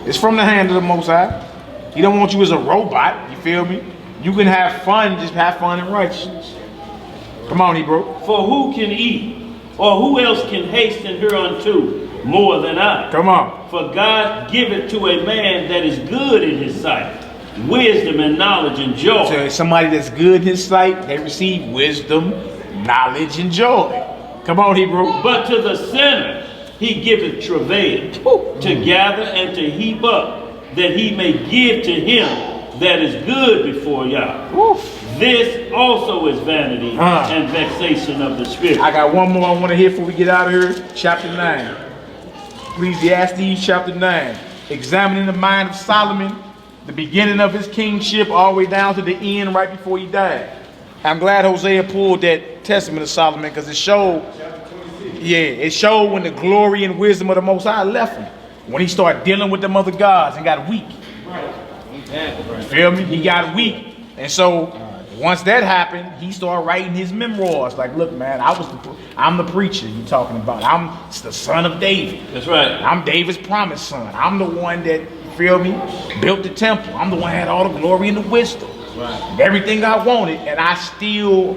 [SPEAKER 1] It's from the hand of the Most High. He don't want you as a robot, you feel me? You can have fun, just have fun in righteousness. Come on, Hebrew.
[SPEAKER 8] For who can eat, or who else can hasten hereunto more than I?
[SPEAKER 1] Come on.
[SPEAKER 8] For God giveth to a man that is good in his sight, wisdom and knowledge and joy.
[SPEAKER 1] So somebody that's good in his sight, they receive wisdom, knowledge, and joy. Come on, Hebrew.
[SPEAKER 8] But to the sinner he giveth travail, to gather and to heap up, that he may give to him that is good before Yah. This also is vanity and vexation of the spirit.
[SPEAKER 1] I got one more I want to hear before we get out of here. Chapter 9. Ecclesiastes chapter 9. Examining the mind of Solomon, the beginning of his kingship all the way down to the end right before he died. I'm glad Hosea pulled that testament of Solomon because it showed, it showed when the glory and wisdom of the Most High left him. When he started dealing with them other gods and got weak. You feel me? He got weak. And so once that happened, he started writing his memoirs. Like, look, man, I'm the preacher you talking about. I'm the son of David.
[SPEAKER 8] That's right.
[SPEAKER 1] I'm David's promised son. I'm the one that, you feel me, built the temple. I'm the one that had all the glory and the wisdom. Right. Everything I wanted, and I still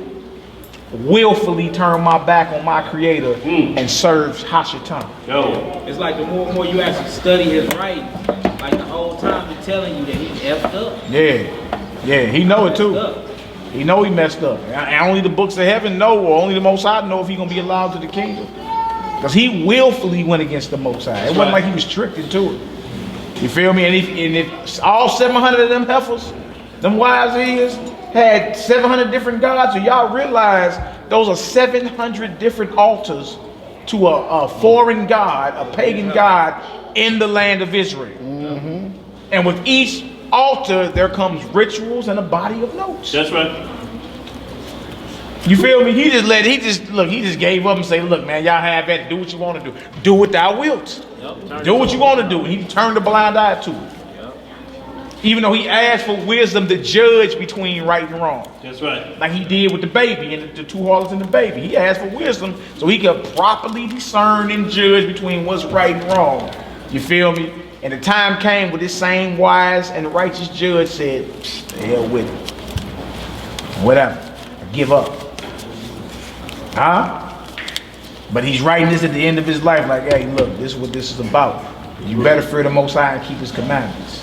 [SPEAKER 1] willfully turned my back on my creator and served Hashatan.
[SPEAKER 3] It's like the more and more you actually study his writings, like the whole time they're telling you that he effed up.
[SPEAKER 1] Yeah, he know it too. He know he messed up. And only the books of heaven know, or only the Most High know if he gonna be allowed to the kingdom. Because he willfully went against the Most High. It wasn't like he was tricked into it. You feel me? And if all 700 of them heifers, them wives of his, had 700 different gods, so y'all realize those are 700 different altars to a foreign god, a pagan god in the land of Israel. And with each altar, there comes rituals and a body of notes.
[SPEAKER 8] That's right.
[SPEAKER 1] You feel me? He just gave up and say, look, man, y'all have at it. Do what you want to do. Do what thou wilt. Do what you want to do. And he turned a blind eye to it. Even though he asked for wisdom to judge between right and wrong.
[SPEAKER 8] That's right.
[SPEAKER 1] Like he did with the baby and the two harlots and the baby. He asked for wisdom so he could properly discern and judge between what's right and wrong. You feel me? And the time came when this same wise and righteous judge said, the hell with it. Whatever. I give up. But he's writing this at the end of his life like, hey, look, this is what this is about. You better fear the Most High and keep his commandments.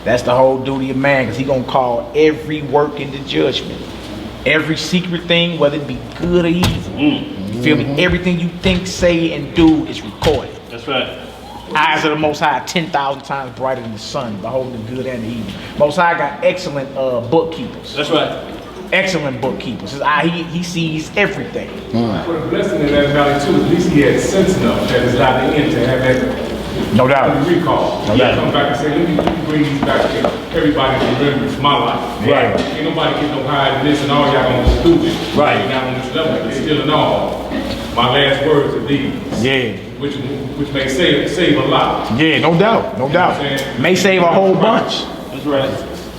[SPEAKER 1] That's the whole duty of man, because he's going to call every work into judgment. Every secret thing, whether it be good or evil. You feel me? Everything you think, say, and do is recorded.
[SPEAKER 8] That's right.
[SPEAKER 1] Eyes of the Most High 10,000 times brighter than the sun, beholding the good and the evil. Most High got excellent bookkeepers.
[SPEAKER 8] That's right.
[SPEAKER 1] Excellent bookkeepers. His eye, he sees everything.
[SPEAKER 5] What a blessing in that valley too. At least he had sense enough that it's not the end to have that.
[SPEAKER 1] No doubt.
[SPEAKER 5] Recall.
[SPEAKER 1] No doubt.
[SPEAKER 5] Come back and say, let me bring these back to everybody's remembrance, my life.
[SPEAKER 1] Right.
[SPEAKER 5] Ain't nobody get no higher than this, and all y'all gonna be stupid.
[SPEAKER 8] Right.
[SPEAKER 5] Not on this level. It's still in all. My last words are these.
[SPEAKER 1] Yeah.
[SPEAKER 5] Which may save a lot.
[SPEAKER 1] Yeah, no doubt. No doubt. May save a whole bunch.
[SPEAKER 8] That's right.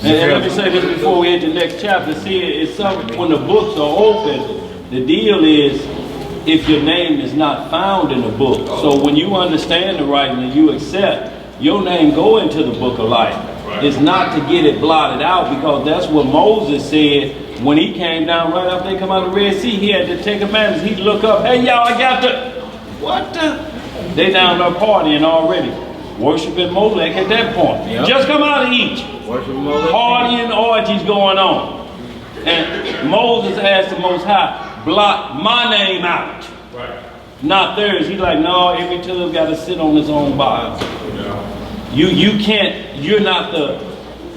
[SPEAKER 8] And let me say this before we enter the next chapter. See, it's something, when the books are open, the deal is if your name is not found in the book. So when you understand the writing and you accept, your name go into the book of life. Right. It's not to get it blotted out, because that's what Moses said when he came down right after they come out of the Red Sea. He had the Ten Commandments. He'd look up, hey y'all, I got the, what the? They down there partying already. Worshiping Molech at that point. Yep. Just come out of Egypt. Partying, orgies going on. And Moses asked the Most High, blot my name out. Right. Not theirs. He's like, no, every two got to sit on his own box. Yeah. You can't, you're not the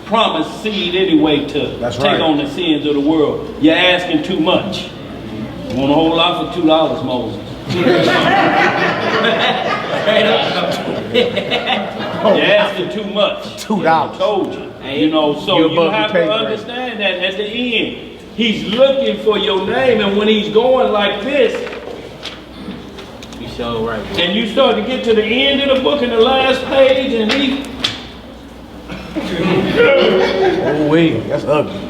[SPEAKER 8] promised seed anyway to take on the sins of the world. You're asking too much. You want a whole lot for $2, Moses. You're asking too much.
[SPEAKER 1] $2.
[SPEAKER 8] I told you. You know, so you have to understand that at the end, he's looking for your name, and when he's going like this,
[SPEAKER 3] you show right.
[SPEAKER 8] And you start to get to the end of the book in the last page, and he.
[SPEAKER 1] Oh wait, that's ugly.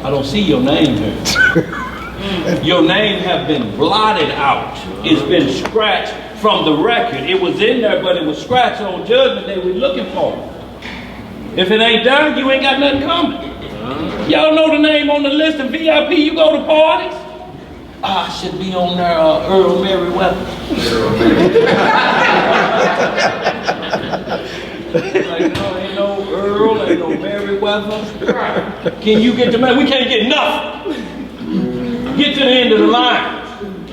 [SPEAKER 8] I don't see your name here. Your name have been blotted out. It's been scratched from the record. It was in there, but it was scratched on judgment day. We're looking for it. If it ain't done, you ain't got nothing coming. Y'all know the name on the list of VIP. You go to parties. I should be on there, Earl Merriweather. Like, no, ain't no Earl, ain't no Merriweather. Can you get to man? We can't get nothing. Get to the end of the line.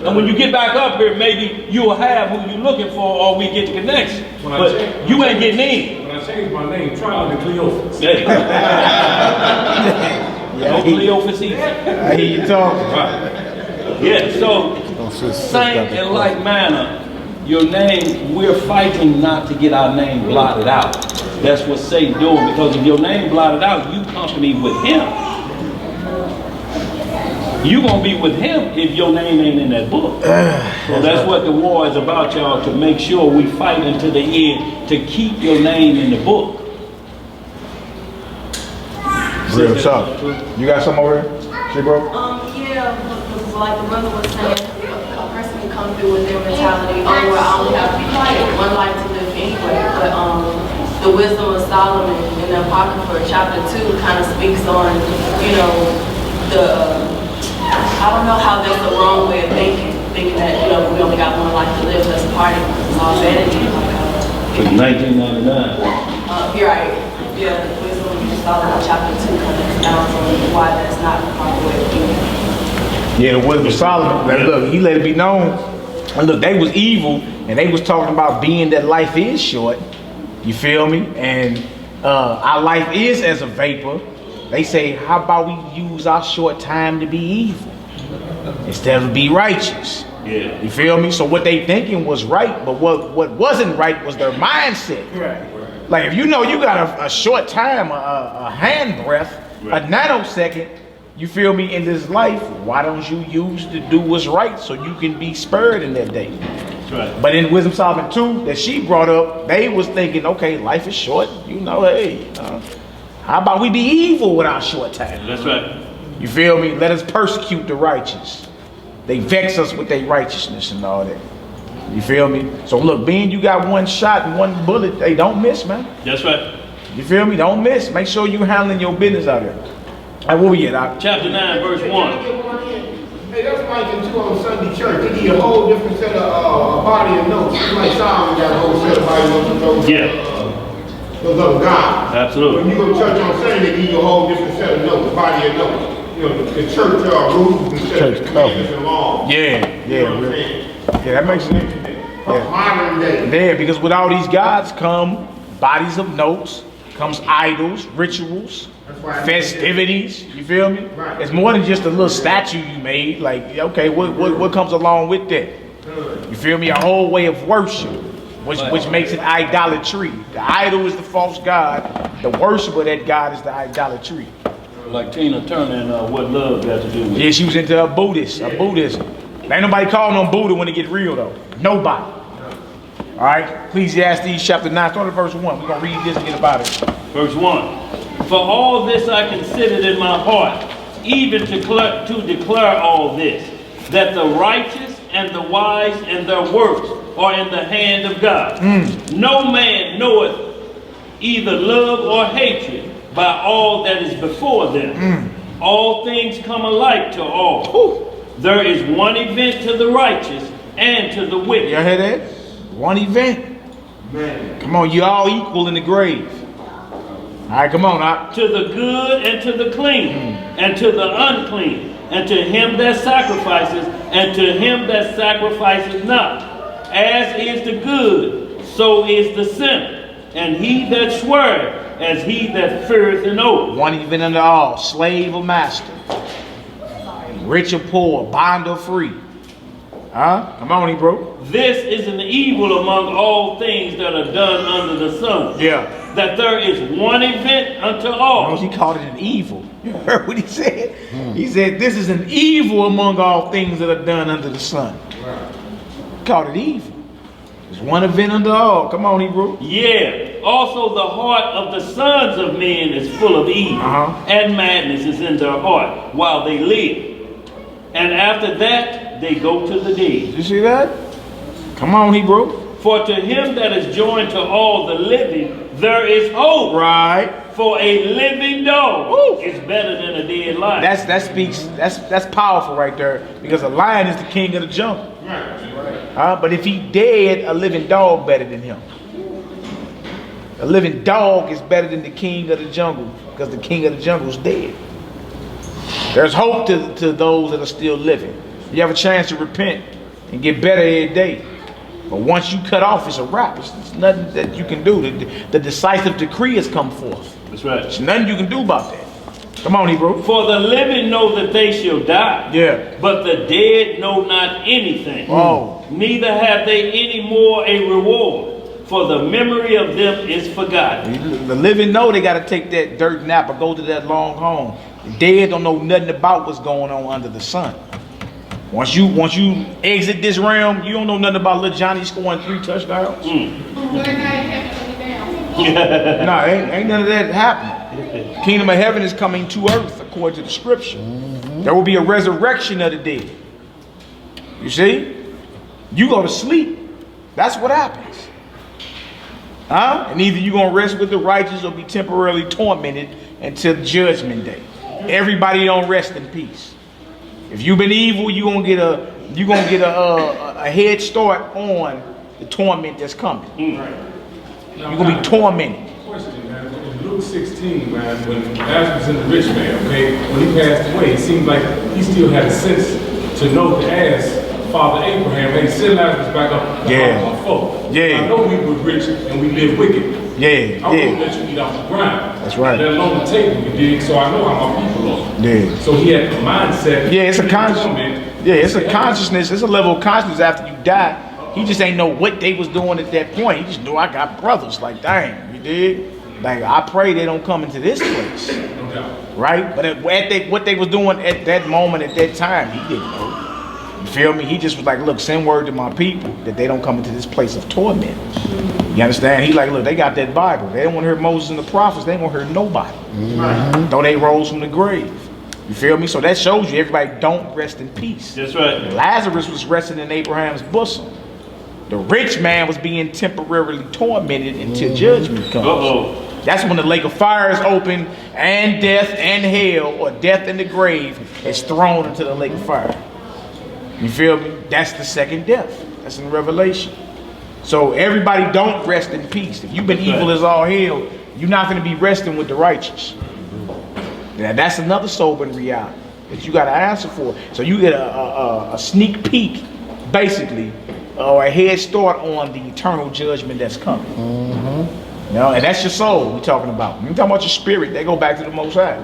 [SPEAKER 8] And when you get back up here, maybe you'll have who you're looking for, or we get the connection. But you ain't getting in.
[SPEAKER 5] When I changed my name, Trial to Cleophas.
[SPEAKER 8] No Cleophas either.
[SPEAKER 1] I hear you talking.
[SPEAKER 8] Yeah, so same in like manner, your name, we're fighting not to get our name blotted out. That's what Satan doing, because if your name blotted out, you company with him. You gonna be with him if your name ain't in that book. So that's what the war is about, y'all, to make sure we fight until the end to keep your name in the book.
[SPEAKER 1] Real tough. You got some over here? She broke?
[SPEAKER 14] Yeah, because like the brother was saying, a person can come through with their mentality, oh, well, I only have one life to live anyway. But the wisdom of Solomon in the Apocrypha, chapter 2, kind of speaks on, you know, I don't know how that's the wrong way of thinking that, you know, we only got one life to live, that's part of it. It's all vanity.
[SPEAKER 8] From 1999.
[SPEAKER 14] You're right. Yeah, the wisdom of Solomon, chapter 2, kind of expounds on why that's not the proper way of thinking.
[SPEAKER 1] Yeah, the wisdom of Solomon. Look, he let it be known. And look, they was evil, and they was talking about being that life is short. You feel me? And our life is as a vapor. They say, how about we use our short time to be evil instead of be righteous?
[SPEAKER 8] Yeah.
[SPEAKER 1] You feel me? So what they thinking was right, but what wasn't right was their mindset.
[SPEAKER 8] Right.
[SPEAKER 1] Like if you know you got a short time, a hand breath, a nanosecond, you feel me, in this life, why don't you use to do what's right so you can be spurred in that day?
[SPEAKER 8] That's right.
[SPEAKER 1] But in Wisdom Solomon 2 that she brought up, they was thinking, okay, life is short, you know, hey, how about we be evil with our short time?
[SPEAKER 8] That's right.
[SPEAKER 1] You feel me? Let us persecute the righteous. They vex us with their righteousness and all that. You feel me? So look, being you got one shot and one bullet, they don't miss, man.
[SPEAKER 8] That's right.
[SPEAKER 1] You feel me? Don't miss. Make sure you handling your business out there. Where we at?
[SPEAKER 8] Chapter 9, verse 1.
[SPEAKER 7] Hey, that's like in 2 on Sunday church. They need a whole different set of body of notes. It's like Solomon got a whole set of body of notes. Those other guys.
[SPEAKER 8] Absolutely.
[SPEAKER 7] When you go to church on Sunday, they give you a whole different set of notes, body of notes. You know, the church rules and
[SPEAKER 1] Church
[SPEAKER 7] covenants and laws.
[SPEAKER 1] Yeah,
[SPEAKER 7] You know what I'm saying?
[SPEAKER 1] yeah, that makes sense.
[SPEAKER 7] Modern day.
[SPEAKER 1] Yeah, because with all these gods come bodies of notes, comes idols, rituals, festivities. You feel me?
[SPEAKER 7] Right.
[SPEAKER 1] It's more than just a little statue you made. Like, okay, what comes along with that? You feel me? A whole way of worship, which makes it idolatry. The idol is the false god. The worship of that god is the idolatry.
[SPEAKER 8] Like Tina Turner and what love got to do with it.
[SPEAKER 1] Yeah, she was into a Buddhism. Ain't nobody calling on Buddha when it get real though. Nobody. All right, Ecclesiastes chapter 9, start at verse 1. We're gonna read this and get about it.
[SPEAKER 8] Verse 1. For all this I considered in my heart, even to declare all this, that the righteous and the wise and their works are in the hand of God. No man knoweth either love or hatred by all that is before them. All things come alike to all. There is one event to the righteous and to the wicked.
[SPEAKER 1] Y'all hear that? One event.
[SPEAKER 7] Man.
[SPEAKER 1] Come on, you all equal in the grave. All right, come on.
[SPEAKER 8] To the good and to the clean, and to the unclean, and to him that sacrifices, and to him that sacrifices not. As is the good, so is the sinner, and he that sweareth, as he that feareth an oath.
[SPEAKER 1] One event unto all, slave or master, rich or poor, bond or free. Huh? Come on, Hebrew.
[SPEAKER 8] This is an evil among all things that are done under the sun.
[SPEAKER 1] Yeah.
[SPEAKER 8] That there is one event unto all.
[SPEAKER 1] He called it an evil. You heard what he said? He said, this is an evil among all things that are done under the sun. He called it evil. There's one event unto all. Come on, Hebrew.
[SPEAKER 8] Yeah. Also the heart of the sons of men is full of evil, and madness is in their heart while they live. And after that, they go to the dead.
[SPEAKER 1] You see that? Come on, Hebrew.
[SPEAKER 8] For to him that is joined to all the living there is hope.
[SPEAKER 1] Right.
[SPEAKER 8] For a living dog is better than a dead lion.
[SPEAKER 1] That's powerful right there, because a lion is the king of the jungle. But if he dead, a living dog better than him. A living dog is better than the king of the jungle, because the king of the jungle is dead. There's hope to those that are still living. You have a chance to repent and get better every day. But once you cut off, it's a wrap. It's nothing that you can do. The decisive decree has come forth.
[SPEAKER 8] That's right.
[SPEAKER 1] There's nothing you can do about that. Come on, Hebrew.
[SPEAKER 8] For the living know that they shall die.
[SPEAKER 1] Yeah.
[SPEAKER 8] But the dead know not anything.
[SPEAKER 1] Oh.
[SPEAKER 8] Neither have they any more a reward. For the memory of them is forgotten.
[SPEAKER 1] The living know they got to take that dirt nap or go to that long home. The dead don't know nothing about what's going on under the sun. Once you exit this realm, you don't know nothing about little Johnny scoring 3 touchdowns. No, ain't none of that happening. Kingdom of heaven is coming to earth according to the scripture. There will be a resurrection of the dead. You see? You go to sleep. That's what happens. And either you're going to rest with the righteous or be temporarily tormented until judgment day. Everybody don't rest in peace. If you've been evil, you're gonna get a head start on the torment that's coming. You're gonna be tormented.
[SPEAKER 5] Question, man. In Luke 16, man, when Lazarus and the rich man, okay, when he passed away, it seemed like he still had a sense to know to ask Father Abraham, hey, send Lazarus back up. My folk.
[SPEAKER 1] Yeah.
[SPEAKER 5] I know we were rich and we live wicked.
[SPEAKER 1] Yeah.
[SPEAKER 5] I won't let you eat off the ground.
[SPEAKER 1] That's right.
[SPEAKER 5] Let alone the table, you dig? So I know how my people are.
[SPEAKER 1] Yeah.
[SPEAKER 5] So he had the mindset.
[SPEAKER 1] Yeah, it's a it's a consciousness. It's a level of consciousness after you die. He just ain't know what they was doing at that point. He just knew I got brothers. Like, dang, you dig? Like, I pray they don't come into this place.
[SPEAKER 5] No doubt.
[SPEAKER 1] Right? But what they was doing at that moment, at that time, he didn't know. You feel me? He just was like, look, send word to my people that they don't come into this place of torment. You understand? He like, look, they got that Bible. They don't want to hear Moses and the prophets. They ain't want to hear nobody. Though they rose from the grave. You feel me? So that shows you everybody don't rest in peace.
[SPEAKER 8] That's right.
[SPEAKER 1] Lazarus was resting in Abraham's bosom. The rich man was being temporarily tormented until judgment comes. That's when the lake of fire is open and death and hell, or death in the grave, is thrown into the lake of fire. You feel me? That's the second death. That's in Revelation. So everybody don't rest in peace. If you've been evil as all hell, you're not going to be resting with the righteous. Now that's another sobering reality that you got to answer for. So you get a sneak peek, basically, or a head start on the eternal judgment that's coming. You know, and that's your soul we're talking about. When you're talking about your spirit, they go back to the Most High.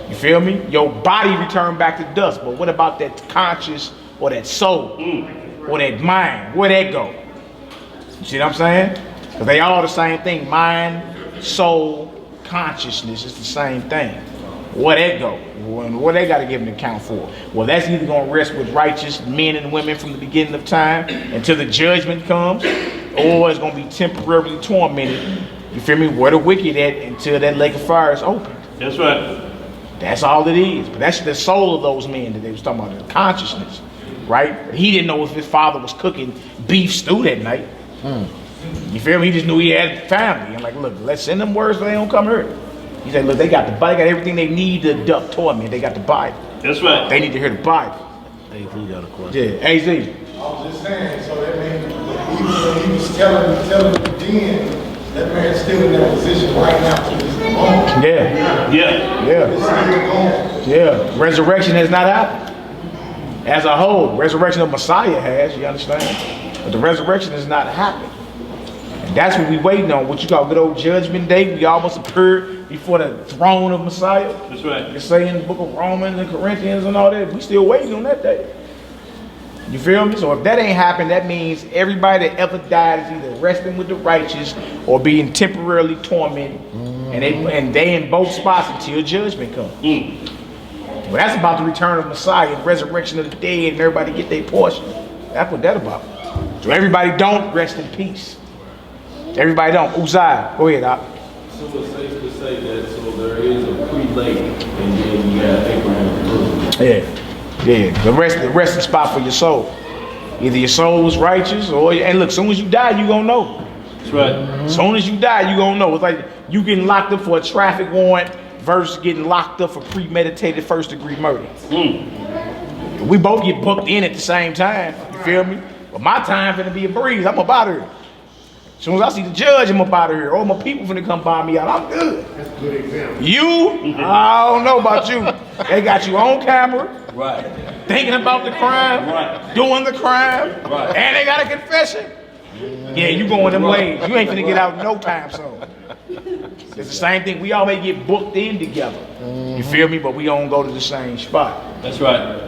[SPEAKER 1] You feel me? Your body return back to dust. But what about that conscious or that soul or that mind? Where'd that go? You see what I'm saying? Because they all the same thing. Mind, soul, consciousness is the same thing. Where'd that go? What they got to give an account for? Well, that's either going to rest with righteous men and women from the beginning of time until the judgment comes, or it's going to be temporarily tormented. You feel me? Where the wicked at until that lake of fire is open.
[SPEAKER 8] That's right. That's
[SPEAKER 1] all it is. But that's the soul of those men that they was talking about, the consciousness, right? He didn't know if his father was cooking beef stew that night. You feel me? He just knew he had family. I'm like, look, let's send them words so they don't come here. He said, look, they got everything they need to duck torment. They got the Bible.
[SPEAKER 8] That's right.
[SPEAKER 1] They need to hear the Bible.
[SPEAKER 3] AZ got a question.
[SPEAKER 1] Yeah, AZ.
[SPEAKER 15] I was just saying, so that means even when he was telling the den, that man's still in that position right now to this moment.
[SPEAKER 1] Yeah. Resurrection has not happened. As a whole, resurrection of Messiah has, you understand? But the resurrection has not happened. And that's what we waiting on. What you call good old judgment day. We almost appeared before the throne of Messiah.
[SPEAKER 8] That's right.
[SPEAKER 1] You say in the book of Romans and Corinthians and all that. We still waiting on that day. You feel me? So if that ain't happened, that means everybody that ever died is either resting with the righteous or being temporarily tormented. And they in both spots until judgment comes. Well, that's about the return of Messiah and resurrection of the dead and everybody get their portion. That's what that's about. So everybody don't rest in peace. Everybody don't. Uzziah, go ahead, Doc.
[SPEAKER 8] So it's safe to say that there is a pre-lake and then you got Abraham.
[SPEAKER 1] Yeah. The resting spot for your soul. Either your soul is righteous or, and look, as soon as you die, you gonna know.
[SPEAKER 8] That's right.
[SPEAKER 1] Soon as you die, you gonna know. It's like you getting locked up for a traffic warrant versus getting locked up for premeditated first-degree murder. We both get booked in at the same time. You feel me? But my time finna be a breeze. I'm up out of here. As soon as I see the judge, I'm up out of here. All my people finna come buy me out. I'm good.
[SPEAKER 7] That's a good example.
[SPEAKER 1] You, I don't know about you. They got you on camera,
[SPEAKER 8] Right.
[SPEAKER 1] thinking about the crime,
[SPEAKER 8] Right.
[SPEAKER 1] doing the crime,
[SPEAKER 8] Right.
[SPEAKER 1] and they got a confession. Yeah, you going them ways. You ain't finna get out no time soon. It's the same thing. We all may get booked in together. You feel me? But we don't go to the same spot.
[SPEAKER 8] That's right.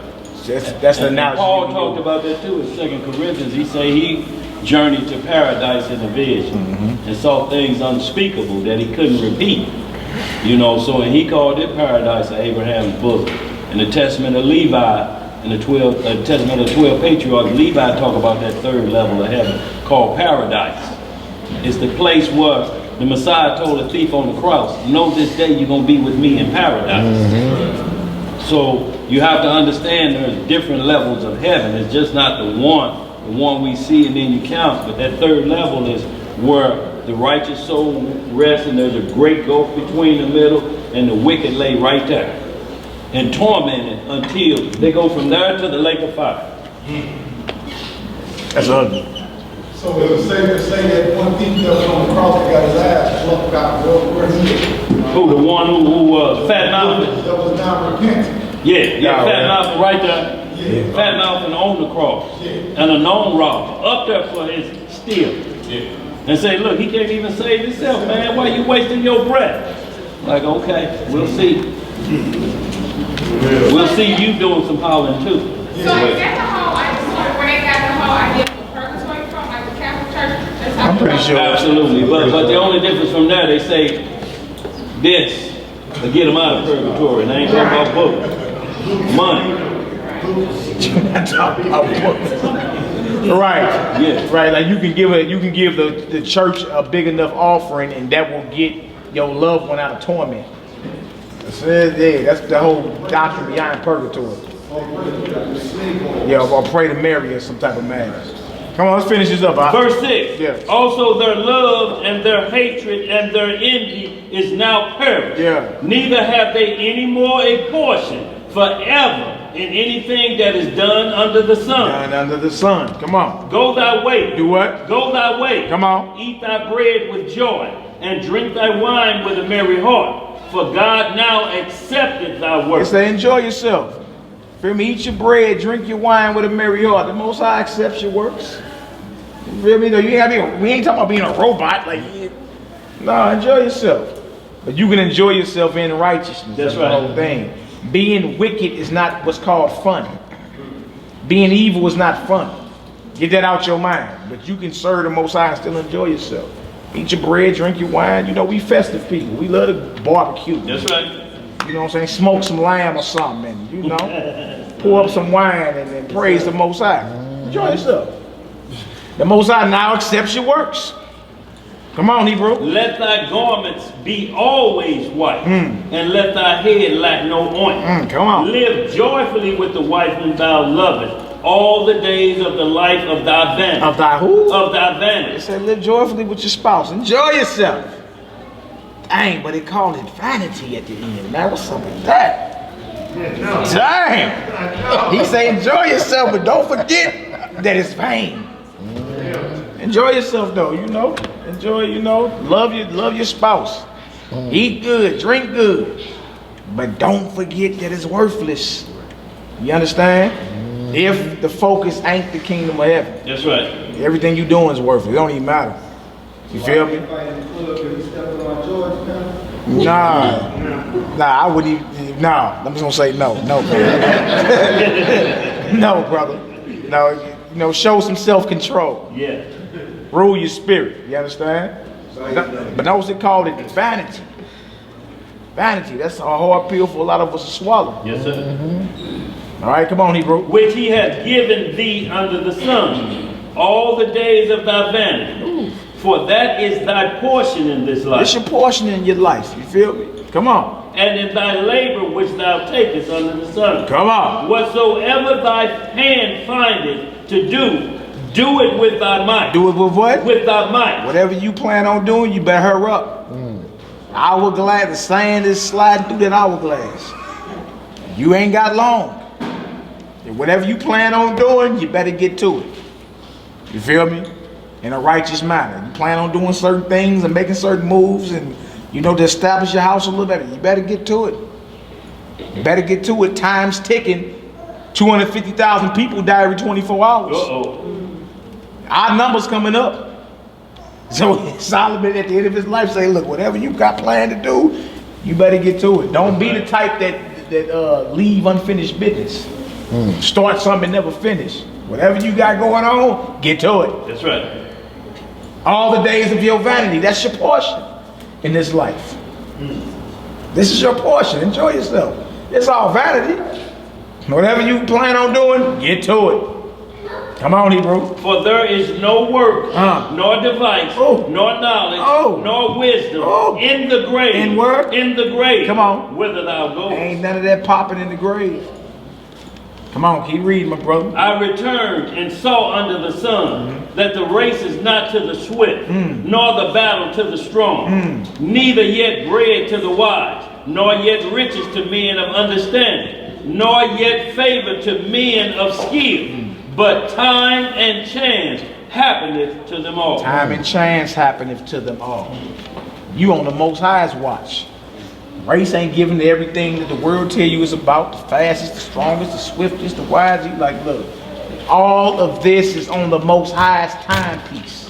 [SPEAKER 1] That's the
[SPEAKER 8] And
[SPEAKER 1] analogy.
[SPEAKER 8] Paul talked about that too in 2 Corinthians. He said he journeyed to paradise in a vision and saw things unspeakable that he couldn't repeat. You know, so and he called it paradise of Abraham's book. In the Testament of Levi, in the Testament of the 12 patriarchs, Levi talk about that third level of heaven called paradise. It's the place where the Messiah told the thief on the cross, know this day you're going to be with me in paradise. So you have to understand there's different levels of heaven. It's just not the one we see and then you count. But that third level is where the righteous soul rests, and there's a great gulf between the middle, and the wicked lay right there and tormented until they go from there to the lake of fire.
[SPEAKER 1] That's ugly.
[SPEAKER 15] So it was safe to say that one thief that was on the cross that got his ass plucked out, where he is.
[SPEAKER 8] Who, the one who was fat mouth?
[SPEAKER 15] That was not repentant.
[SPEAKER 8] Yeah, fat mouth right there. Yeah. Fat mouth and on the cross. Yeah. And a known robber up there for his steal. Yeah. And say, look, he can't even save himself, man. Why you wasting your breath? Like, okay, we'll see. We'll see you doing some howling too.
[SPEAKER 11] So is that the whole idea where they got the whole idea of purgatory from, like the Catholic Church? That's how
[SPEAKER 1] I'm pretty sure.
[SPEAKER 8] Absolutely, but the only difference from there, they say this to get them out of purgatory. And I ain't talking about book, money.
[SPEAKER 1] Talking about books. Right.
[SPEAKER 8] Yeah.
[SPEAKER 1] Right. Like you can give the church a big enough offering, and that will get your loved one out of torment. That's the whole doctrine behind purgatory. Yeah, or pray to Mary or some type of mass. Come on, let's finish this up.
[SPEAKER 8] Verse 6.
[SPEAKER 1] Yeah.
[SPEAKER 8] Also their love and their hatred and their envy is now perished.
[SPEAKER 1] Yeah.
[SPEAKER 8] Neither have they any more a portion forever in anything that is done under the sun.
[SPEAKER 1] Done under the sun. Come on.
[SPEAKER 8] Go thy way.
[SPEAKER 1] Do what?
[SPEAKER 8] Go thy way.
[SPEAKER 1] Come on.
[SPEAKER 8] Eat thy bread with joy, and drink thy wine with a merry heart. For God now accepteth thy work.
[SPEAKER 1] It say enjoy yourself. Feel me? Eat your bread, drink your wine with a merry heart. The Most High accepts your works. You feel me? Though we ain't talking about being a robot. Like, no, enjoy yourself. But you can enjoy yourself in righteousness.
[SPEAKER 8] That's
[SPEAKER 1] the
[SPEAKER 8] right.
[SPEAKER 1] whole thing. Being wicked is not what's called fun. Being evil is not fun. Get that out your mind. But you can serve the Most High and still enjoy yourself. Eat your bread, drink your wine. You know, we festive people. We love to barbecue.
[SPEAKER 8] That's right.
[SPEAKER 1] You know what I'm saying? Smoke some lamb or something, and you know, pour up some wine and praise the Most High. Enjoy yourself. The Most High now accepts your works. Come on, Hebrew.
[SPEAKER 8] Let thy garments be always white, and let thy head lack no ointment.
[SPEAKER 1] Come on.
[SPEAKER 8] Live joyfully with the wife whom thou lovest all the days of the life of thy vanity.
[SPEAKER 1] Of thy who?
[SPEAKER 8] Of thy vanity.
[SPEAKER 1] It said live joyfully with your spouse. Enjoy yourself. Dang, but they called it vanity at the end. Man, what's up with that? Dang. He say enjoy yourself, but don't forget that it's vain. Enjoy yourself though, you know. Enjoy, you know. Love your spouse. Eat good, drink good. But don't forget that it's worthless. You understand? If the focus ain't the kingdom of heaven.
[SPEAKER 8] That's right.
[SPEAKER 1] Everything you doing is worthless. It don't even matter. You feel me? Nah, I wouldn't even, nah, I'm just gonna say no, no, brother. No, you know, show some self-control.
[SPEAKER 8] Yeah.
[SPEAKER 1] Rule your spirit, you understand? But notice it called it vanity. Vanity, that's a hard pill for a lot of us to swallow.
[SPEAKER 8] Yes, sir.
[SPEAKER 1] All right, come on, Hebrew.
[SPEAKER 8] Which he hath given thee under the sun, all the days of thy vanity. For that is thy portion in this life.
[SPEAKER 1] It's your portion in your life, you feel me? Come on.
[SPEAKER 8] And in thy labor which thou takest under the sun.
[SPEAKER 1] Come on.
[SPEAKER 8] Whatsoever thy hand findeth to do, Do it with thy might.
[SPEAKER 1] Do it with what?
[SPEAKER 8] With thy might.
[SPEAKER 1] Whatever you plan on doing, you better hurry up. Hourglass, the sand is sliding through that hourglass. You ain't got long. And whatever you plan on doing, you better get to it. You feel me? In a righteous manner. You plan on doing certain things and making certain moves and, you know, to establish your house a little better. You better get to it. You better get to it. Time's ticking. 250,000 people die every 24 hours. Our number's coming up. So Solomon at the end of his life say, look, whatever you got planned to do, you better get to it. Don't be the type that leave unfinished business. Start something and never finish. Whatever you got going on, get to it.
[SPEAKER 8] That's right.
[SPEAKER 1] All the days of your vanity, that's your portion in this life. This is your portion. Enjoy yourself. It's all vanity. Whatever you plan on doing, get to it. Come on, Hebrew.
[SPEAKER 8] For there is no work, nor device, nor knowledge, nor wisdom in the grave.
[SPEAKER 1] In where?
[SPEAKER 8] In the grave.
[SPEAKER 1] Come on.
[SPEAKER 8] Whither thou goest.
[SPEAKER 1] Ain't none of that popping in the grave. Come on, keep reading, my brother.
[SPEAKER 8] I returned and saw under the sun that the race is not to the swift, nor the battle to the strong, neither yet bread to the wise, nor yet riches to men of understanding, nor yet favor to men of skill. But time and chance happeneth to them all.
[SPEAKER 1] Time and chance happeneth to them all. You on the Most High's watch. Race ain't giving to everything that the world tell you is about. The fastest, the strongest, the swiftest, the wisest. You like, look, all of this is on the Most High's timepiece.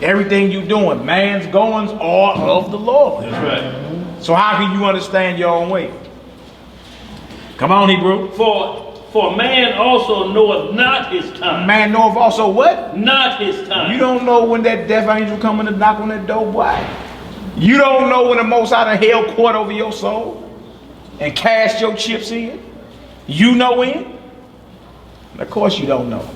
[SPEAKER 1] Everything you doing, man's goings are of the Lord.
[SPEAKER 8] That's right.
[SPEAKER 1] So how can you understand your own way? Come on, Hebrew.
[SPEAKER 8] For man also knoweth not his time.
[SPEAKER 1] Man knoweth also what?
[SPEAKER 8] Not his time.
[SPEAKER 1] You don't know when that death angel coming to knock on that door, boy. You don't know when the Most High done held court over your soul and cast your chips in. You know when? Of course you don't know.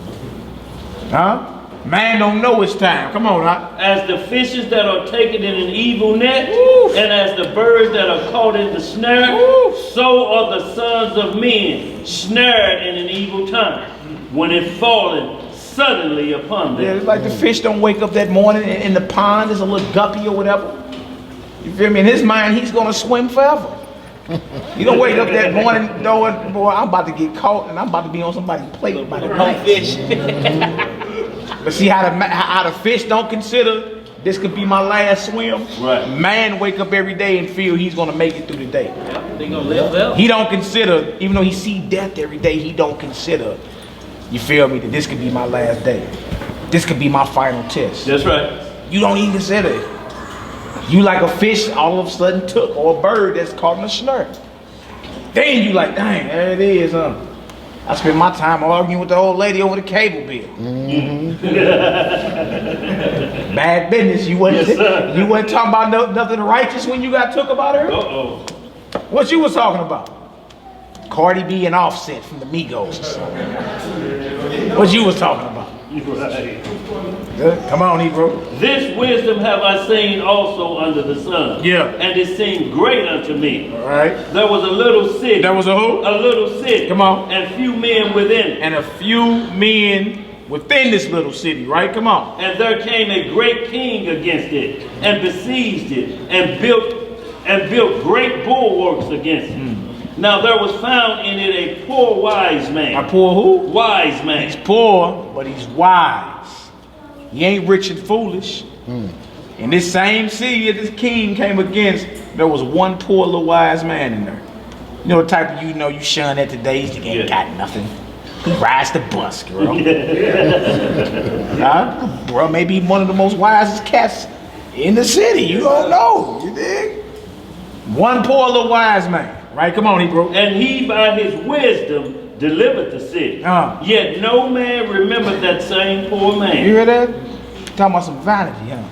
[SPEAKER 1] Huh? Man don't know his time. Come on, huh?
[SPEAKER 8] As the fishes that are taken in an evil net, and as the birds that are caught in the snare, so are the sons of men snared in an evil time, when it falleth suddenly upon them.
[SPEAKER 1] Yeah, it's like the fish don't wake up that morning in the pond, there's a little guppy or whatever. You feel me? In his mind, he's gonna swim forever. You don't wake up that morning knowing, boy, I'm about to get caught and I'm about to be on somebody's plate by the goldfish. But see how the fish don't consider this could be my last swim?
[SPEAKER 8] Right.
[SPEAKER 1] Man wake up every day and feel he's gonna make it through the day.
[SPEAKER 3] They gonna live well.
[SPEAKER 1] He don't consider, even though he see death every day, he don't consider, you feel me, that this could be my last day. This could be my final test.
[SPEAKER 8] That's right.
[SPEAKER 1] You don't even consider it. You like a fish all of a sudden took, or a bird that's caught in a snare. Then you like, dang, there it is, huh? I spent my time arguing with the old lady over the cable bill. Bad business. You wasn't talking about nothing righteous when you got took about her? What you was talking about? Cardi B and Offset from the Migos or something. What you was talking about?
[SPEAKER 8] Right.
[SPEAKER 1] Come on, Hebrew.
[SPEAKER 8] This wisdom have I seen also under the sun.
[SPEAKER 1] Yeah.
[SPEAKER 8] And it seemed great unto me.
[SPEAKER 1] All right.
[SPEAKER 8] There was a little city.
[SPEAKER 1] There was a who?
[SPEAKER 8] A little city.
[SPEAKER 1] Come on.
[SPEAKER 8] And few men within it.
[SPEAKER 1] And a few men within this little city, right? Come on.
[SPEAKER 8] And there came a great king against it, and besieged it, and built great bulwarks against it. Now there was found in it a poor wise man.
[SPEAKER 1] A poor who?
[SPEAKER 8] Wise man.
[SPEAKER 1] He's poor, but he's wise. He ain't rich and foolish. In this same city that this king came against, there was one poor little wise man in there. You know the type of, you shun at today's, you ain't got nothing. He rides the bus, girl. Bro, maybe one of the most wisest cats in the city. You don't know. You dig? One poor little wise man. Right? Come on, Hebrew.
[SPEAKER 8] And he by his wisdom delivered the city. Yet no man remembered that same poor man.
[SPEAKER 1] You hear that? Talking about some vanity, huh?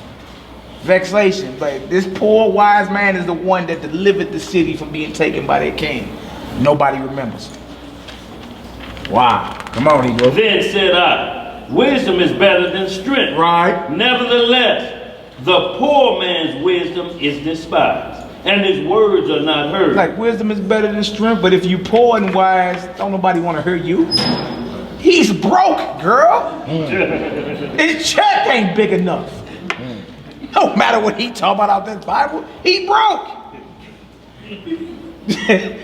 [SPEAKER 1] Vexation. But this poor wise man is the one that delivered the city from being taken by their king. Nobody remembers. Wow. Come on, Hebrew.
[SPEAKER 8] Then said I, wisdom is better than strength.
[SPEAKER 1] Right.
[SPEAKER 8] Nevertheless, the poor man's wisdom is despised, and his words are not heard.
[SPEAKER 1] Like wisdom is better than strength, but if you poor and wise, don't nobody want to hear you. He's broke, girl. His check ain't big enough. No matter what he talk about out that Bible, he broke.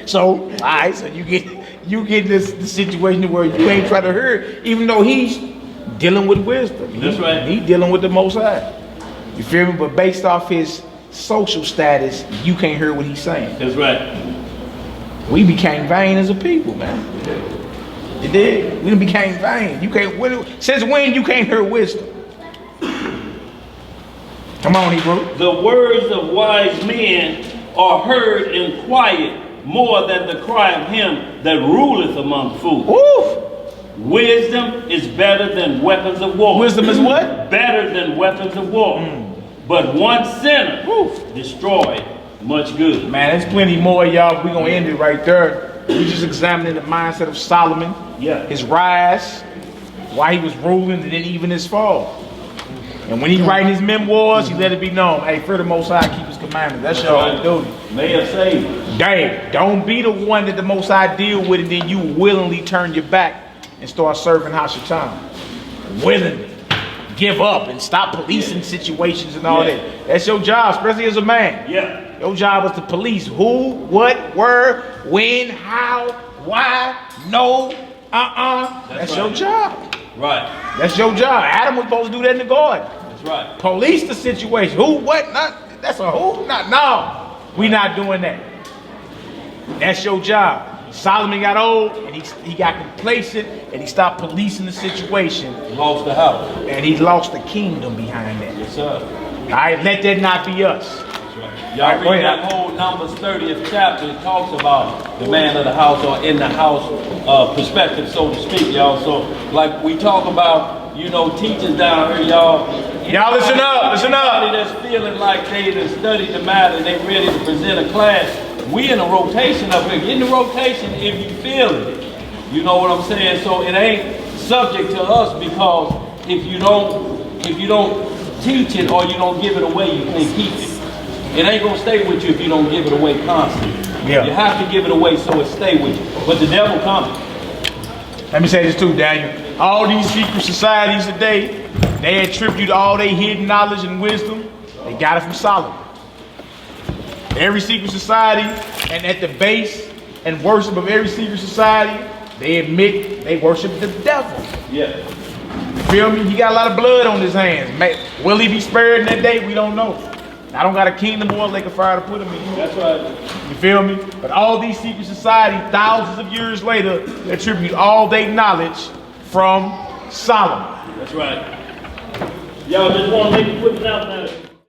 [SPEAKER 1] So, all right, so you get this situation where you ain't trying to hear it, even though he's dealing with wisdom.
[SPEAKER 8] That's right.
[SPEAKER 1] He dealing with the Most High. You feel me? But based off his social status, you can't hear what he's saying.
[SPEAKER 8] That's right.
[SPEAKER 1] We became vain as a people, man. You did. We done became vain. You can't. Since when you can't hear wisdom? Come on, Hebrew.
[SPEAKER 8] The words of wise men are heard in quiet more than the cry of him that ruleth among fools.
[SPEAKER 1] Woo!
[SPEAKER 8] Wisdom is better than weapons of war.
[SPEAKER 1] Wisdom is what?
[SPEAKER 8] Better than weapons of war. But one sinner destroyed much good.
[SPEAKER 1] Man, there's plenty more, y'all. We're going to end it right there. We just examining the mindset of Solomon.
[SPEAKER 8] Yeah.
[SPEAKER 1] His rise, why he was ruling, and then even his fall. And when he writing his memoirs, he let it be known, hey, fear the Most High, keep his commandments. That's your own duty.
[SPEAKER 8] May have saved us.
[SPEAKER 1] Dang, don't be the one that the Most High deal with, and then you willingly turn your back and start serving Hashatan. Willingly. Give up and stop policing situations and all that. That's your job, especially as a man.
[SPEAKER 8] Yeah.
[SPEAKER 1] Your job is to police who, what, where, when, how, why, no, That's your job.
[SPEAKER 8] Right.
[SPEAKER 1] That's your job. Adam was supposed to do that in the garden.
[SPEAKER 8] That's right.
[SPEAKER 1] Police the situation. Who, what, not, that's a who, not, no. We not doing that. That's your job. Solomon got old and he got complacent and he stopped policing the situation.
[SPEAKER 8] He lost the house.
[SPEAKER 1] And he lost the kingdom behind that.
[SPEAKER 8] Yes, sir.
[SPEAKER 1] All right, let that not be us.
[SPEAKER 8] That's right. Y'all read that whole Numbers 30th chapter. It talks about the man of the house or in the house perspective, so to speak, y'all. So, like we talk about, you know, teachers down here, y'all.
[SPEAKER 1] Y'all listen up, listen up.
[SPEAKER 8] Anybody that's feeling like they done studied the matter and they ready to present a class, we in a rotation up here. Get in the rotation if you feel it. You know what I'm saying? So it ain't subject to us because if you don't teach it or you don't give it away, you can't keep it. It ain't gonna stay with you if you don't give it away constantly.
[SPEAKER 1] Yeah.
[SPEAKER 8] You have to give it away so it stay with you. But the devil coming.
[SPEAKER 1] Let me say this too, Daniel. All these secret societies today, they attribute all their hidden knowledge and wisdom. They got it from Solomon. Every secret society, and at the base and worship of every secret society, they admit they worship the devil.
[SPEAKER 8] Yeah.
[SPEAKER 1] You feel me? He got a lot of blood on his hands. Will he be spared in that day? We don't know. I don't got a kingdom or a lake of fire to put him in.
[SPEAKER 8] That's right.
[SPEAKER 1] You feel me? But all these secret societies, thousands of years later, attribute all their knowledge from Solomon.
[SPEAKER 8] That's right. Y'all just want to make it put it out there.